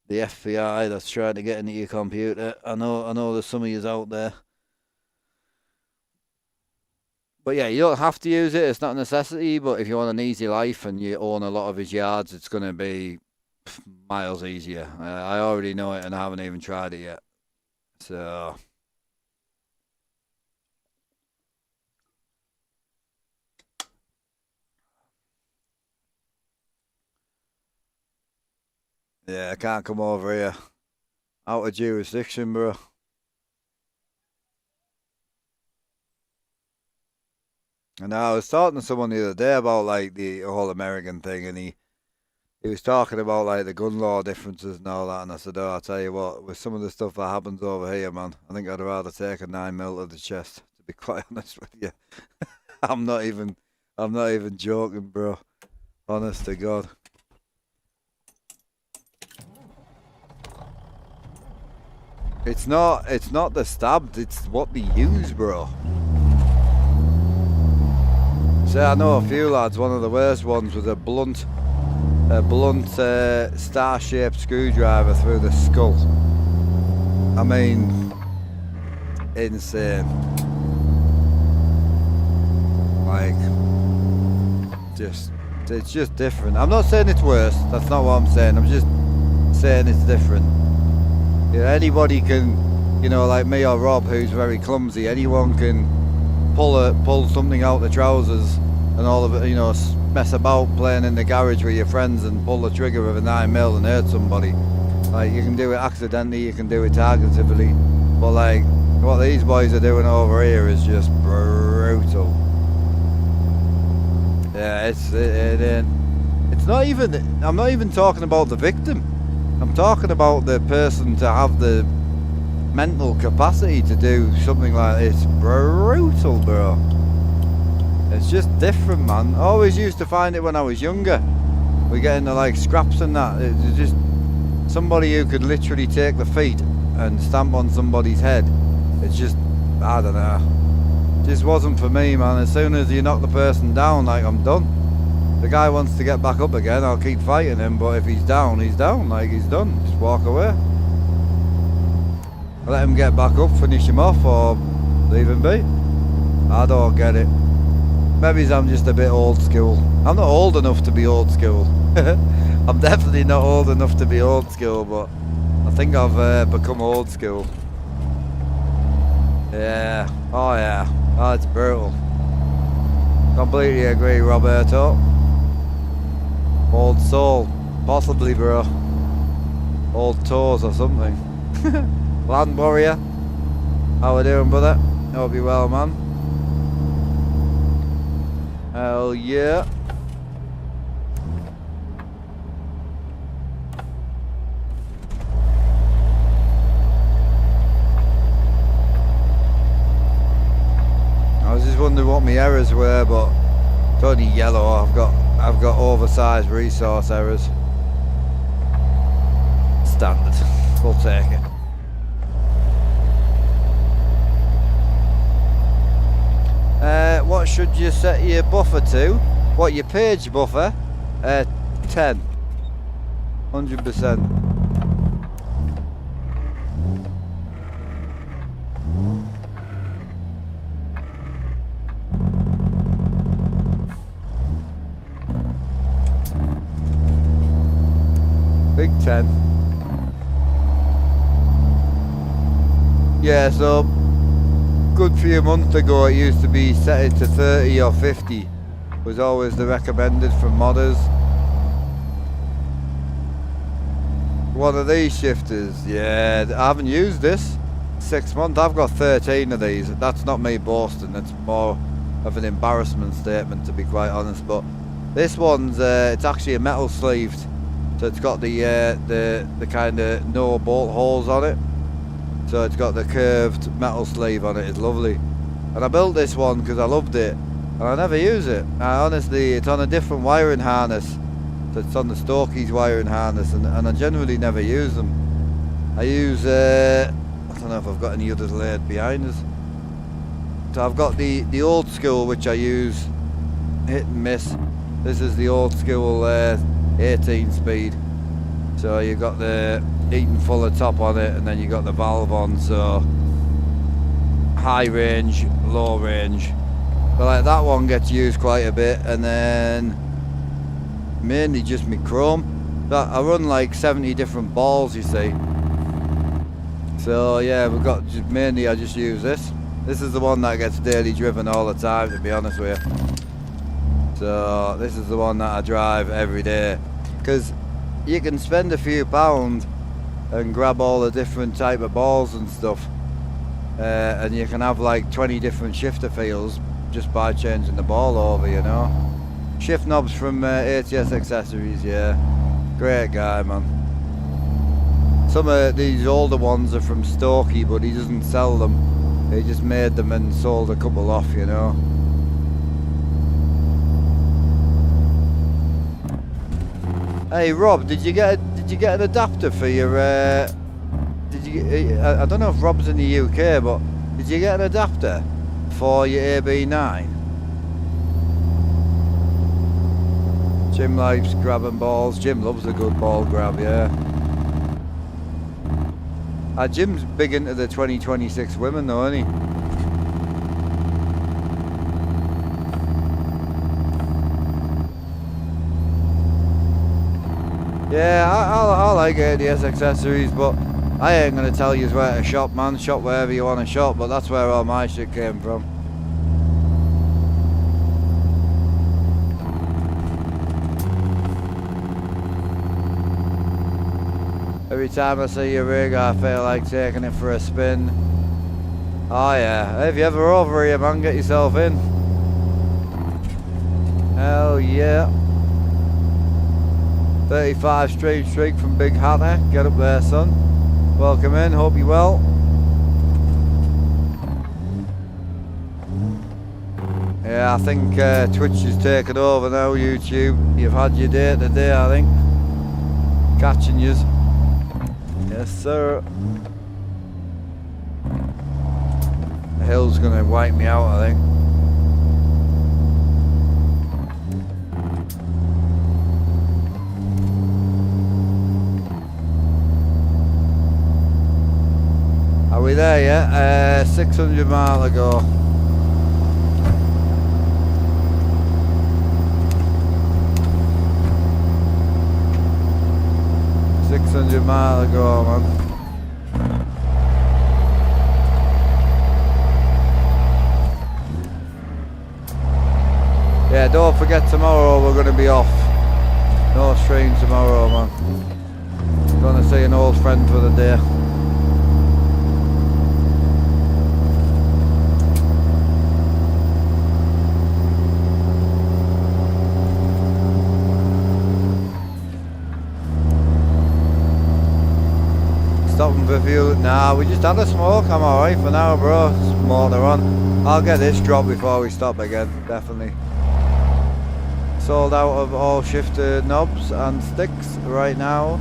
the FBI that's trying to get into your computer. I know there's some of yous out there. But yeah, you don't have to use it. It's not a necessity. But if you want an easy life and you own a lot of his yards, it's going to be miles easier. I already know it and I haven't even tried it yet. So... yeah, I can't come over here. Out of jurisdiction, bro. And I was talking to someone the other day about like the whole American thing, and he was talking about like the gun law differences and all that, and I said, oh, I'll tell you what, with some of the stuff that happens over here, man, I think I'd rather take a 9mm to the chest, to be quite honest with you. I'm not even joking, bro. Honest to God. It's not the stabbed, it's what they use, bro. So I know a few lads, one of the worst ones was a blunt star-shaped screwdriver through the skull. I mean, insane. Like, it's just different. I'm not saying it's worse, that's not what I'm saying, I'm just saying it's different. Yeah, anybody can, you know, like me or Rob, who's very clumsy, anyone can pull something out the trousers and all of it, you know, mess about playing in the garage with your friends and pull the trigger of a 9mm and hurt somebody. Like, you can do it accidentally, you can do it targetively, but like, what these boys are doing over here is just brutal. Yeah, it's not even, I'm not even talking about the victim. I'm talking about the person to have the mental capacity to do something like this. Brutal, bro. It's just different, man. I always used to find it when I was younger. We get into like scraps and that. It's just somebody who could literally take the feet and stamp on somebody's head. It's just, I don't know. Just wasn't for me, man. As soon as you knock the person down, like, I'm done. The guy wants to get back up again, I'll keep fighting him, but if he's down, like, he's done. Just walk away. Let him get back up, finish him off, or leave him be. I don't get it. Maybe I'm just a bit old school. I'm not old enough to be old school. I'm definitely not old enough to be old school, but I think I've become old school. Yeah. Oh yeah. Oh, it's brutal. Completely agree, Roberto. Old soul. Possibly, bro. Old toes or something. Land warrior. How we doing, brother? Hope you're well, man. Hell yeah. I was just wondering what my errors were, but it's only yellow. I've got oversized resource errors. Standard. We'll take it. What should you set your buffer to? What, your page buffer? 10. 100%. Big 10. Yeah, so good few months ago it used to be set it to 30 or 50 was always the recommended from modders. One of these shifters, yeah, I haven't used this 6 months. I've got 13 of these. That's not me boasting, it's more of an embarrassment statement, to be quite honest. But this one's it's actually a metal sleeved, so it's got the kind of no bolt holes on it. So it's got the curved metal sleeve on it. It's lovely. And I built this one because I loved it, and I never use it. Honestly, it's on a different wiring harness. So it's on the Stokey's wiring harness, and I generally never use them. I use, I don't know if I've got any others laid behind us. So I've got the old school, which I use hit and miss. This is the old school 18 speed. So you've got the Eaton Fuller top on it, and then you got the valve on, so high range, low range. But like that one gets used quite a bit, and then mainly just my chrome. But I run like 70 different balls, you see. So yeah, we've got mainly I just use this. This is the one that gets daily driven all the time, to be honest with you. So this is the one that I drive every day, because you can spend a few pounds and grab all the different type of balls and stuff, and you can have like 20 different shifter feels just by changing the ball over, you know. Shift knobs from ATS Accessories, yeah, great guy, man. Some of these older ones are from Stokey, but he doesn't sell them. He just made them and sold a couple off, you know. Hey Rob, did you get an adapter for your? I don't know if Rob's in the UK, but did you get an adapter for your AB9? Jim likes grabbing balls. Jim loves a good ball grab, yeah. Jim's big into the 2026 women though, isn't he? Yeah, I like ADS Accessories, but I ain't gonna tell you where to shop, man. Shop wherever you want to shop, but that's where all my shit came from. Every time I see your rig, I feel like taking it for a spin. Oh yeah, if you're ever over here, man, get yourself in. Hell yeah. 35 straight streak from Big Hatter. Get up there, son. Welcome in, hope you're well. Yeah, I think Twitch is taking over now, YouTube. You've had your day today, I think. Catching yous. Yes, sir. The hill's gonna wipe me out, I think. Are we there yet? 600 mile ago. Mile ago, man. Yeah, don't forget tomorrow we're going to be off. No stream tomorrow, man. Gonna see an old friend for the day. Stopping for fuel. Nah, we just had a smoke. I'm alright for now, bro. Motor on. I'll get this drop before we stop again, definitely. Sold out of all shifter knobs and sticks right now.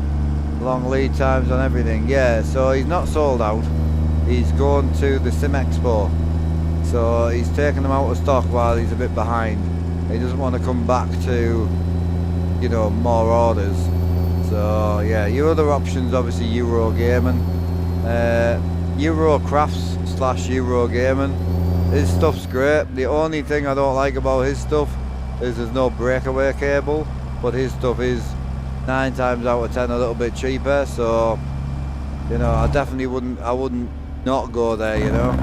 Long lead times on everything. Yeah, so he's not sold out. He's going to the Sim Expo. So he's taking them out of stock while he's a bit behind. He doesn't want to come back to, you know, more orders. So yeah, your other options obviously Euro Gaming, Euro Crafts / Euro Gaming. His stuff's great. The only thing I don't like about his stuff is there's no breakaway cable, but his stuff is 9 times out of 10 a little bit cheaper. So you know, I definitely wouldn't not go there, you know.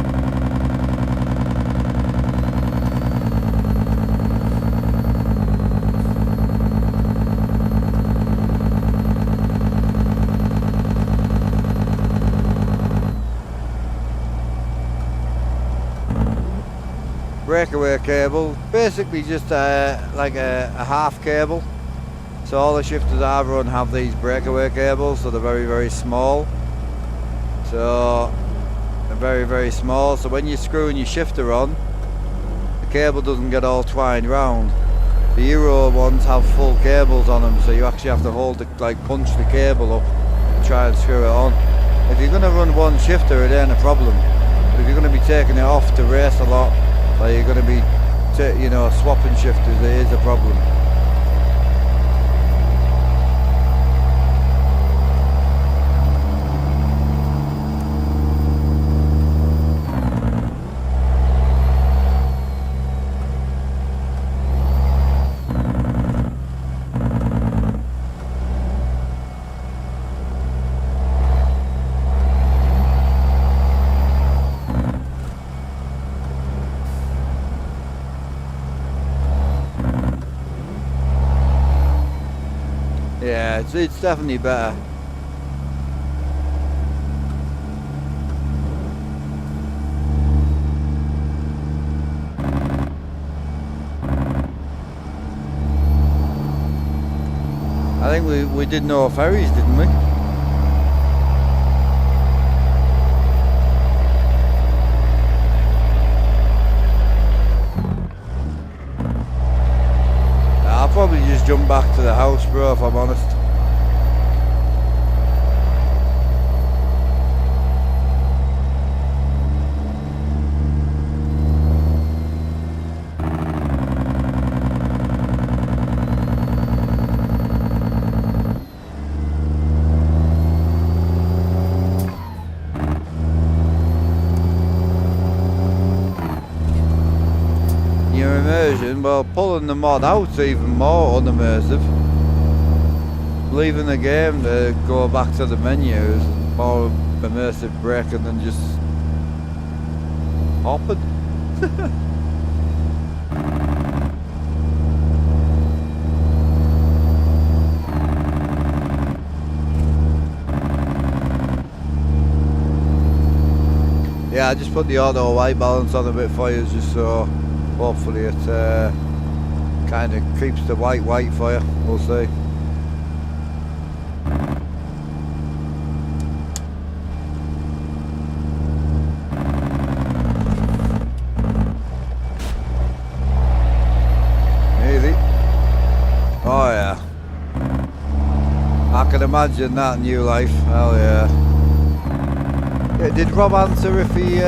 Breakaway cable, basically just like a half cable. So all the shifters I run have these breakaway cables, so they're very, very small. So they're very, very small. So when you're screwing your shifter on, the cable doesn't get all twined round. The Euro ones have full cables on them, so you actually have to hold the, like punch the cable up and try and screw it on. If you're gonna run one shifter, it ain't a problem. But if you're going to be taking it off to race a lot, or you're going to be, you know, swapping shifters, it is a problem. Yeah, it's definitely better. I think we did no ferries, didn't we? I'll probably just jump back to the house, bro, if I'm honest. Your immersion, well, pulling the mod out's even more unimmersive. Leaving the game to go back to the menu is more immersive breaking than just hopping. Yeah, I just put the auto white balance on a bit for you, just so hopefully it kind of keeps the white for you. We'll see. Easy. Oh yeah. I can imagine that new life. Hell yeah. Yeah, did Rob answer if he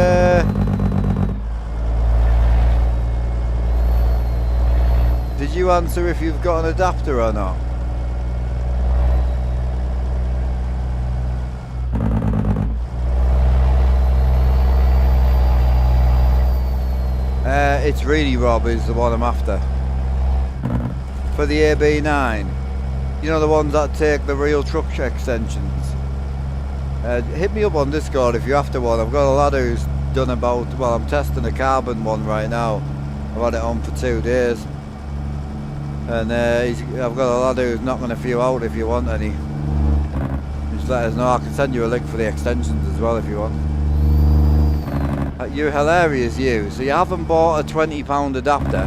did you answer if you've got an adapter or not? It's really Rob is the one I'm after. For the AB9. You know, the ones that take the real truck extensions. Hit me up on Discord if you're after one. I've got a lad who's done about, well, I'm testing a carbon one right now. I've had it on for 2 days. And I've got a lad who's knocking a few out if you want any. Just let us know. I can send you a link for the extensions as well if you want. You're hilarious, you. So you haven't bought a £20 adapter,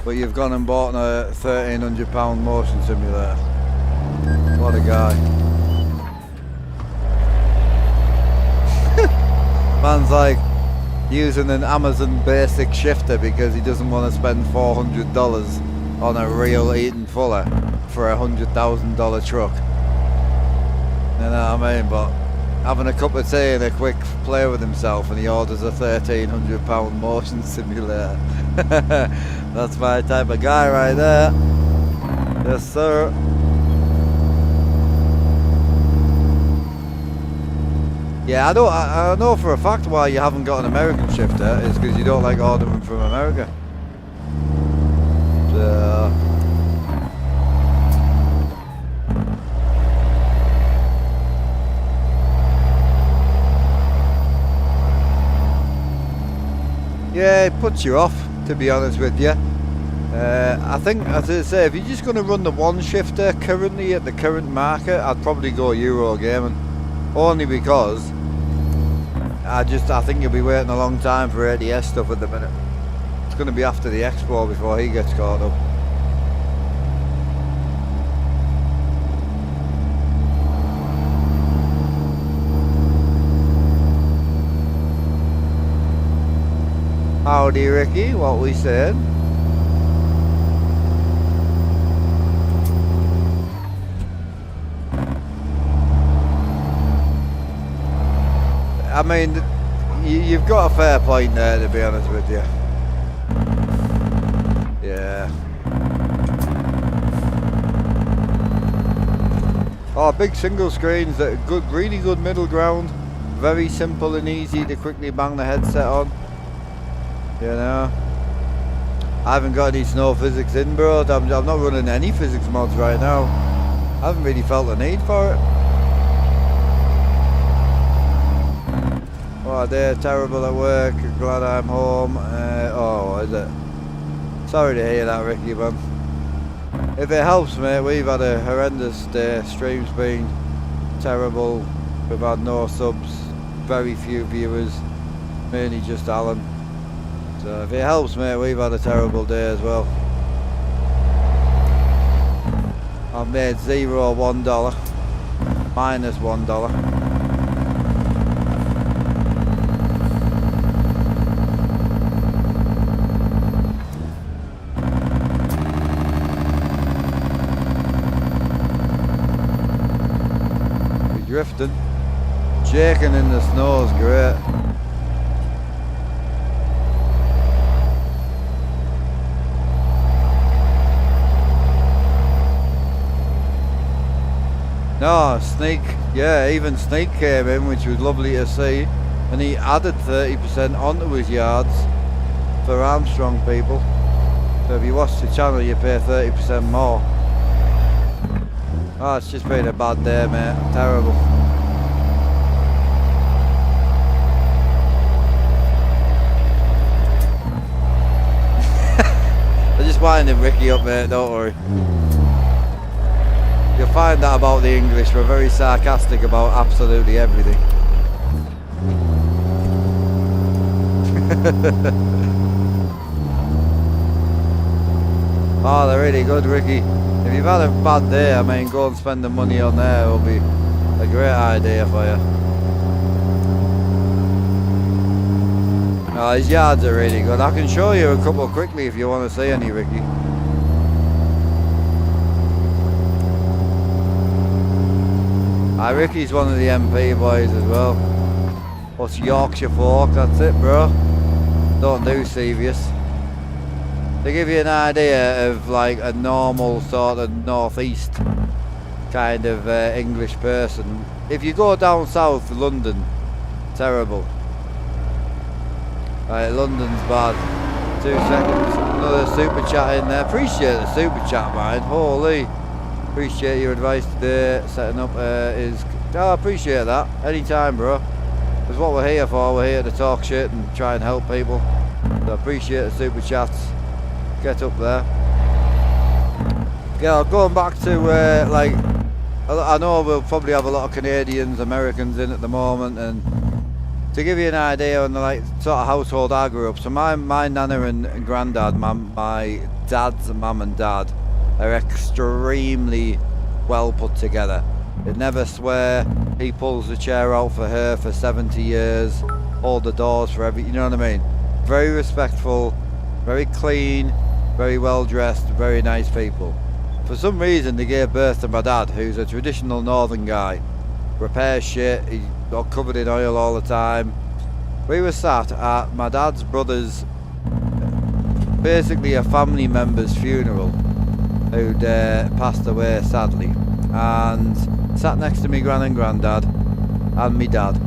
but you've gone and bought a £1,300 motion simulator. What a guy. Man's like using an Amazon basic shifter because he doesn't want to spend $400 on a real Eaton Fuller for a $100,000 truck. You know what I mean? But having a cup of tea and a quick play with himself, and he orders a £1,300 motion simulator. That's my type of guy right there. Yes, sir. Yeah, I know for a fact why you haven't got an American shifter is because you don't like ordering from America. So yeah, it puts you off, to be honest with you. I think, as I say, if you're just going to run the one shifter currently at the current market, I'd probably go Euro Gaming. Only because I think you'll be waiting a long time for ADS stuff at the minute. It's going to be after the Expo before he gets caught up. Howdy Ricky, what we said? I mean, you've got a fair point there, to be honest with you. Yeah. Oh, big single screens that are good, really good middle ground. Very simple and easy to quickly bang the headset on. You know. I haven't got any snow physics in, bro. I'm not running any physics mods right now. I haven't really felt the need for it. What a day, terrible at work. Glad I'm home. Oh, what is it? Sorry to hear that, Ricky, man. If it helps, mate, we've had a horrendous day. Stream's been terrible. We've had no subs, very few viewers, mainly just Alan. So if it helps, mate, we've had a terrible day as well. I've made $1, minus $1. Drifting, shaking in the snow is great. No, Sneak, yeah, even Sneak came in, which was lovely to see, and he added 30% onto his yards for Armstrong people. So if you watch the channel, you pay 30% more. Oh, it's just been a bad day, mate. Terrible. I'm just winding Ricky up, mate, don't worry. You'll find that about the English. We're very sarcastic about absolutely everything. Oh, they're really good, Ricky. If you've had a bad day, I mean, go and spend the money on there. It'll be a great idea for you. Oh, his yards are really good. I can show you a couple quickly if you want to see any, Ricky. Ricky's one of the MP boys as well. What's Yorkshire Fork? That's it, bro. Don't do serious. To give you an idea of like a normal sort of northeast kind of English person, if you go down south to London, terrible. Right, London's bad. 2 seconds, another super chat in there. Appreciate the super chat, man. Holy. Appreciate your advice today. Setting up is... Oh, I appreciate that. Anytime, bro. That's what we're here for. We're here to talk shit and try and help people. So I appreciate the super chats. Get up there. Yeah, going back to like, I know we'll probably have a lot of Canadians, Americans in at the moment, and to give you an idea on the like sort of household I grew up. So my nana and granddad, my dad's mum and dad, are extremely well put together. They never swear. He pulls the chair out for her for 70 years. Hold the doors for every, you know what I mean? Very respectful, very clean, very well dressed, very nice people. For some reason they gave birth to my dad, who's a traditional northern guy. Repairs shit, he got covered in oil all the time. We were sat at my dad's brother's, basically a family member's funeral, who'd passed away sadly, and sat next to me gran and granddad and me dad,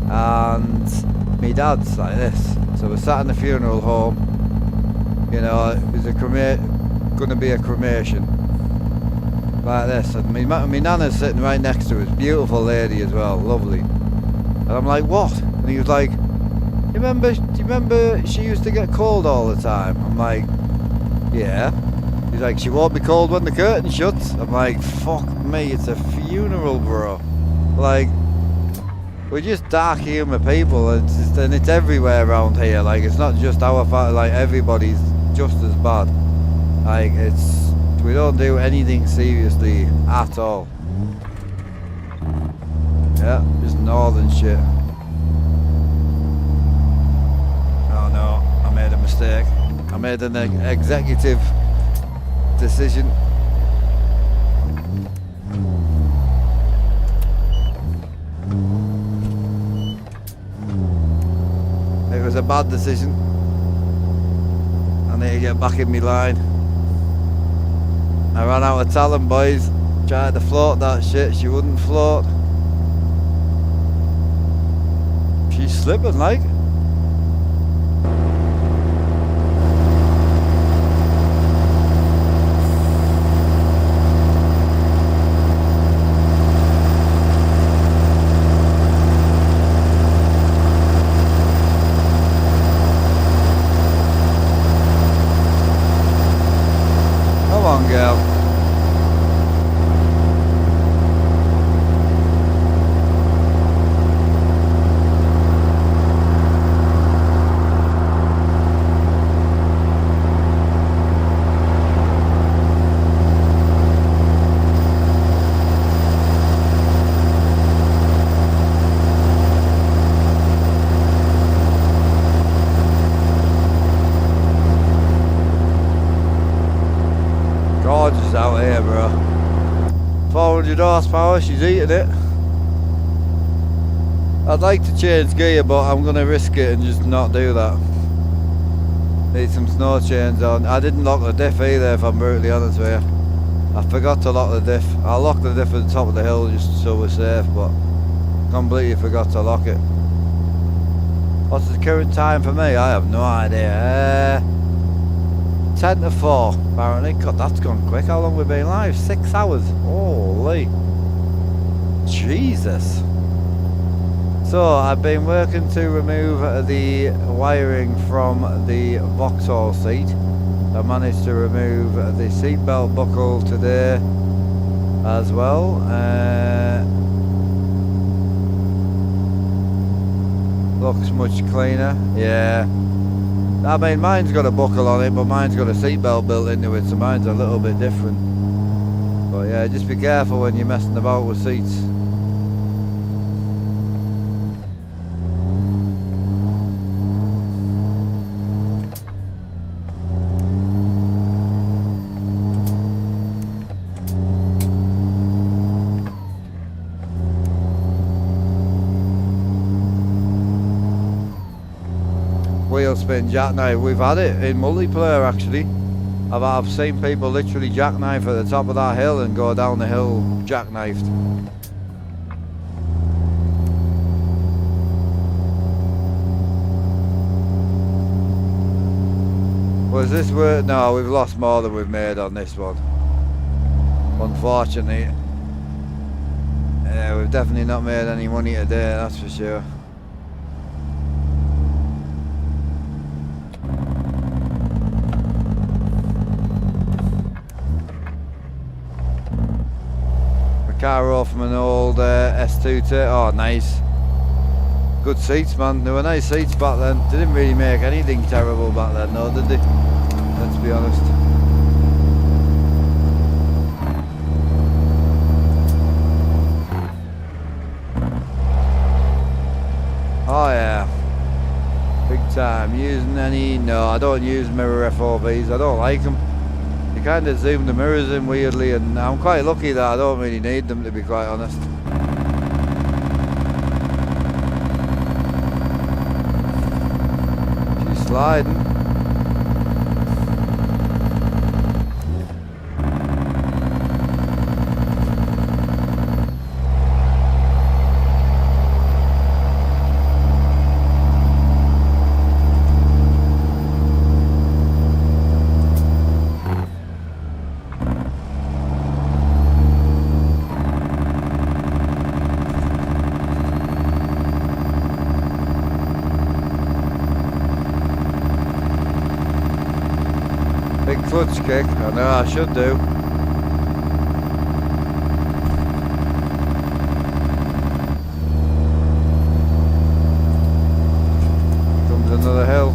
and me dad's like this. So we're sat in the funeral home, you know, it was gonna be a cremation like this, and me nana's sitting right next to us, beautiful lady as well, lovely, and I'm like, what? And he was like, do you remember she used to get cold all the time? I'm like, yeah. He's like, she won't be cold when the curtain shuts. I'm like, fuck me, it's a funeral, bro. Like, we're just dark humour people, and it's everywhere around here. Like, it's not just our family, like everybody's just as bad. Like, we don't do anything seriously at all. Yeah, just northern shit. Oh no, I made a mistake. I made an executive decision. was a bad decision. I need to get back in my line. I ran out of talent, boys. Tried to float that shit, she wouldn't float. She's slipping like. Come on, girl. Gorgeous out here, bro. 400 horsepower, she's eating it. I'd like to change gear, but I'm going to risk it and just not do that. Need some snow chains on. I didn't lock the diff either, if I'm brutally honest with you. I forgot to lock the diff. I'll lock the diff at the top of the hill just so we're safe, but completely forgot to lock it. What's the current time for me? I have no idea. 10 to 4 apparently. God, that's gone quick. How long have we been live? 6 hours. Holy Jesus. So I've been working to remove the wiring from the Vauxhall seat. I managed to remove the seatbelt buckle today as well. Looks much cleaner. Yeah. I mean, mine's got a buckle on it, but mine's got a seatbelt built into it, so mine's a little bit different. But yeah, just be careful when you're messing about with seats. Wheel spin jackknife, we've had it in multiplayer actually. I've seen people literally jackknife at the top of that hill and go down the hill jackknifed. Was this worth? No, we've lost more than we've made on this one. Unfortunately. Yeah, we've definitely not made any money today, that's for sure. Car from an old S2 oh nice. Good seats, man. They were nice seats back then. They didn't really make anything terrible back then, no, did they? Let's be honest. Oh yeah. Big time. Using any? No, I don't use mirror FOVs. I don't like them. You kind of zoom the mirrors in weirdly, and I'm quite lucky that I don't really need them, to be quite honest. She's sliding. Big clutch kick. I know I should do. Comes another hill.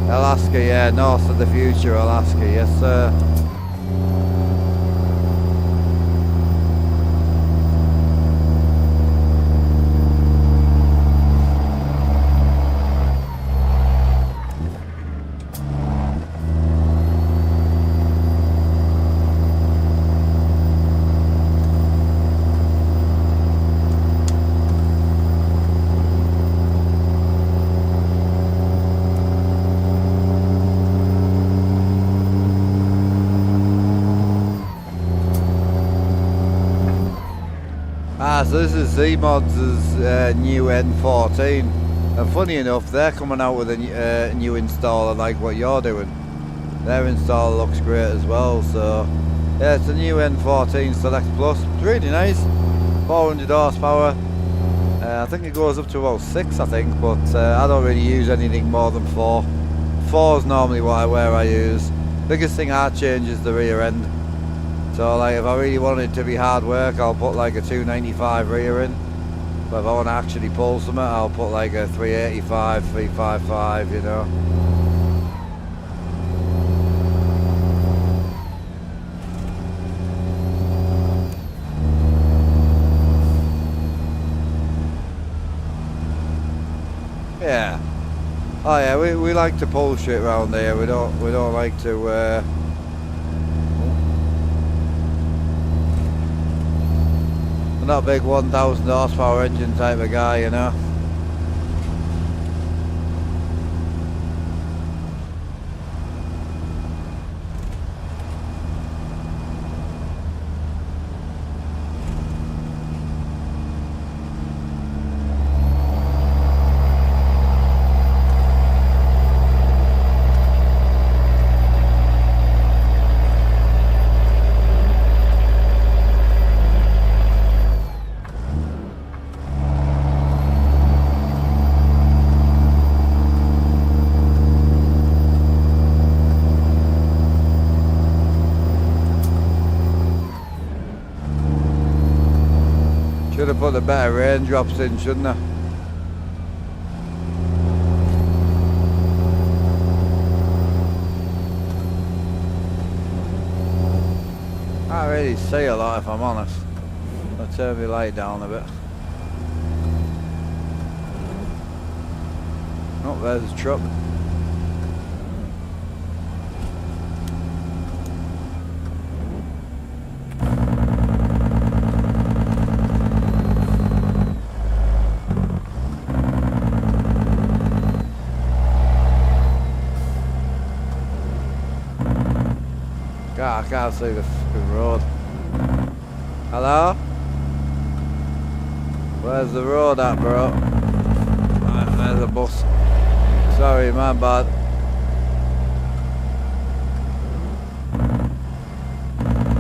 Alaska, yeah, north of the future, Alaska, yes sir. this is Z-Mods' new N14, and funny enough, they're coming out with a new installer like what you're doing. Their installer looks great as well, so yeah, it's a new N14 Select Plus. It's really nice, 400 horsepower. I think it goes up to about 6, I think, but I don't really use anything more than 4. 4 is normally where I use. Biggest thing I change is the rear end. So like if I really want it to be hard work, I'll put like a 295 rear in. But if I want to actually pull something, I'll put like a 385, 355, you know. Yeah. Oh yeah, we like to pull shit around here. We don't like to I'm not a big 1000 horsepower engine type of guy, you know. Should have put the better raindrops in, shouldn't I? Can't really see a lot if I'm honest. I'll turn my light down a bit. Oh, there's a truck. God, I can't see the fucking road. Hello? Where's the road at, bro? Right, there's a bus. Sorry, my bad.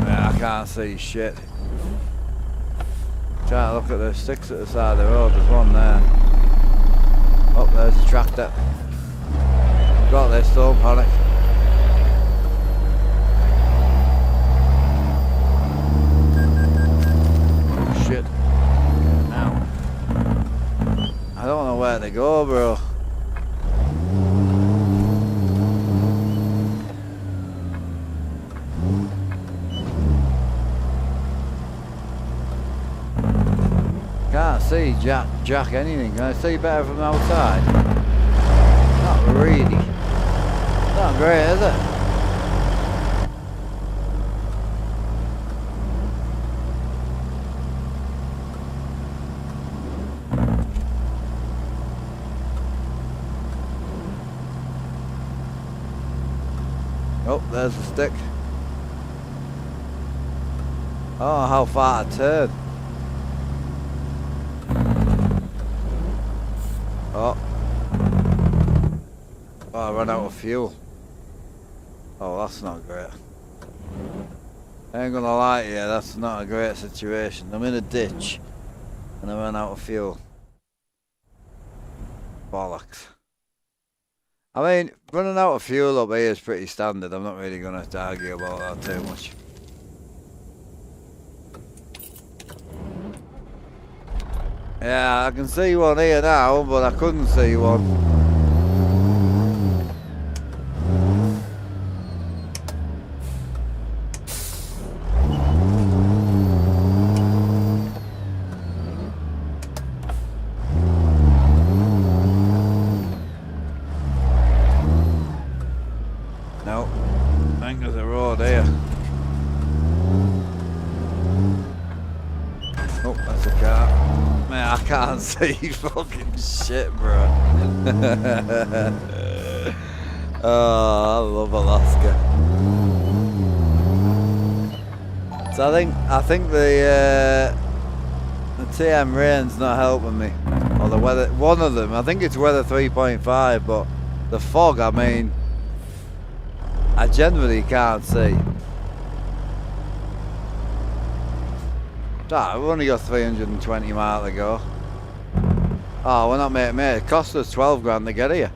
Yeah, I can't see shit. Trying to look at the sticks at the side of the road. There's one there. Oh, there's a tractor. Got this, don't panic. I don't know where to go, bro. Can't see Jack anything. Can I see better from outside? Not really. Not great, is it? Oh, there's the stick. Oh, how far I turned. Oh. Oh, I ran out of fuel. Oh, that's not great. I ain't gonna lie to you, that's not a great situation. I'm in a ditch and I ran out of fuel. Bollocks. I mean, running out of fuel up here is pretty standard. I'm not really going to argue about that too much. Yeah, I can see one here now, but I couldn't see one. No, I think there's a road here. Oh, that's a car. Man, I can't see fucking shit, bro. Oh, I love Alaska. So I think the The TM rain's not helping me. Or the weather, one of them, I think it's weather 3.5, but the fog, I mean, I generally can't see. Ah, we've only got 320 miles to go. Oh, we're not making it. It cost us 12 grand to get here.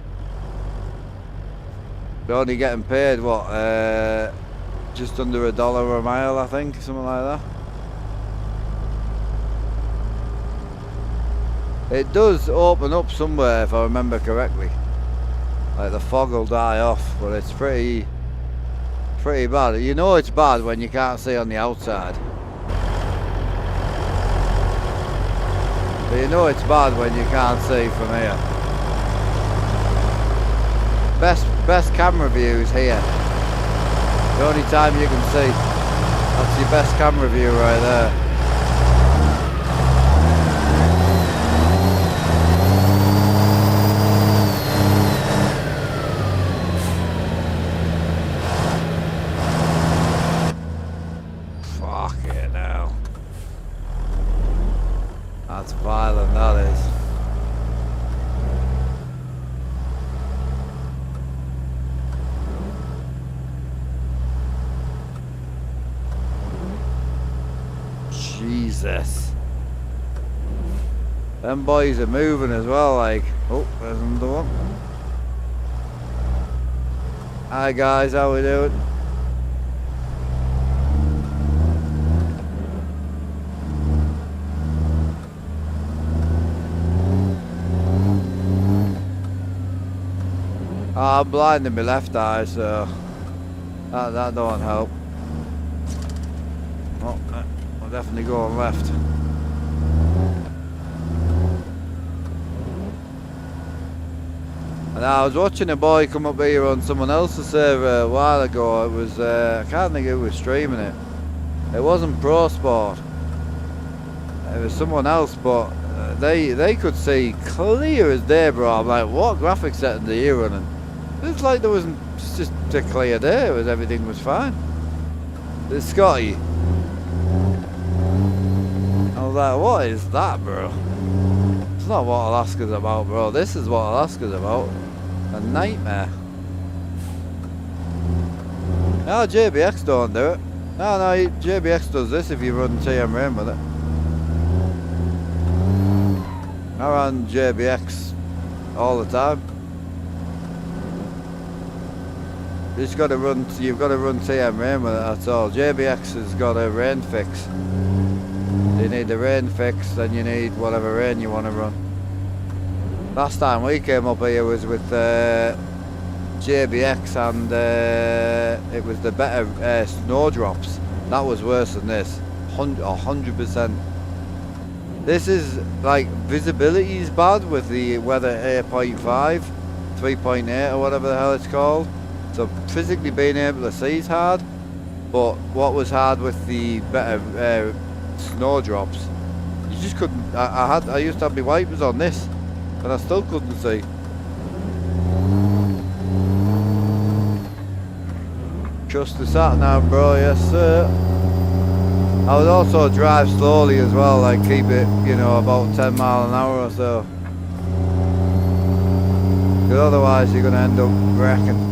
We're only getting paid, what, just under $1 a mile, I think, something like that. It does open up somewhere, if I remember correctly. Like the fog will die off, but it's pretty bad. You know it's bad when you can't see on the outside. But you know it's bad when you can't see from here. Best camera views here. The only time you can see. That's your best camera view right there. Fucking hell. That's violent, that is. Jesus. Them boys are moving as well, like. Oh, there's another one. Hi guys, how we doing? Oh, I'm blind in my left eye, so that don't help. Oh, I'll definitely go on left. And I was watching a boy come up here on someone else's server a while ago. It was, I can't think who was streaming it. It wasn't Pro Sport. It was someone else, but they could see clear as day, bro. I'm like, what graphics settings are you running? It's like there wasn't, it's just a clear day, everything was fine. It's Scotty. I was like, what is that, bro? It's not what Alaska's about, bro. This is what Alaska's about. A nightmare. No, JBX don't do it. No, JBX does this if you run TM Rain with it. I run JBX all the time. You've got to run TM Rain with it, that's all. JBX has got a rain fix. You need the rain fix, then you need whatever rain you want to run. Last time we came up here was with JBX, and it was the better snowdrops. That was worse than this, 100%. This is like, visibility is bad with the weather 8.5, 3.8 or whatever the hell it's called. So physically being able to see is hard, but what was hard with the better snowdrops, you just couldn't. I used to have my wipers on this, and I still couldn't see. Trust the sat nav, bro. Yes, sir. I would also drive slowly as well, like keep it, you know, about 10 miles an hour or so. Because otherwise you're gonna end up wrecking.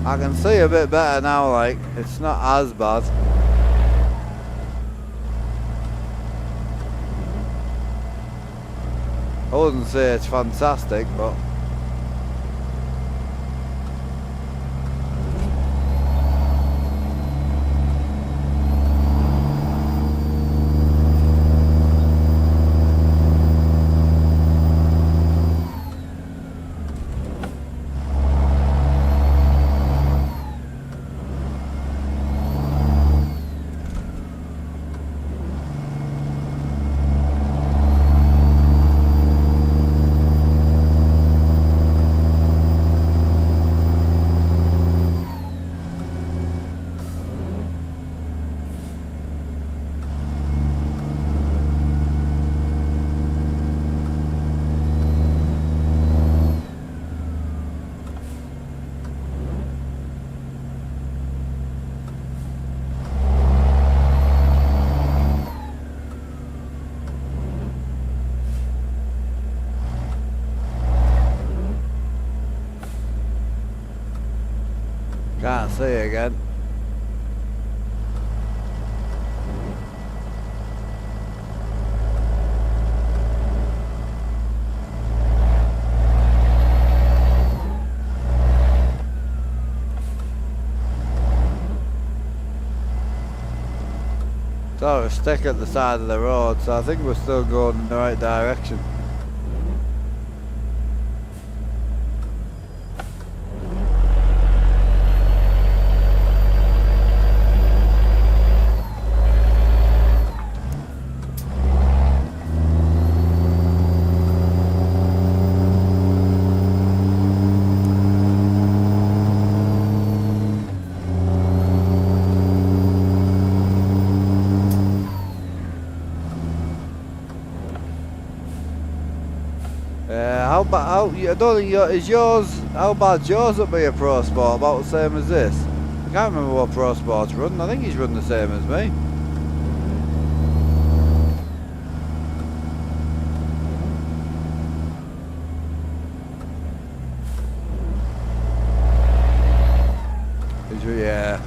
I can see a bit better now, like, it's not as bad. I wouldn't say it's fantastic, but Can't see again. So a stick at the side of the road, so I think we're still going in the right direction. I don't think is yours, how bad's yours up be a Pro Sport? About the same as this? I can't remember what Pro Sport's run. I think he's run the same as me. Yeah.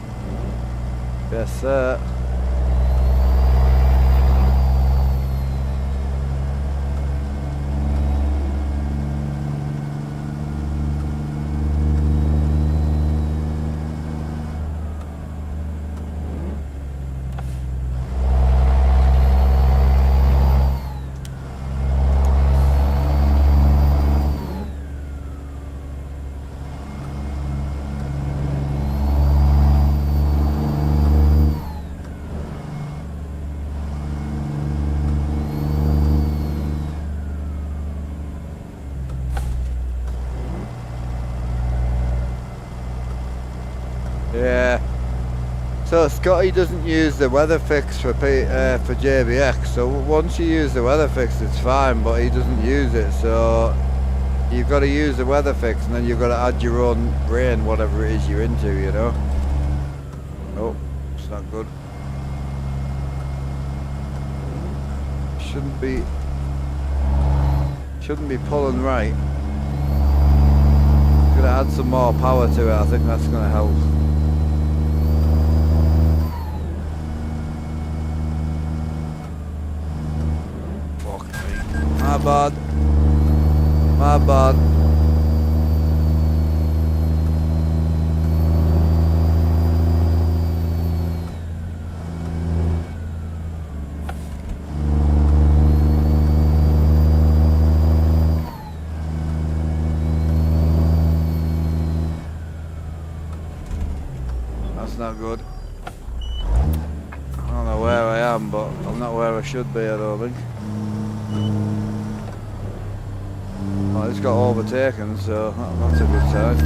Yes, sir. Yeah. So Scotty doesn't use the weather fix for JBX. So once you use the weather fix, it's fine, but he doesn't use it. So you've got to use the weather fix, and then you've got to add your own rain, whatever it is you're into, you know. Oh, it's not good. Shouldn't be pulling right. Gonna add some more power to it. I think that's gonna help. My bad. My bad. That's not good. I don't know where I am, but I'm not where I should be, I don't think. I just got overtaken, so that's a good sign.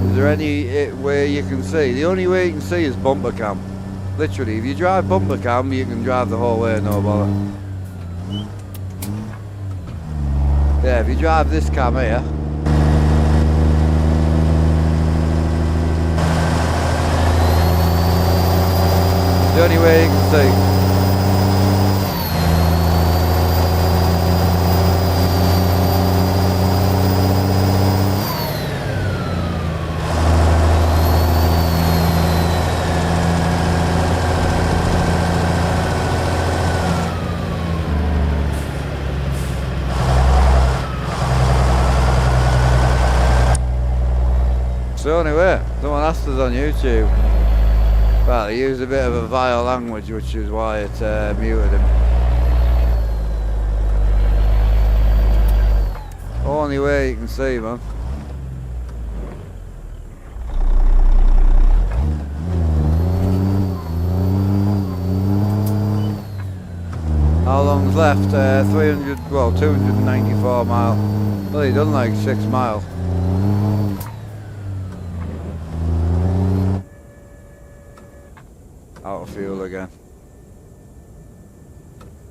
Is there any way you can see? The only way you can see is bumper cam. Literally, if you drive bumper cam, you can drive the whole way, no bother. Yeah, if you drive this cam here. The only way you can see. So anyway, someone asked us on YouTube. Well, he used a bit of a vile language, which is why it muted him. Only way you can see, man. How long's left? 294 miles. Well, he done like 6 miles. Out of fuel again.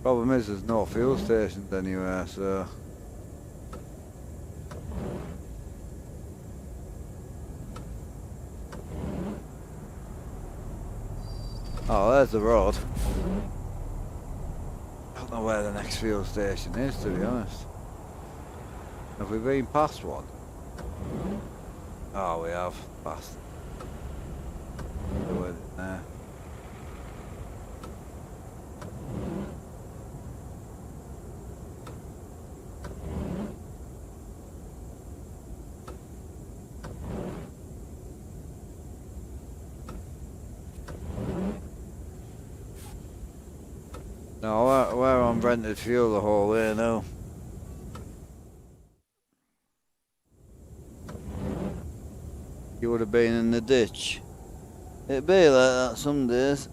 Problem is there's no fuel stations anywhere, so oh, there's the road. I don't know where the next fuel station is, to be honest. Have we been past one? Oh, we have passed. There. No, we're on rented fuel the whole way now. You would have been in the ditch. It'd be like that some days.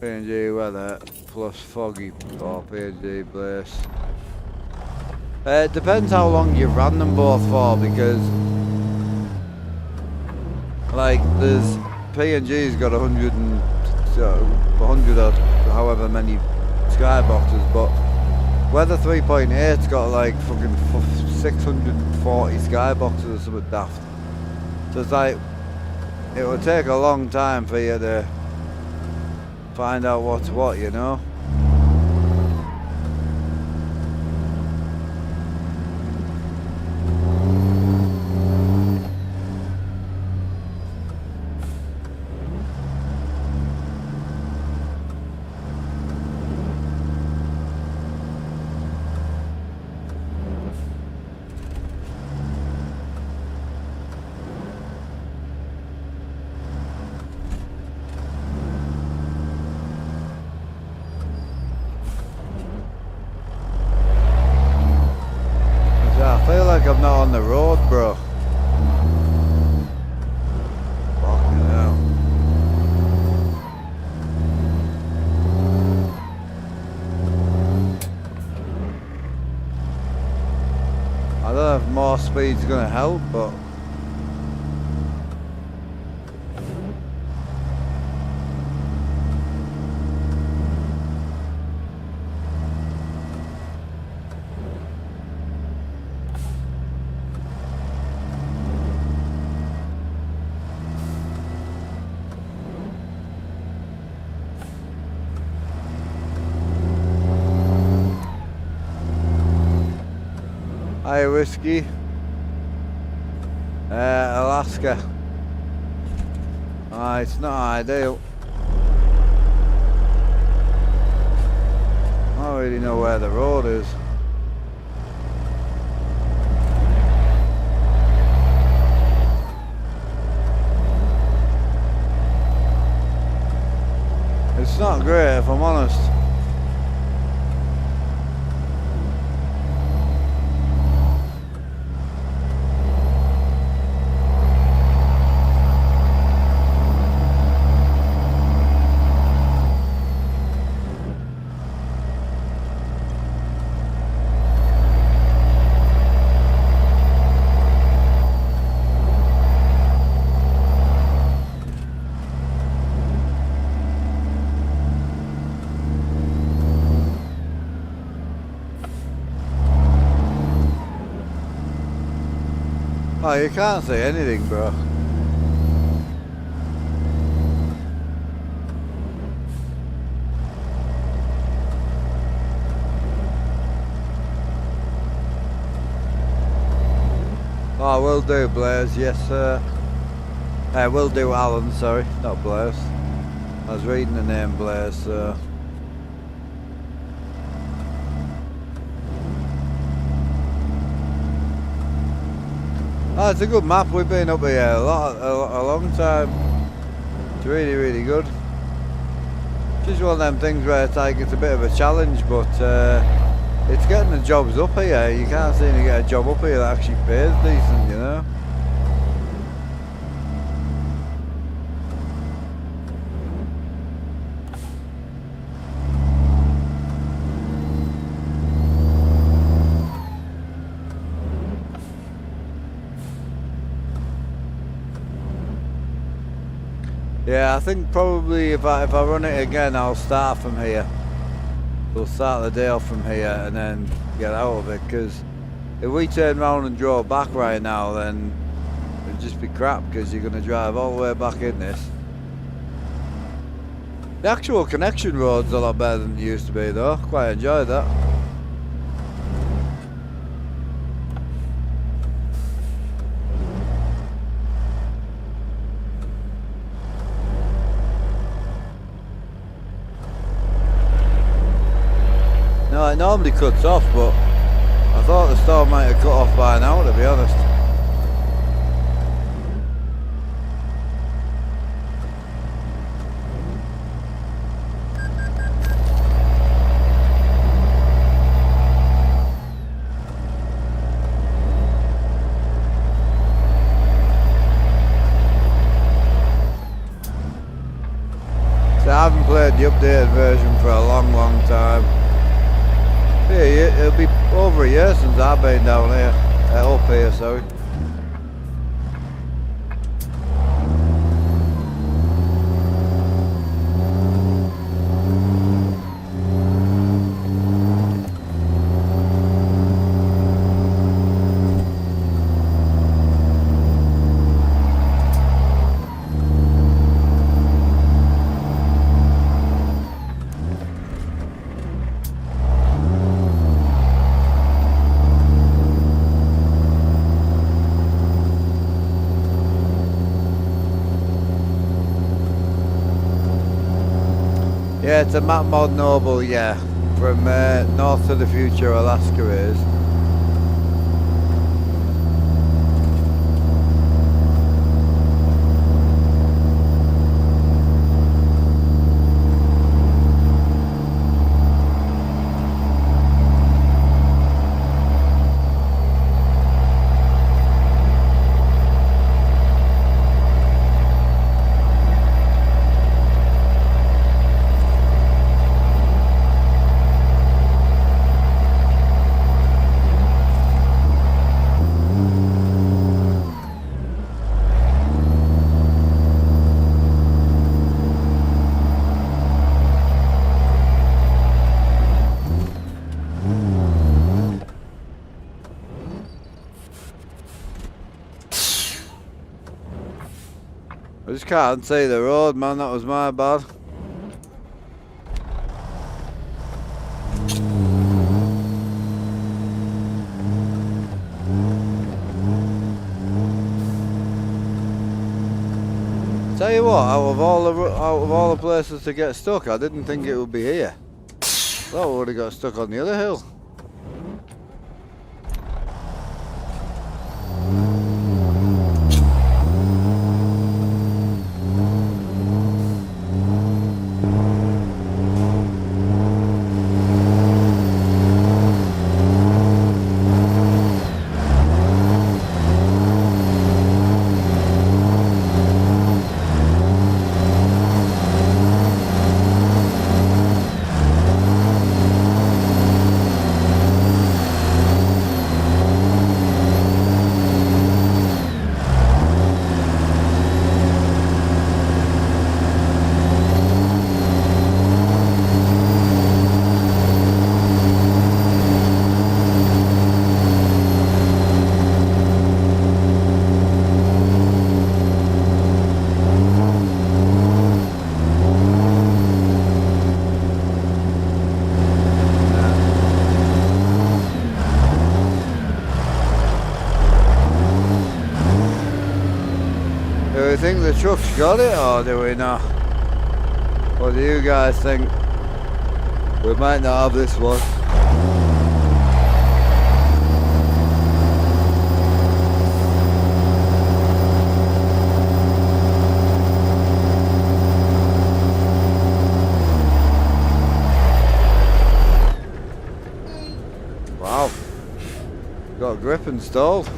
PNG weather plus foggy or PNG place. It depends how long you've ran them both for, because like there's PNG's got 100 or however many skyboxes, but Weather 3.8's got like fucking 640 skyboxes or something daft. So it's like it would take a long time for you to find out what's what, you know. I feel like I'm not on the road, bro. Fucking hell. I don't know if more speed's gonna help, but hi, whiskey. Alaska. It's not ideal. I don't really know where the road is. It's not great, if I'm honest. Oh, you can't say anything, bro. Oh, will do, Blaze. Yes, sir. Will do, Alan. Sorry, not Blaze. I was reading the name Blaze, so. Oh, it's a good map. We've been up here a long time. It's really, really good. Just one of them things where it's like it's a bit of a challenge, but it's getting the jobs up here. You can't seem to get a job up here that actually pays decent, you know. Yeah, I think probably if I run it again, I'll start from here. We'll start the day off from here and then get out of it, because If we turn around and drove back right now, then it'd just be crap because you're going to drive all the way back in this. The actual connection road's a lot better than it used to be though. Quite enjoyed that. No, it normally cuts off, but I thought the storm might have cut off by now, to be honest. So I haven't played the updated version for a long, long time. Yeah, it'll be over a year since I've been down here, up here, sorry. Yeah, it's a map mod Noble, yeah. From North to the Future, Alaska is. I just can't see the road, man, that was my bad. Tell you what, out of all the places to get stuck, I didn't think it would be here. Thought we would have got stuck on the other hill. Do we think the truck's got it, or do we not? What do you guys think? We might not have this one. Wow. Got a grip installed.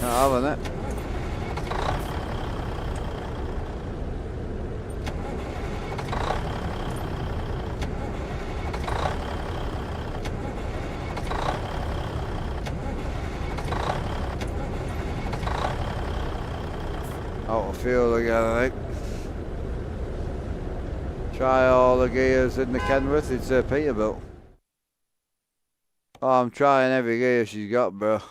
Having it. Out of fuel again, I think. Try all the gears in the Kenworth, it's a Peterbilt. Oh, I'm trying every gear she's got, bro.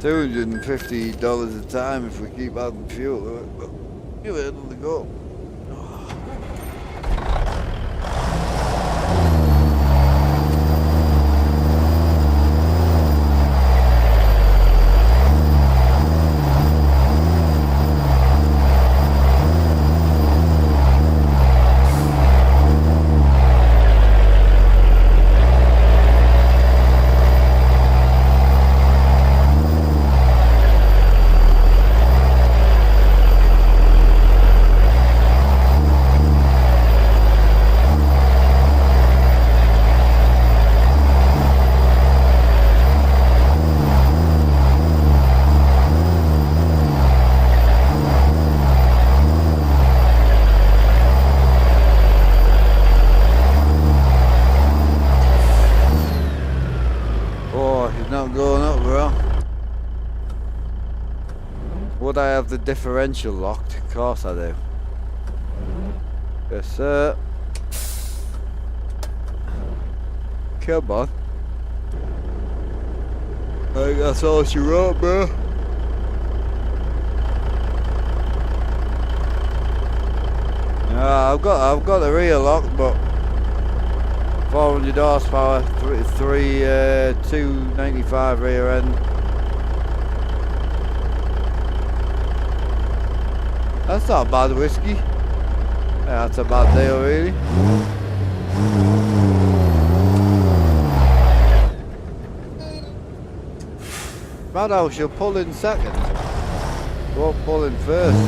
$250 a time if we keep adding fuel to it, but give it another go. Would I have the differential locked? Of course I do. Yes, sir. Come on. I think that's all she wrote, bro. I've got the rear lock, but 400 horsepower, 295 rear end. That's not bad whiskey. Yeah, that's a bad deal, really. Mad how she'll pull in second. Won't pull in first.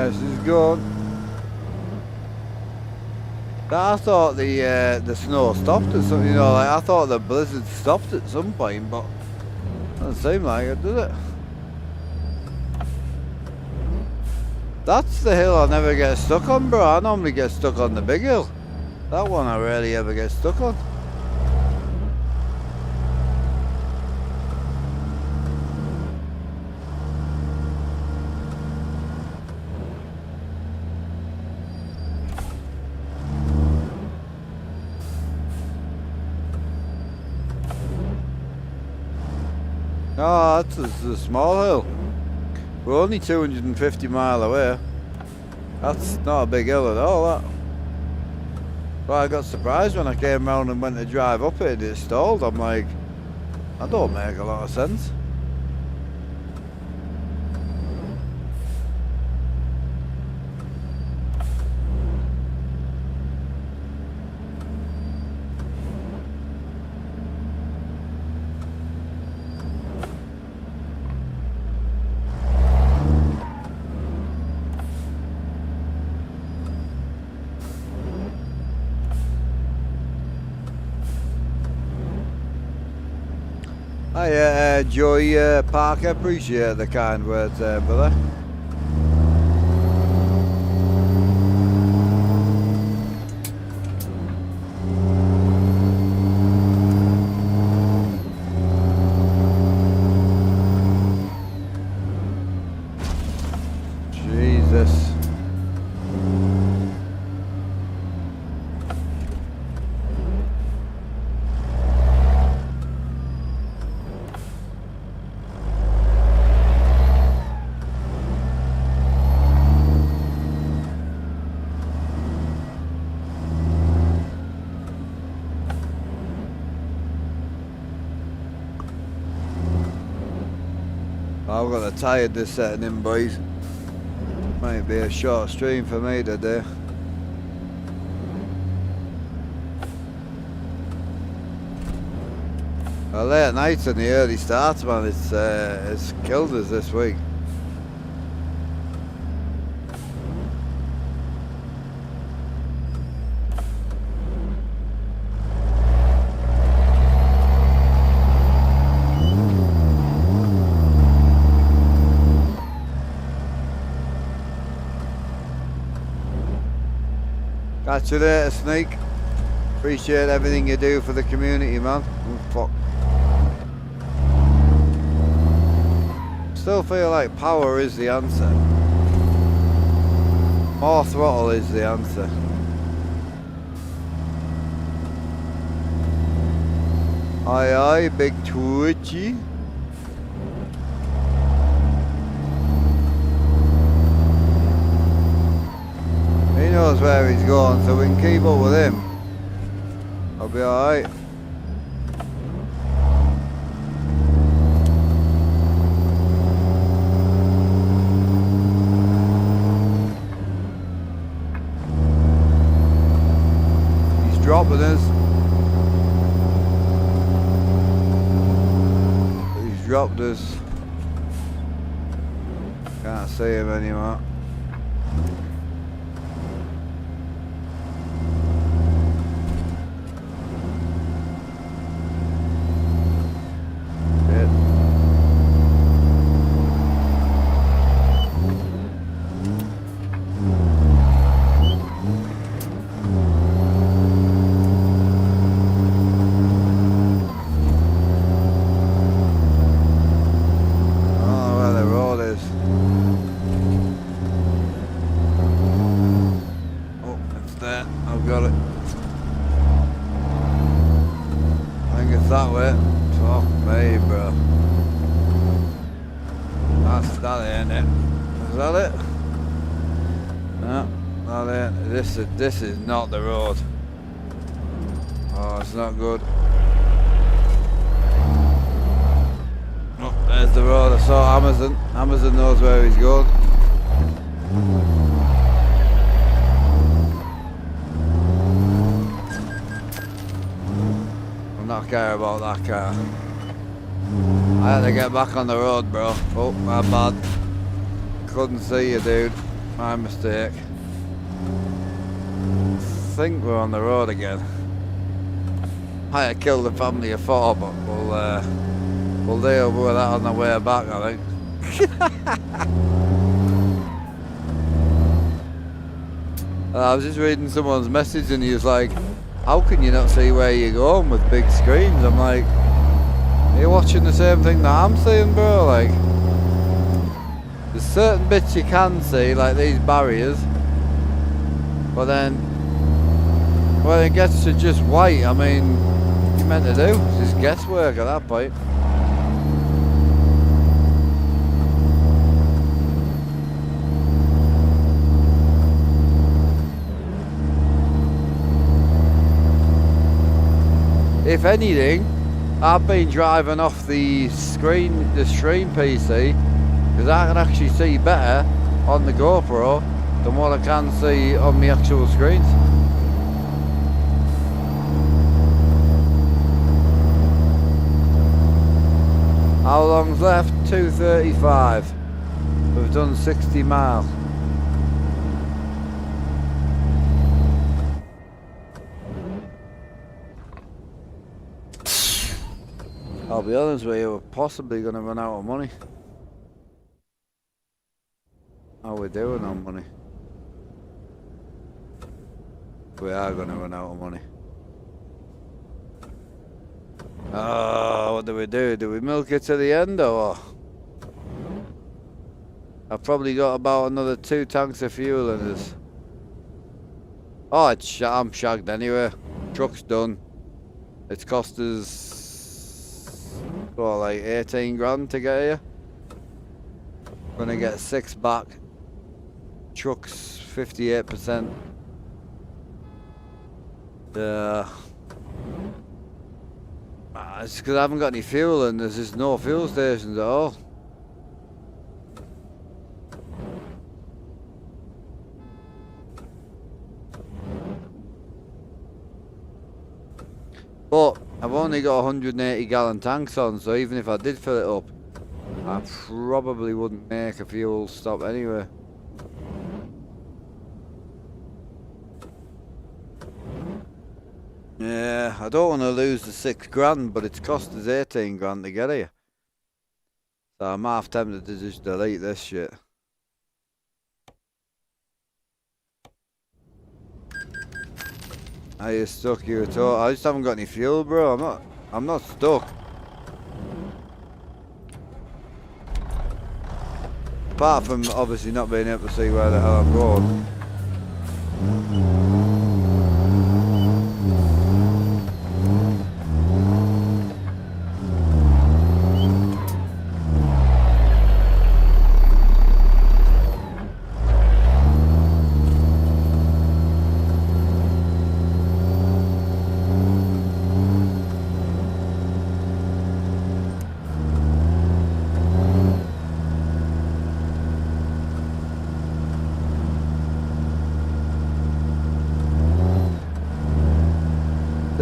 This is good. I thought the snow stopped at some, you know, like I thought the blizzard stopped at some point, but it doesn't seem like it, does it? That's the hill I never get stuck on, bro. I normally get stuck on the big hill. That one I rarely ever get stuck on. Oh, that's a small hill. We're only 250 miles away. That's not a big hill at all, that. But I got surprised when I came round and went to drive up it and it stalled. I'm like, that don't make a lot of sense. Hi, Joy Parker. Appreciate the kind words there, brother. Jesus. I've got the tiredness setting in, boys. Might be a short stream for me today. The late nights and the early starts, man, it's killed us this week. Catch you later, Sneak. Appreciate everything you do for the community, man. Oh, fuck. Still feel like power is the answer. More throttle is the answer. Aye aye, big twitchy. He knows where he's going, so we can keep up with him. I'll be alright. He's dropping us. He's dropped us. Can't see him anymore. This is not the road. Oh, it's not good. Oh, there's the road. I saw Amazon. Amazon knows where he's going. I'm not care about that car. I had to get back on the road, bro. Oh, my bad. Couldn't see you, dude. My mistake. I think we're on the road again. I had killed the family of 4, but we'll deal with that on the way back, I think. I was just reading someone's message and he was like, how can you not see where you're going with big screens? I'm like, are you watching the same thing that I'm seeing, bro? Like, there's certain bits you can see, like these barriers, but then when it gets to just white, I mean, what you meant to do? It's just guesswork at that point. If anything, I've been driving off the stream PC, because I can actually see better on the GoPro than what I can see on the actual screens. How long's left? 2:35. We've done 60 miles. I'll be honest with you, we're possibly going to run out of money. How are we doing on money? We are going to run out of money. Oh, what do we do? Do we milk it to the end or what? I've probably got about another 2 tanks of fuel in this. Oh, I'm shagged anyway. Truck's done. It's cost us, what, like 18 grand to get here. Gonna get 6 back. Truck's 58%. It's because I haven't got any fuel and there's just no fuel stations at all. But I've only got 180 gallon tanks on, so even if I did fill it up, I probably wouldn't make a fuel stop anyway. Yeah, I don't want to lose the 6 grand, but it's cost us 18 grand to get here. So I'm half tempted to just delete this shit. Are you stuck here at all? I just haven't got any fuel, bro. I'm not stuck. Apart from obviously not being able to see where the hell I'm going.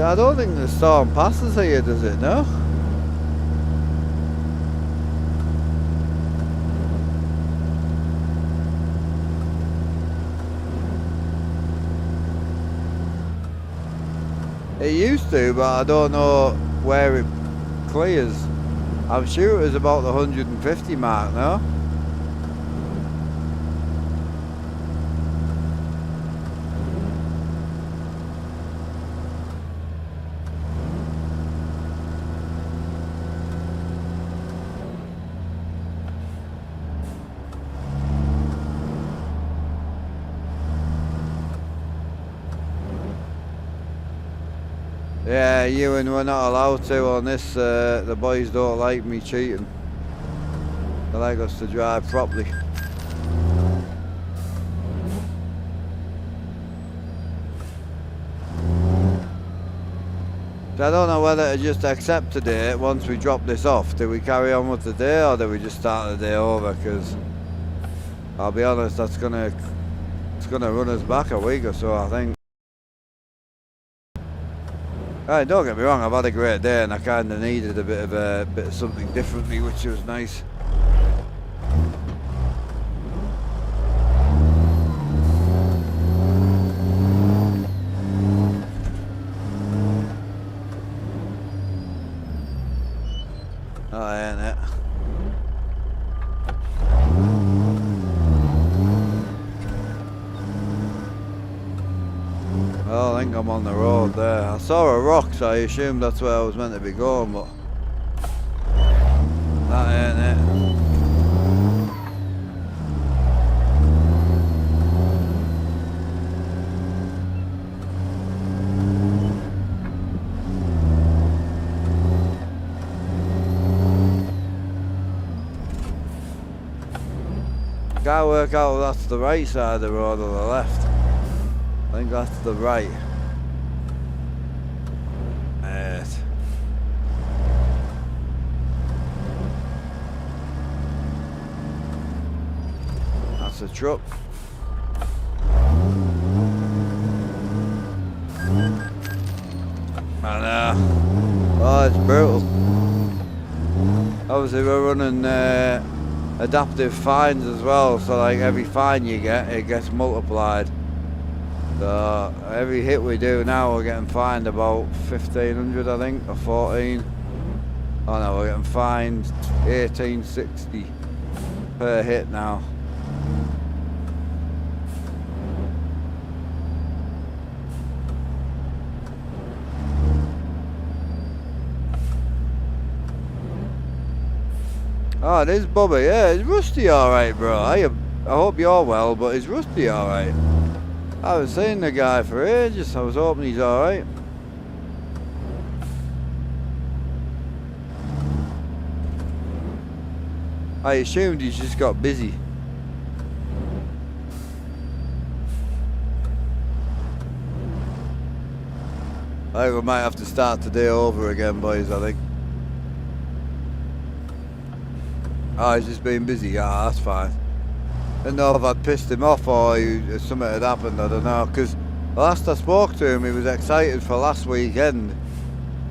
I don't think the storm passes here, does it? No? It used to, but I don't know where it clears. I'm sure it was about the 150 mark, no? Yeah, you and we're not allowed to on this. The boys don't like me cheating. They like us to drive properly. So I don't know whether to just accept today once we drop this off. Do we carry on with the day or do we just start the day over? Because I'll be honest, it's gonna run us back a week or so, I think. Right, don't get me wrong, I've had a great day and I kind of needed a bit of something differently, which was nice. Oh, ain't it? Well, I think I'm on the road there. I saw a rock, so I assumed that's where I was meant to be going, but that ain't it. Can't work out if that's the right side of the road or the left. I think that's the right. Yes. That's a truck. And oh, it's brutal. Obviously we're running adaptive fines as well, so like every fine you get, it gets multiplied. So every hit we do now, we're getting fined about 1,500, I think, or 14. Oh no, we're getting fined 1860 per hit now. Oh, it is Bubba. Yeah, is Rusty alright, bro? I hope you're well, but is Rusty alright? I haven't seen the guy for ages. I was hoping he's alright. I assumed he's just got busy. I think we might have to start today over again, boys, I think. Oh, he's just been busy. Ah, that's fine. I don't know if I'd pissed him off or something had happened, I don't know. Because last I spoke to him, he was excited for last weekend.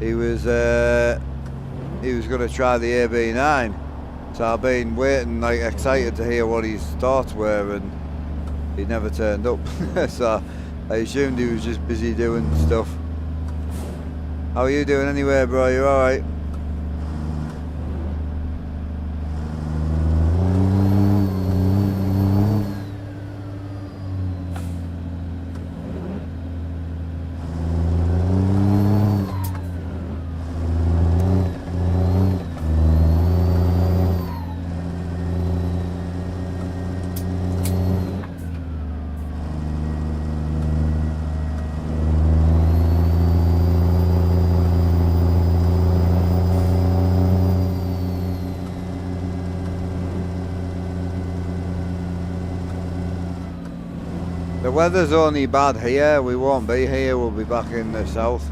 He was going to try the AB9. So I've been waiting, like, excited to hear what his thoughts were, and he never turned up. So I assumed he was just busy doing stuff. How are you doing anyway, bro? You alright? The weather's only bad here, we won't be here, we'll be back in the south.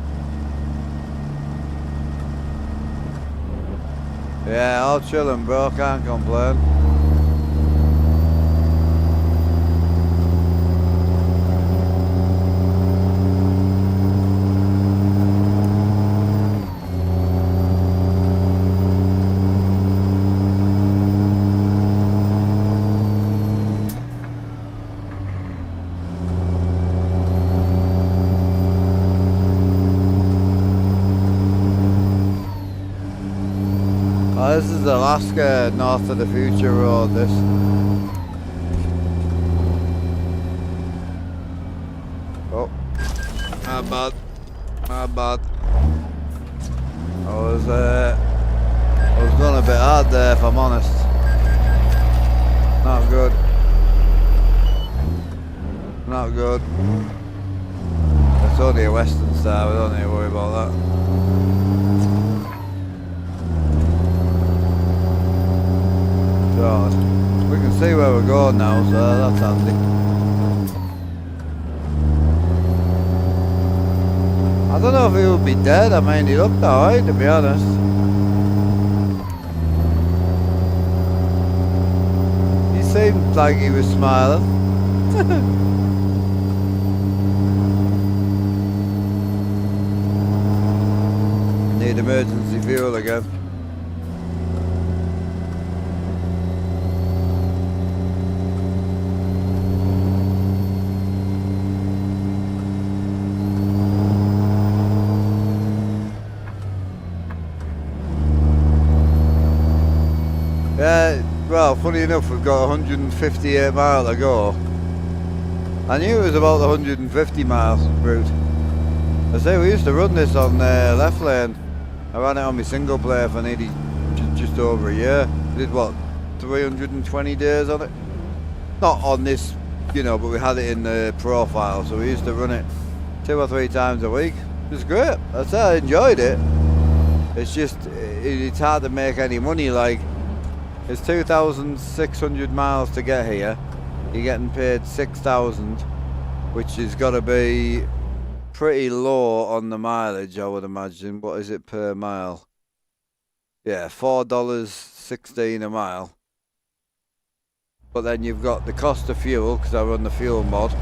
Yeah, all chillin', bro, can't complain. This is Alaska North of the Future Road, this. Oh, not bad, not bad. I was going a bit hard there, if I'm honest. Not good. Not good. It's only a Western Star, we don't need to worry about that. God. We can see where we're going now, so that's handy. I don't know if he would be dead. I mean, he looked alright, to be honest. He seemed like he was smiling. Need emergency fuel again. Well, funny enough, we've got 158 mile to go. I knew it was about the 150 miles route. I say we used to run this on left lane. I ran it on my single player for nearly just over a year. Did what, 320 days on it? Not on this, you know, but we had it in the profile, so we used to run it 2 or 3 times a week. It was great. I enjoyed it. It's just, it's hard to make any money. Like, it's 2,600 miles to get here. You're getting paid 6,000, which has got to be pretty low on the mileage, I would imagine. What is it per mile? Yeah, $4.16 a mile. But then you've got the cost of fuel, because I run the fuel mod.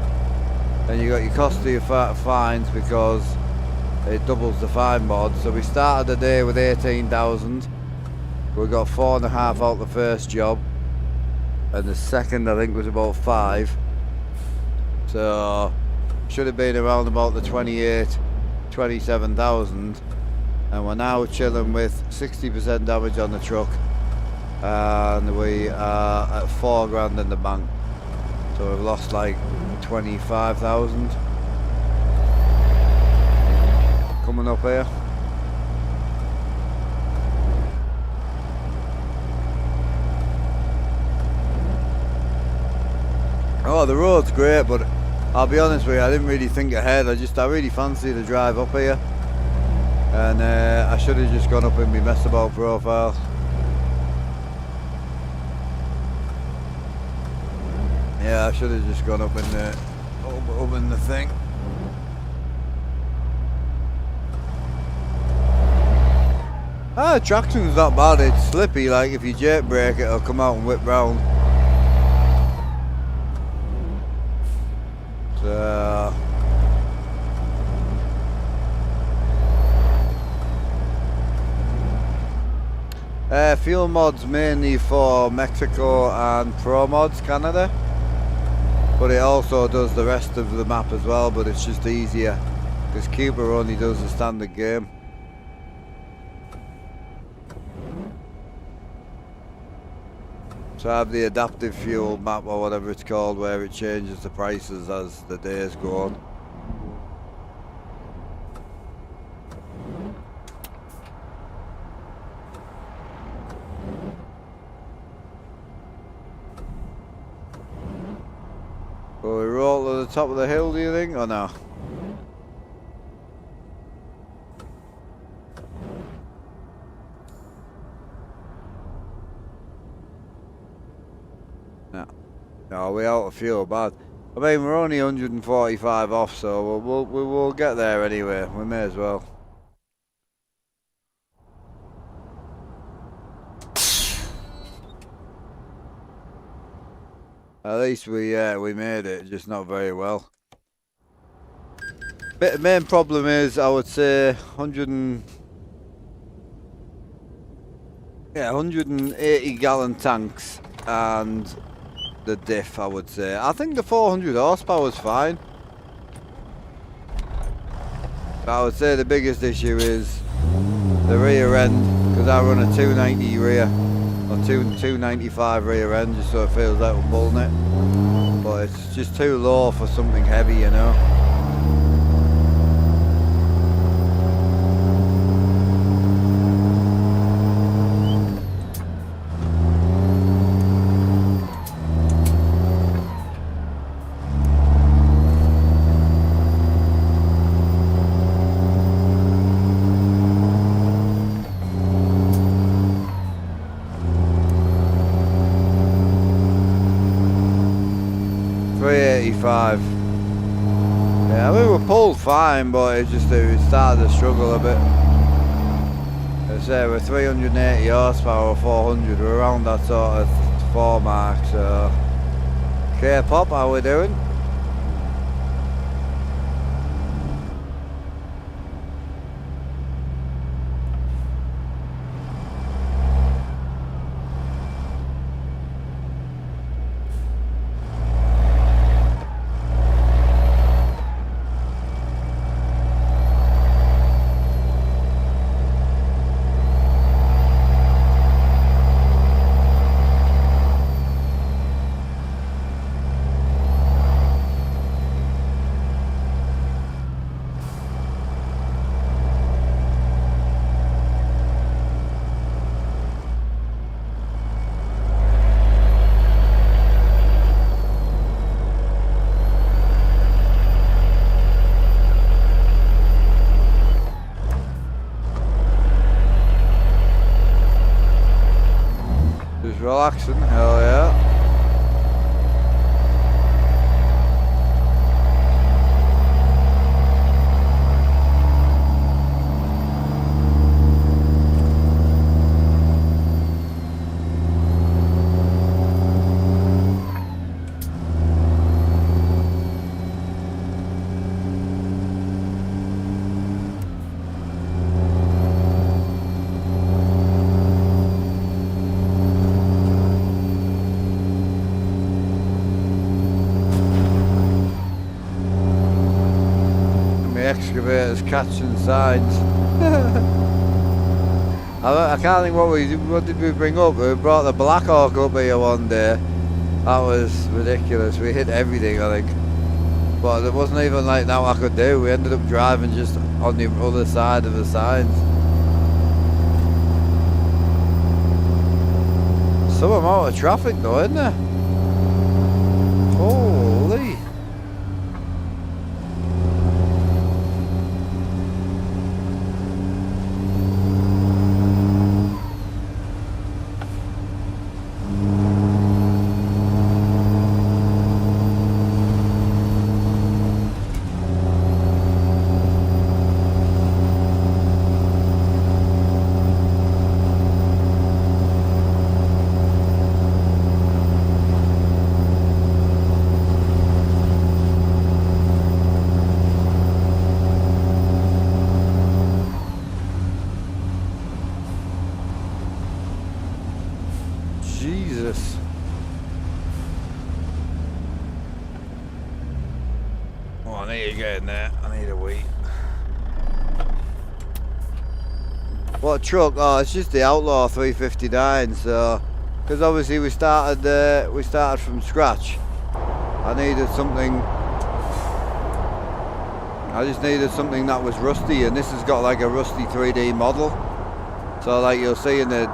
Then you've got your cost of your fines, because it doubles the fine mod. So we started the day with 18,000. We got 4.5 out the first job, and the second I think was about 5. So should have been around about the 27,000. and we're now chilling with 60% damage on the truck, and we are at 4 grand in the bank, so we've lost like 25,000 coming up here. Oh, the road's great, but I'll be honest with you, I didn't really think ahead. I really fancied the drive up here, and I should have just gone up in my mess about profile. Yeah, I should have just gone up in the thing. Ah, the traction's not bad. It's slippy. Like if you jerk brake, it'll come out and whip round. So fuel mods mainly for Mexico and Pro Mods Canada, but it also does the rest of the map as well, but it's just easier because Cuba only does the standard game. So I have the adaptive fuel map or whatever it's called, where it changes the prices as the days go on. Will we roll to the top of the hill, do you think, or no? No, we're out of fuel, bad. I mean, we're only 145 off, so we will get there anyway. We may as well. At least we made it, just not very well. But the main problem is, I would say, 180 gallon tanks and the diff, I would say. I think the 400 horsepower is fine. But I would say the biggest issue is the rear end, because I run a 290 rear, or 295 rear end, just so it feels like we're pulling it. But it's just too low for something heavy, you know. Yeah, I mean we pulled fine, but it started to struggle a bit. As I say, we're 380 horsepower, 400, we're around that sort of 4 mark, so K-pop, how we doing? Relaxing, hell yeah. Excavators catching sides. I can't think what did we bring up? We brought the Black Hawk up here one day. That was ridiculous. We hit everything, I think. But there wasn't even like that I could do. We ended up driving just on the other side of the signs. Some amount of traffic though, isn't there? Holy. Jesus. Oh, I need to get in there. I need a wee. What truck? Oh, it's just the Outlaw 359. So, because obviously we started from scratch. I just needed something that was rusty, and this has got like a rusty 3D model. So like you'll see in the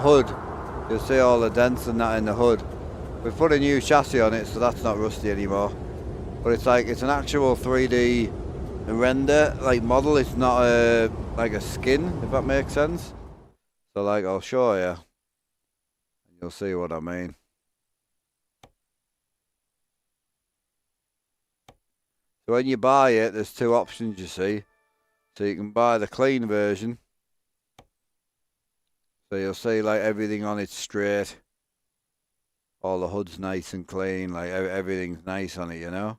hood, you'll see all the dents and that in the hood. We put a new chassis on it, so that's not rusty anymore. But it's an actual 3D render like model. It's not like a skin, if that makes sense. So like I'll show you, and you'll see what I mean. So when you buy it, there's two options, you see. So you can buy the clean version. So you'll see like everything on it straight. All the hood's nice and clean, like everything's nice on it, you know.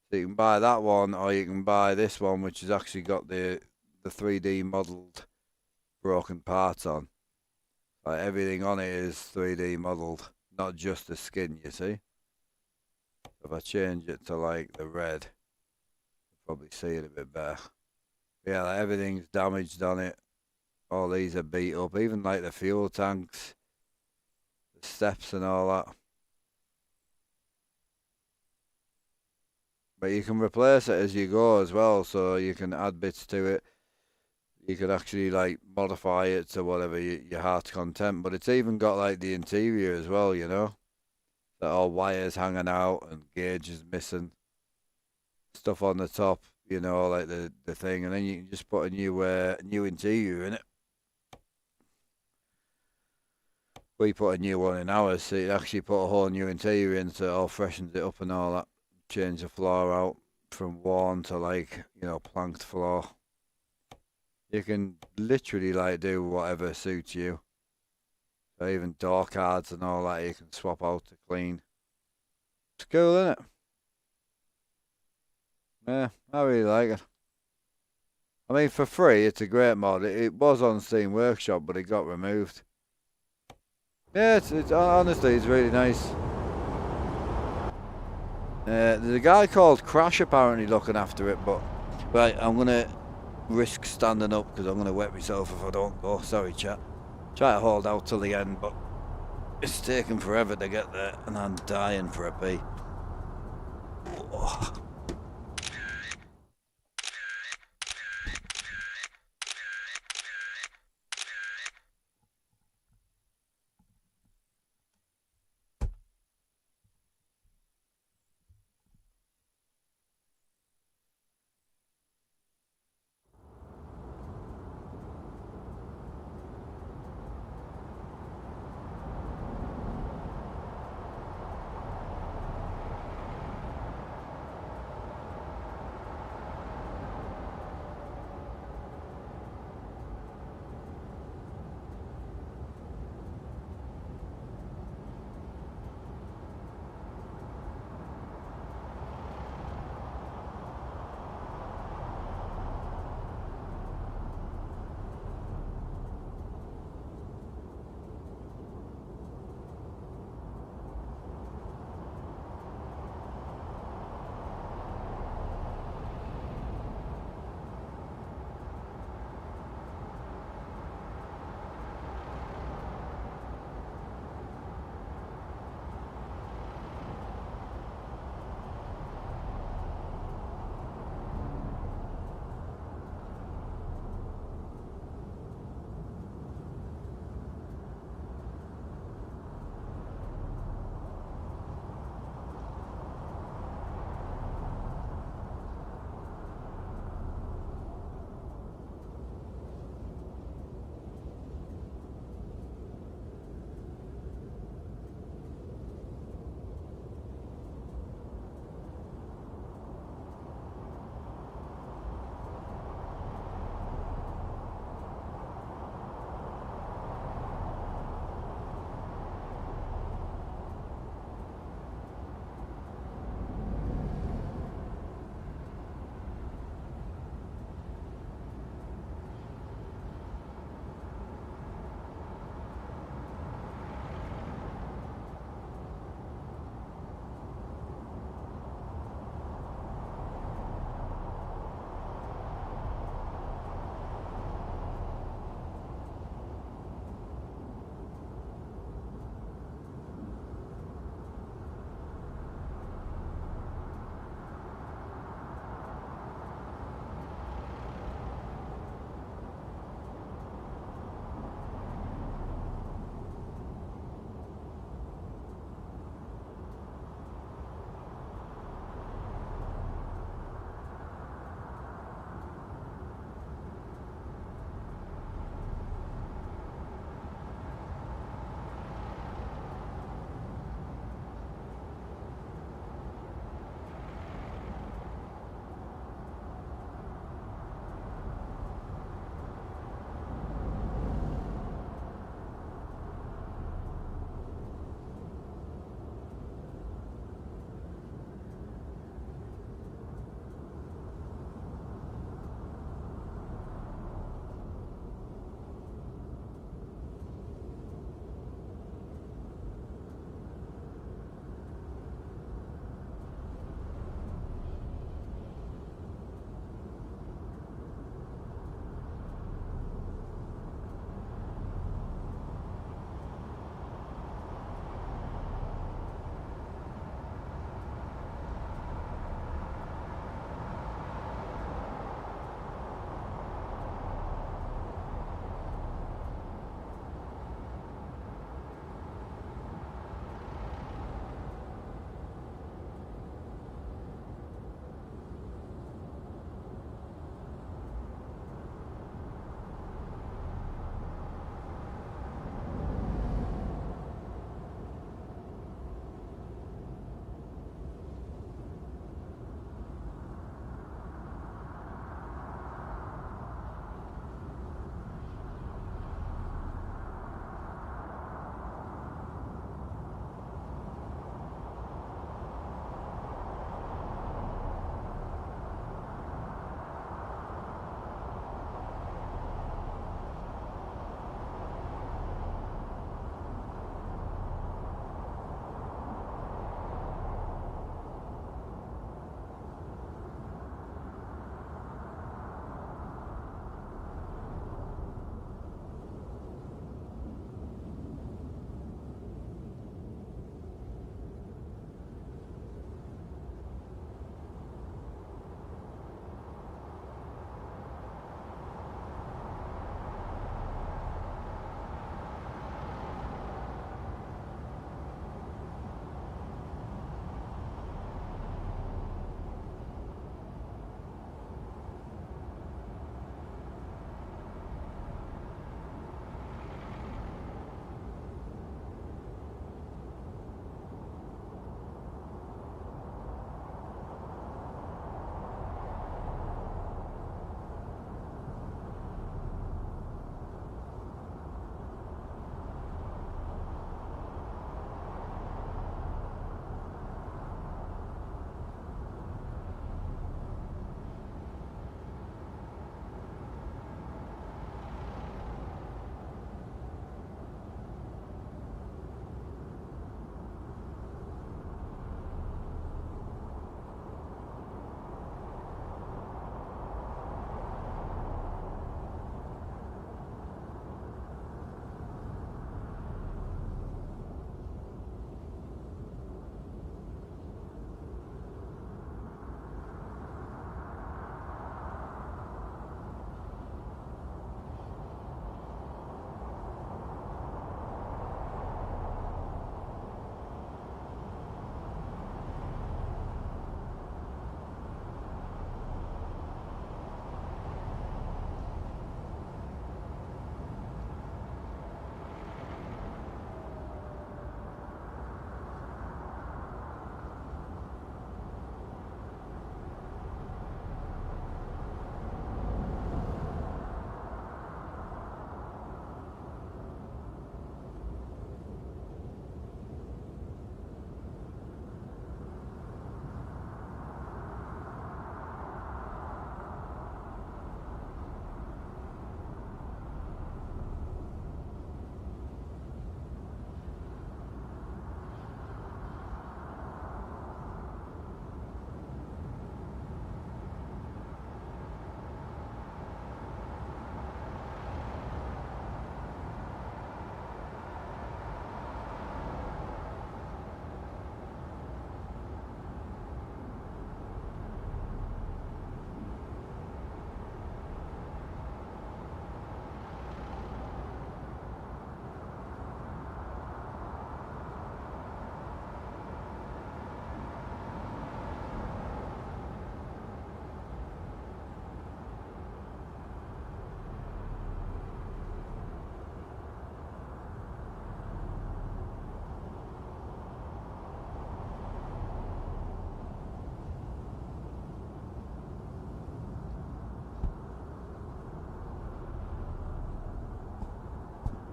So you can buy that one, or you can buy this one, which has actually got the 3D modelled broken parts on. Like everything on it is 3D modelled, not just the skin, you see. If I change it to like the red, you'll probably see it a bit better. Yeah, like everything's damaged on it. All these are beat up, even like the fuel tanks, the steps and all that. But you can replace it as you go as well, so you can add bits to it. You could actually like modify it to whatever your heart's content. But it's even got like the interior as well, you know. That all wires hanging out and gauges missing. Stuff on the top, you know, like the thing, and then you can just put a new interior in it. We put a new one in ours, so you actually put a whole new interior in, so it all freshens it up and all that. Change the floor out from worn to like, you know, planked floor. You can literally like do whatever suits you. So even door cards and all that you can swap out to clean. It's cool, isn't it? Yeah, I really like it. I mean, for free, it's a great mod. It was on Steam Workshop, but it got removed. Yeah, it's honestly, it's really nice. There's a guy called Crash apparently looking after it, but right, I'm gonna risk standing up because I'm gonna wet myself if I don't go. Sorry, chat. Try to hold out till the end, but it's taking forever to get there, and I'm dying for a pee. Oh.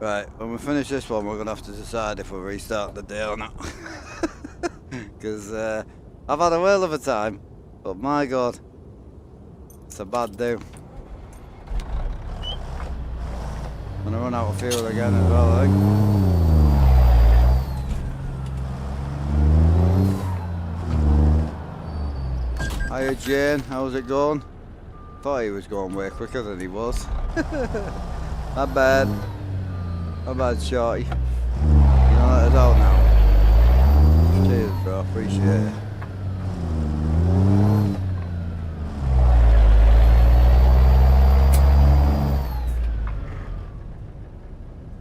Right, when we finish this one, we're going to have to decide if we restart the day or not. Because I've had a whale of a time, but my God, it's a bad do. I'm going to run out of fuel again as well, I think. Hiya Jane, how's it going? Thought he was going way quicker than he was. Not bad. Not bad, shorty. You know let us out now. Cheers, bro. Appreciate it.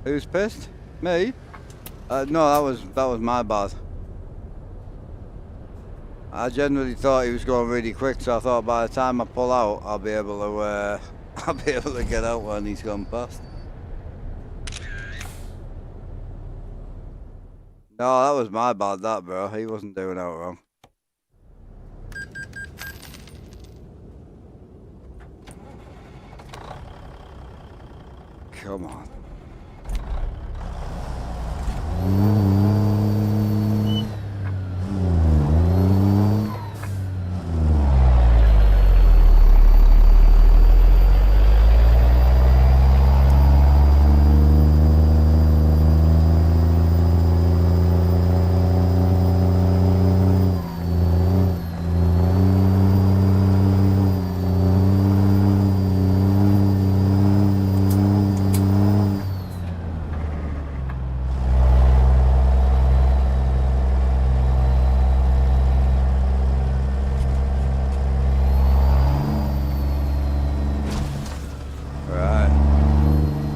Who's pissed? Me? No, that was my bad. I genuinely thought he was going really quick, so I thought by the time I pull out, I'll be able to I'll be able to get out when he's gone past. No, that was my bad, that, bro. He wasn't doing out wrong. Come on.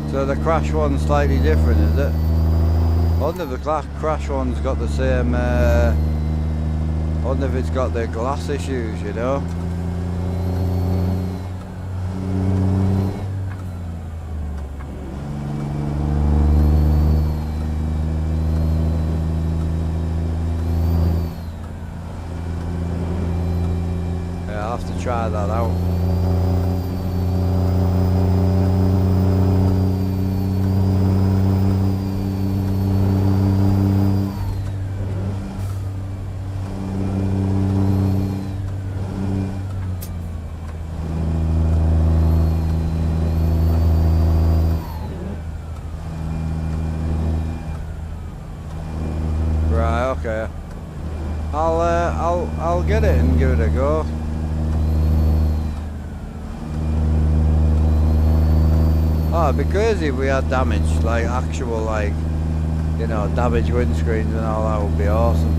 So the crash one's slightly different, is it? I wonder if the crash one's got the same, I wonder if it's got the glass issues, you know? Yeah, I'll have to try that out. Okay. I'll get it and give it a go. Oh, it'd be crazy if we had damage, like actual, like, you know, damaged windscreens and all that would be awesome.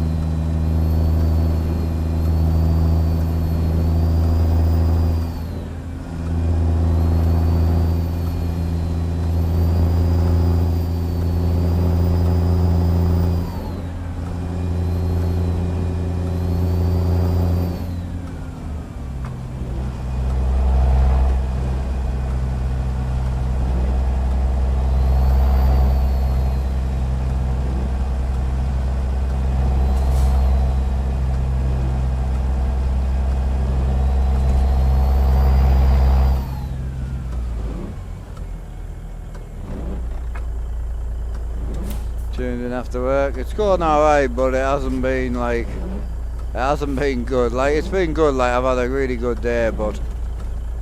Tuned in after work. It's going alright, but it hasn't been like, it hasn't been good. Like, it's been good, like I've had a really good day, but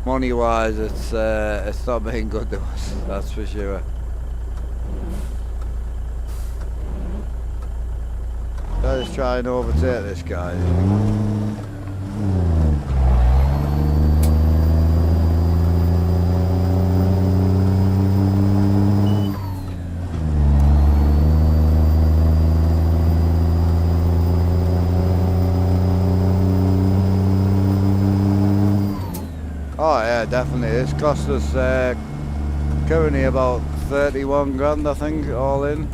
money wise it's not been good to us, that's for sure. Let's try and overtake this guy. Oh yeah, definitely. It's cost us currently about 31 grand, I think, all in.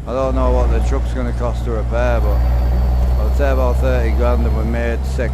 I don't know what the truck's going to cost to repair, but I'd say about 30 grand and we made 6.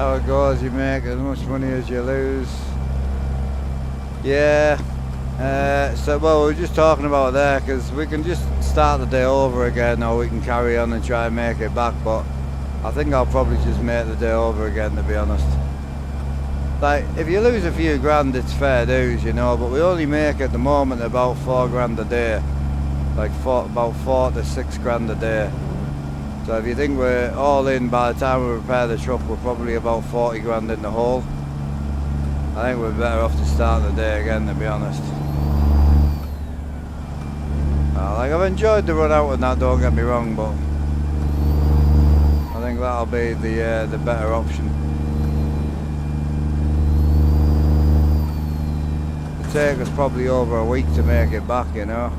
how it goes. You make as much money as you lose. Yeah. So, well, we were just talking about there, because we can just start the day over again, or we can carry on and try and make it back, but I think I'll probably just make the day over again, to be honest. Like, if you lose a few grand, it's fair dues, you know, but we only make at the moment about 4 grand a day. Like, about 4 to 6 grand a day. So if you think we're all in by the time we repair the truck, we're probably about 40 grand in the hole. I think we're better off to start the day again, to be honest. Like, I've enjoyed the run out and that, don't get me wrong, but I think that'll be the better option. It'll take us probably over a week to make it back, you know.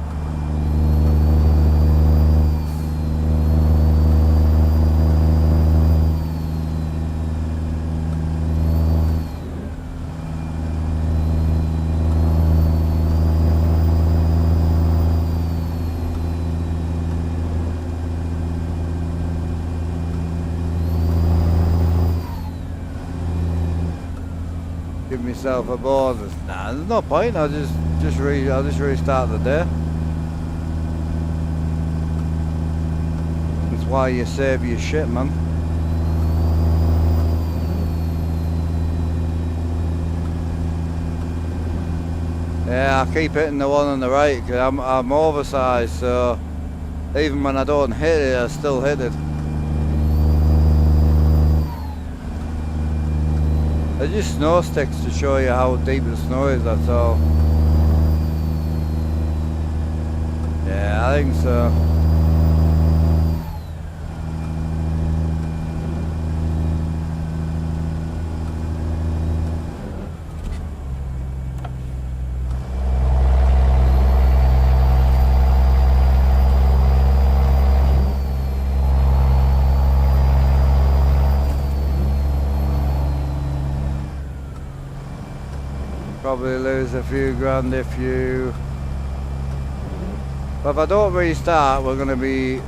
Give myself a bonus. Nah, there's no point. I'll just restart the day. That's why you save your shit, man. Yeah, I keep hitting the one on the right because I'm oversized, so even when I don't hit it, I still hit it. They're just snow sticks to show you how deep the snow is, that's all. Yeah, I think so. Probably lose a few grand if you... But if I don't restart, we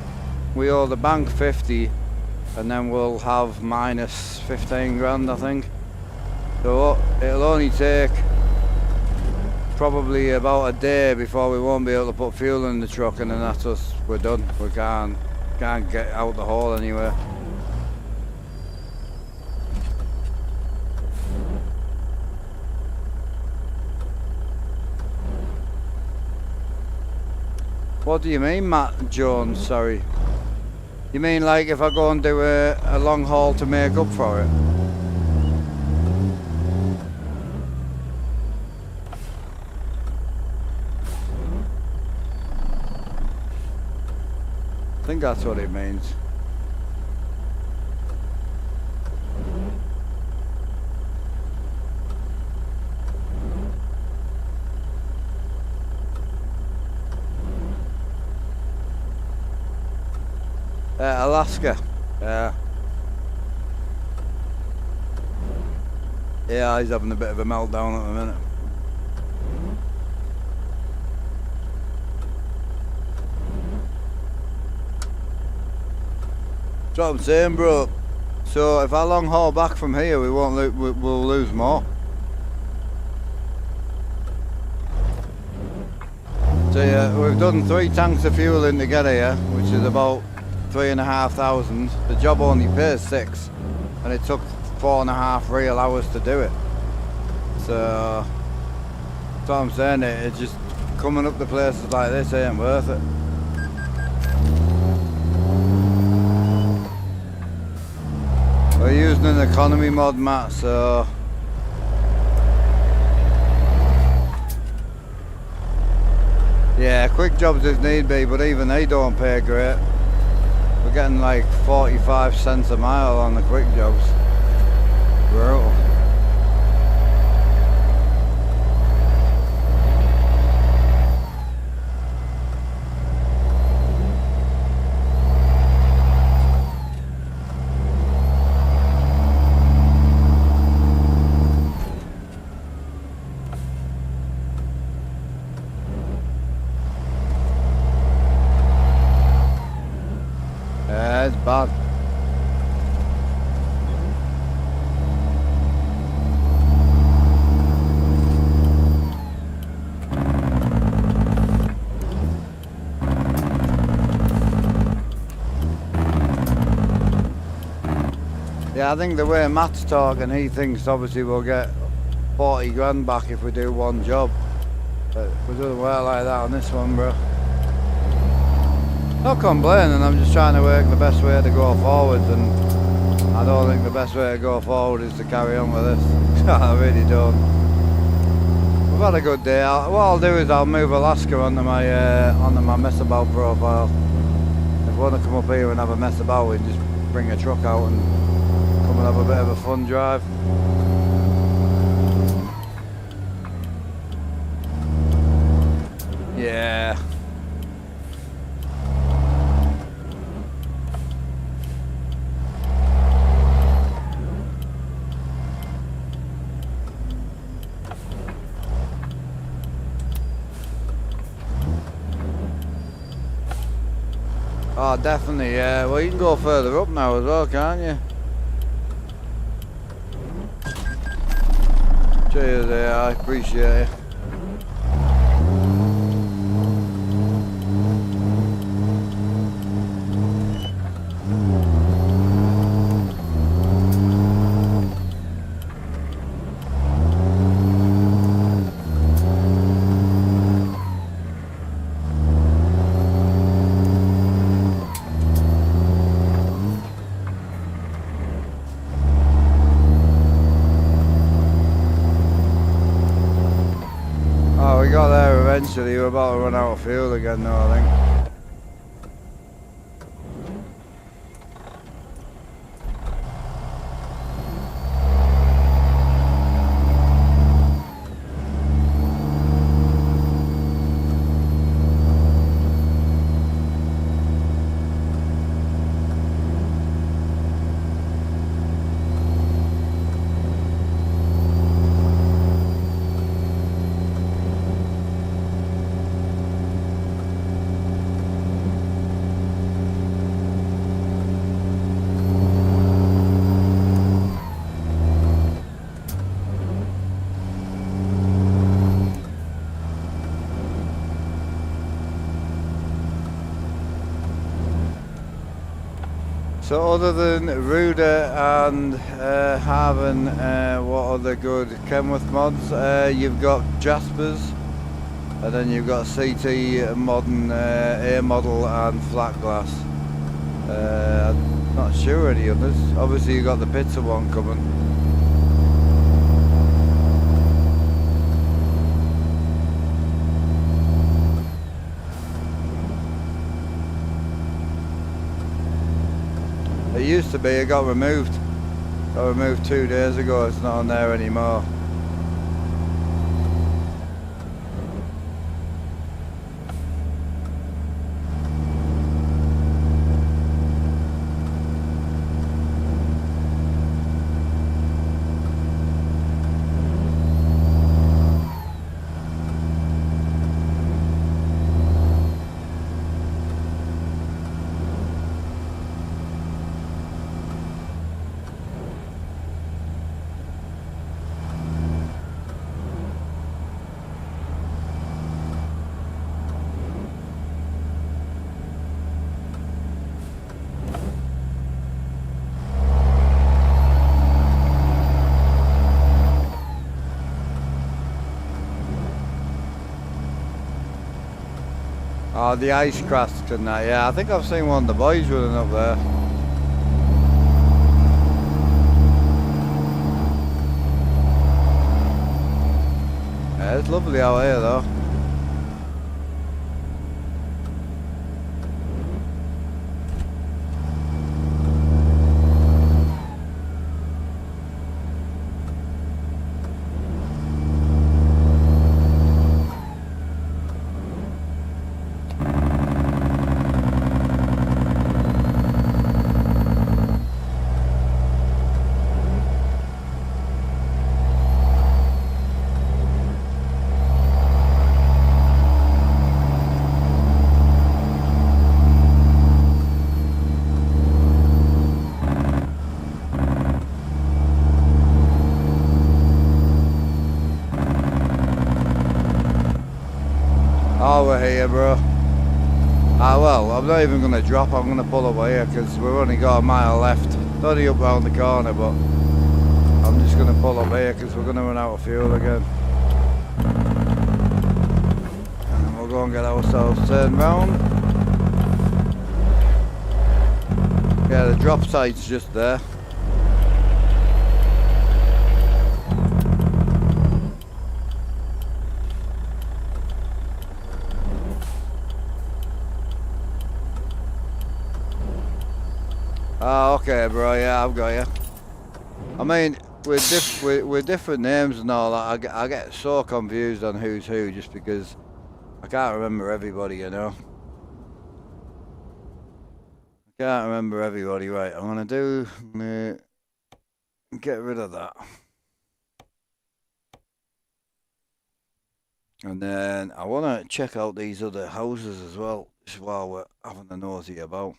owe the bank 50 and then we'll have minus 15 grand, I think. So it'll only take probably about a day before we won't be able to put fuel in the truck, and then that's us, we're done. We can't get out the hole anywhere. What do you mean, Matt Jones? Sorry. You mean like if I go and do a long haul to make up for it? I think that's what it means. Alaska. Yeah, he's having a bit of a meltdown at the minute. That's what I'm saying, bro. So if I long haul back from here, we'll lose more. So yeah, we've done 3 tanks of fuel in together here, which is about 3,500. The job only pays 6, and it took 4.5 real hours to do it. So that's what I'm saying. It's just coming up to places like this ain't worth it. We're using an economy mod, Matt, so yeah, quick jobs if need be, but even they don't pay great. We're getting like 45 cents a mile on the quick jobs. Brutal. Yeah, it's bad. Yeah, I think the way Matt's talking, he thinks obviously we'll get 40 grand back if we do one job. But it doesn't work like that on this one, bro. Not complaining, I'm just trying to work the best way to go forwards, and I don't think the best way to go forward is to carry on with this. I really don't. We've had a good day. What I'll do is I'll move Alaska onto my mess about profile. If we want to come up here and have a mess about, we can just bring a truck out and come and have a bit of a fun drive. Yeah. Oh, definitely, yeah. Well, you can go further up now as well, can't you? Cheers, I appreciate it. Oh, we got there eventually. We're about to run out of fuel again now, I think. So other than Ruder and Haven, what other good Kenworth mods? You've got Jaspers, and then you've got CT Modern A model and Flat Glass. I'm not sure any others. Obviously you've got the pizza one coming. It used to be, it got removed. Got removed 2 days ago, it's not on there anymore. Oh, the ice crafts and that, yeah. I think I've seen one of the boys running up there. Yeah, it's lovely out here though. Oh, we're here, bro. Ah, well, I'm not even going to drop. I'm going to pull over here because we've only got a mile left. Only up round the corner, but I'm just going to pull up here because we're going to run out of fuel again. And then we'll go and get ourselves turned round. Yeah, the drop site's just there. Oh, okay, bro. Yeah, I've got you. I mean, with different names and all that, I get so confused on who's who just because I can't remember everybody, you know. I can't remember everybody. Right, I'm gonna get rid of that, and then I want to check out these other houses as well, just while we're having a nosy about.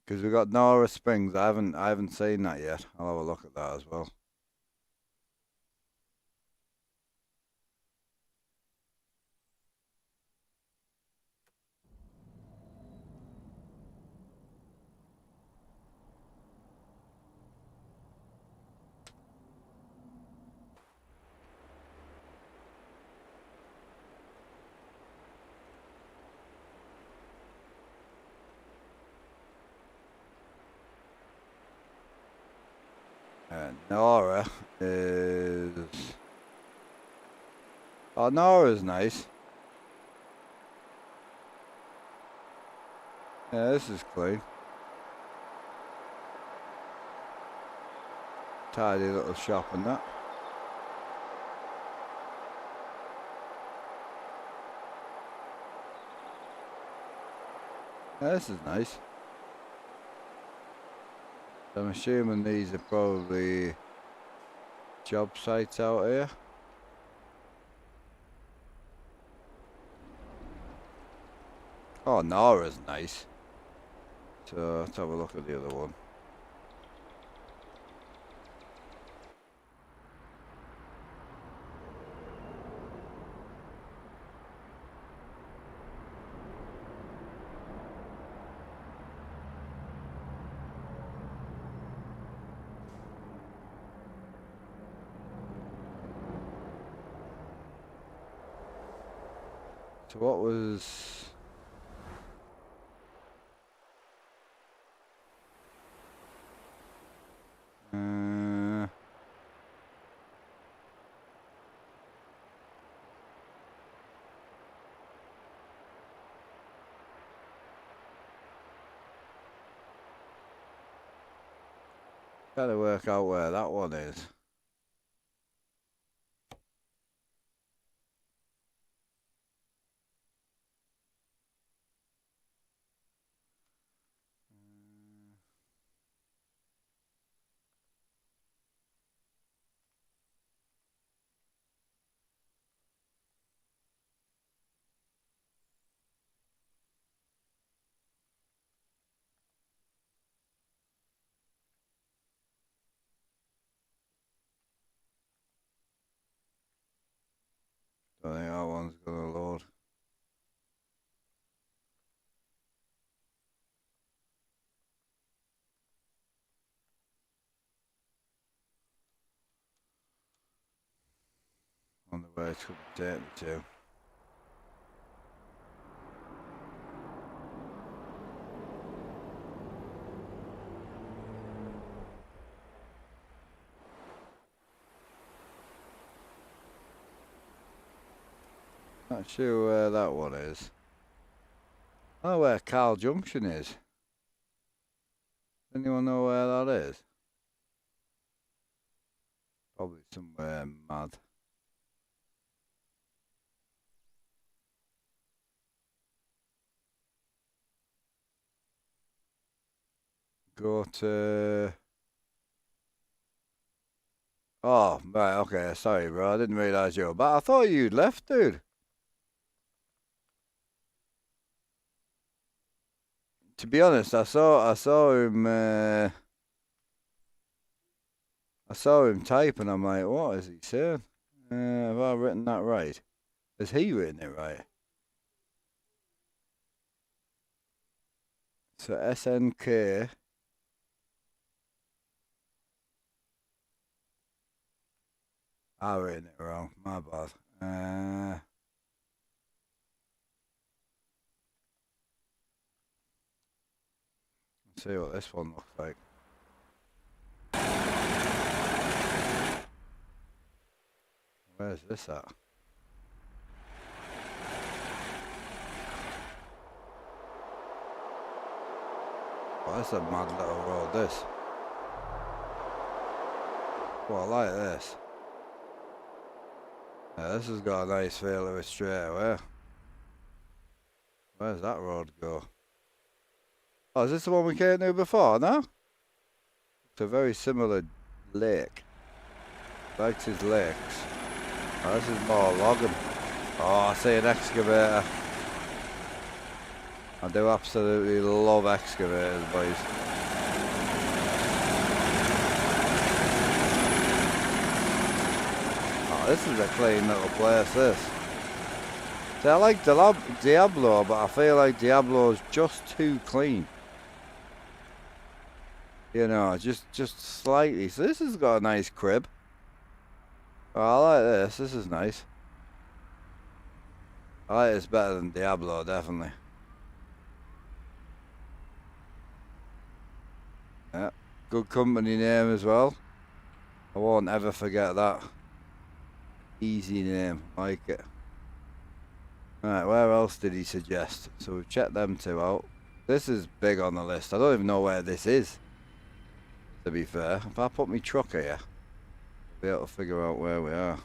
Because we got Nora Springs. I haven't seen that yet. I'll have a look at that as well. Nora is. Oh, Nora's nice. Yeah, this is clean. Tidy little shop and that. Yeah, this is nice. I'm assuming these are probably job sites out here. Oh, Nora's nice. So let's have a look at the other one. So what was... Gotta work out where that one is. Don't think that one's gonna load. On the way it's gonna take me to. Not sure where that one is. I know where Carl Junction is. Anyone know where that is? Probably somewhere mad. Go to... Oh, right, okay, sorry bro, I didn't realise you were back. I thought you'd left, dude. to be honest, I saw him. I saw him type, and I'm like, what is he saying? Have I written that right? Has he written it right? So SNK. I written it wrong. My bad. Let's see what this one looks like. Where's this at? Oh, that's a mad little road, this. Well, I like this. Yeah, this has got a nice feel of it straight away. Where's that road go? Oh, is this the one we came to before, no? It's a very similar lake. Likes his lakes. Oh, this is more logging. Oh, I see an excavator. I do absolutely love excavators, boys. Oh, this is a clean little place, this. See, I like Diablo, but I feel like Diablo's just too clean. You know, just slightly. So this has got a nice crib. Oh, I like this. This is nice. I like this better than Diablo, definitely. Yeah, good company name as well. I won't ever forget that. Easy name, like it. Right, where else did he suggest? So we've checked them two out. This is big on the list. I don't even know where this is, to be fair. If I put my truck here, I'll be able to figure out where we are.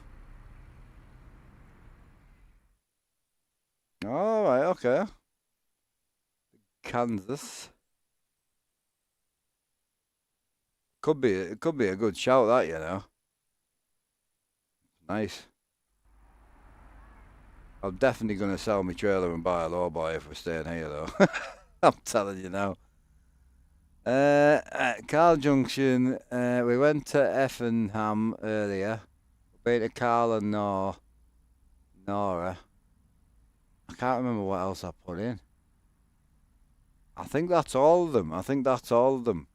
Alright, okay. Kansas. It could be a good shout, that, you know. Nice. I'm definitely going to sell my trailer and buy a lowboy if we're staying here, though. I'm telling you now. Carl Junction. We went to Effingham earlier. We've been to Carl and Nora. I can't remember what else I put in. I think that's all of them. I think that's all of them.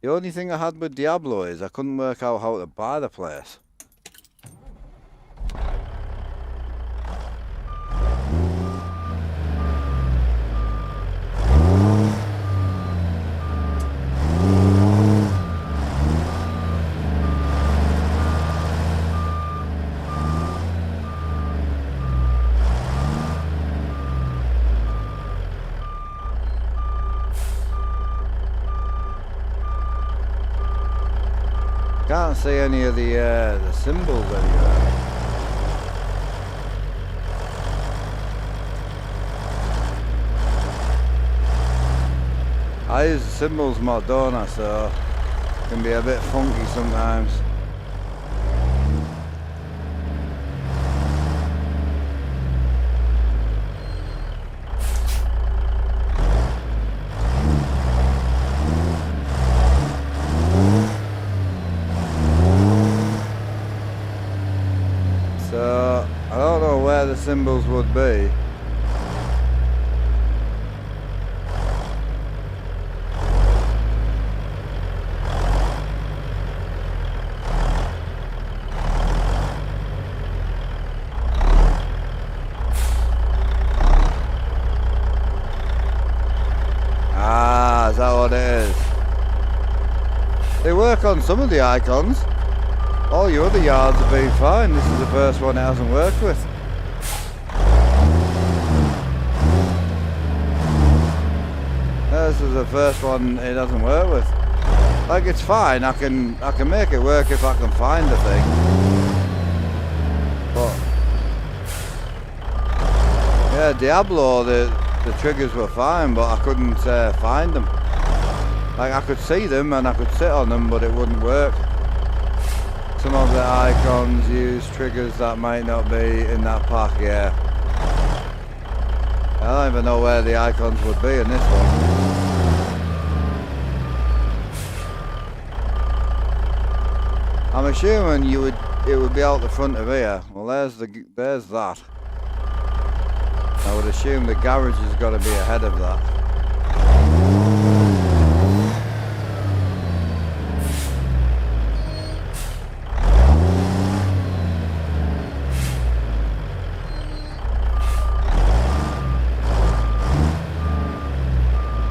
The only thing I had with Diablo is I couldn't work out how to buy the place. Can't see any of the symbols anywhere. I use the symbols mod, don't I, so it can be a bit funky sometimes. So I don't know where the symbols would be. Ah, is that what it is? They work on some of the icons. All your other yards have been fine. This is the first one it hasn't worked with. This is the first one it doesn't work with. Like, it's fine. I can make it work if I can find the thing. But yeah, Diablo, the triggers were fine, but I couldn't find them. Like, I could see them and I could sit on them, but it wouldn't work. Some of the icons use triggers that might not be in that pack, yeah. I don't even know where the icons would be in this one. I'm assuming it would be out the front of here. Well, there's that. I would assume the garage has got to be ahead of that.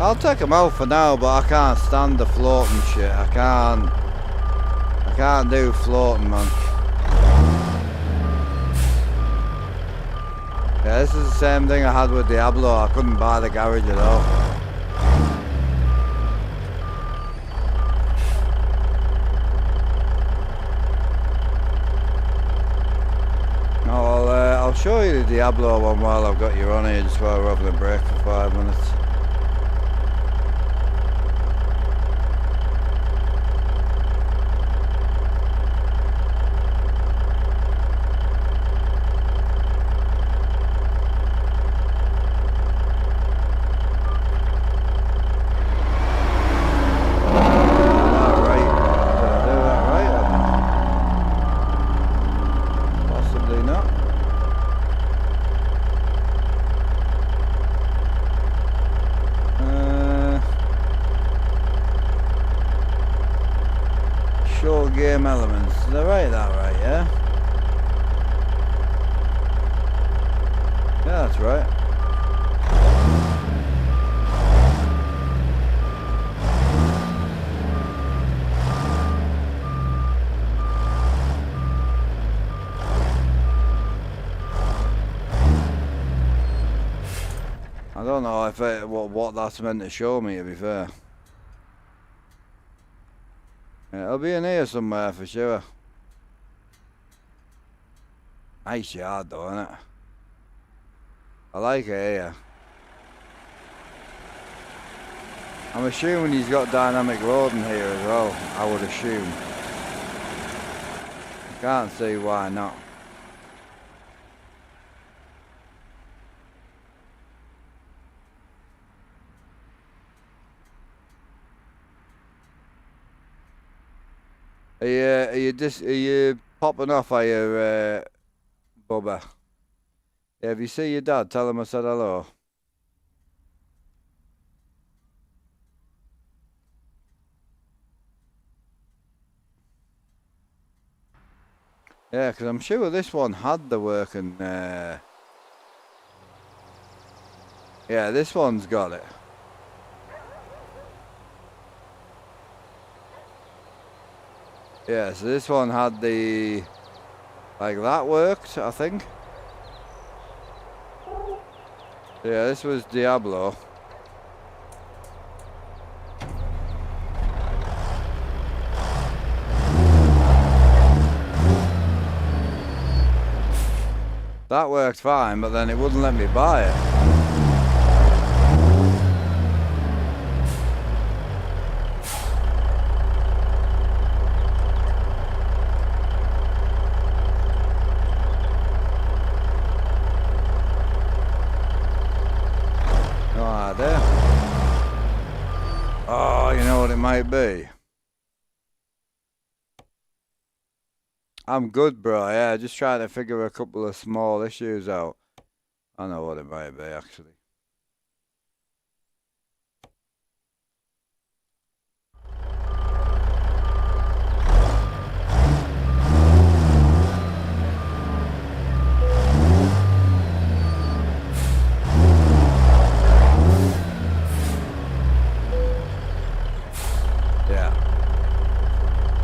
I'll take them out for now, but I can't stand the floating shit. I can't do floating, man. Yeah, this is the same thing I had with Diablo. I couldn't buy the garage at all. No, I'll show you the Diablo one while I've got you on here, just while we're having a break for 5 minutes. Game elements. Did I write that right, yeah? Yeah, that's right. I don't know if what that's meant to show me, to be fair. Yeah, it'll be in here somewhere for sure. Nice yard though, isn't it? I like it here. I'm assuming he's got dynamic loading here as well, I would assume. I can't see why not. Are you popping off, are you, Bubba? Yeah, if you see your dad, tell him I said hello. Yeah, because I'm sure this one had the working, yeah, this one's got it. Yeah, so this one had the, like that worked, I think. Yeah, this was Diablo. That worked fine, but then it wouldn't let me buy it. Oh, you know what it might be? I'm good, bro. Yeah, just trying to figure a couple of small issues out. I know what it might be, actually.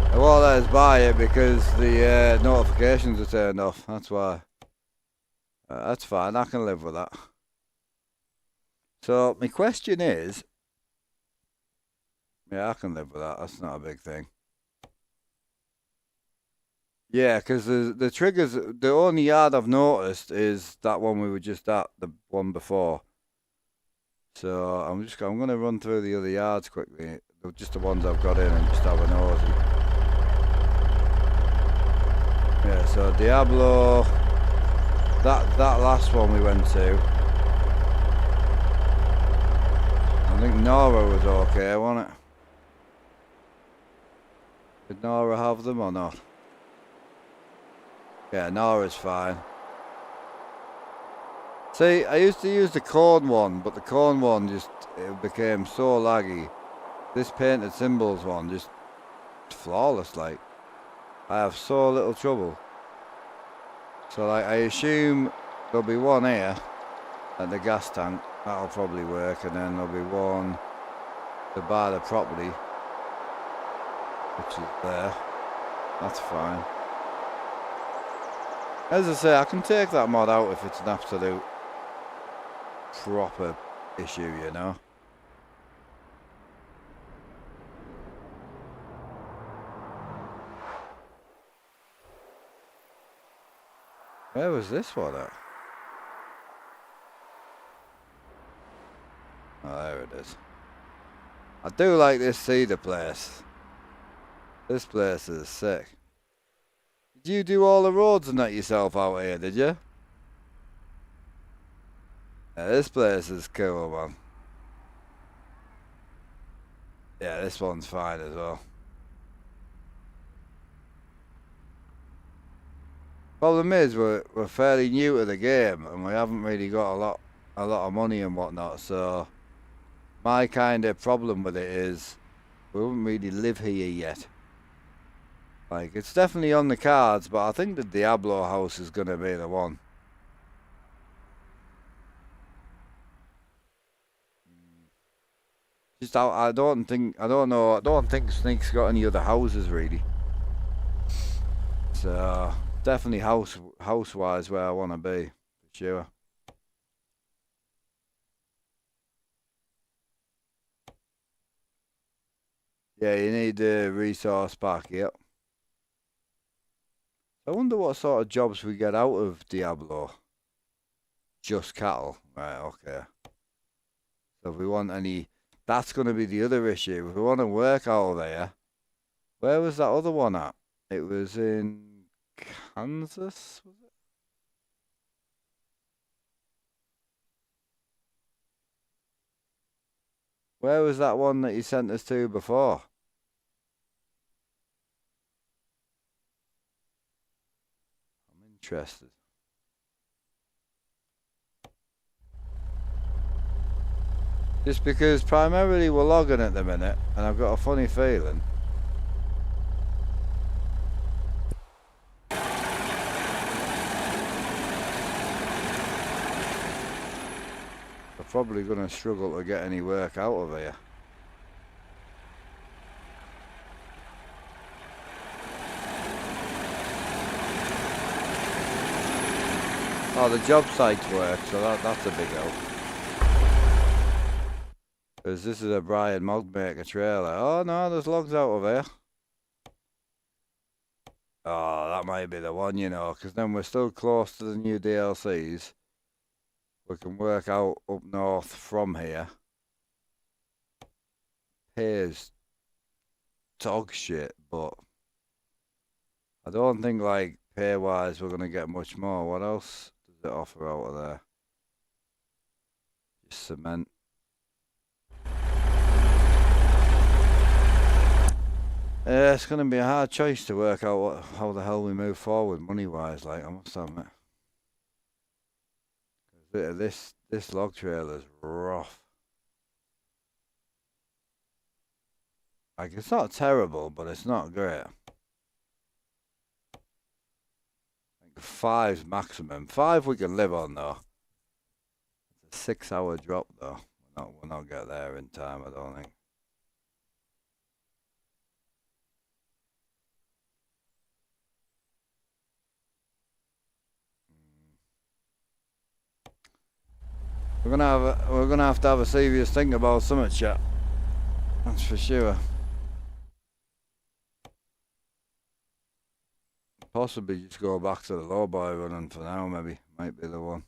I won't let us buy it because the notifications are turned off. That's why. That's fine. I can live with that. So my question is, yeah, I can live with that. That's not a big thing. Yeah, because the triggers, the only yard I've noticed is that one we were just at, the one before. So I'm going to run through the other yards quickly, just the ones I've got in, and just have a nosy. Yeah, so Diablo, that last one we went to, Nora was okay, wasn't it? Did Nora have them or not? Yeah, Nora's fine. See, I used to use the cone one, but the cone one it became so laggy. This painted symbols one just flawless, like. I have so little trouble. So like, I assume there'll be one here at the gas tank. That'll probably work, and then there'll be one to buy the property, which is there. That's fine. As I say, I can take that mod out if it's an absolute proper issue, you know. Where was this one at? Oh, there it is. I do like this cedar place. This place is sick. Did you do all the roads and that yourself out here, did you? Yeah, this place is cool, man. Yeah, this one's fine as well. Problem is, we're fairly new to the game, and we haven't really got a lot of money and whatnot. So my kind of problem with it is we wouldn't really live here yet. Like, it's definitely on the cards, but I think the Diablo house is gonna be the one. Just I don't think Sneak's got any other houses really. So definitely house-wise where I want to be, for sure. Yeah, you need the resource pack, yep. I wonder what sort of jobs we get out of Diablo. Just cattle. Right, okay. So if we want any... That's going to be the other issue. If we want to work out there... Where was that other one at? It was in Kansas, was it? Where was that one that you sent us to before? I'm interested. Just because primarily we're logging at the minute, and I've got a funny feeling. We're probably going to struggle to get any work out of here. Oh, the job sites work, so that's a big help. Because this is a Brian Mogmaker trailer. Oh no, there's logs out of here. Oh, that might be the one, you know, because then we're still close to the new DLCs. We can work out up north from here. Here's dog shit, but I don't think, like, pay-wise we're going to get much more. What else does it offer out of there? Just cement. It's going to be a hard choice to work out how the hell we move forward money-wise, like, I must admit. This log trailer's rough. Like, it's not terrible, but it's not great. Like 5's maximum. 5 we can live on, though. It's a 6-hour drop, though. We'll not get there in time, I don't think. We're gonna have to have a serious think about something, chat. That's for sure. Possibly just go back to the lowboy running for now, maybe. Might be the one.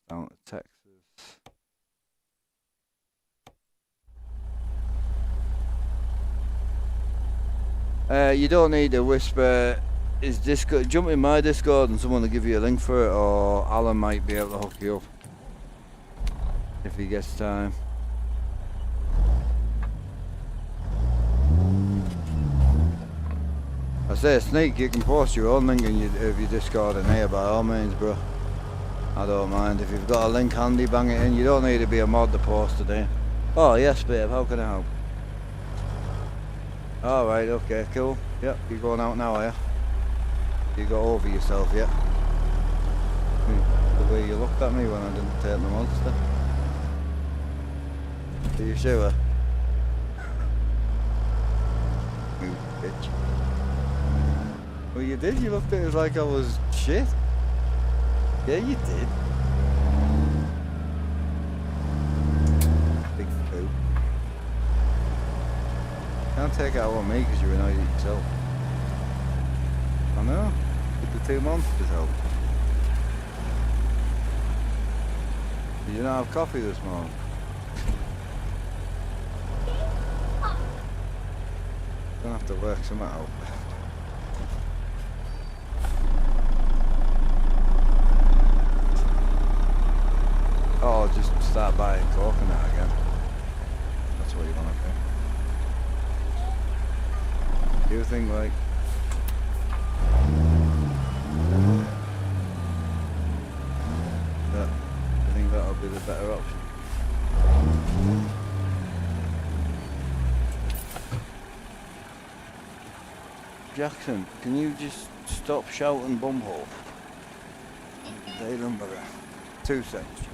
Down to Texas. You don't need to whisper is Discord, jump in my Discord and someone will give you a link for it, or Alan might be able to hook you up if he gets time. I say, Sneak, you can post your own link in your Discord in here by all means, bro. I don't mind. If you've got a link handy, bang it in. You don't need to be a mod to post it in. Oh, yes, babe. How can I help? Alright, okay, cool. Yep, you're going out now, are you? You got over yourself, yeah? The way you looked at me when I didn't take the monster. Are you sure? You bitch. Well, you did. You looked at it like I was shit. Yeah, you did. Big poo. Can't take it out on me because you're annoyed at yourself. I know. Did the two monsters help? Did you not have coffee this morning? Gonna have to work some out. Oh, just start buying coconut again. That's what you want to do. You think like... that, I think that'll be the better option. Jackson, can you just stop shouting bumhole? They remember that. 2 seconds.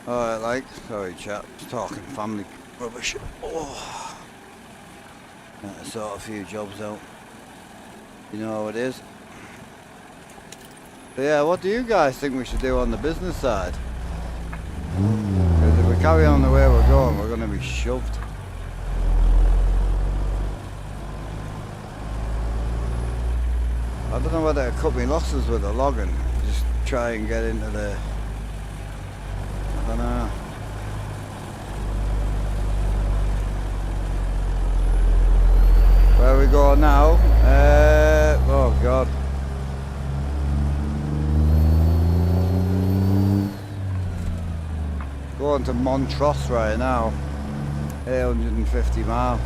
Alright, like, sorry chat, just talking family rubbish. Oh, sort a few jobs out. You know how it is. But yeah, what do you guys think we should do on the business side? Because if we carry on the way we're going, we're going to be shoved. I don't know whether to cut my losses with the logging. Just try and get into the... I don't know. Where we go now? Oh God. Going to Montrose right now. 850 mile.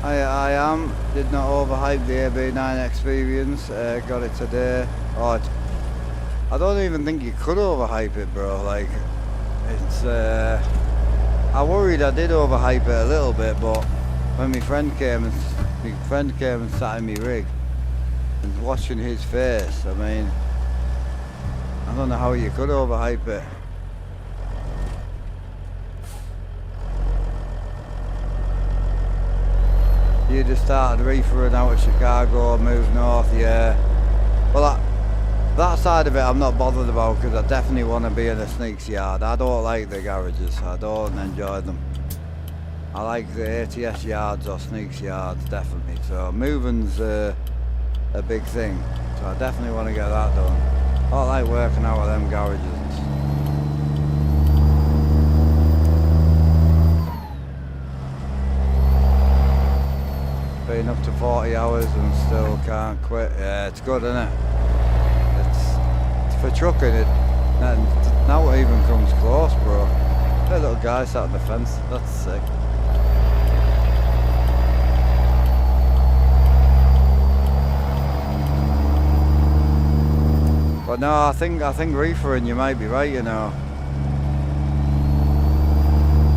I am. Did not overhype the AB9 experience. Got it today. Oh, I don't even think you could overhype it, bro. Like, it's. I worried I did overhype it a little bit, but when my friend came and sat in my rig and watching his face, I mean, I don't know how you could overhype it. You just started reefering out of Chicago, moved north, yeah. Well, that side of it I'm not bothered about because I definitely want to be in a sneaks yard. I don't like the garages, I don't enjoy them. I like the ATS yards or sneaks yards, definitely. So moving's a big thing, so I definitely want to get that done. I like working out of them garages. Been up to 40 hours and still can't quit. Yeah, it's good, isn't it? It's for trucking it. Now it even comes close, bro. That little guy sat on the fence. That's sick. But no, I think reefering, you might be right, you know.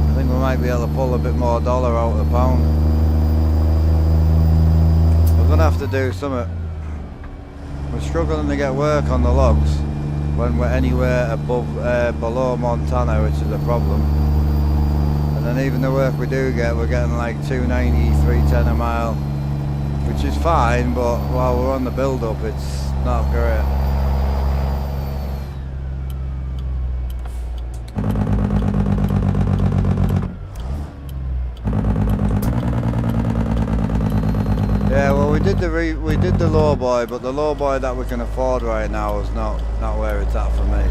I think we might be able to pull a bit more dollar out of the pound. We're gonna have to do something. We're struggling to get work on the logs when we're anywhere below Montana, which is a problem. And then even the work we do get, we're getting like 290, 310 a mile, which is fine, but while we're on the build-up, it's not great. Yeah, well, we did the low boy, but the low boy that we can afford right now is not where it's at for me.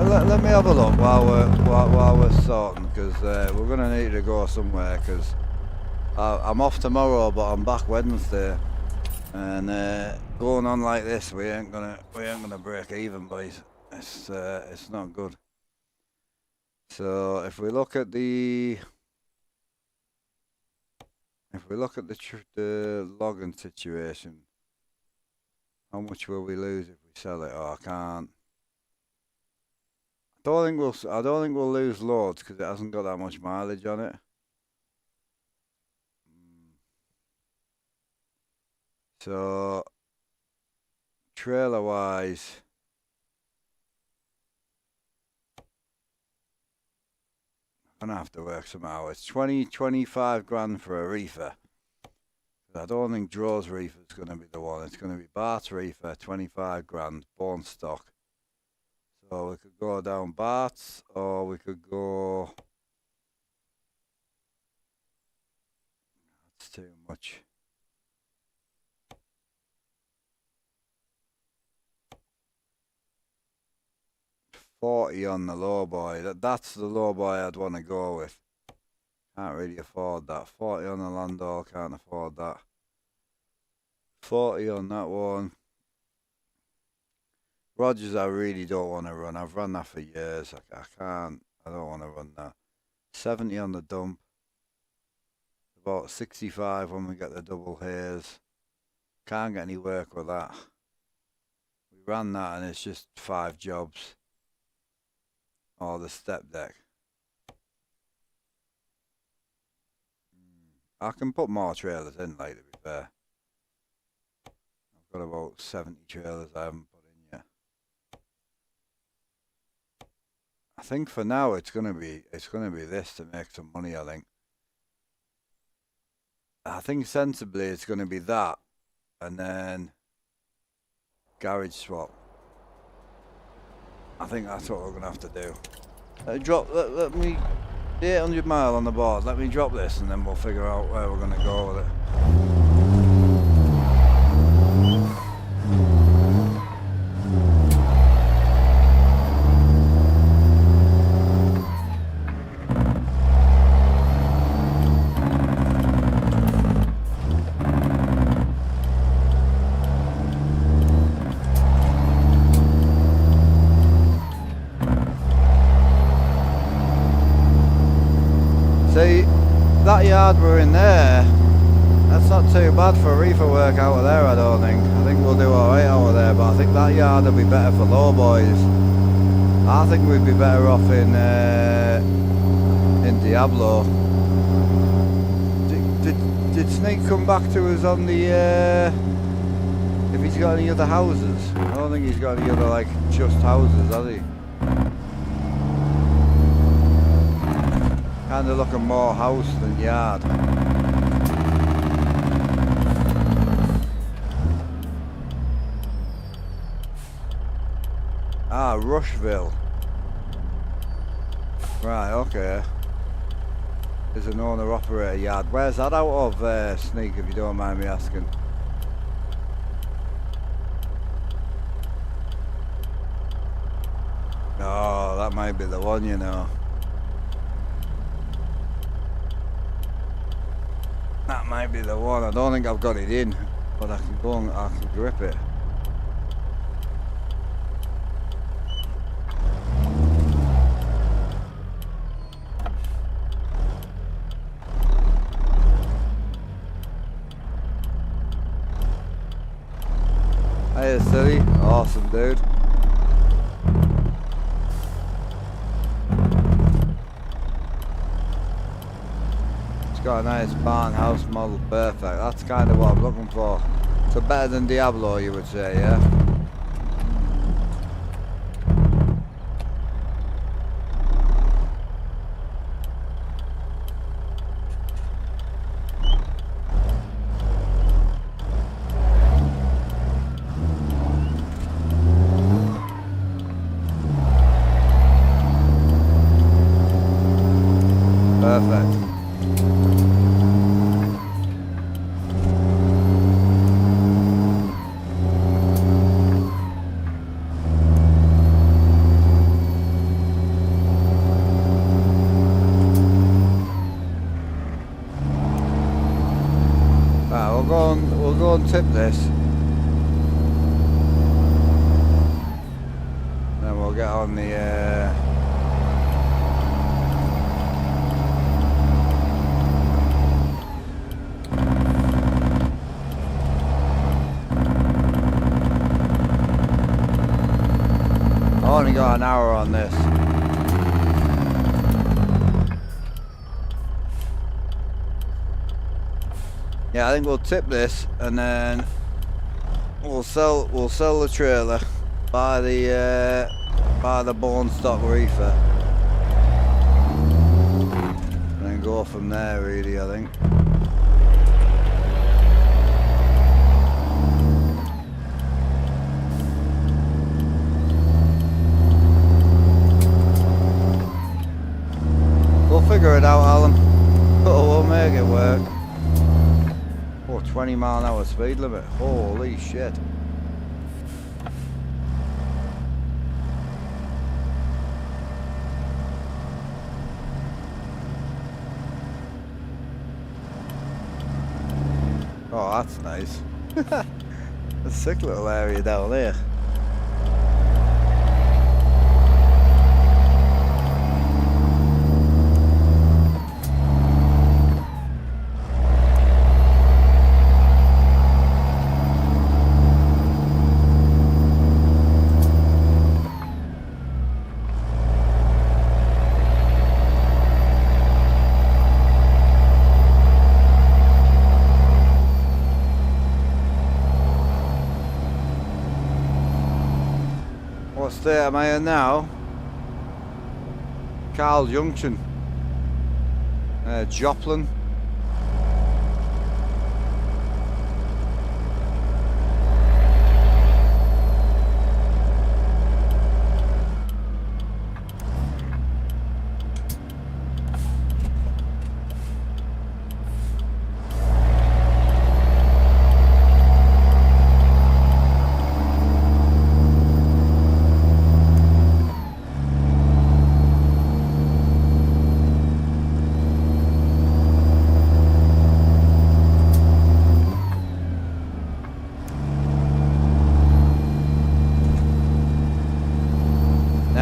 Let me have a look while we're sorting, because we're gonna need to go somewhere. Because I'm off tomorrow, but I'm back Wednesday, and going on like this, we ain't gonna break even, boys. It's not good. So if we look at the logging situation, how much will we lose if we sell it? Oh, I can't. I don't think we'll lose loads because it hasn't got that much mileage on it. So trailer wise, I'm gonna have to work some hours. 25 grand for a reefer. I don't think Dro's reefer is gonna be the one. It's gonna be Bart's reefer, 25 grand, bone stock. So we could go down Bart's, or we could go. That's too much. $40 on the low boy. That's the low boy I'd want to go with. Can't really afford that. 40 on the Landau, can't afford that. 40 on that one. Rogers, I really don't want to run. I've run that for years. I can't. I don't want to run that. 70 on the dump. About 65 when we get the double haze. Can't get any work with that. We ran that and it's just 5 jobs. Or the step deck. I can put more trailers in, like, to be fair. I've got about 70 trailers I haven't put in yet. I think for now it's gonna be this to make some money, I think. I think sensibly it's gonna be that, and then garage swap. I think that's what we're gonna have to do. Let me 800 mile on the board. Let me drop this, and then we'll figure out where we're gonna go with it. See, that yard we're in there, that's not too bad for reefer work out of there, I don't think. I think we'll do alright out of there, but I think that yard will be better for low boys. I think we'd be better off in Diablo. Did Snake come back to us on the, if he's got any other houses? I don't think he's got any other, like, just houses, has he? Kinda looking more house than yard. Ah, Rushville. Right, okay. There's an owner-operator yard. Where's that out of, Sneak, if you don't mind me asking? Oh, that might be the one, you know. That might be the one. I don't think I've got it in, but I can go and I can grip it. Hey, City. Awesome, dude. It's got a nice barn house model, perfect. That's kind of what I'm looking for. So better than Diablo, you would say, yeah? Perfect. Right, we'll go and tip this. Then we'll get on the I only got an hour on this. Yeah, I think we'll tip this and then we'll sell the trailer, buy the bone stock reefer, and then go from there really, I think. We'll figure it out, Alan. We'll make it work. Oh, 20 mile an hour speed limit. Holy shit. Oh, that's nice. A sick little area down there. What state am I in now? Carl Junction. Joplin.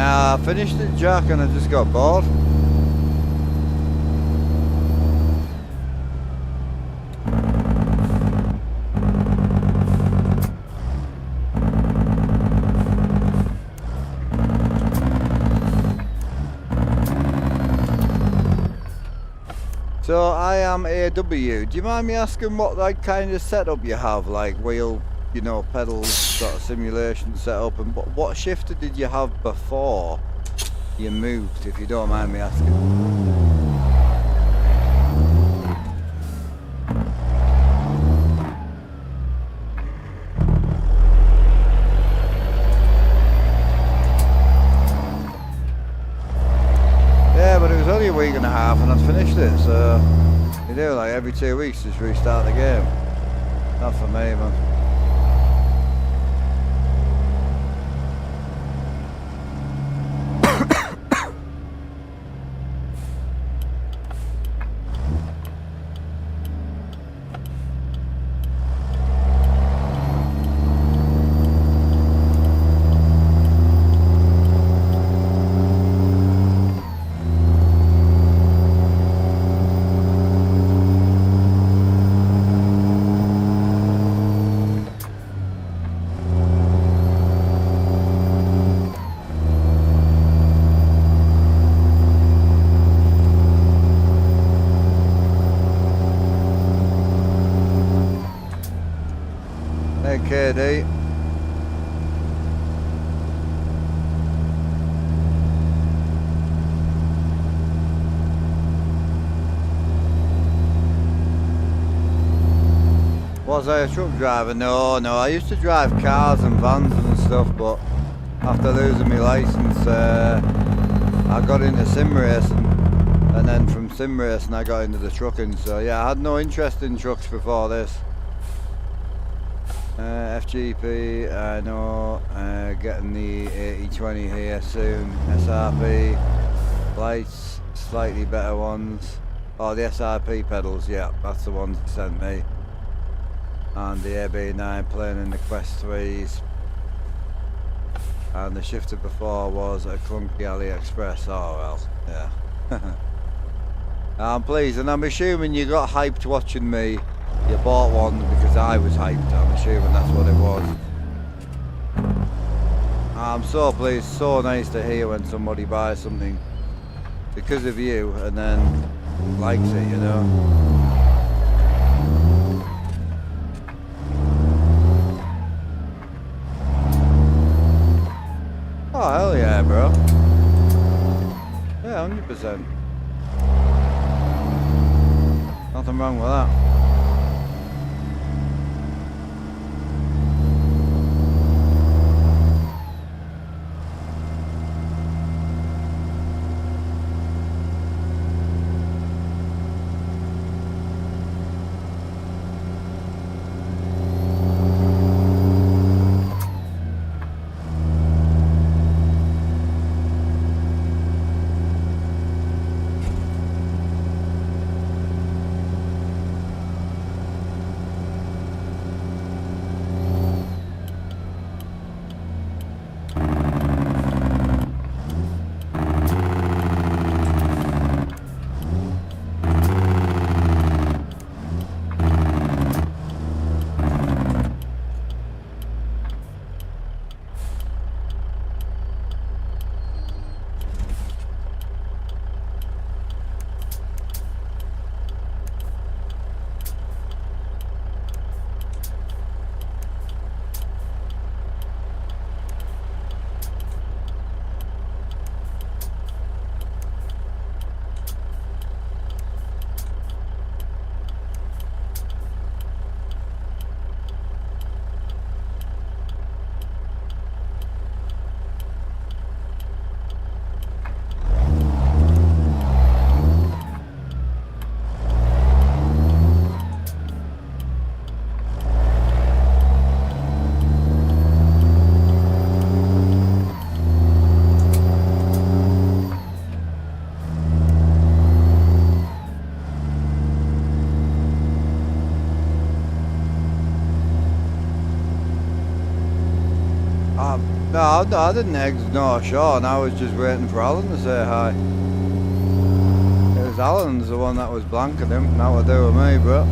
I finished it, Jack, and I just got bored. So I am AW. Do you mind me asking what like kind of setup you have, like wheel, you know, pedals, sort of simulation setup, and what shifter did you have before you moved, if you don't mind me asking? Yeah, but it was only a week and a half and I'd finished it, so you do like every 2 weeks just restart the game. Not for me, man. KD. Was I a truck driver? No, I used to drive cars and vans and stuff, but after losing my license, I got into sim racing, and then from sim racing I got into the trucking, so yeah, I had no interest in trucks before this. FGP, I know, getting the 8020 here soon. SRP, lights, slightly better ones. Oh, the SRP pedals, yeah, that's the ones they sent me. And the AB9 playing in the Quest 3s. And the shifter before was a clunky AliExpress. Oh well, yeah. I'm pleased, and I'm assuming you got hyped watching me. You bought one because I was hyped, I'm assuming that's what it was. I'm so pleased, so nice to hear when somebody buys something because of you and then likes it, you know. Oh hell yeah, bro. Yeah, 100%. Nothing wrong with that. No, I didn't ignore Sean. I was just waiting for Alan to say hi. It was Alan's the one that was blanking him. Now to do with me, but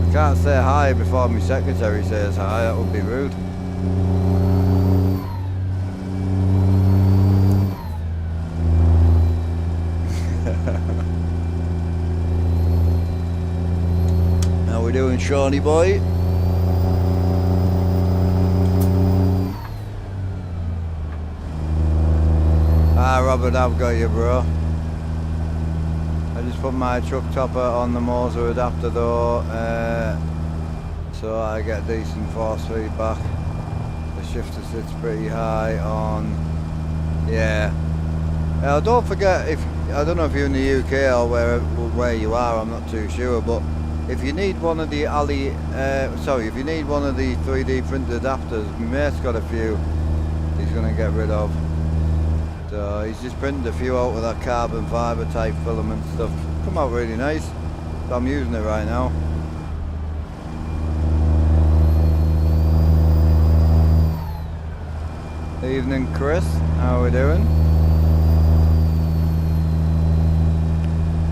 I can't say hi before my secretary says hi. That would be rude. How we doing, Shawnee boy? Ah, Robert, I've got you, bro. I just put my truck topper on the Moser adapter though, so I get decent force feedback. The shifter sits pretty high on, yeah. Don't forget, if I don't know if you're in the UK or where you are, I'm not too sure, but if you need one of the if you need one of the 3D printed adapters, my mate's got a few he's gonna get rid of. So he's just printed a few out with that carbon fibre type filament stuff. Come out really nice. So I'm using it right now. Evening, Chris. How are we doing?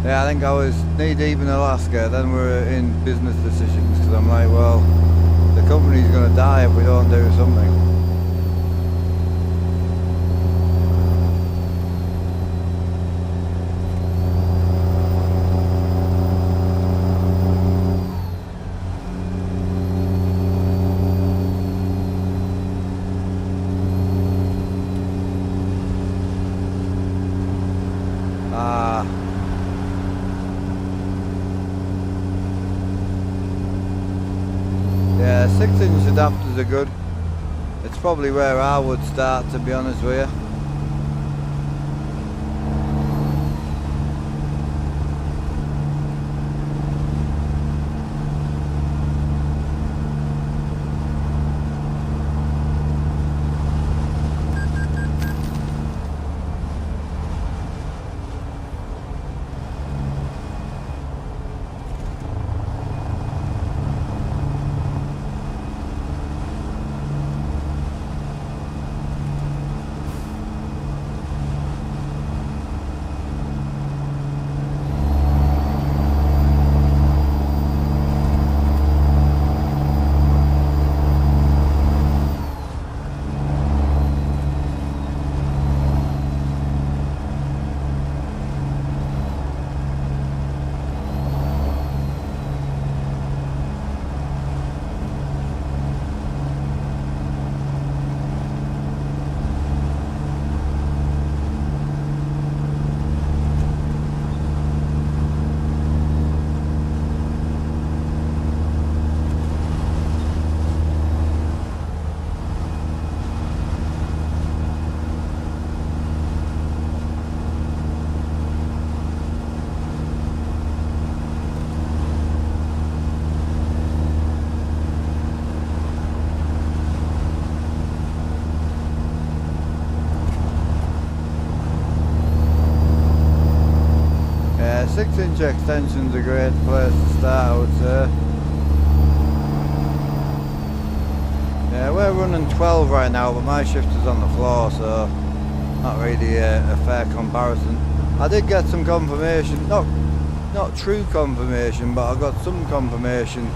Yeah, I think I was knee deep in Alaska, then we're in business decisions because I'm like, well, the company's going to die if we don't do something. Yeah, 6-inch adapters are good. It's probably where I would start, to be honest with you. Yeah, 6-inch extension's a great place to start, I would say. Yeah, we're running 12 right now, but my shifter's on the floor, so not really a fair comparison. I did get some confirmation, not true confirmation, but I got some confirmation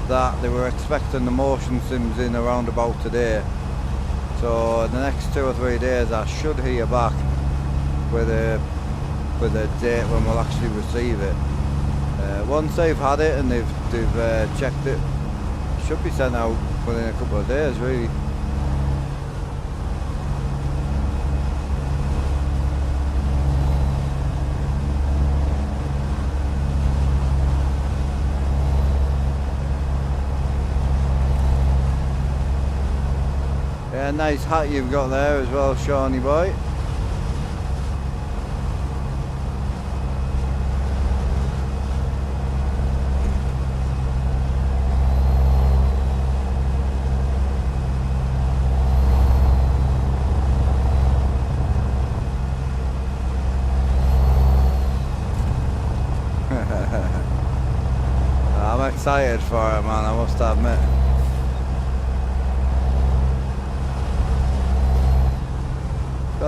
that they were expecting the motion sims in around about today. So in the next 2 or 3 days I should hear back with a date when we'll actually receive it. Once they've had it and they've checked it, it should be sent out within a couple of days, really. Yeah, nice hat you've got there as well, Shawnee boy. I'm excited for it, man, I must admit.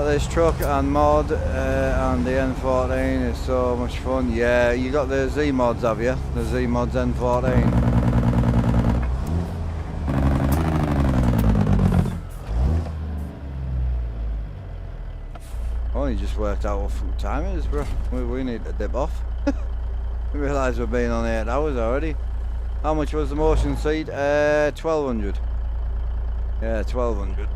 this truck and mod and the N14 is so much fun. Yeah, you got the Z mods, have you? The Z mods N14. Oh, you just worked out what full time it is, bro. We need to dip off. We realise we've been on 8 hours already. How much was the motion seat? 1200. Yeah, 1200.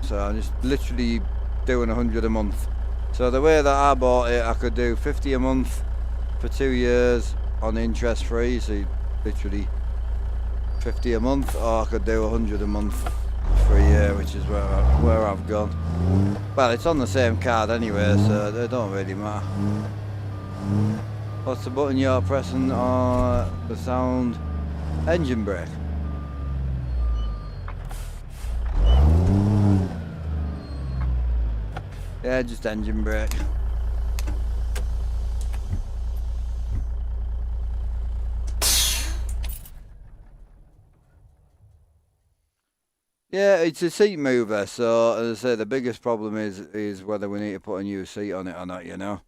So I'm just literally doing 100 a month. So the way that I bought it, I could do 50 a month for 2 years on interest free. So literally 50 a month, or I could do 100 a month for a year, which is where I've gone. Well, it's on the same card anyway, so they don't really matter. What's the button you're pressing on the sound? Engine brake. Yeah, just engine brake. Yeah, it's a seat mover, so as I say, the biggest problem is whether we need to put a new seat on it or not, you know.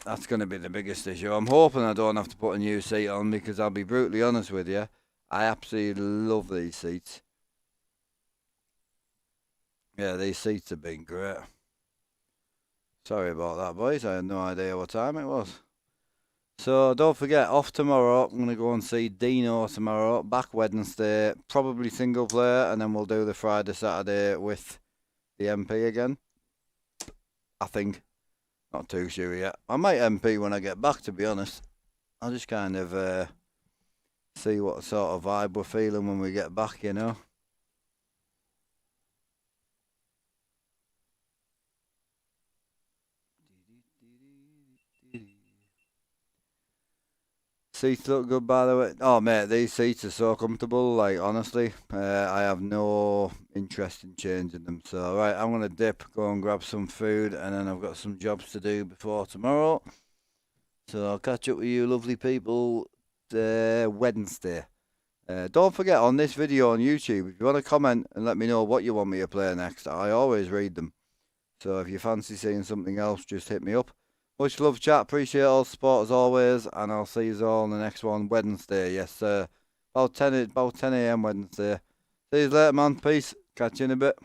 That's going to be the biggest issue. I'm hoping I don't have to put a new seat on, because I'll be brutally honest with you, I absolutely love these seats. Yeah, these seats have been great. Sorry about that, boys. I had no idea what time it was. So don't forget, off tomorrow, I'm going to go and see Dino tomorrow. Back Wednesday, probably single player, and then we'll do the Friday, Saturday with the MP again. I think. Not too sure yet. I might MP when I get back, to be honest. I'll just kind of see what sort of vibe we're feeling when we get back, you know. Seats look good, by the way. Oh, mate, these seats are so comfortable. Like, honestly, I have no interest in changing them. So, right, I'm going to dip, go and grab some food, and then I've got some jobs to do before tomorrow. So, I'll catch up with you lovely people Wednesday. Don't forget, on this video on YouTube, if you want to comment and let me know what you want me to play next, I always read them. So, if you fancy seeing something else, just hit me up. Much love, chat. Appreciate all the support as always, and I'll see you all in the next one Wednesday. Yes, sir. About 10 a.m. Wednesday. See you later, man. Peace. Catch you in a bit.